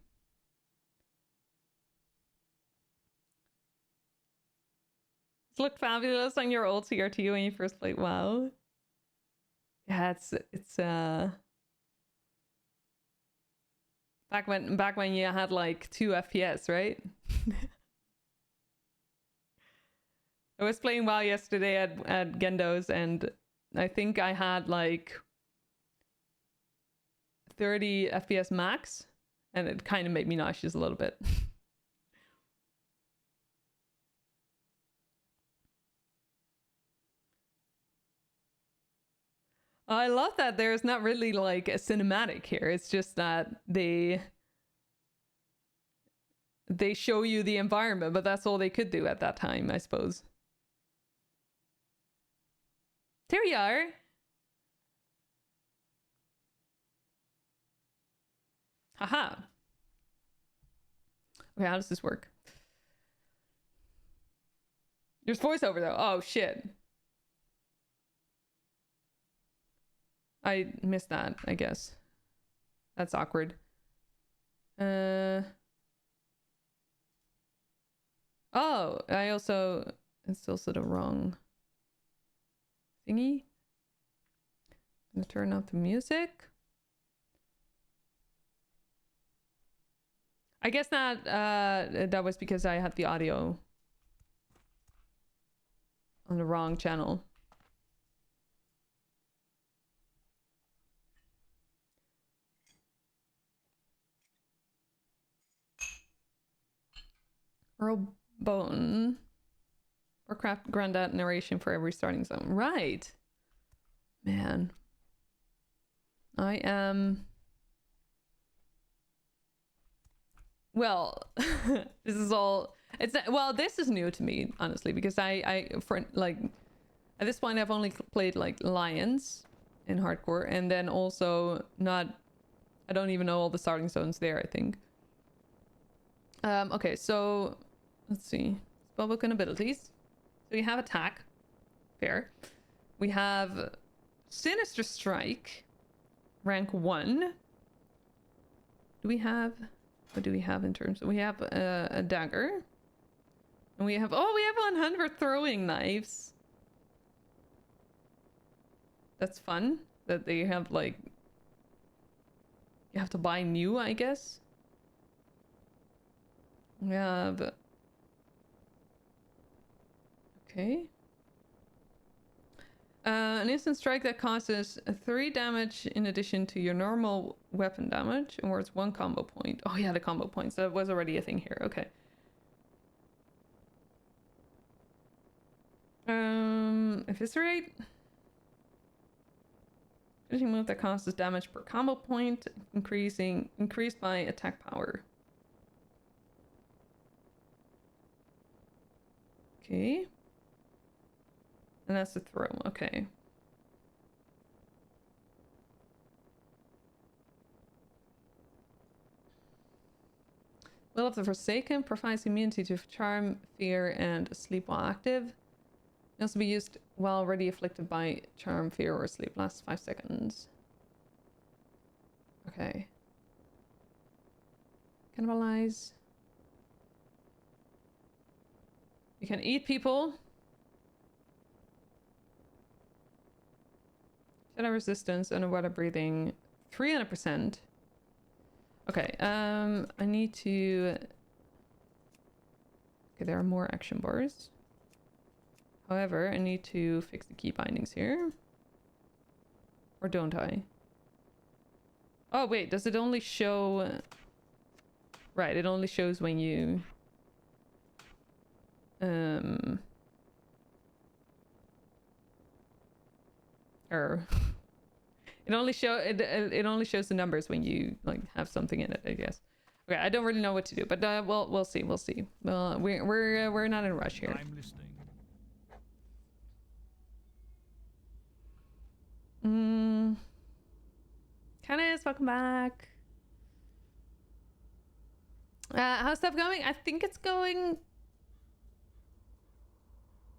It looked fabulous on your old CRT when you first played WoW. Yeah, it's back when you had like 2 FPS, right? I was playing WoW yesterday at Gendo's, and I think I had like 30 FPS max, and it kind of made me nauseous a little bit. I love that there's not really like a cinematic here. It's just that they show you the environment, but that's all they could do at that time, I suppose. There we are. Haha. Okay, how does this work? There's voiceover though. Oh shit. I missed that, I guess. That's awkward. Oh, it's also the wrong thingy. I'm gonna turn off the music. I guess that was because I had the audio on the wrong channel. Earl Bone. Warcraft Granddad narration for every starting zone. Right. Man. I am... Well, this is all... Well, this is new to me, honestly, because for like... At this point, I've only played like Lions in hardcore, and then also not... I don't even know all the starting zones there, I think. Okay, so... Let's see. Spellbook and abilities. So we have attack. Fair. We have Sinister Strike. Rank 1. Do we have... What do we have in terms of... We have a dagger. And we have... Oh, we have 100 throwing knives. That's fun that they have like you have to buy new, I guess. Yeah, but okay. An instant strike that causes 3 damage in addition to your normal weapon damage and worth 1 combo point. Oh yeah, the combo points. That was already a thing here. Okay. Eviscerate. Finishing move that causes damage per combo point, increased by attack power. Okay. And that's the throw. Okay. Will of the Forsaken provides immunity to charm, fear, and sleep while active. Can also be used while already afflicted by charm, fear, or sleep. Lasts 5 seconds. Okay. Cannibalize. You can eat people. Shadow resistance, underwater breathing, 300%. Okay, I need to... Okay, there are more action bars. However, I need to fix the key bindings here. Or don't I? Oh, wait, does it only show... Right, it only shows when you... Or... It only shows the numbers when you like have something in it, I guess. Okay, I don't really know what to do, but we'll see. We'll see. Well, we're not in a rush here. I'm listening. Canis, welcome back. How's stuff going? I think it's going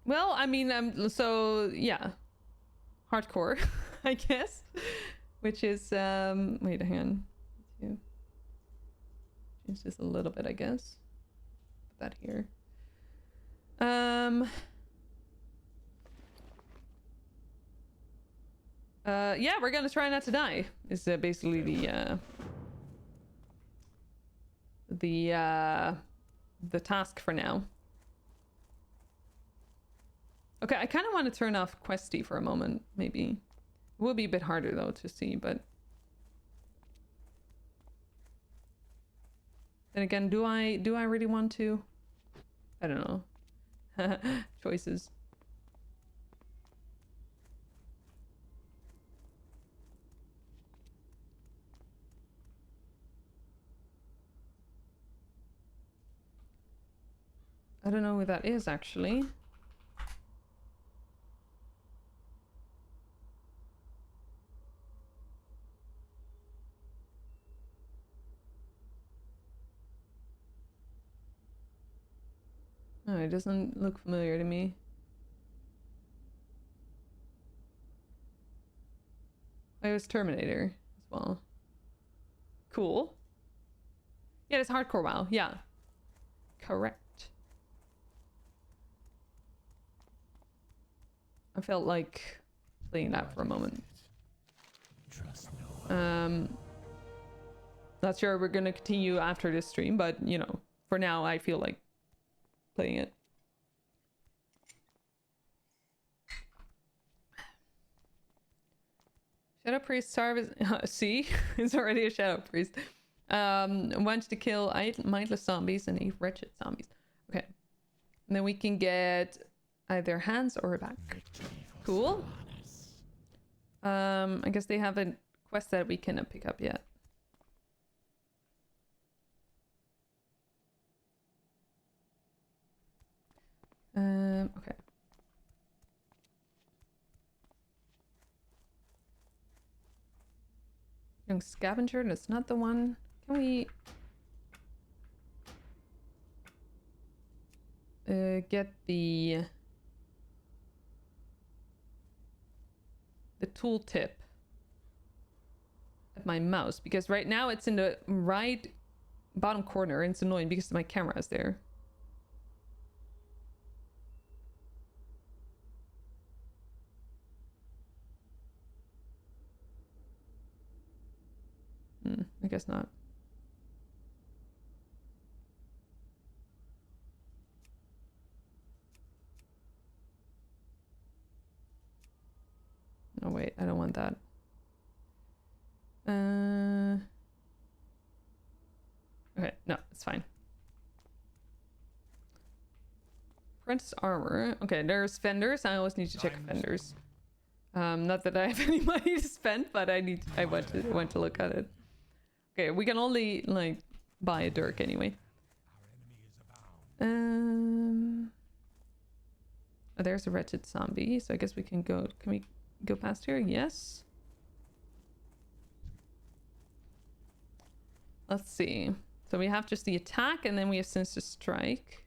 well. I mean, so yeah, hardcore. I guess, which is wait, hang on, change this a little bit, I guess. Put that here. Yeah, we're gonna try not to die. Is basically the task for now. Okay, I kind of want to turn off Questy for a moment, maybe. It will be a bit harder though to see, but then again, do I really want to? I don't know. Choices. I don't know who that is actually. Oh, it doesn't look familiar to me. I was Terminator as well. Cool. Yeah, it's hardcore WoW. Yeah. Correct. I felt like playing that for a moment. Not sure we're gonna continue after this stream, but you know, for now I feel like playing it. Shadow Priest service. See, it's already a Shadow Priest. Wants to kill 8 mindless zombies and 8 wretched zombies. Okay, and then we can get either hands or a back. Cool. I guess they haven't quest that we cannot pick up yet. Okay. Young scavenger, that's not the one. Can we get the tooltip at my mouse? Because right now it's in the right bottom corner and it's annoying because my camera is there. I guess not. Oh wait, I don't want that. Okay, no, it's fine. Apprentice armor. Okay, there's vendors. I always need to check vendors. Not that I have any money to spend, but I want to look at it. Okay, we can only like buy a dirk anyway. Oh, there's a wretched zombie, so I guess we can go. Can we go past here? Yes. Let's see. So we have just the attack, and then we have sinister strike.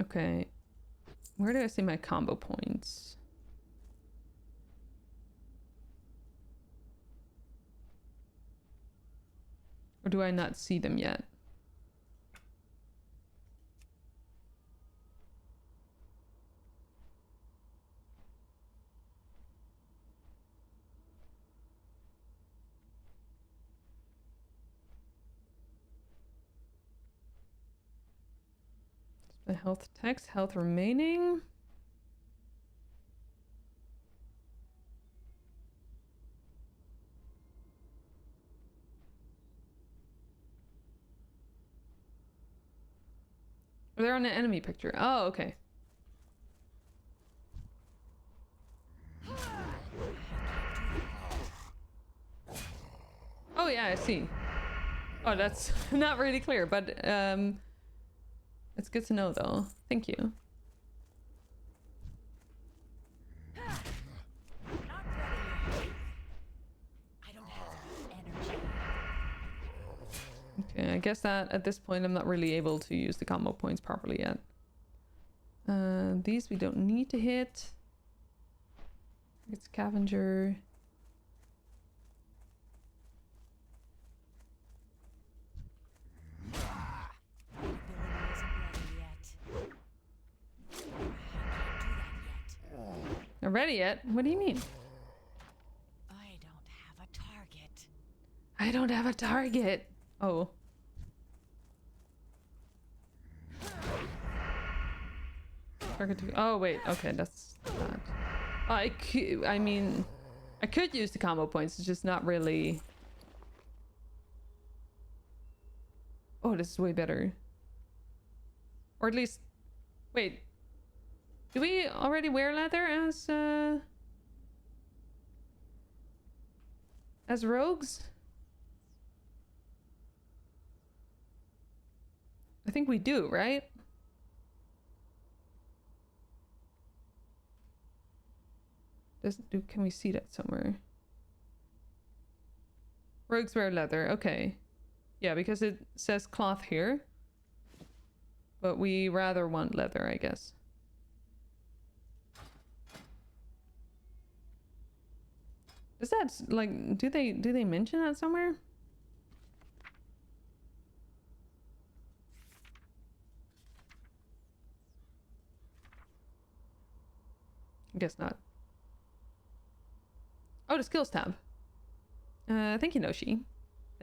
Okay. Where do I see my combo points? Or do I not see them yet? The health text, health remaining. They're on an enemy picture. Oh, okay. Oh yeah, I see. Oh, that's not really clear, but it's good to know though. Thank you. Okay, I guess that at this point I'm not really able to use the combo points properly yet. These we don't need to hit. It's scavenger. Not ready yet? What do you mean? I don't have a target. I don't have a target. Oh. Target to... Oh wait, okay, that's that. I mean, I could use the combo points. It's just not really. Oh, this is way better. Or at least, wait. Do we already wear leather as rogues? I think we do, right? Can we see that somewhere? Rogues wear leather, okay. Yeah, because it says cloth here. But we rather want leather, I guess. Is that like, do they mention that somewhere? I guess not. Oh, the skills tab. Thank you, Noshi.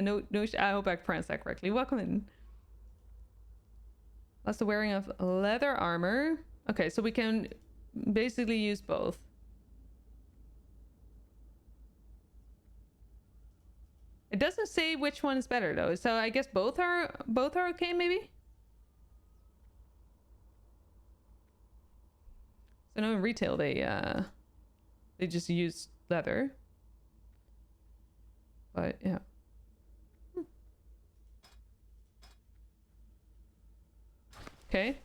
Noshi, I hope I pronounced that correctly. Welcome in. That's the wearing of leather armor. Okay, so we can basically use both. It doesn't say which one is better though, so I guess both are okay maybe. So no, in retail they just use leather. But yeah. Okay.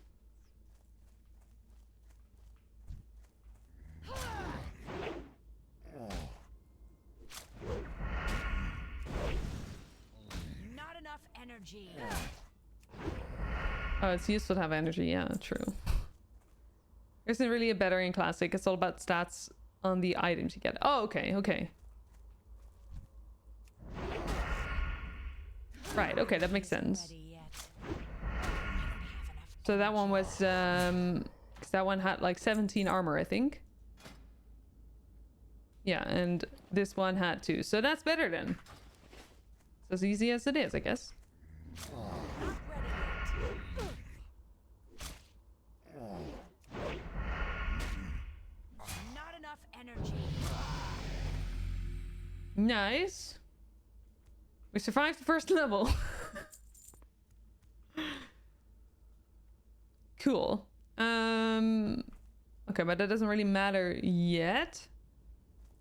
Not enough energy. Oh, it's useful to have energy. Yeah, true. There isn't really a better in Classic. It's all about stats on the items you get. Oh, okay, okay. Right, okay, that makes sense. Ready yet. So that one was, 'cause that one had like 17 armor, I think. Yeah, and this one had 2. So that's better then. It's as easy as it is, I guess. Not ready yet. Not enough energy. Nice. We survived the first level. Cool. Okay, but that doesn't really matter yet.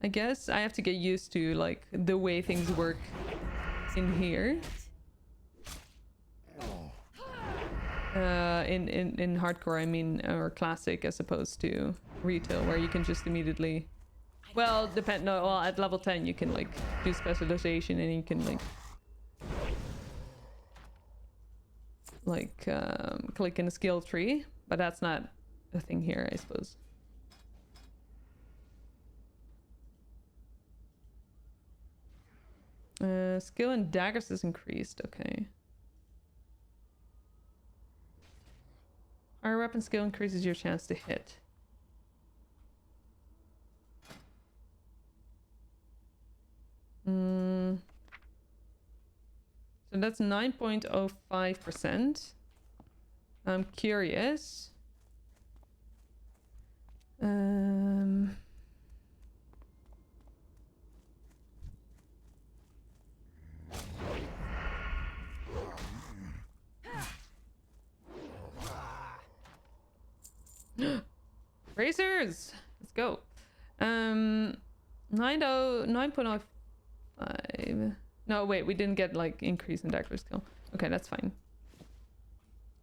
I guess I have to get used to like the way things work in here. In hardcore, I mean, or classic as opposed to retail, where you can just immediately, well, well, at level 10 you can like do specialization and you can like click in a skill tree, but that's not a thing here, I suppose. Skill and daggers is increased, okay. Higher weapon skill increases your chance to hit. So that's 9.05%. I'm curious. Racers! Let's go. 9.05. No, wait, we didn't get like increase in dagger skill. Okay, that's fine.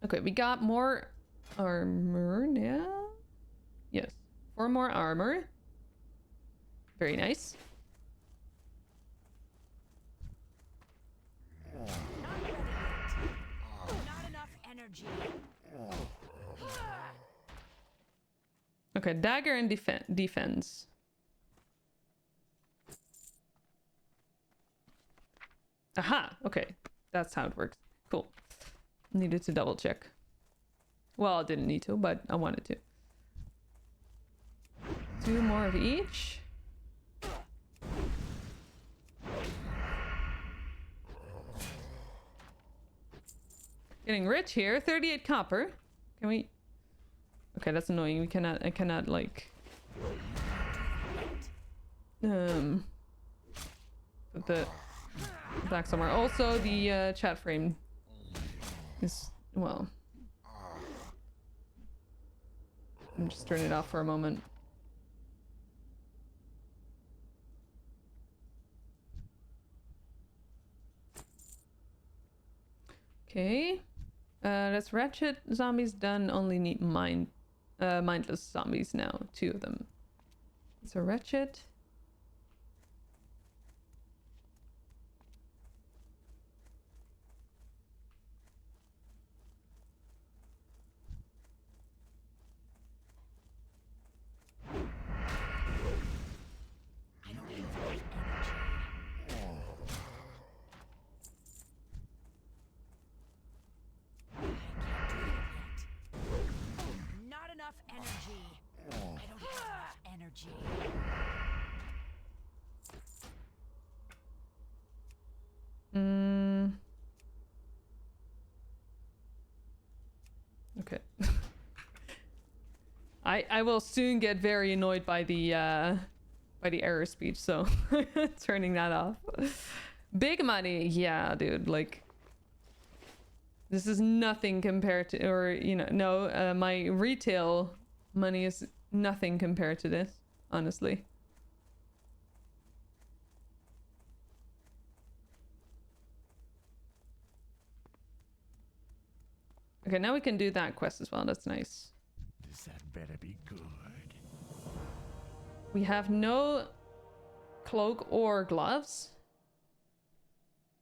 Okay, we got more armor now. Yes, 4 more armor. Very nice. Not ready yet. Not enough energy. Okay, dagger and defense. Aha, okay. That's how it works. Cool. Needed to double check. Well, I didn't need to, but I wanted to. 2 more of each. Getting rich here. 38 copper. Can we... Okay, that's annoying. I cannot like... put the back somewhere. Also, the chat frame is, well... I'm just turning it off for a moment. Okay. That's Ratchet zombies done. Only need mindless zombies now. 2 of them. So Ratchet. Okay. I will soon get very annoyed by the error speech, so turning that off. Big money, yeah, dude. Like, this is nothing compared to, or you know, no, my retail money is nothing compared to this, honestly. Okay, now we can do that quest as well. That's nice. This had better be good. We have no cloak or gloves.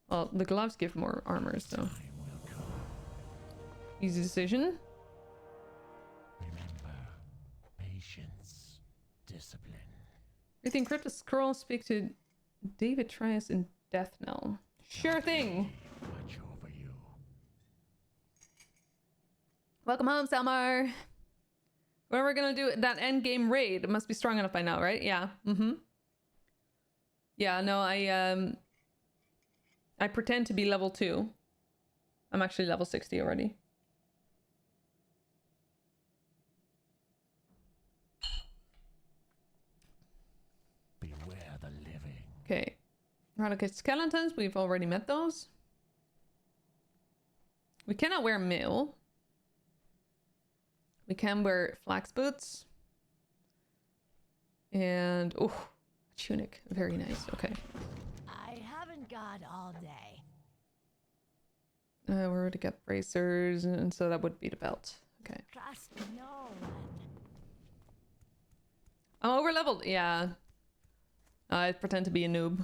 Well, the gloves give more armor, so easy decision. Remember, patience, discipline. Reading Crypto Scroll, speak to David Trias in Death Knell. Sure thing. What you're Welcome home, Selmar. When we're gonna do that end game raid, it must be strong enough by now, right? Yeah. Yeah, no, I pretend to be level 2. I'm actually level 60 already. Beware the living. Okay. Eradicate skeletons, we've already met those. We cannot wear mail. We can wear flax boots. And, oh, tunic. Very nice. Okay. I haven't got all day. We already got bracers, and so that would be the belt. Okay. Trust no one. I'm over leveled. Yeah. I pretend to be a noob.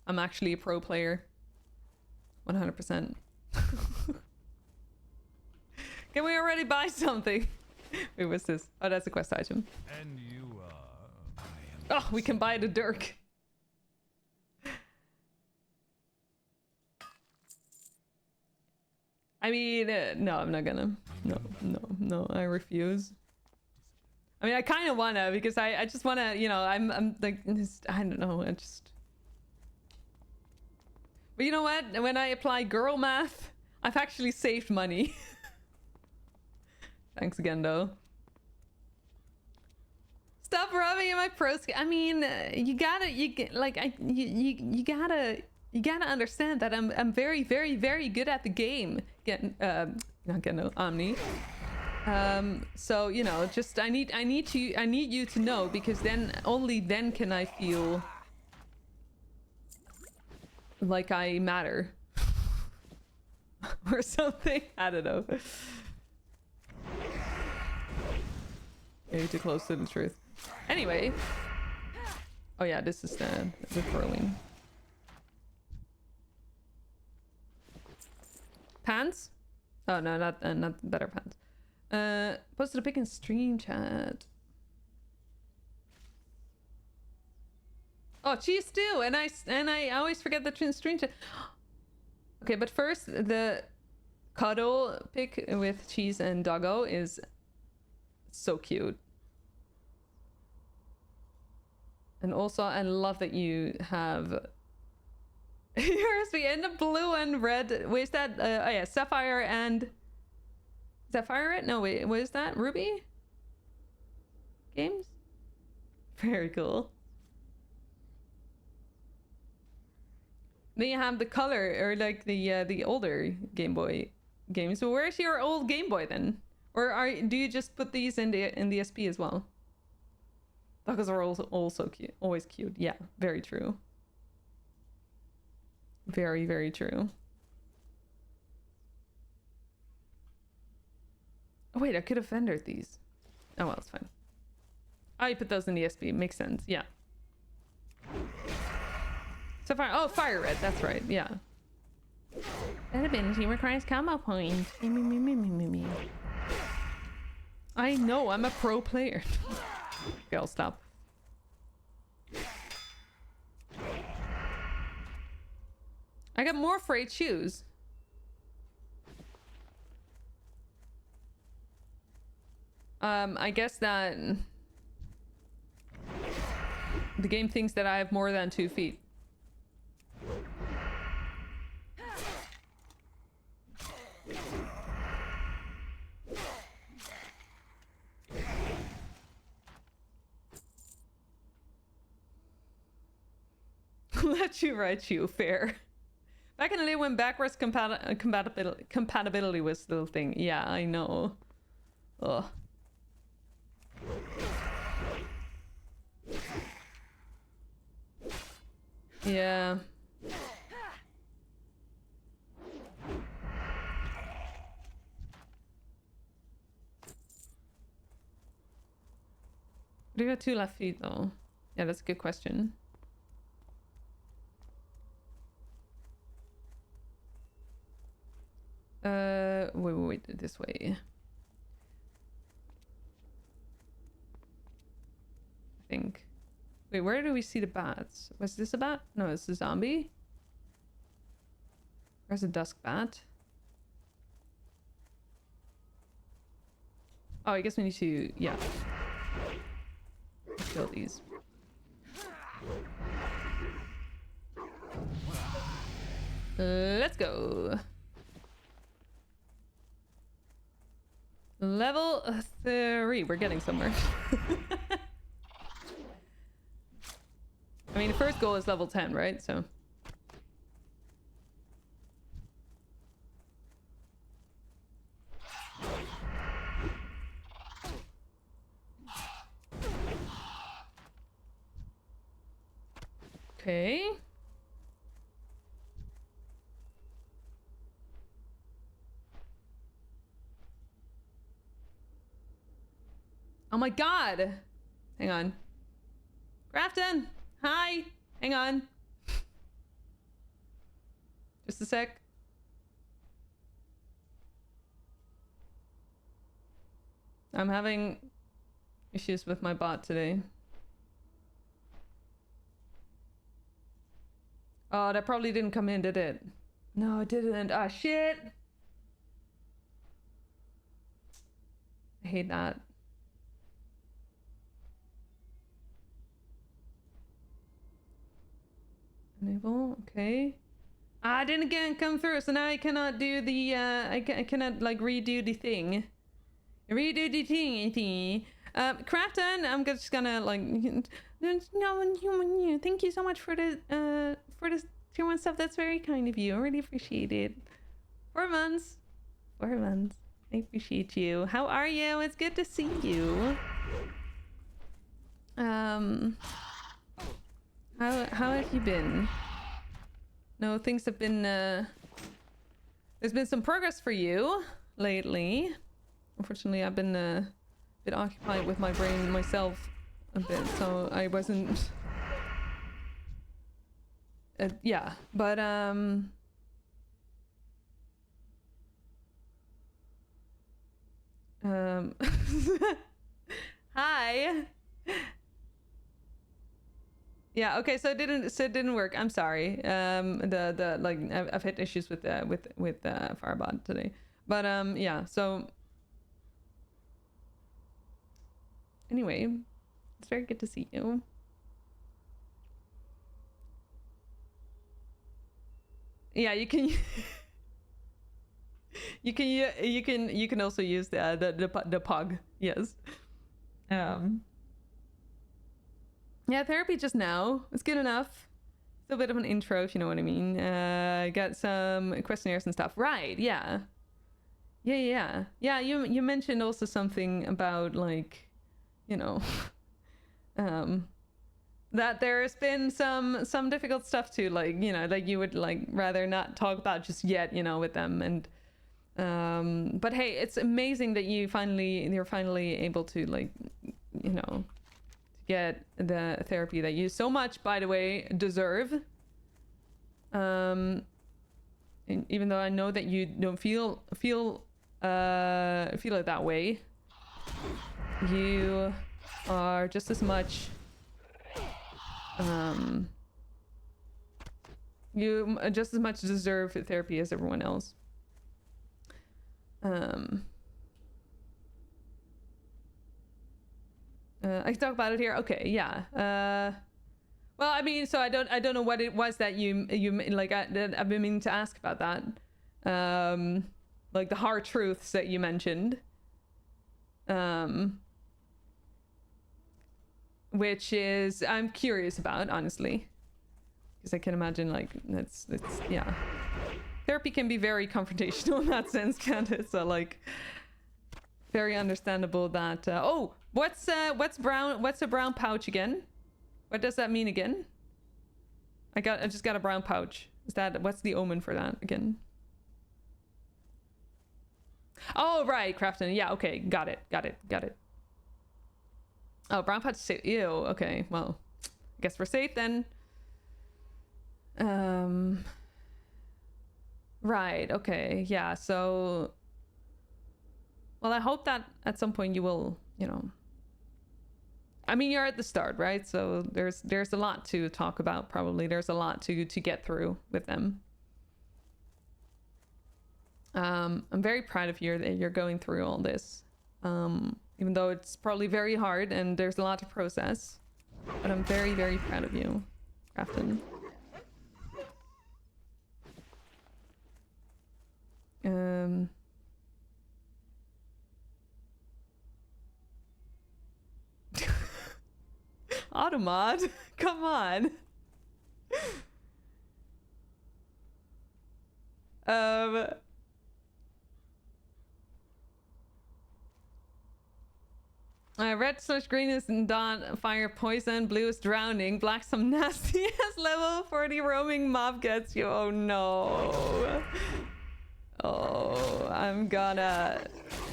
I'm actually a pro player. 100%. Can we already buy something? Wait, what's this? Oh, that's a quest item. And you, Oh, we can buy the dirk. I mean, no, I'm not gonna. No, I refuse. I mean, I kind of wanna because I just wanna, you know, I'm like, I don't know, I just. But you know what? When I apply girl math, I've actually saved money. Thanks again, though. Stop rubbing in my pro skill. I mean, you gotta understand that I'm very, very, very good at the game. Not getting no Omni. So you know, just I need you to know, because then only then can I feel like I matter or something. I don't know. Maybe too close to the truth. Anyway. Oh yeah, this is the curling. Pants? Oh no, not better pants. Posted a pic in stream chat. Oh, cheese stew, and I always forget the stream chat. Okay, but first the cuddle pic with cheese and doggo is so cute. And also, I love that you have yours be in the blue and red. Wait, is that? Oh yeah, sapphire and. Is that fire red? No, wait, what is that? Ruby? Games? Very cool. Then you have the color, or like the older Game Boy games. So where's your old Game Boy then? Or do you just put these in the SP as well? Doggos are also cute. Always cute. Yeah, very true. Very, very true. Oh wait, I could have vendored these. Oh well, it's fine. Oh, you put those in the SP. Makes sense. Yeah. So far, oh, fire red. That's right. Yeah. That ability requires combo point. Me. I know. I'm a pro player. Okay, I'll stop. I got more frayed shoes. I guess that the game thinks that I have more than 2 feet. Let you write you, fair. Back in the day when backwards compatibility was still a thing. Yeah, I know. Ugh. Yeah. Do you have 2 left feet though? Yeah, that's a good question. Wait, this way. I think. Wait, where do we see the bats? Was this a bat? No, it's a zombie. Where's a dusk bat? Oh, I guess we need to, yeah. Kill these. Let's go. Level 3. We're getting somewhere. I mean, the first goal is level 10, right? So. Okay. Oh my god! Hang on. Grafton! Hi! Hang on. Just a sec. I'm having issues with my bot today. Oh, that probably didn't come in, did it? No, it didn't. Ah, shit! I hate that. Enable, okay. Ah, it didn't again come through, so now I cannot do the, I cannot, like, redo the thing. Redo the thing. Crafton, I'm just gonna, like, no, thank you so much for the tier 1 stuff. That's very kind of you. I really appreciate it. 4 months. 4 months. I appreciate you. How are you? It's good to see you. How have you been? No, things have been, there's been some progress for you lately. Unfortunately, I've been a bit occupied with my brain myself a bit, so I wasn't... yeah, but, hi! Yeah, okay, so it didn't work. I'm sorry. Like I've had issues with Firebot today. But yeah, so anyway, it's very good to see you. Yeah, you can you can also use the pug. Yes. Yeah, therapy just now. It's good enough. Still a bit of an intro, if you know what I mean. Got some questionnaires and stuff. Right, yeah. Yeah, you mentioned also something about, like, you know, that there's been some difficult stuff too, like, you know, like you would, like, rather not talk about just yet, you know, with them. And but hey, it's amazing that you're finally able to, like, you know, get the therapy that you so much, by the way, deserve. And even though I know that you don't feel it that way, you are just as much you just as much deserve therapy as everyone else. I can talk about it here. Okay, yeah. Well, I mean, so I don't know what it was that you like. I've been meaning to ask about that. Like the hard truths that you mentioned. Which is I'm curious about, honestly, because I can imagine, like, it's yeah. Therapy can be very confrontational in that sense, can't it? So, like, very understandable that. Oh, what's brown? What's a brown pouch again? What does that mean again? I just got a brown pouch. Is that what's the omen for that again? Oh right, Crafton. Yeah, okay, got it. Oh, brown pouch. Ew. Okay, well, I guess we're safe then. Right. Okay. Yeah. So. Well, I hope that at some point you will, you know. I mean, you're at the start, right? So there's a lot to talk about. Probably there's a lot to get through with them. I'm very proud of you that you're going through all this. Even though it's probably very hard and there's a lot to process. But I'm very, very proud of you, Crafton. Automod? Come on. Red/green is dawn, fire poison, blue is drowning, black some nasty ass level 40 roaming mob gets you. Oh no. Oh, I'm gonna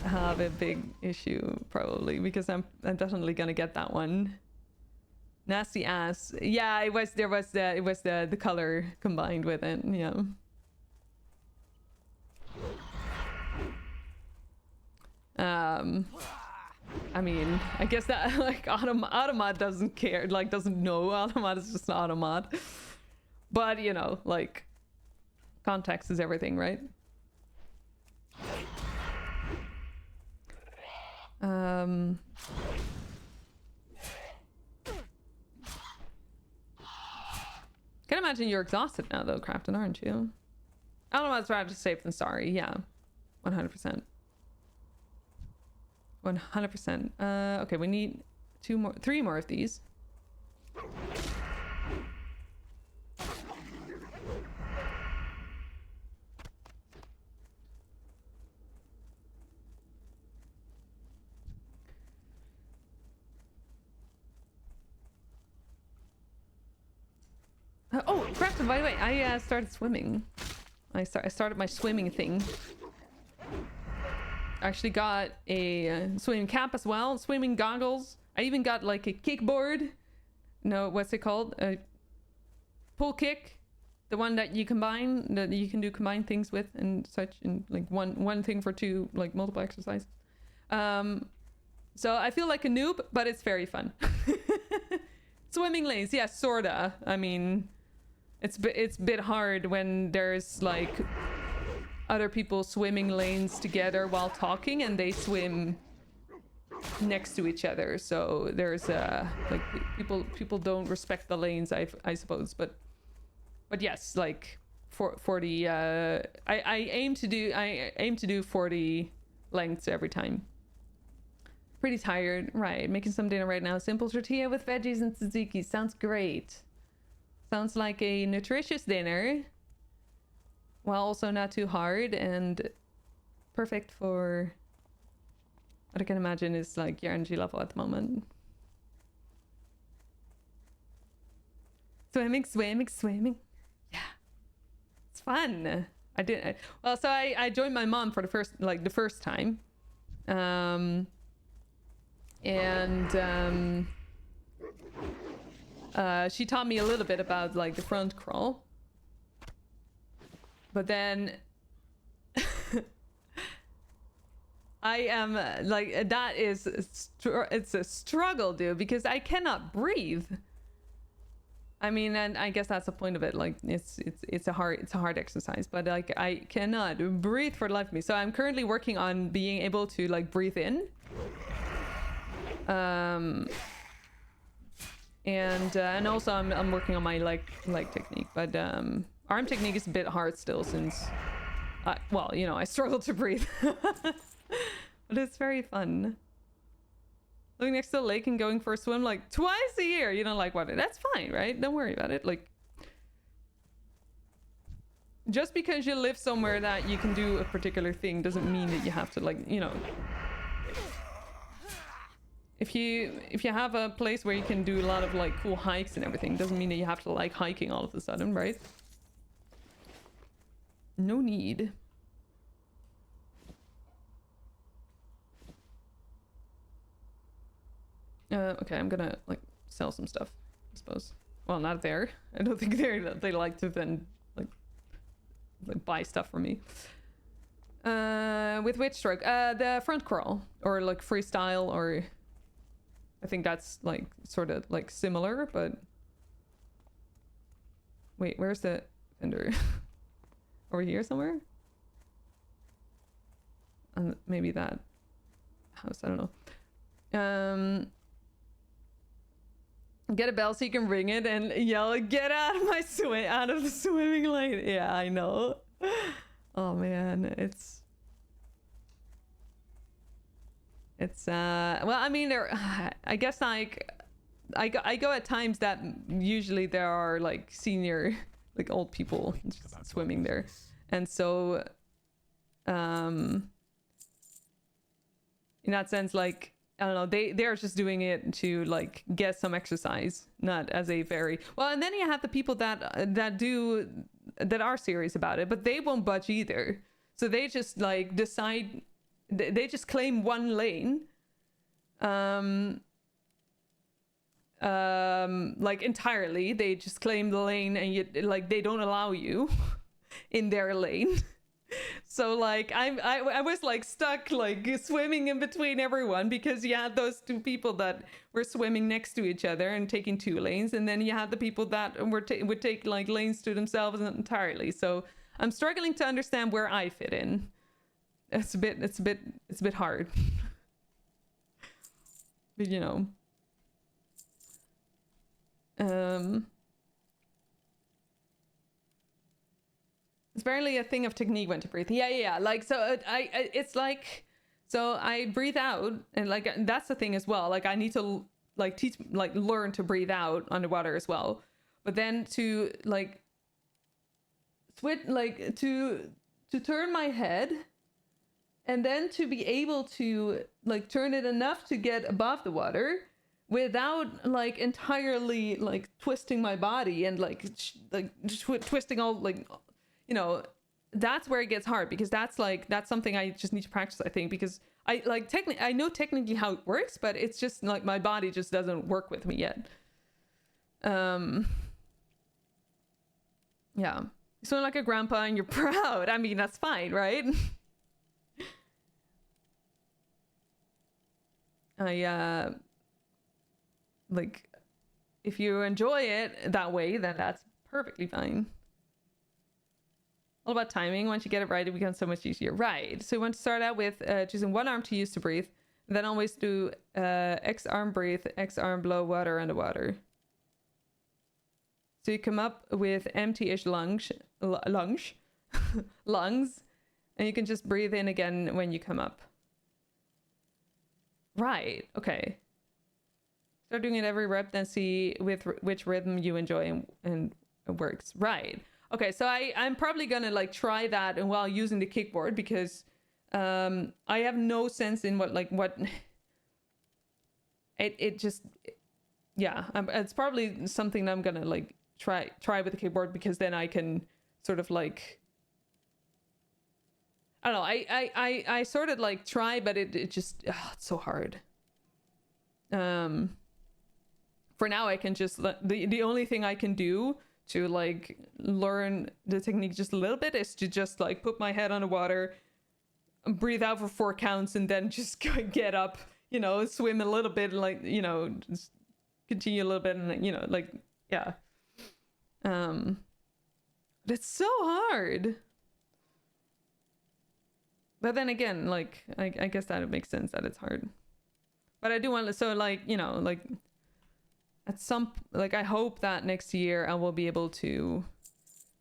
have a big issue probably because I'm definitely gonna get that one. Nasty ass. Yeah, it was the color combined with it. Yeah. I mean, I guess that like Automod doesn't care, like doesn't know Automod is just an Automod. But you know, like context is everything, right? Can imagine you're exhausted now though, Crafton, aren't you? Automod's rather safe than sorry, yeah. 100%. 100%. Okay, we need three more of these. Oh, Crafton, by the way, I started swimming. I started my swimming thing. I actually got a swimming cap as well, swimming goggles. I even got like a kickboard. No, what's it called? A pull kick. The one that you combine, that you can do combine things with and such, and like one thing for two, like multiple exercises. So I feel like a noob, but it's very fun. Swimming lanes, yeah, sorta. I mean, it's a bit hard when there's like other people swimming lanes together while talking and they swim next to each other, so there's like people don't respect the lanes, I suppose, but yes, like for the I aim to do 40 lengths every time. Pretty tired, right? Making some dinner right now. Simple tortilla with veggies and tzatziki. Sounds great. Sounds like a nutritious dinner, while also not too hard and perfect for what I can imagine is like your energy level at the moment. Swimming. Yeah, it's fun. So I joined my mom for the first time, and she taught me a little bit about like the front crawl. But then I am like, that is it's a struggle, dude, because I cannot breathe. I mean, and I guess that's the point of it. Like it's a hard exercise, but like I cannot breathe for the life of me. So I'm currently working on being able to like breathe in. And also I'm working on my leg technique, but arm technique is a bit hard still since, well, you know, I struggle to breathe. But it's very fun. Living next to the lake and going for a swim like twice a year, you know, like what? That's fine, right? Don't worry about it. Like, just because you live somewhere that you can do a particular thing doesn't mean that you have to, like, you know. If you have a place where you can do a lot of like cool hikes and everything, doesn't mean that you have to like hiking all of a sudden, right? No need. Okay, I'm gonna like sell some stuff, I suppose. Well, not there. I don't think they like to then like buy stuff from me. With which stroke? The front crawl or like freestyle, or I think that's like sort of like similar, but wait, where's the vendor? Over here somewhere? Maybe that. house. I don't know. Get a bell so you can ring it and yell, "Get out of my out of the swimming lane!" Yeah, I know. Oh man, it's well, I mean, I guess like I go at times that usually there are like senior, like old people swimming there, and so in that sense, like, I don't know, they're just doing it to like get some exercise, not as a very well. And then you have the people that are serious about it, but they won't budge either. So they just like decide, they just claim one lane, like entirely. They just claim the lane, and you like they don't allow you in their lane. So like I was like stuck like swimming in between everyone, because you had those two people that were swimming next to each other and taking two lanes, and then you had the people that would take like lanes to themselves entirely. So I'm struggling to understand where I fit in. It's a bit hard. But you know, it's barely a thing of technique when to breathe. Yeah. Like, so it's like, so I breathe out, and like, that's the thing as well. Like I need to like learn to breathe out underwater as well. But then to like switch, like to turn my head, and then to be able to like turn it enough to get above the water without like entirely like twisting my body and like twisting all, like, you know, that's where it gets hard, because that's something I just need to practice, I think, because I like I know technically how it works, but it's just like my body just doesn't work with me yet. Yeah. You sound like a grandpa and you're proud. I mean, that's fine, right? Like, if you enjoy it that way, then that's perfectly fine. All about timing. Once you get it right, it becomes so much easier. Right. So you want to start out with choosing one arm to use to breathe, then always do X arm breathe, X arm blow water underwater. So you come up with empty-ish lungs, and you can just breathe in again when you come up. Right. Okay. Start doing it every rep, then see with which rhythm you enjoy and it works. Right. Okay, so I'm probably gonna like try that and while using the kickboard, because I have no sense in what it just, yeah, it's probably something I'm gonna like try with the kickboard, because then I can sort of like, I don't know, I sort of like try, but it just, it's so hard. For now I can just, the only thing I can do to like learn the technique just a little bit is to just like put my head underwater, breathe out for 4 counts, and then just get up, you know, swim a little bit, like, you know, just continue a little bit, and you know, like, yeah. It's so hard. But then again, like, I guess that it makes sense that it's hard. But I do want to, so like, you know, like at some, like, I hope that next year I will be able to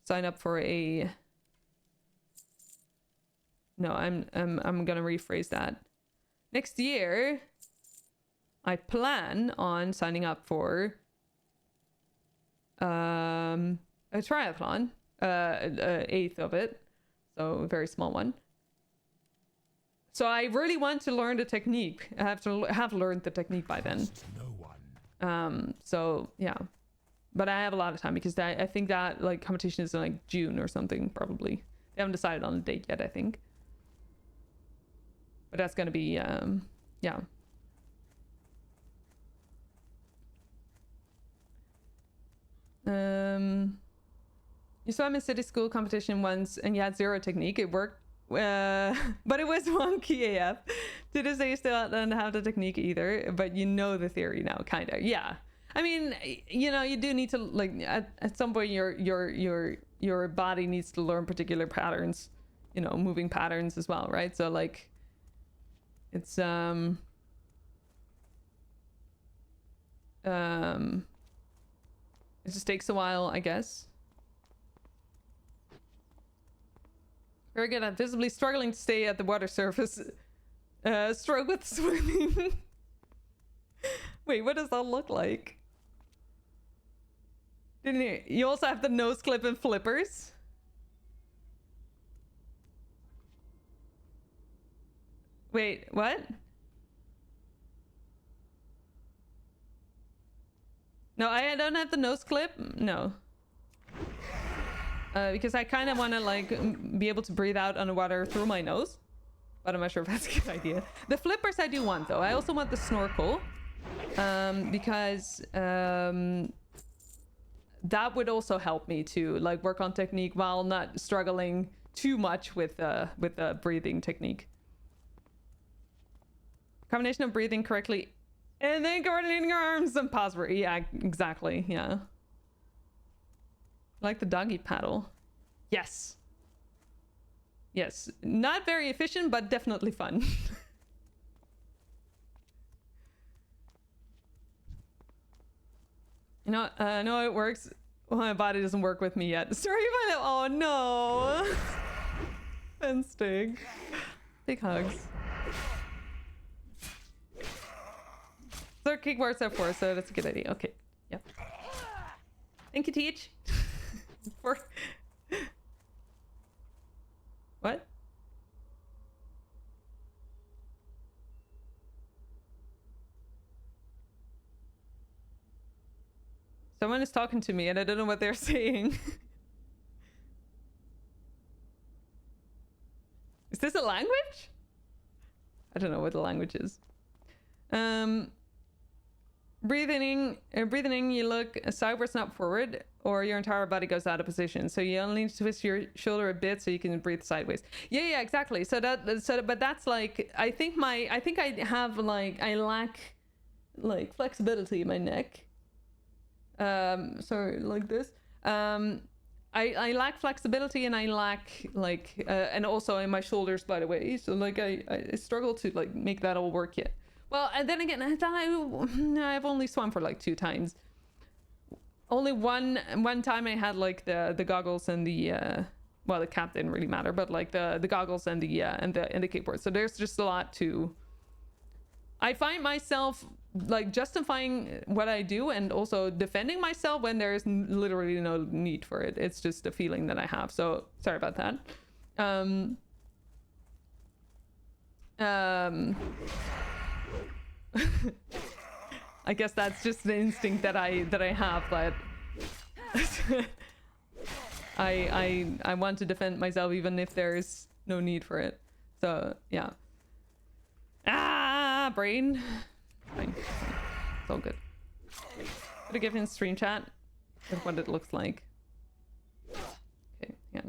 sign up for a, no, I'm gonna rephrase that. Next year, I plan on signing up for a triathlon, 1/8 of it, so a very small one. So I really want to learn the technique. I have to have learned the technique by then. So yeah, but I have a lot of time, because I think that like competition is in like June or something, probably. They haven't decided on the date yet, I think. But that's gonna be yeah. You swam in city school competition once and you had 0 technique. It worked, but it was wonky AF. To this day, you still don't have the technique either, but you know the theory now, kind of. Yeah, I mean, you know, you do need to, like, at some point your body needs to learn particular patterns, you know, moving patterns as well, right? So like, It's it just takes a while, I guess. Very good at visibly struggling to stay at the water surface. Struggle with swimming. Wait, what does that look like? Didn't you also have the nose clip and flippers? Wait, what? No, I don't have the nose clip. No. Because I kind of want to like be able to breathe out underwater through my nose. But I'm not sure if that's a good idea. The flippers I do want though. I also want the snorkel. Because that would also help me to like work on technique while not struggling too much with the breathing technique. Combination of breathing correctly and then coordinating your arms and posture. Yeah, exactly. Yeah. Like the doggy paddle. Yes. Yes. Not very efficient, but definitely fun. You know, I know it works. Well, my body doesn't work with me yet. Sorry about it. Oh no. And Stig. Big hugs. So kickboards are 4, so that's a good idea. Okay. Yep. Thank you, Teach. For what? Someone is talking to me and I don't know what they're saying. Is this a language? I don't know what the language is. Breathing in, you look sideways, not forward, or your entire body goes out of position. So you only need to twist your shoulder a bit so you can breathe sideways. Yeah, exactly. So but that's like, I think I have like, I lack like flexibility in my neck. So like this. I lack flexibility and I lack like, and also in my shoulders, by the way. So like I struggle to like make that all work yet. Well, and then again, I've only swum for like 2 times. Only one time I had like the goggles and the well, the cap didn't really matter, but like the goggles and the kickboard. So there's just a lot to. I find myself like justifying what I do and also defending myself when there's literally no need for it. It's just a feeling that I have. So sorry about that. I guess that's just the instinct that I have, but I want to defend myself even if there's no need for it. So yeah. Brain. Fine. It's all good. Gonna give him stream chat with what it looks like. Okay, yeah.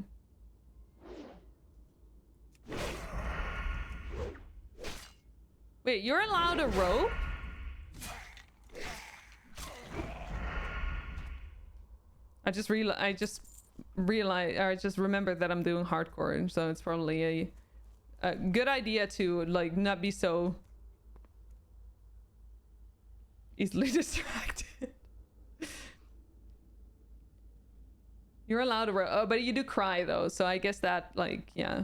Wait, you're allowed a rope? I just remembered that I'm doing hardcore, and so it's probably a good idea to like not be so easily distracted. You're allowed a rope. Oh, but you do cry though, so I guess that like, yeah.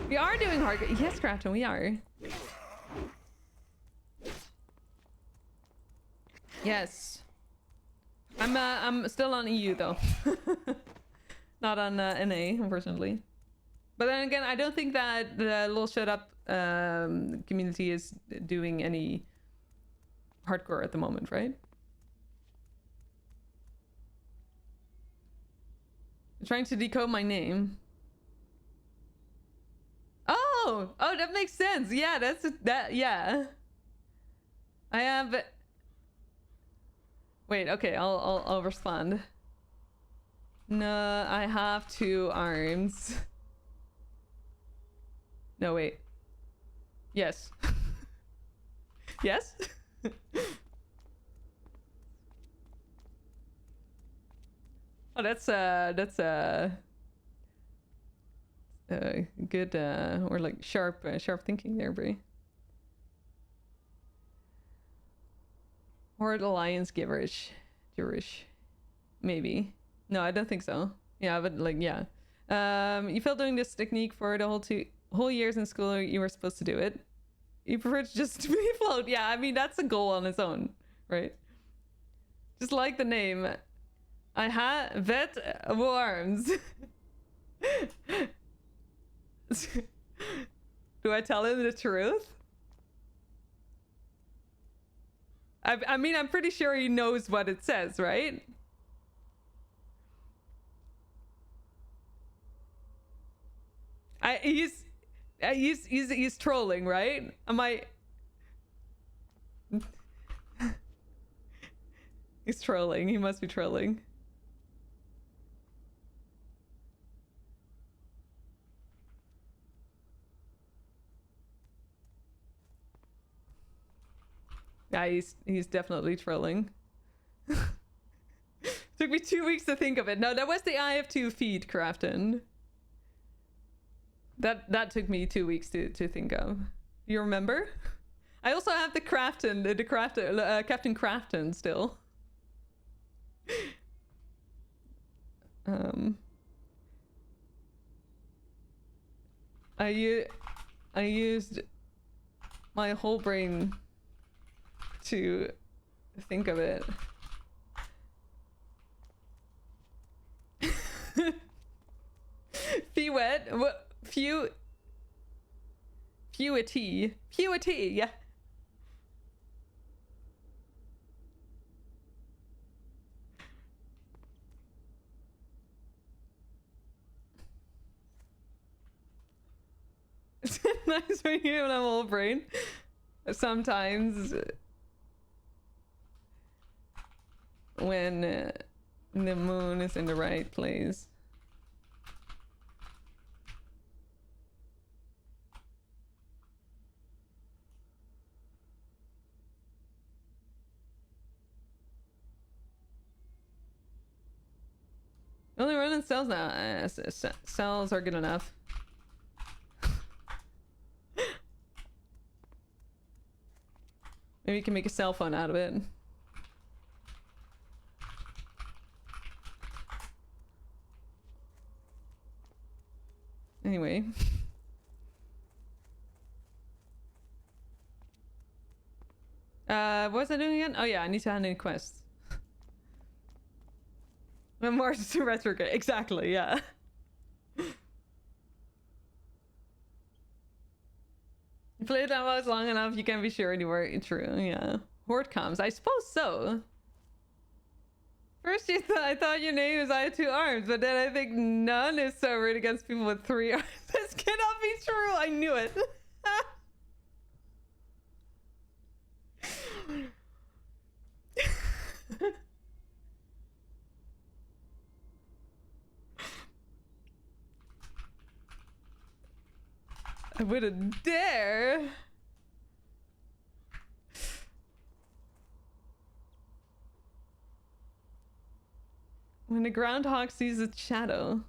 We are doing hardcore. Yes, Crafton, we are. Yes. I'm still on EU though. Not on NA, unfortunately. But then again, I don't think that the Lol Shut Up community is doing any hardcore at the moment, right? I'm trying to decode my name. Oh, that makes sense. Yeah, yeah. I have. Wait, okay, I'll respond. No, I have 2 arms. No, wait. Yes. Yes? Oh, that's good or like sharp thinking there, Brie. Or the Lions giverish, maybe. No, I don't think so. Yeah, but like yeah. You failed doing this technique for the whole years in school. You were supposed to do it. You prefer to just be float. Yeah, I mean that's a goal on its own, right? Just like the name. I had vet worms. Do I tell him the truth? I mean, I'm pretty sure he knows what it says, right? He's trolling, right? Am I? He's trolling. He must be trolling. Yeah, he's definitely trolling. Took me 2 weeks to think of it. No, that was the IF2 feed, Crafton. That took me 2 weeks to think of. You remember? I also have the Captain Crafton still. I used my whole brain to think of it. Fewet, what? Fewity, yeah. It's nice when you have a whole brain. Sometimes when the moon is in the right place. Only running cells now. Cells are good enough. Maybe you can make a cell phone out of it. Anyway. What was I doing again? Oh yeah, I need to hand in quests. Mars to retrograde. Exactly, yeah. You play that much long enough, you can't be sure anymore. True, yeah. Horde comes. I suppose so. First I thought your name was I had 2 arms, but then I think none is so rude against people with 3 arms. This cannot be true. I knew it. I wouldn't dare. When the groundhog sees its shadow.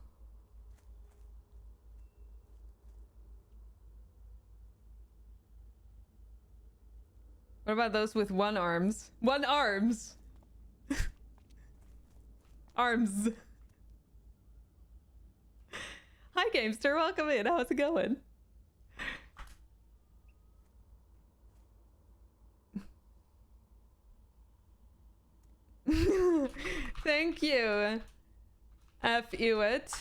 What about those with 1 arms? 1 arms! Arms. Hi Gamester, welcome in. How's it going? Thank you. F-Ewit.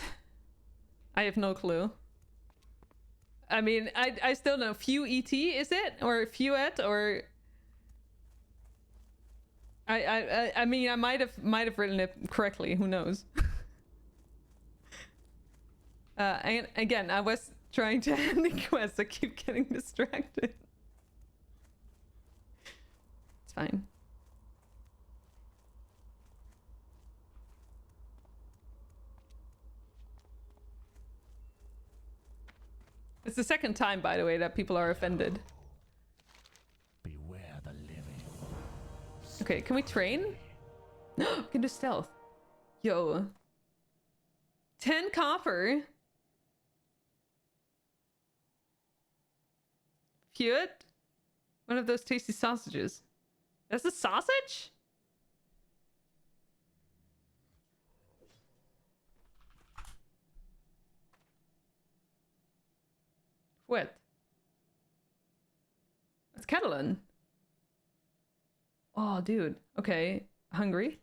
I have no clue. I mean, I still know. Few-ET, is it? Or Fewet, or... I mean, I might have written it correctly. Who knows? And again, I was trying to end the quest. I keep getting distracted. It's fine. It's the second time, by the way, that people are offended. Beware the living. Okay, can we train? We can do stealth. Yo. 10 copper. cute. One of those tasty sausages. That's a sausage? What? That's Catalan. Oh, dude. Okay. Hungry?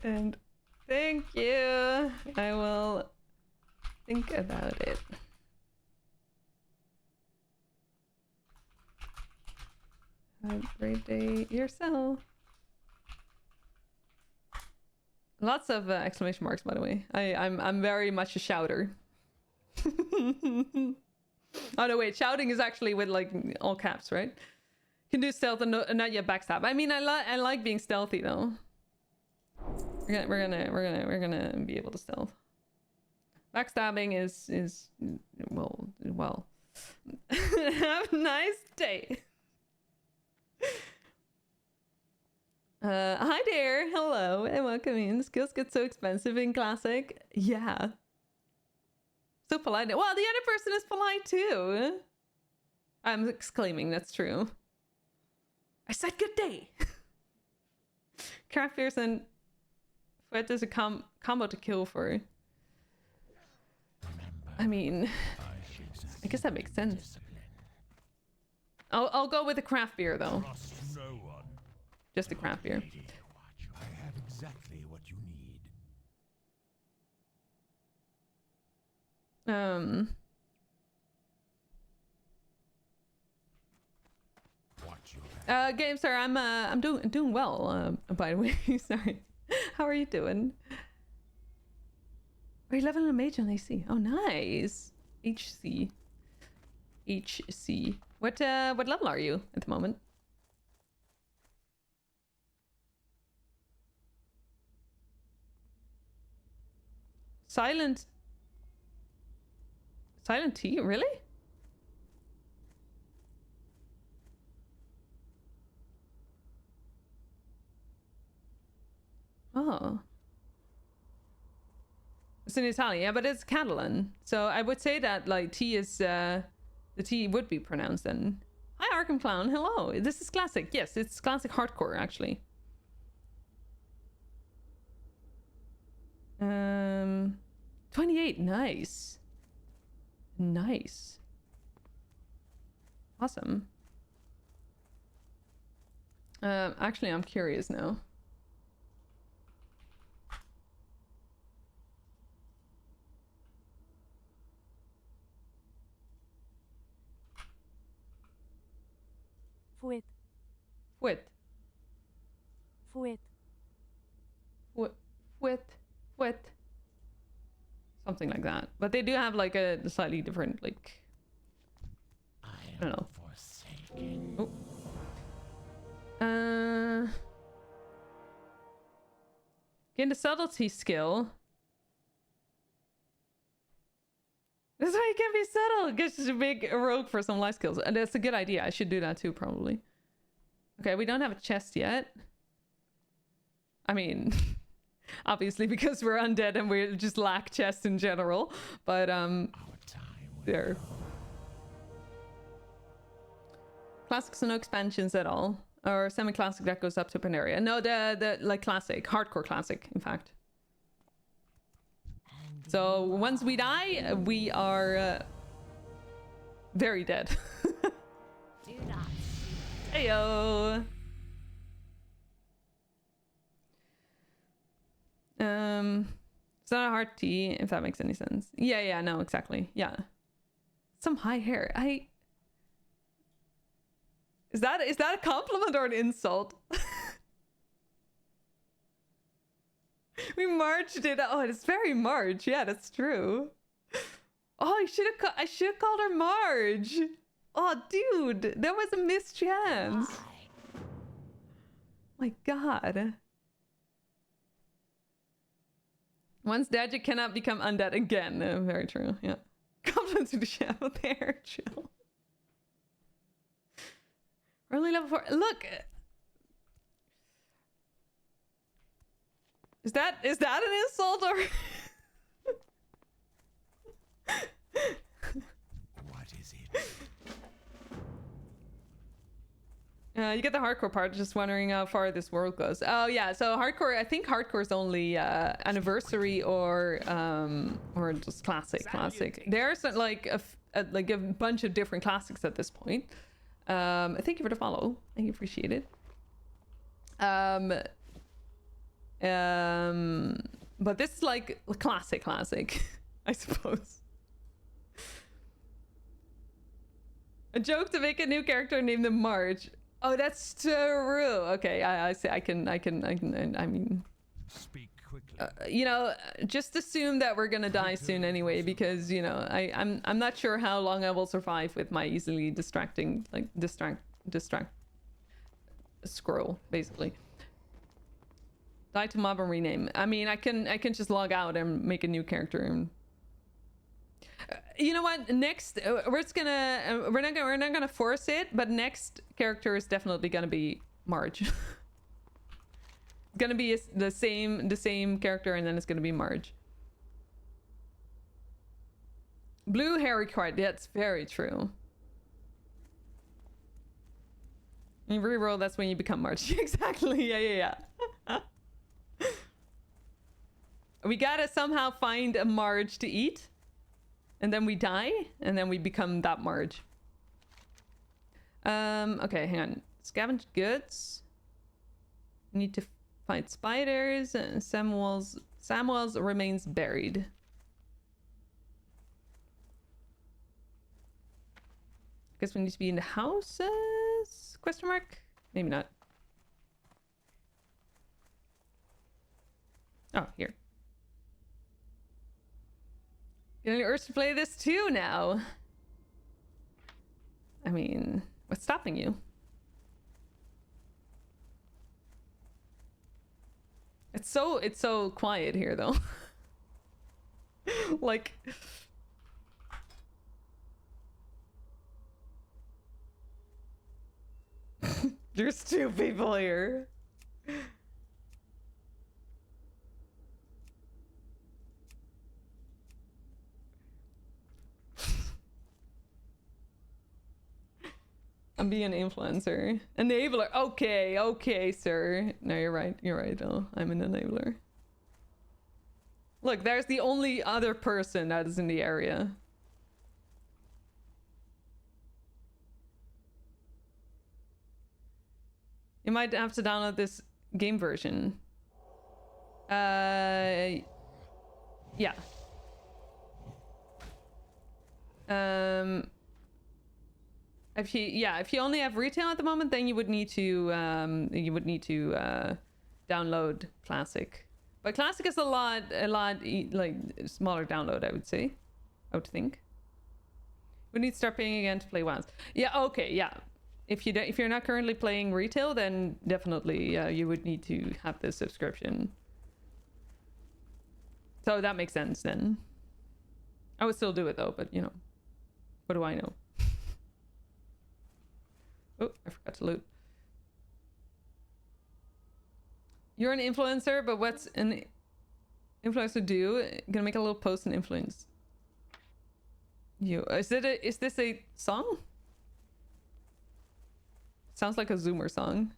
And thank you. I will think about it. Have a great day yourself. Lots of exclamation marks, by the way. I'm very much a shouter. Oh no, wait, shouting is actually with like all caps, right? Can do stealth and not yet backstab. I mean, I like being stealthy though. We're gonna be able to stealth. Backstabbing is well. Have a nice day. Hi there, hello, and welcome in. Skills get so expensive in Classic. Yeah. So polite. Well, the other person is polite too. I'm exclaiming, that's true. I said good day. Craft beers and Fouet is a combo to kill for. Remember, I mean, I guess that makes sense. I'll go with a craft beer though. trust no one. Just a craft beer. I have exactly what you need. Watch your back. Game sir, I'm doing well. By the way, sorry. How are you doing? Are you leveling a mage on AC? Oh, nice. HC. HC. What level are you at the moment? Silent T, really? Oh. It's in Italian, yeah, but it's Catalan. So I would say that like T is the T would be pronounced then. Hi Arkham Clown, hello. This is classic. Yes, it's classic hardcore actually. 28, nice. Nice. Awesome. Actually I'm curious now. Fouet. Fouet. Fouet. Fouet. Something like that. But they do have like a slightly different like I don't know. Forsaken. Oh. Gain the subtlety skill. That's why you can't be subtle. Gets to make a rogue for some life skills. And that's a good idea. I should do that too, probably. Okay, we don't have a chest yet. I mean, obviously because we're undead and we just lack chests in general. But there. Classics and no expansions at all. Or semi-classic that goes up to Pandaria. No, the like classic, hardcore classic, in fact. So once we die, we are very dead. Do not. Heyo. It's not a hard T, if that makes any sense. Yeah, no, exactly. Yeah. Some high hair. Is that a compliment or an insult? We marched it. Oh, it's very Marge. Yeah, that's true. Oh, I should have called her Marge. Oh, dude, that was a missed chance. My God. Once dead, you cannot become undead again. Very true. Yeah. Compliments to the shadow there. Chill. We're only level 4. Look. Is that an insult or? What is it? You get the hardcore part, just wondering how far this world goes. Oh yeah, so hardcore, I think hardcore is only anniversary or just classic. There's like a bunch of different classics at this point. Thank you for the follow. I appreciate it. But this is like classic, I suppose. A joke to make a new character named them Marge. Oh, that's true. Okay, I see. I mean, Speak quickly. you know, just assume that we're gonna die soon anyway, because you know, I'm not sure how long I will survive with my easily distract scroll, basically. Die to mob and rename. I mean, I can just log out and make a new character. And you know what? Next, we're not gonna force it, but next character is definitely gonna be Marge. It's gonna be the same character, and then it's gonna be Marge. Blue hairy card. That's very true. In reroll, that's when you become Marge. Exactly. Yeah. We gotta somehow find a Marge to eat. And then we die. And then we become that Marge. Okay, hang on. Scavenge goods. We need to fight spiders. Samuel's remains buried. Guess we need to be in the houses? Question mark? Maybe not. Oh, here. Getting the urge to play this too now. I mean, what's stopping you? It's so quiet here though. Like there's 2 people here. I'm being an influencer. Enabler. Okay, sir. No, you're right. Oh, I'm an enabler. Look, there's the only other person that is in the area. You might have to download this game version. Yeah. If you only have retail at the moment, then you would need to download classic. But classic is a lot like smaller download, I would say. I would think. We need to start paying again to play WoWs. Yeah, okay, yeah. If you're not currently playing retail, then definitely you would need to have this subscription. So that makes sense then. I would still do it though, but you know, what do I know? Oh, I forgot to loot. You're an influencer, but what's an influencer do? Gonna make a little post and influence you. Is this a song? Sounds like a Zoomer song.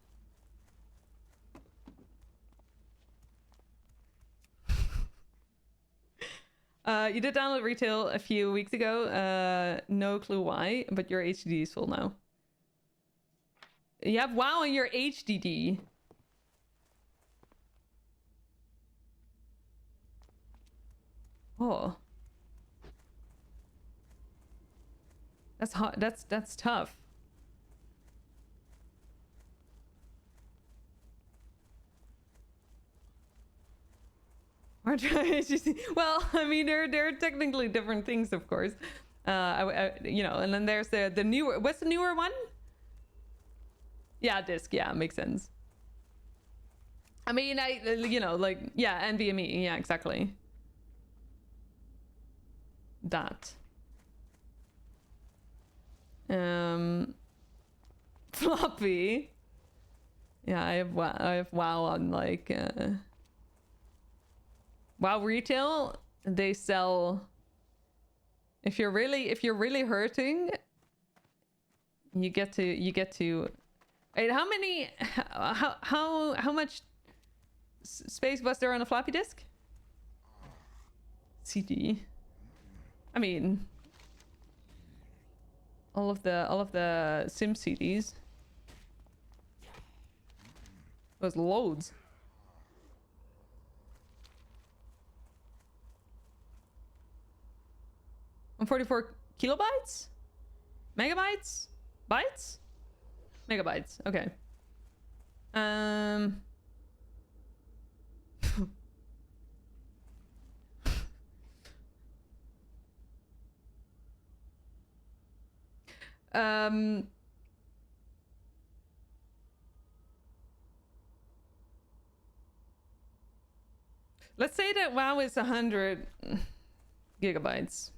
You did download retail a few weeks ago. No clue why, but your HDD is full now. You have WoW on your HDD. Oh. That's hot. That's tough. Well, I mean, they're technically different things, of course. You know, and then there's the newer. What's the newer one? Yeah, disc. Yeah, makes sense. I mean, you know, like, yeah, NVMe. Yeah, exactly. That. Floppy. Yeah, I have WoW on like WoW retail. They sell. If you're really hurting, you get to. Wait, how many? How much space was there on a floppy disk? CD. I mean, all of the Sim CDs. Was loads. 144 kilobytes? Megabytes? Bytes? Megabytes. Okay. Let's say that WoW is 100 gigabytes.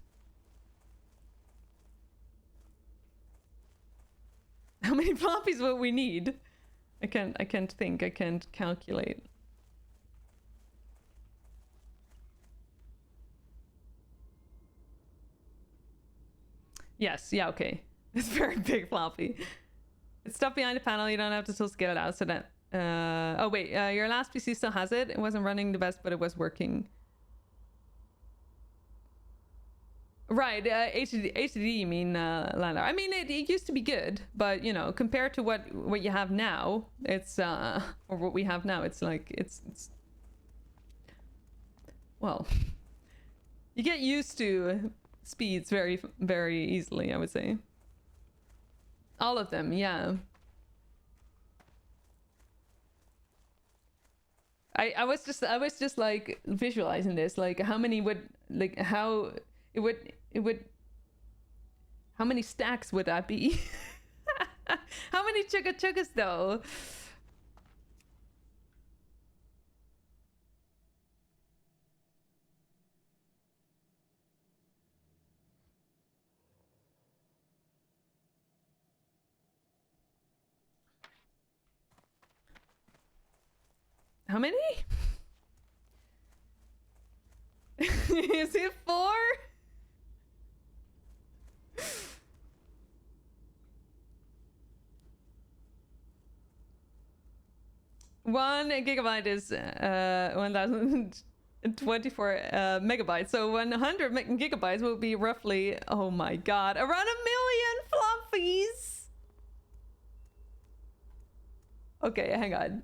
How many floppies will we need? I can't think. I can't calculate. Yes, yeah, okay. It's very big floppy. It's stuff behind the panel. You don't have to still scale it out so that... oh, wait. Your last PC still has it. It wasn't running the best, but it was working. Right. HDD, you mean, Landau. I mean, it used to be good, but, you know, compared to what you have now, it's... or what we have now, it's like... It's well... You get used to speeds very, very easily, I would say. All of them, yeah. I was just like visualizing this, like how many would, like how it would how many stacks would that be? How many chuggas though? How many? Is it 4? One gigabyte is 1024 megabytes. So 100 gigabytes will be roughly, oh my god, around 1 million floppies. Okay, hang on.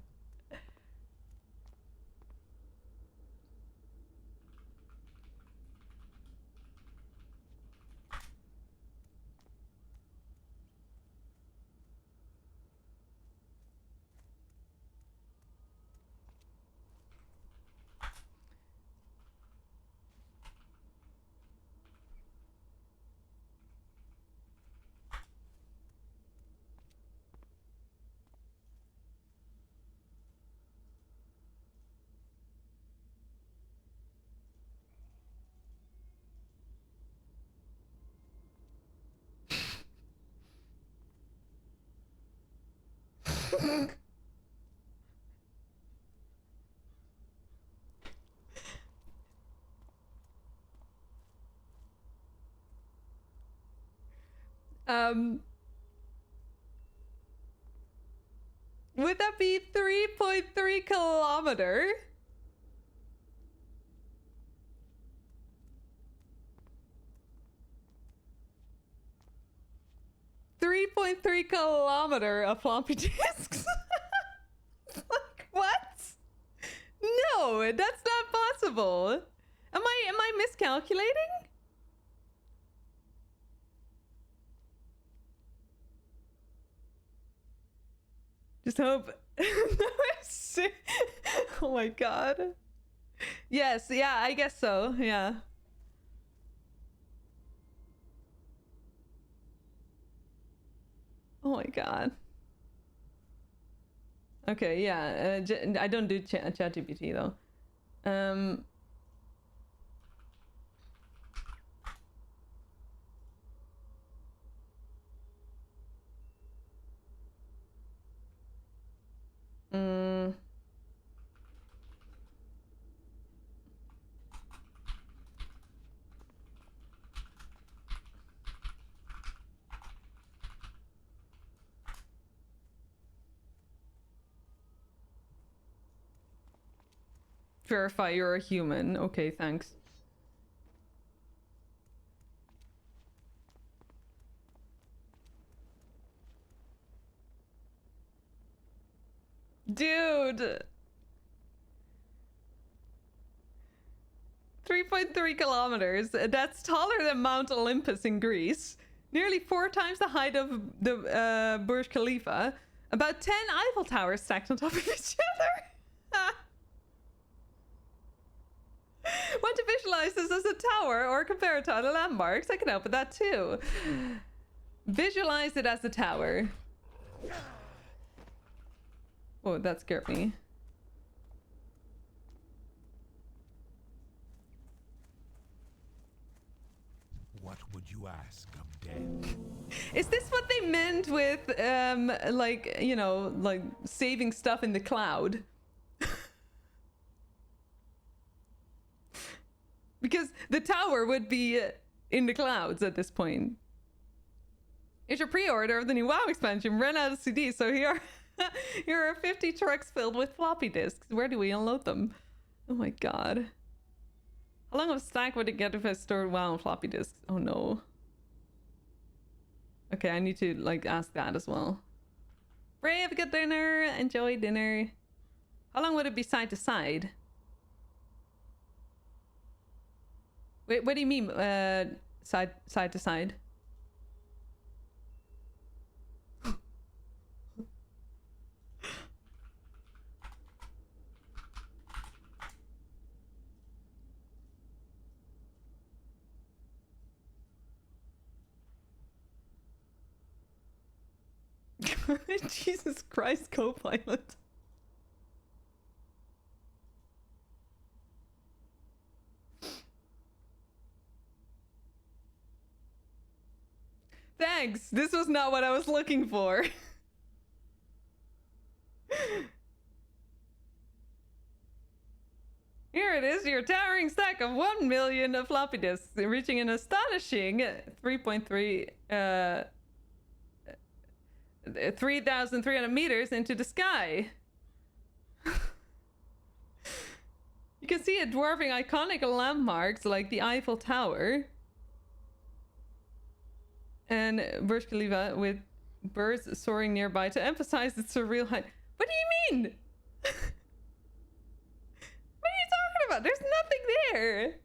Would that be 3.3 kilometer? .3 kilometer of floppy disks. Like, what? No, that's not possible. Am I miscalculating? Just hope. Oh my god. Yes, yeah, I guess so. Yeah. Oh my god. Okay, yeah. I don't do ChatGPT though. Mm. Verify you're a human. Okay, thanks. Dude! 3.3 kilometers. That's taller than Mount Olympus in Greece. Nearly 4 times the height of the Burj Khalifa. About 10 Eiffel Towers stacked on top of each other. Want to visualize this as a tower or compare it to other landmarks? I can help with that too. Visualize it as a tower. Oh, that scared me. What would you ask of death? Is this what they meant with, like, you know, like saving stuff in the cloud? Because the tower would be in the clouds at this point. It's your pre-order of the new WoW expansion. Ran out of CDs, so here are 50 trucks filled with floppy disks. Where do we unload them? Oh my god. How long of a stack would it get if I stored WoW on floppy disks? Oh no. Okay, I need to like ask that as well. Ray, have a good dinner. Enjoy dinner. How long would it be side to side? Wait, what do you mean side to side? Jesus Christ, co-pilot. Thanks. This was not what I was looking for. Here it is, your towering stack of 1 million of floppy disks, reaching an astonishing 3,300 meters into the sky. You can see it dwarfing iconic landmarks like the Eiffel Tower and Burj Khalifa, with birds soaring nearby to emphasize its surreal height. What do you mean? What are you talking about? There's nothing there.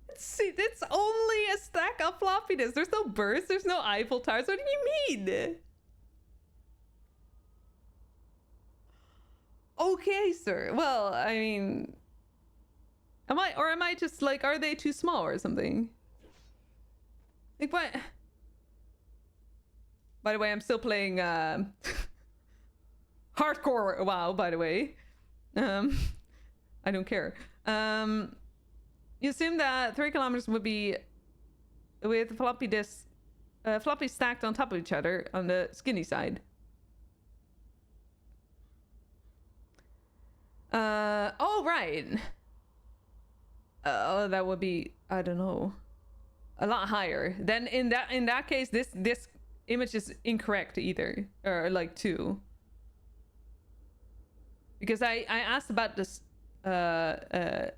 It's only a stack of floppy disks. There's no birds. There's no Eiffel Towers. What do you mean? Okay, sir. Well, I mean, am I just like, are they too small or something? Like what? By the way, I'm still playing hardcore WoW, by the way. I don't care. You assume that 3 kilometers would be with floppy disks, floppy stacked on top of each other on the skinny side. Oh, right. Oh, that would be, I don't know, a lot higher. Then in that case, this image is incorrect either, or like too. Because I asked about this, the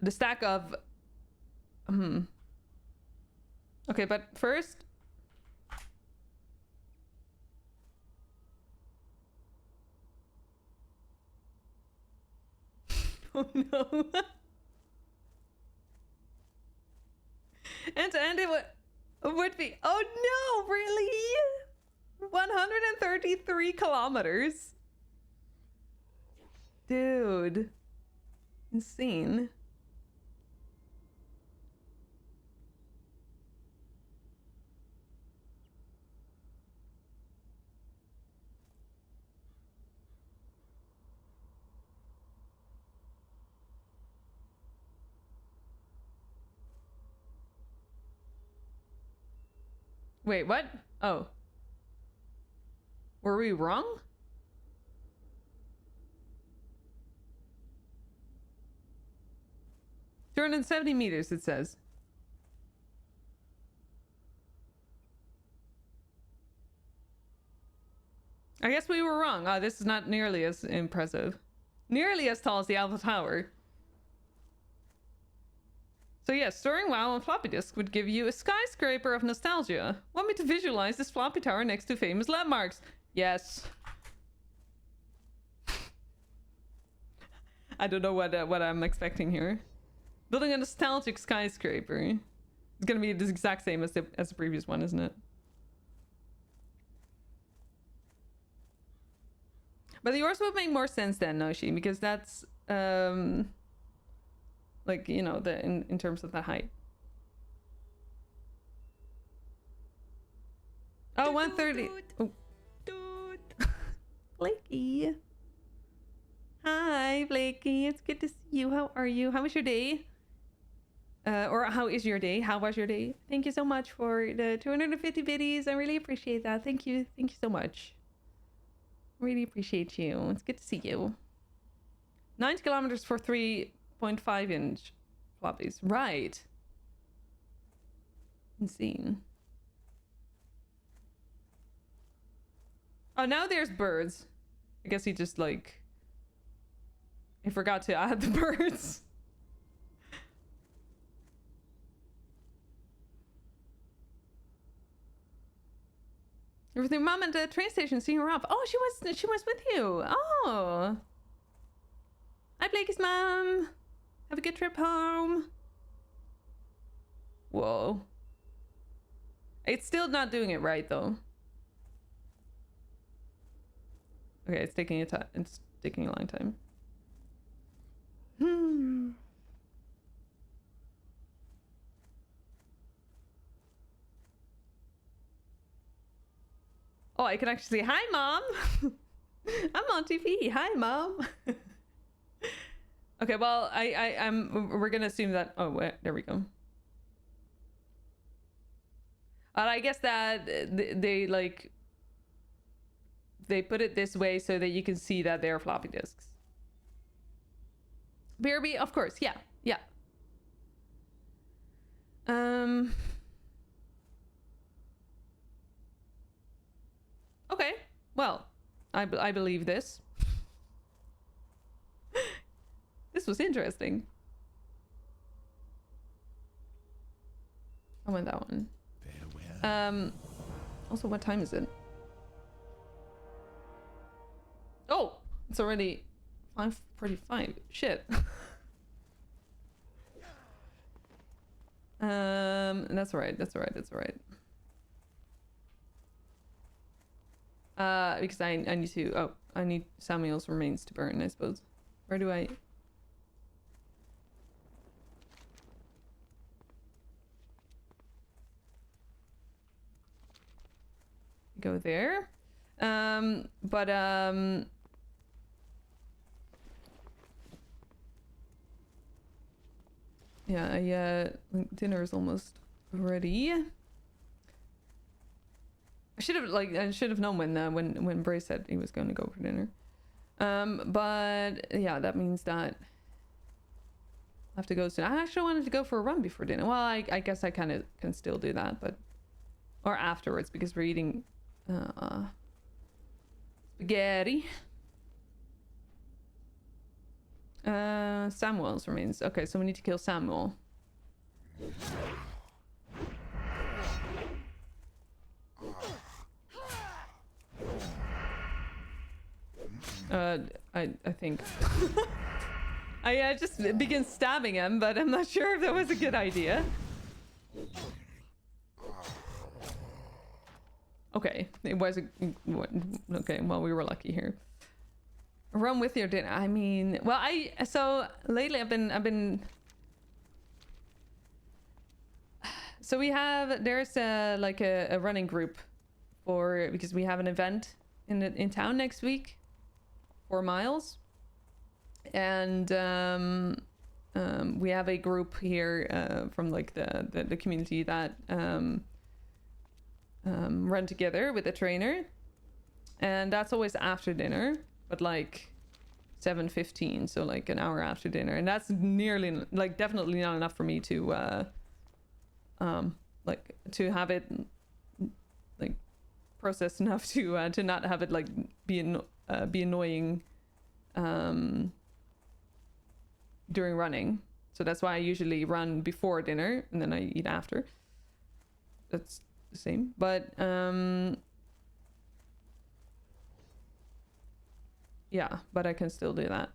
stack of, Okay, but first. Oh no. And to end it would be, oh no, really? 133 kilometers? Dude. Insane. Wait, what? Oh. Were we wrong? 270 meters, it says. I guess we were wrong. Oh, this is not nearly as impressive. Nearly as tall as the Alpha Tower. So yes, storing WoW on floppy disk would give you a skyscraper of nostalgia. Want me to visualize this floppy tower next to famous landmarks? Yes. I don't know what I'm expecting here. Building a nostalgic skyscraper. It's gonna be the exact same as the previous one, isn't it? But yours would make more sense then, Noshi, because that's like, you know, the in terms of the height. Oh, 130. Oh. Blakey. Hi, Blakey. It's good to see you. How are you? How was your day? Or how is your day? How was your day? Thank you so much for the 250 biddies. I really appreciate that. Thank you. Thank you so much. Really appreciate you. It's good to see you. 90 kilometers for 3.5 inch floppies. Right. Insane. Oh, now there's birds. I guess he just like... I forgot to add the birds. You're with your mom at the train station seeing her off. Oh, she was with you. Oh. Hi, Blakey's mom. Have a good trip home. Whoa. It's still not doing it right though. Okay, it's taking a long time. Oh, I can actually say, hi, Mom. I'm on TV. Hi, Mom. Okay, well, we're gonna assume that, oh, wait, there we go. I guess that they like, they put it this way so that you can see that they're floppy disks. BRB, of course, yeah, yeah. Okay, well, I believe this. This was interesting. I went that one. Farewell. Also, what time is it? Oh, it's already 5:45. Shit. That's all right. That's all right. That's all right. Because I need to. Oh, I need Samuel's remains to burn, I suppose. Where do I? Go there. Yeah, dinner is almost ready. I should have known when Bray said he was going to go for dinner. But yeah, that means that I have to go soon. I actually wanted to go for a run before dinner. Well, I guess I kind of can still do that, but or afterwards because we're eating spaghetti. Samuel's remains. Okay, so we need to kill Samuel. I think I just begin stabbing him, but I'm not sure if that was a good idea. Okay, it was okay. Well, we were lucky here. Run with your dinner. I mean, well, so lately I've been. So there's like a running group because we have an event in town next week, 4 miles, and we have a group here from like the community that run together with a trainer, and that's always after dinner, but like 7:15, so like an hour after dinner, and that's nearly like definitely not enough for me to like to have it like processed enough to not have it like be annoying during running. So that's why I usually run before dinner and then I eat after. That's the same, but yeah, but I can still do that.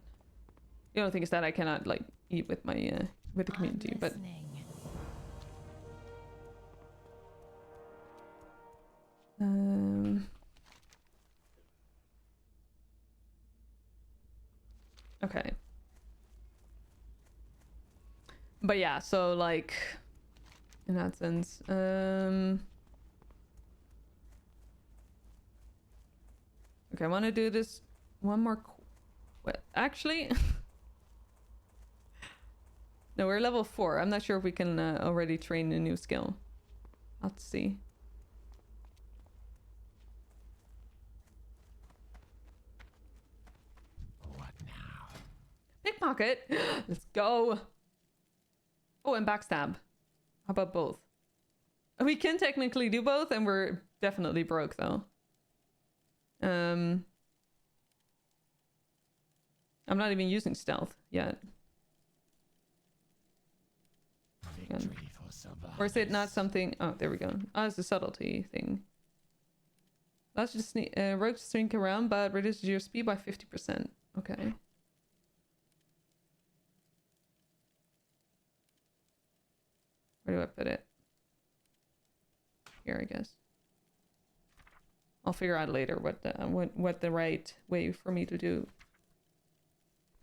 The only thing is that I cannot like eat with my with the community, but okay. But yeah, so like in that sense, okay, I want to do this one more. Actually, no, we're level 4. I'm not sure if we can already train a new skill. Let's see. What now? Pickpocket. Let's go. Oh, and backstab. How about both? We can technically do both, and we're definitely broke though. I'm not even using stealth yet. Or is it not something? Oh, there we go. Oh, it's a subtlety thing. Let's just rogues sneak around, but reduces your speed by 50%. Okay. Where do I put it? Here, I guess. I'll figure out later what the right way for me to do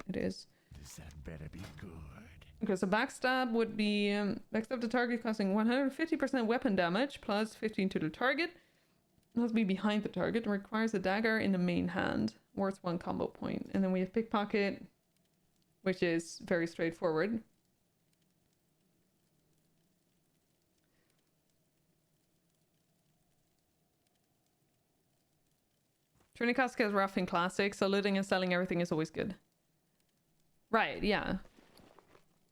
it is. That better be good. Okay, so backstab would be backstab the target, causing 150% weapon damage plus 15 to the target. Must be behind the target. Requires a dagger in the main hand. Worth 1 combo point. And then we have pickpocket, which is very straightforward. Trinikaska is rough in classic, so looting and selling everything is always good. Right, yeah.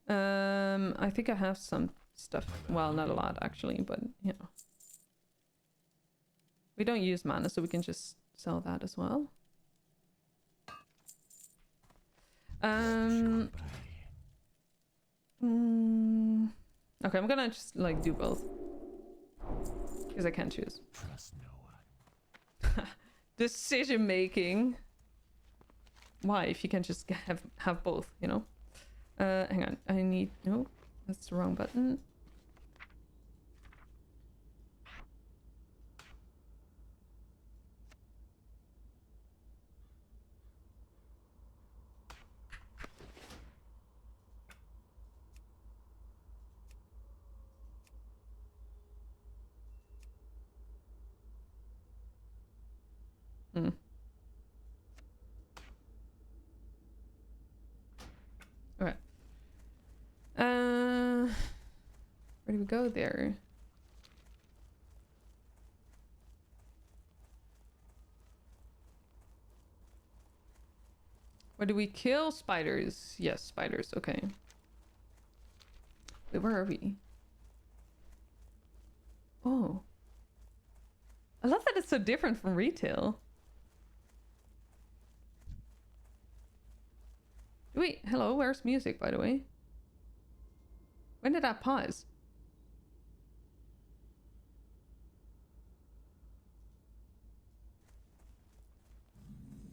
I think I have some stuff. Well, not a lot actually, but you know. We don't use mana, so we can just sell that as well. Okay, I'm gonna just like do both. Because I can't choose. Trust no one. Decision making. Why, if you can just have both, you know? Hang on, I need... No, that's the wrong button. Okay. Where do we go there? Where do we kill? Spiders? Yes, spiders. Okay. Wait, where are we? Oh. I love that it's so different from retail. Wait, hello, where's music, by the way? When did that pause?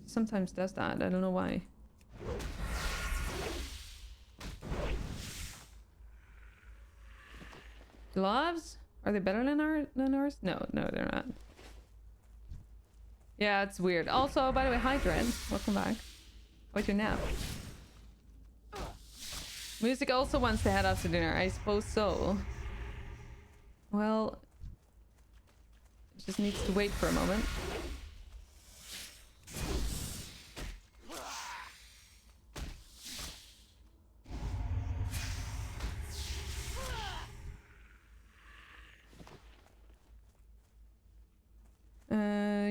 Sometimes does that, I don't know why. Gloves? Are they better than ours? No, they're not. Yeah, it's weird. Also, by the way, hi Dread. Welcome back. What's your nap? Music also wants to head off to dinner. I suppose so. Well, it just needs to wait for a moment.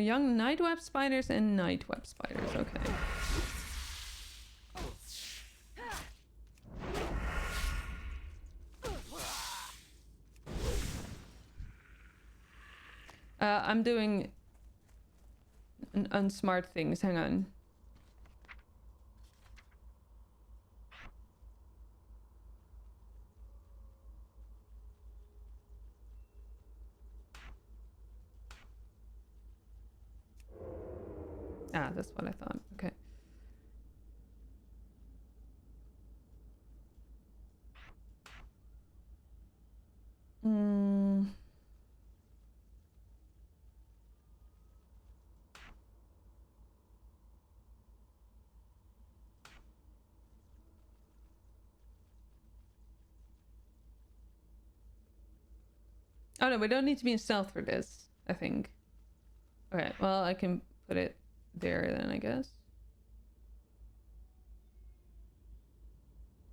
Young night web spiders and night web spiders. Okay. I'm doing unsmart things. Hang on. Ah, that's what I thought. Okay. Oh no, we don't need to be in stealth for this, I think. Okay, well, I can put it there then, I guess.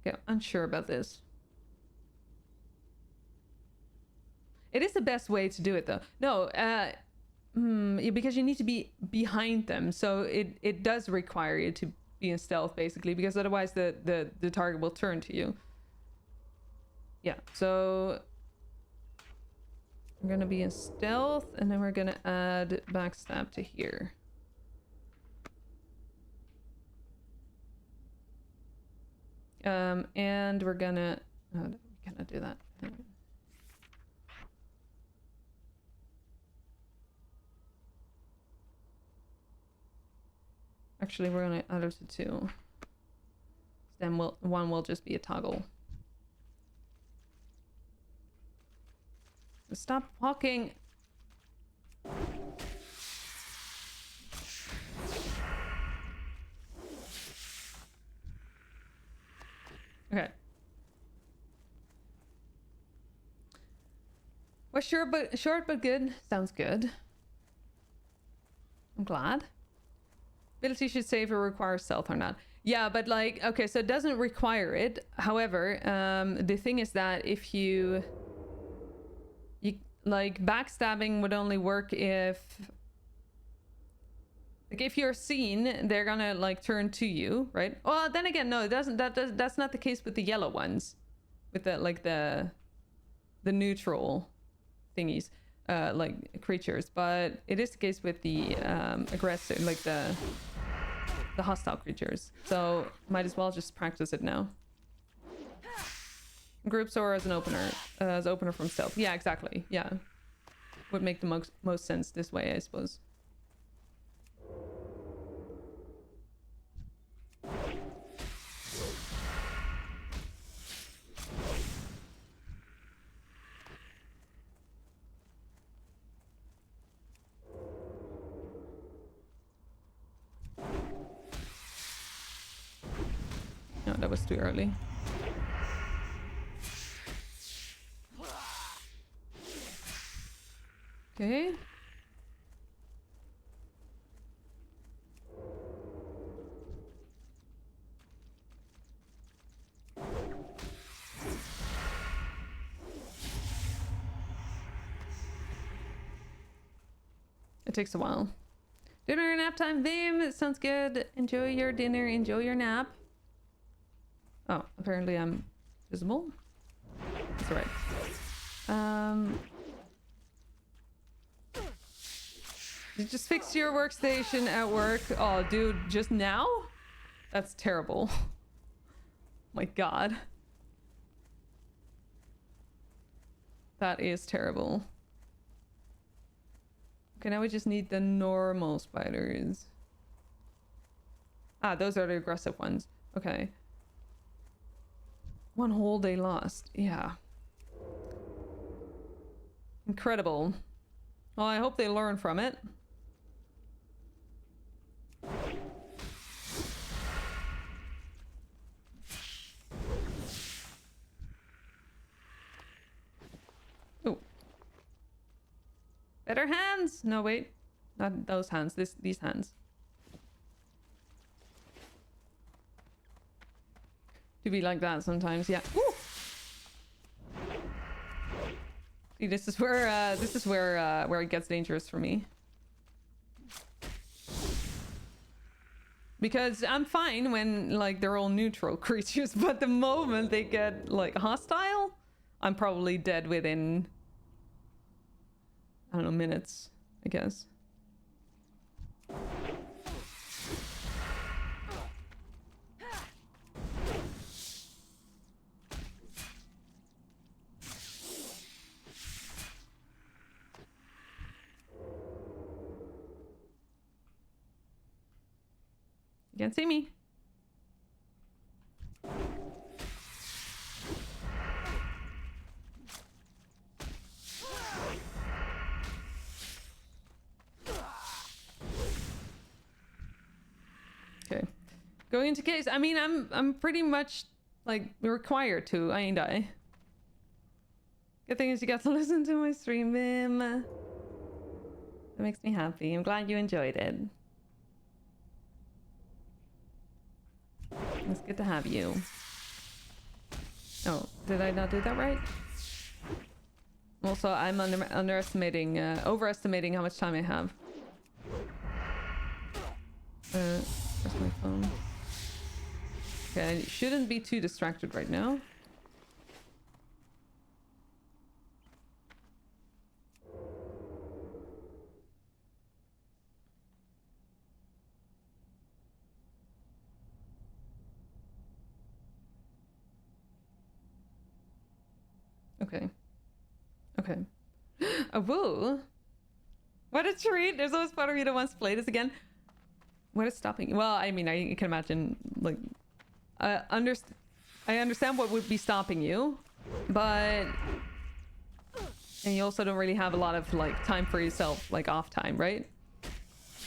Okay, unsure about this. It is the best way to do it, though. No, because you need to be behind them, so it does require you to be in stealth, basically, because otherwise the target will turn to you. Yeah, so we're gonna be in stealth, and then we're gonna add backstab to here. And we're gonna... Oh, we cannot do that. Actually, we're gonna add it to 2. Then one will just be a toggle. Stop walking. Okay. Well, short but good. Sounds good. I'm glad. Ability should say if it requires stealth or not. Yeah, but like, okay, so it doesn't require it. However, the thing is that if you like, backstabbing would only work if, like, if you're seen, they're gonna like turn to you, right? Well, then again, no, it doesn't. That's not the case with the yellow ones, with the like the neutral thingies, like creatures. But it is the case with the aggressive, like the hostile creatures. So might as well just practice it now. Groups or as an opener, from stealth. Yeah, exactly. Yeah, would make the most sense this way, I suppose. No, that was too early. Okay. It takes a while. Dinner and nap time, Vim. It sounds good. Enjoy your dinner. Enjoy your nap. Oh, apparently I'm visible. That's right. You just fixed your workstation at work. Oh, dude, just now? That's terrible. My God. That is terrible. Okay, now we just need the normal spiders. Ah, those are the aggressive ones. Okay. 1 whole day lost. Yeah. Incredible. Well, I hope they learn from it. better hands. No, wait. Not those hands. These hands. To be like that sometimes, yeah. Woo! See, this is where it gets dangerous for me. Because I'm fine when like they're all neutral creatures, but the moment they get like hostile, I'm probably dead within, I don't know, minutes, I guess. You can't see me. Okay. Going into case, I mean, I'm pretty much like required to, ain't I? Good thing is you got to listen to my stream, Bim. That makes me happy. I'm glad you enjoyed it. It's good to have you. Oh, did I not do that right? Also, I'm overestimating how much time I have. Where's my phone? Okay, I shouldn't be too distracted right now. Okay. Okay. A woo! What a treat! There's always part of me that wants to play this again. What is stopping you? Well, I mean, I can imagine, like... I understand what would be stopping you, but... And you also don't really have a lot of, like, time for yourself, like, off time, right?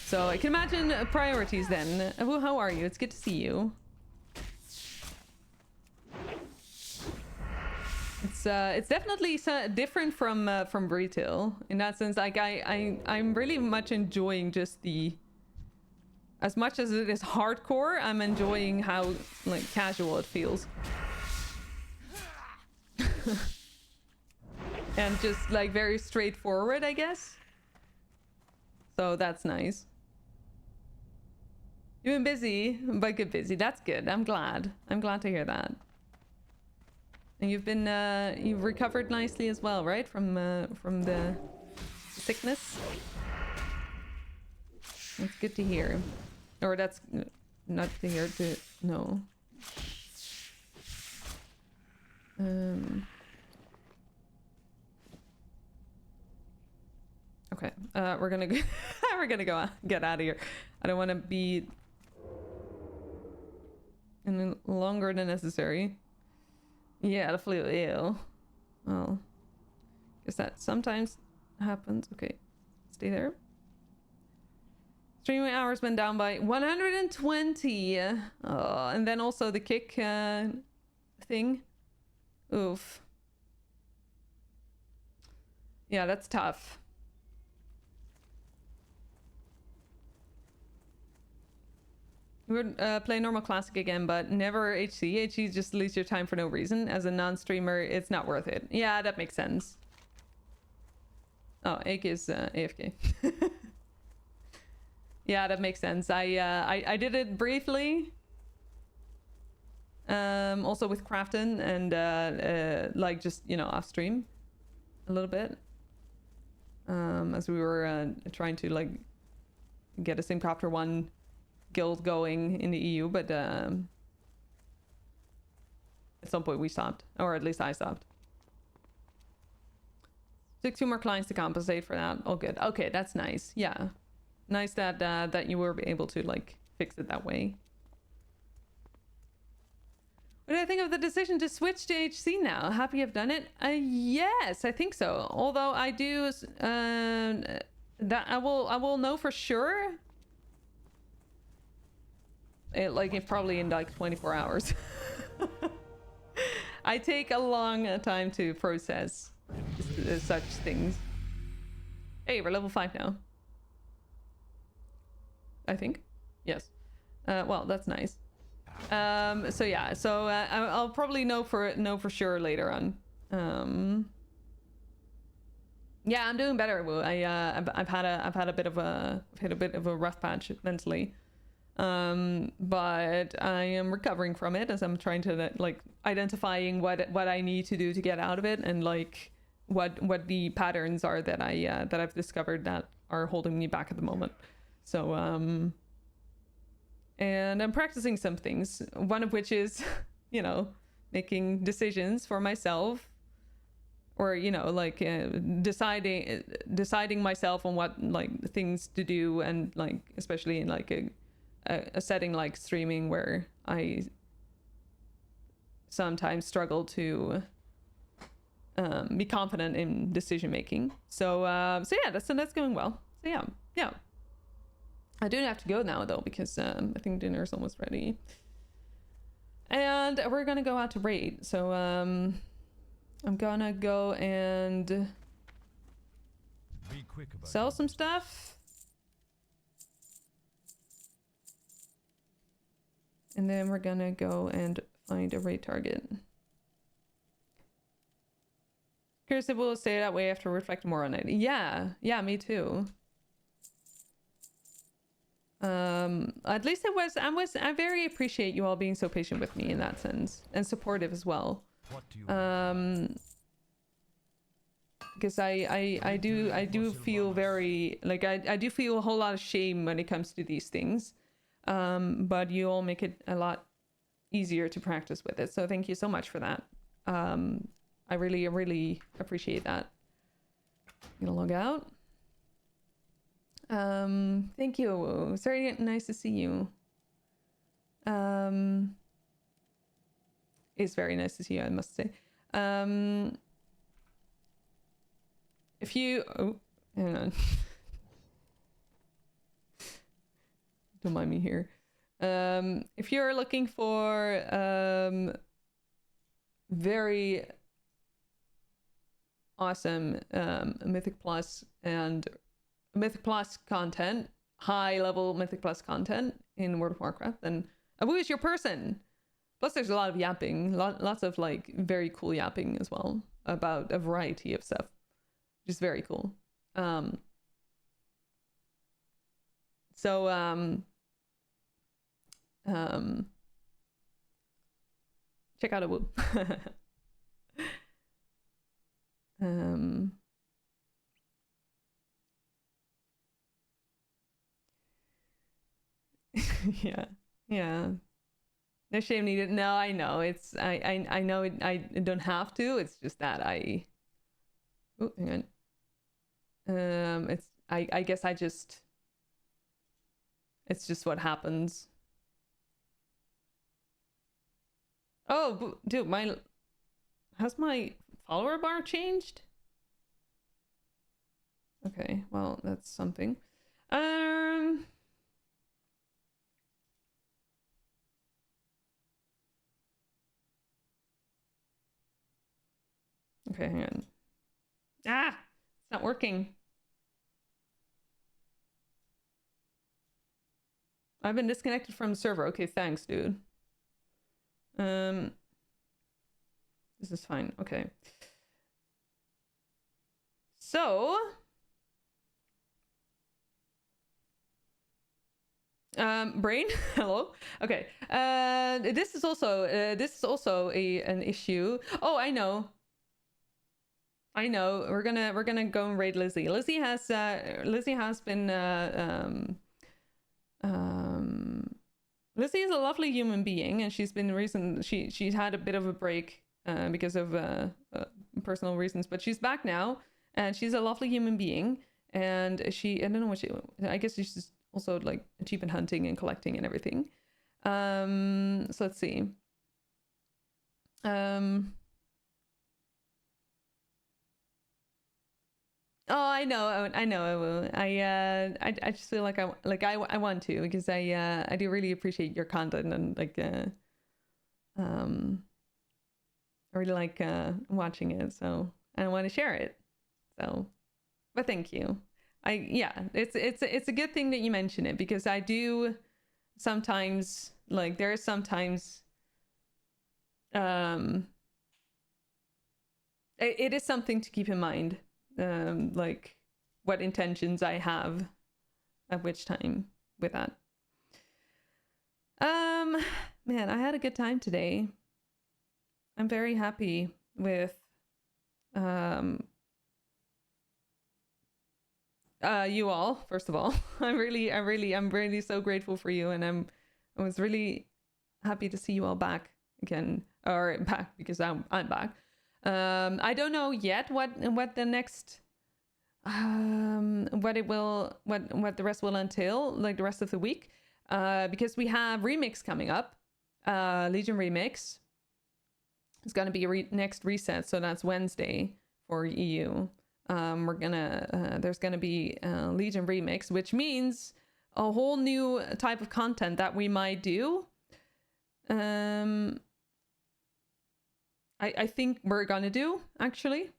So I can imagine priorities then. Woo, how are you? It's good to see you. It's definitely different from retail in that sense. Like I'm really much enjoying just the, as much as it is hardcore, I'm enjoying how like casual it feels. And just like very straightforward, I guess. So that's nice. You've been busy, but good busy. That's good. I'm glad to hear that. And you've recovered nicely as well, right? From the sickness. That's good to hear. Or that's not to hear, to know. Okay, we're gonna go we're gonna go get out of here. I don't want to be any longer than necessary. Yeah, the flu, ew. Well, guess that sometimes happens. Okay, stay there. Streaming hours went down by 120. Oh, and then also the kick thing. Oof. Yeah, that's tough. We would play normal classic again, but never HC. HC just leaves your time for no reason. As a non-streamer, it's not worth it. Yeah, that makes sense. Oh, Ake is AFK. Yeah, that makes sense. I did it briefly. Also with Crafton and like just, you know, off stream a little bit. As we were trying to like get a Simcopter 1 guild going in the EU, but at some point we stopped, or at least I stopped. Took 2 more clients to compensate for that. All good. Okay, that's nice. Yeah, nice that that you were able to like fix it that way. What do I think of the decision to switch to HC now? Happy I've done it? Yes, I think so. Although I do that I will know for sure. Like probably in like 24 hours. I take a long time to process such things. Hey, we're level 5 now. I think. Yes. Well, that's nice. So yeah, so I'll probably know for sure later on. Yeah, I'm doing better. I've had a bit of a rough patch mentally. But I am recovering from it as I'm trying to like identifying what I need to do to get out of it, and like what the patterns are that I've discovered that are holding me back at the moment. So and I'm practicing some things, one of which is making decisions for myself, or like deciding myself on what like things to do, and like especially in like a setting like streaming where I sometimes struggle to be confident in decision making. So yeah, that's going well. So yeah. I do have to go now though, because I think dinner's almost ready, and we're gonna go out to raid. So I'm gonna go and Be quick about sell it. some stuff, and then we're gonna go and find a raid target. Curious if we'll stay that way after reflecting more on it. Yeah, me too. At least I very appreciate you all being so patient with me in that sense, and supportive as well. What do you Because I do feel very like I do feel a whole lot of shame when it comes to these things. But you all make it a lot easier to practice with it. So thank you so much for that. I really appreciate that. I'm gonna log out. Thank you. It's very nice to see you. It's very nice to see you, I must say. If you hang on. Don't mind me here. If you're looking for very awesome Mythic Plus and Mythic Plus content, high level Mythic Plus content in World of Warcraft, then Abu is your person. Plus there's a lot of yapping, lots of like very cool yapping as well about a variety of stuff, which is very cool. Check out Abu. Yeah. No shame needed. No, I know. It's I know it, I don't have to. It's just that I. Oh, hang on. It's I guess I just. It's just what happens. Oh, dude, has my follower bar changed? Okay, well that's something. Okay, hang on. Ah, it's not working. I've been disconnected from the server. Okay, thanks, dude. This is fine. Okay. So, brain, hello. Okay. This is also an issue. Oh, I know. We're gonna go and raid Lizzie. Lizzie has been Lizzie is a lovely human being, and she's had a bit of a break because of personal reasons, but she's back now, and she's a lovely human being, and I don't know what I guess she's just also like achievement hunting and collecting and everything. So let's see. Oh, I know. I know. I will. I just feel like I want to, because I do really appreciate your content, and like I really like watching it. So I want to share it. So, but thank you. It's a good thing that you mention it, because I do sometimes, like, there are sometimes it is something to keep in mind, like what intentions I have at which time with that. Man, I had a good time today. I'm very happy with you all, first of all. I'm really so grateful for you, and I was really happy to see you all back again, or back because I'm back. I don't know yet what the next what the rest will entail, like the rest of the week, because we have Remix coming up, Legion Remix. It's gonna be next reset, so that's Wednesday for EU. We're gonna there's gonna be Legion Remix, which means a whole new type of content that we might do. I think we're gonna do, actually,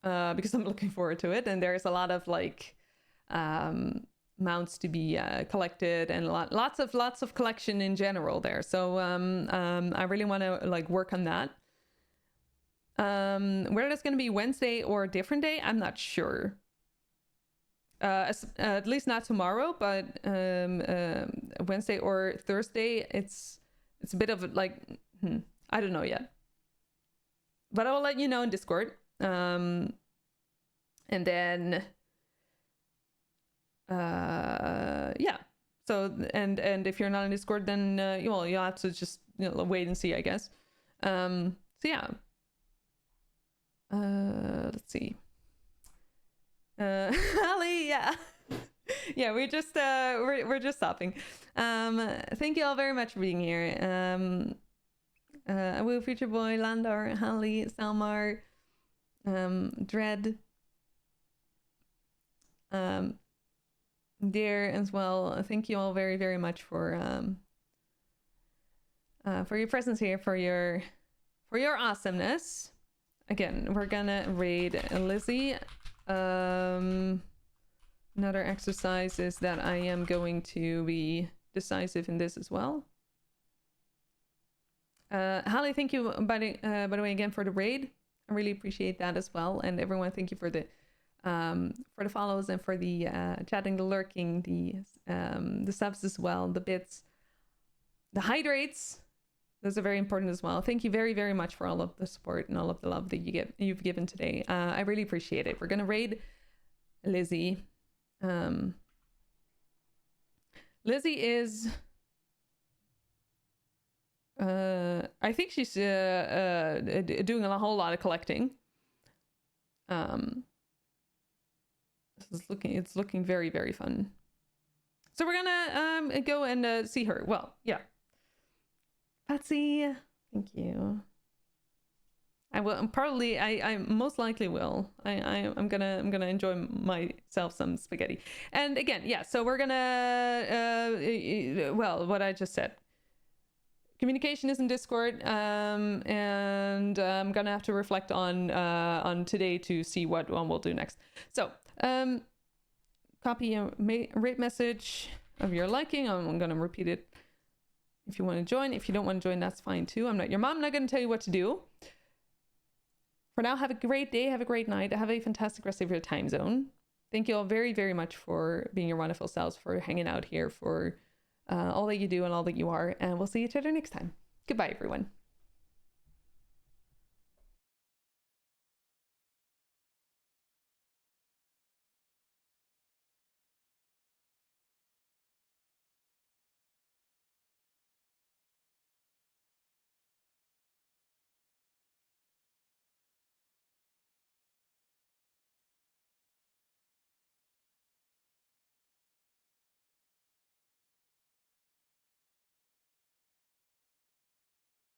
because I'm looking forward to it, and there's a lot of like mounts to be collected, and lots of collection in general there. So I really want to like work on that. Whether that's going to be Wednesday or a different day, I'm not sure. At least not tomorrow, but Wednesday or Thursday, it's a bit of like I don't know yet, but I will let you know in Discord. And then yeah. So and if you're not in Discord, then you'll have to just wait and see, I guess. So yeah. Let's see. Ali, yeah. Yeah, we're just stopping. Thank you all very much for being here. Will Future Boy, Landor, Hallie, Salmar, Dread, Dear as well. Thank you all very, very much for your presence here, for your awesomeness. Again, we're gonna raid Lizzie. Another exercise is that I am going to be decisive in this as well. Hallie, thank you by the way again for the raid. I really appreciate that as well. And everyone, thank you for the follows and for the chatting, the lurking, the subs as well, the bits, the hydrates. Those are very important as well. Thank you very, very much for all of the support and all of the love that you've given today. I really appreciate it. We're gonna raid Lizzie. Lizzie is I think she's doing a whole lot of collecting. It's looking very, very fun. So we're gonna go and see her. Well, yeah. Patsy, thank you. I will probably. I most likely will. I'm gonna enjoy myself some spaghetti. And again, yeah. So we're gonna. Well, what I just said. Communication is in Discord, and I'm gonna have to reflect on today to see what one we'll do next. So, copy a rate message of your liking. I'm gonna repeat it. If you want to join, if you don't want to join, that's fine too. I'm not your mom. I'm not gonna tell you what to do. For now, have a great day. Have a great night. Have a fantastic rest of your time zone. Thank you all very, very much for being your wonderful selves, for hanging out here, for all that you do and all that you are, and we'll see each other next time. Goodbye, everyone.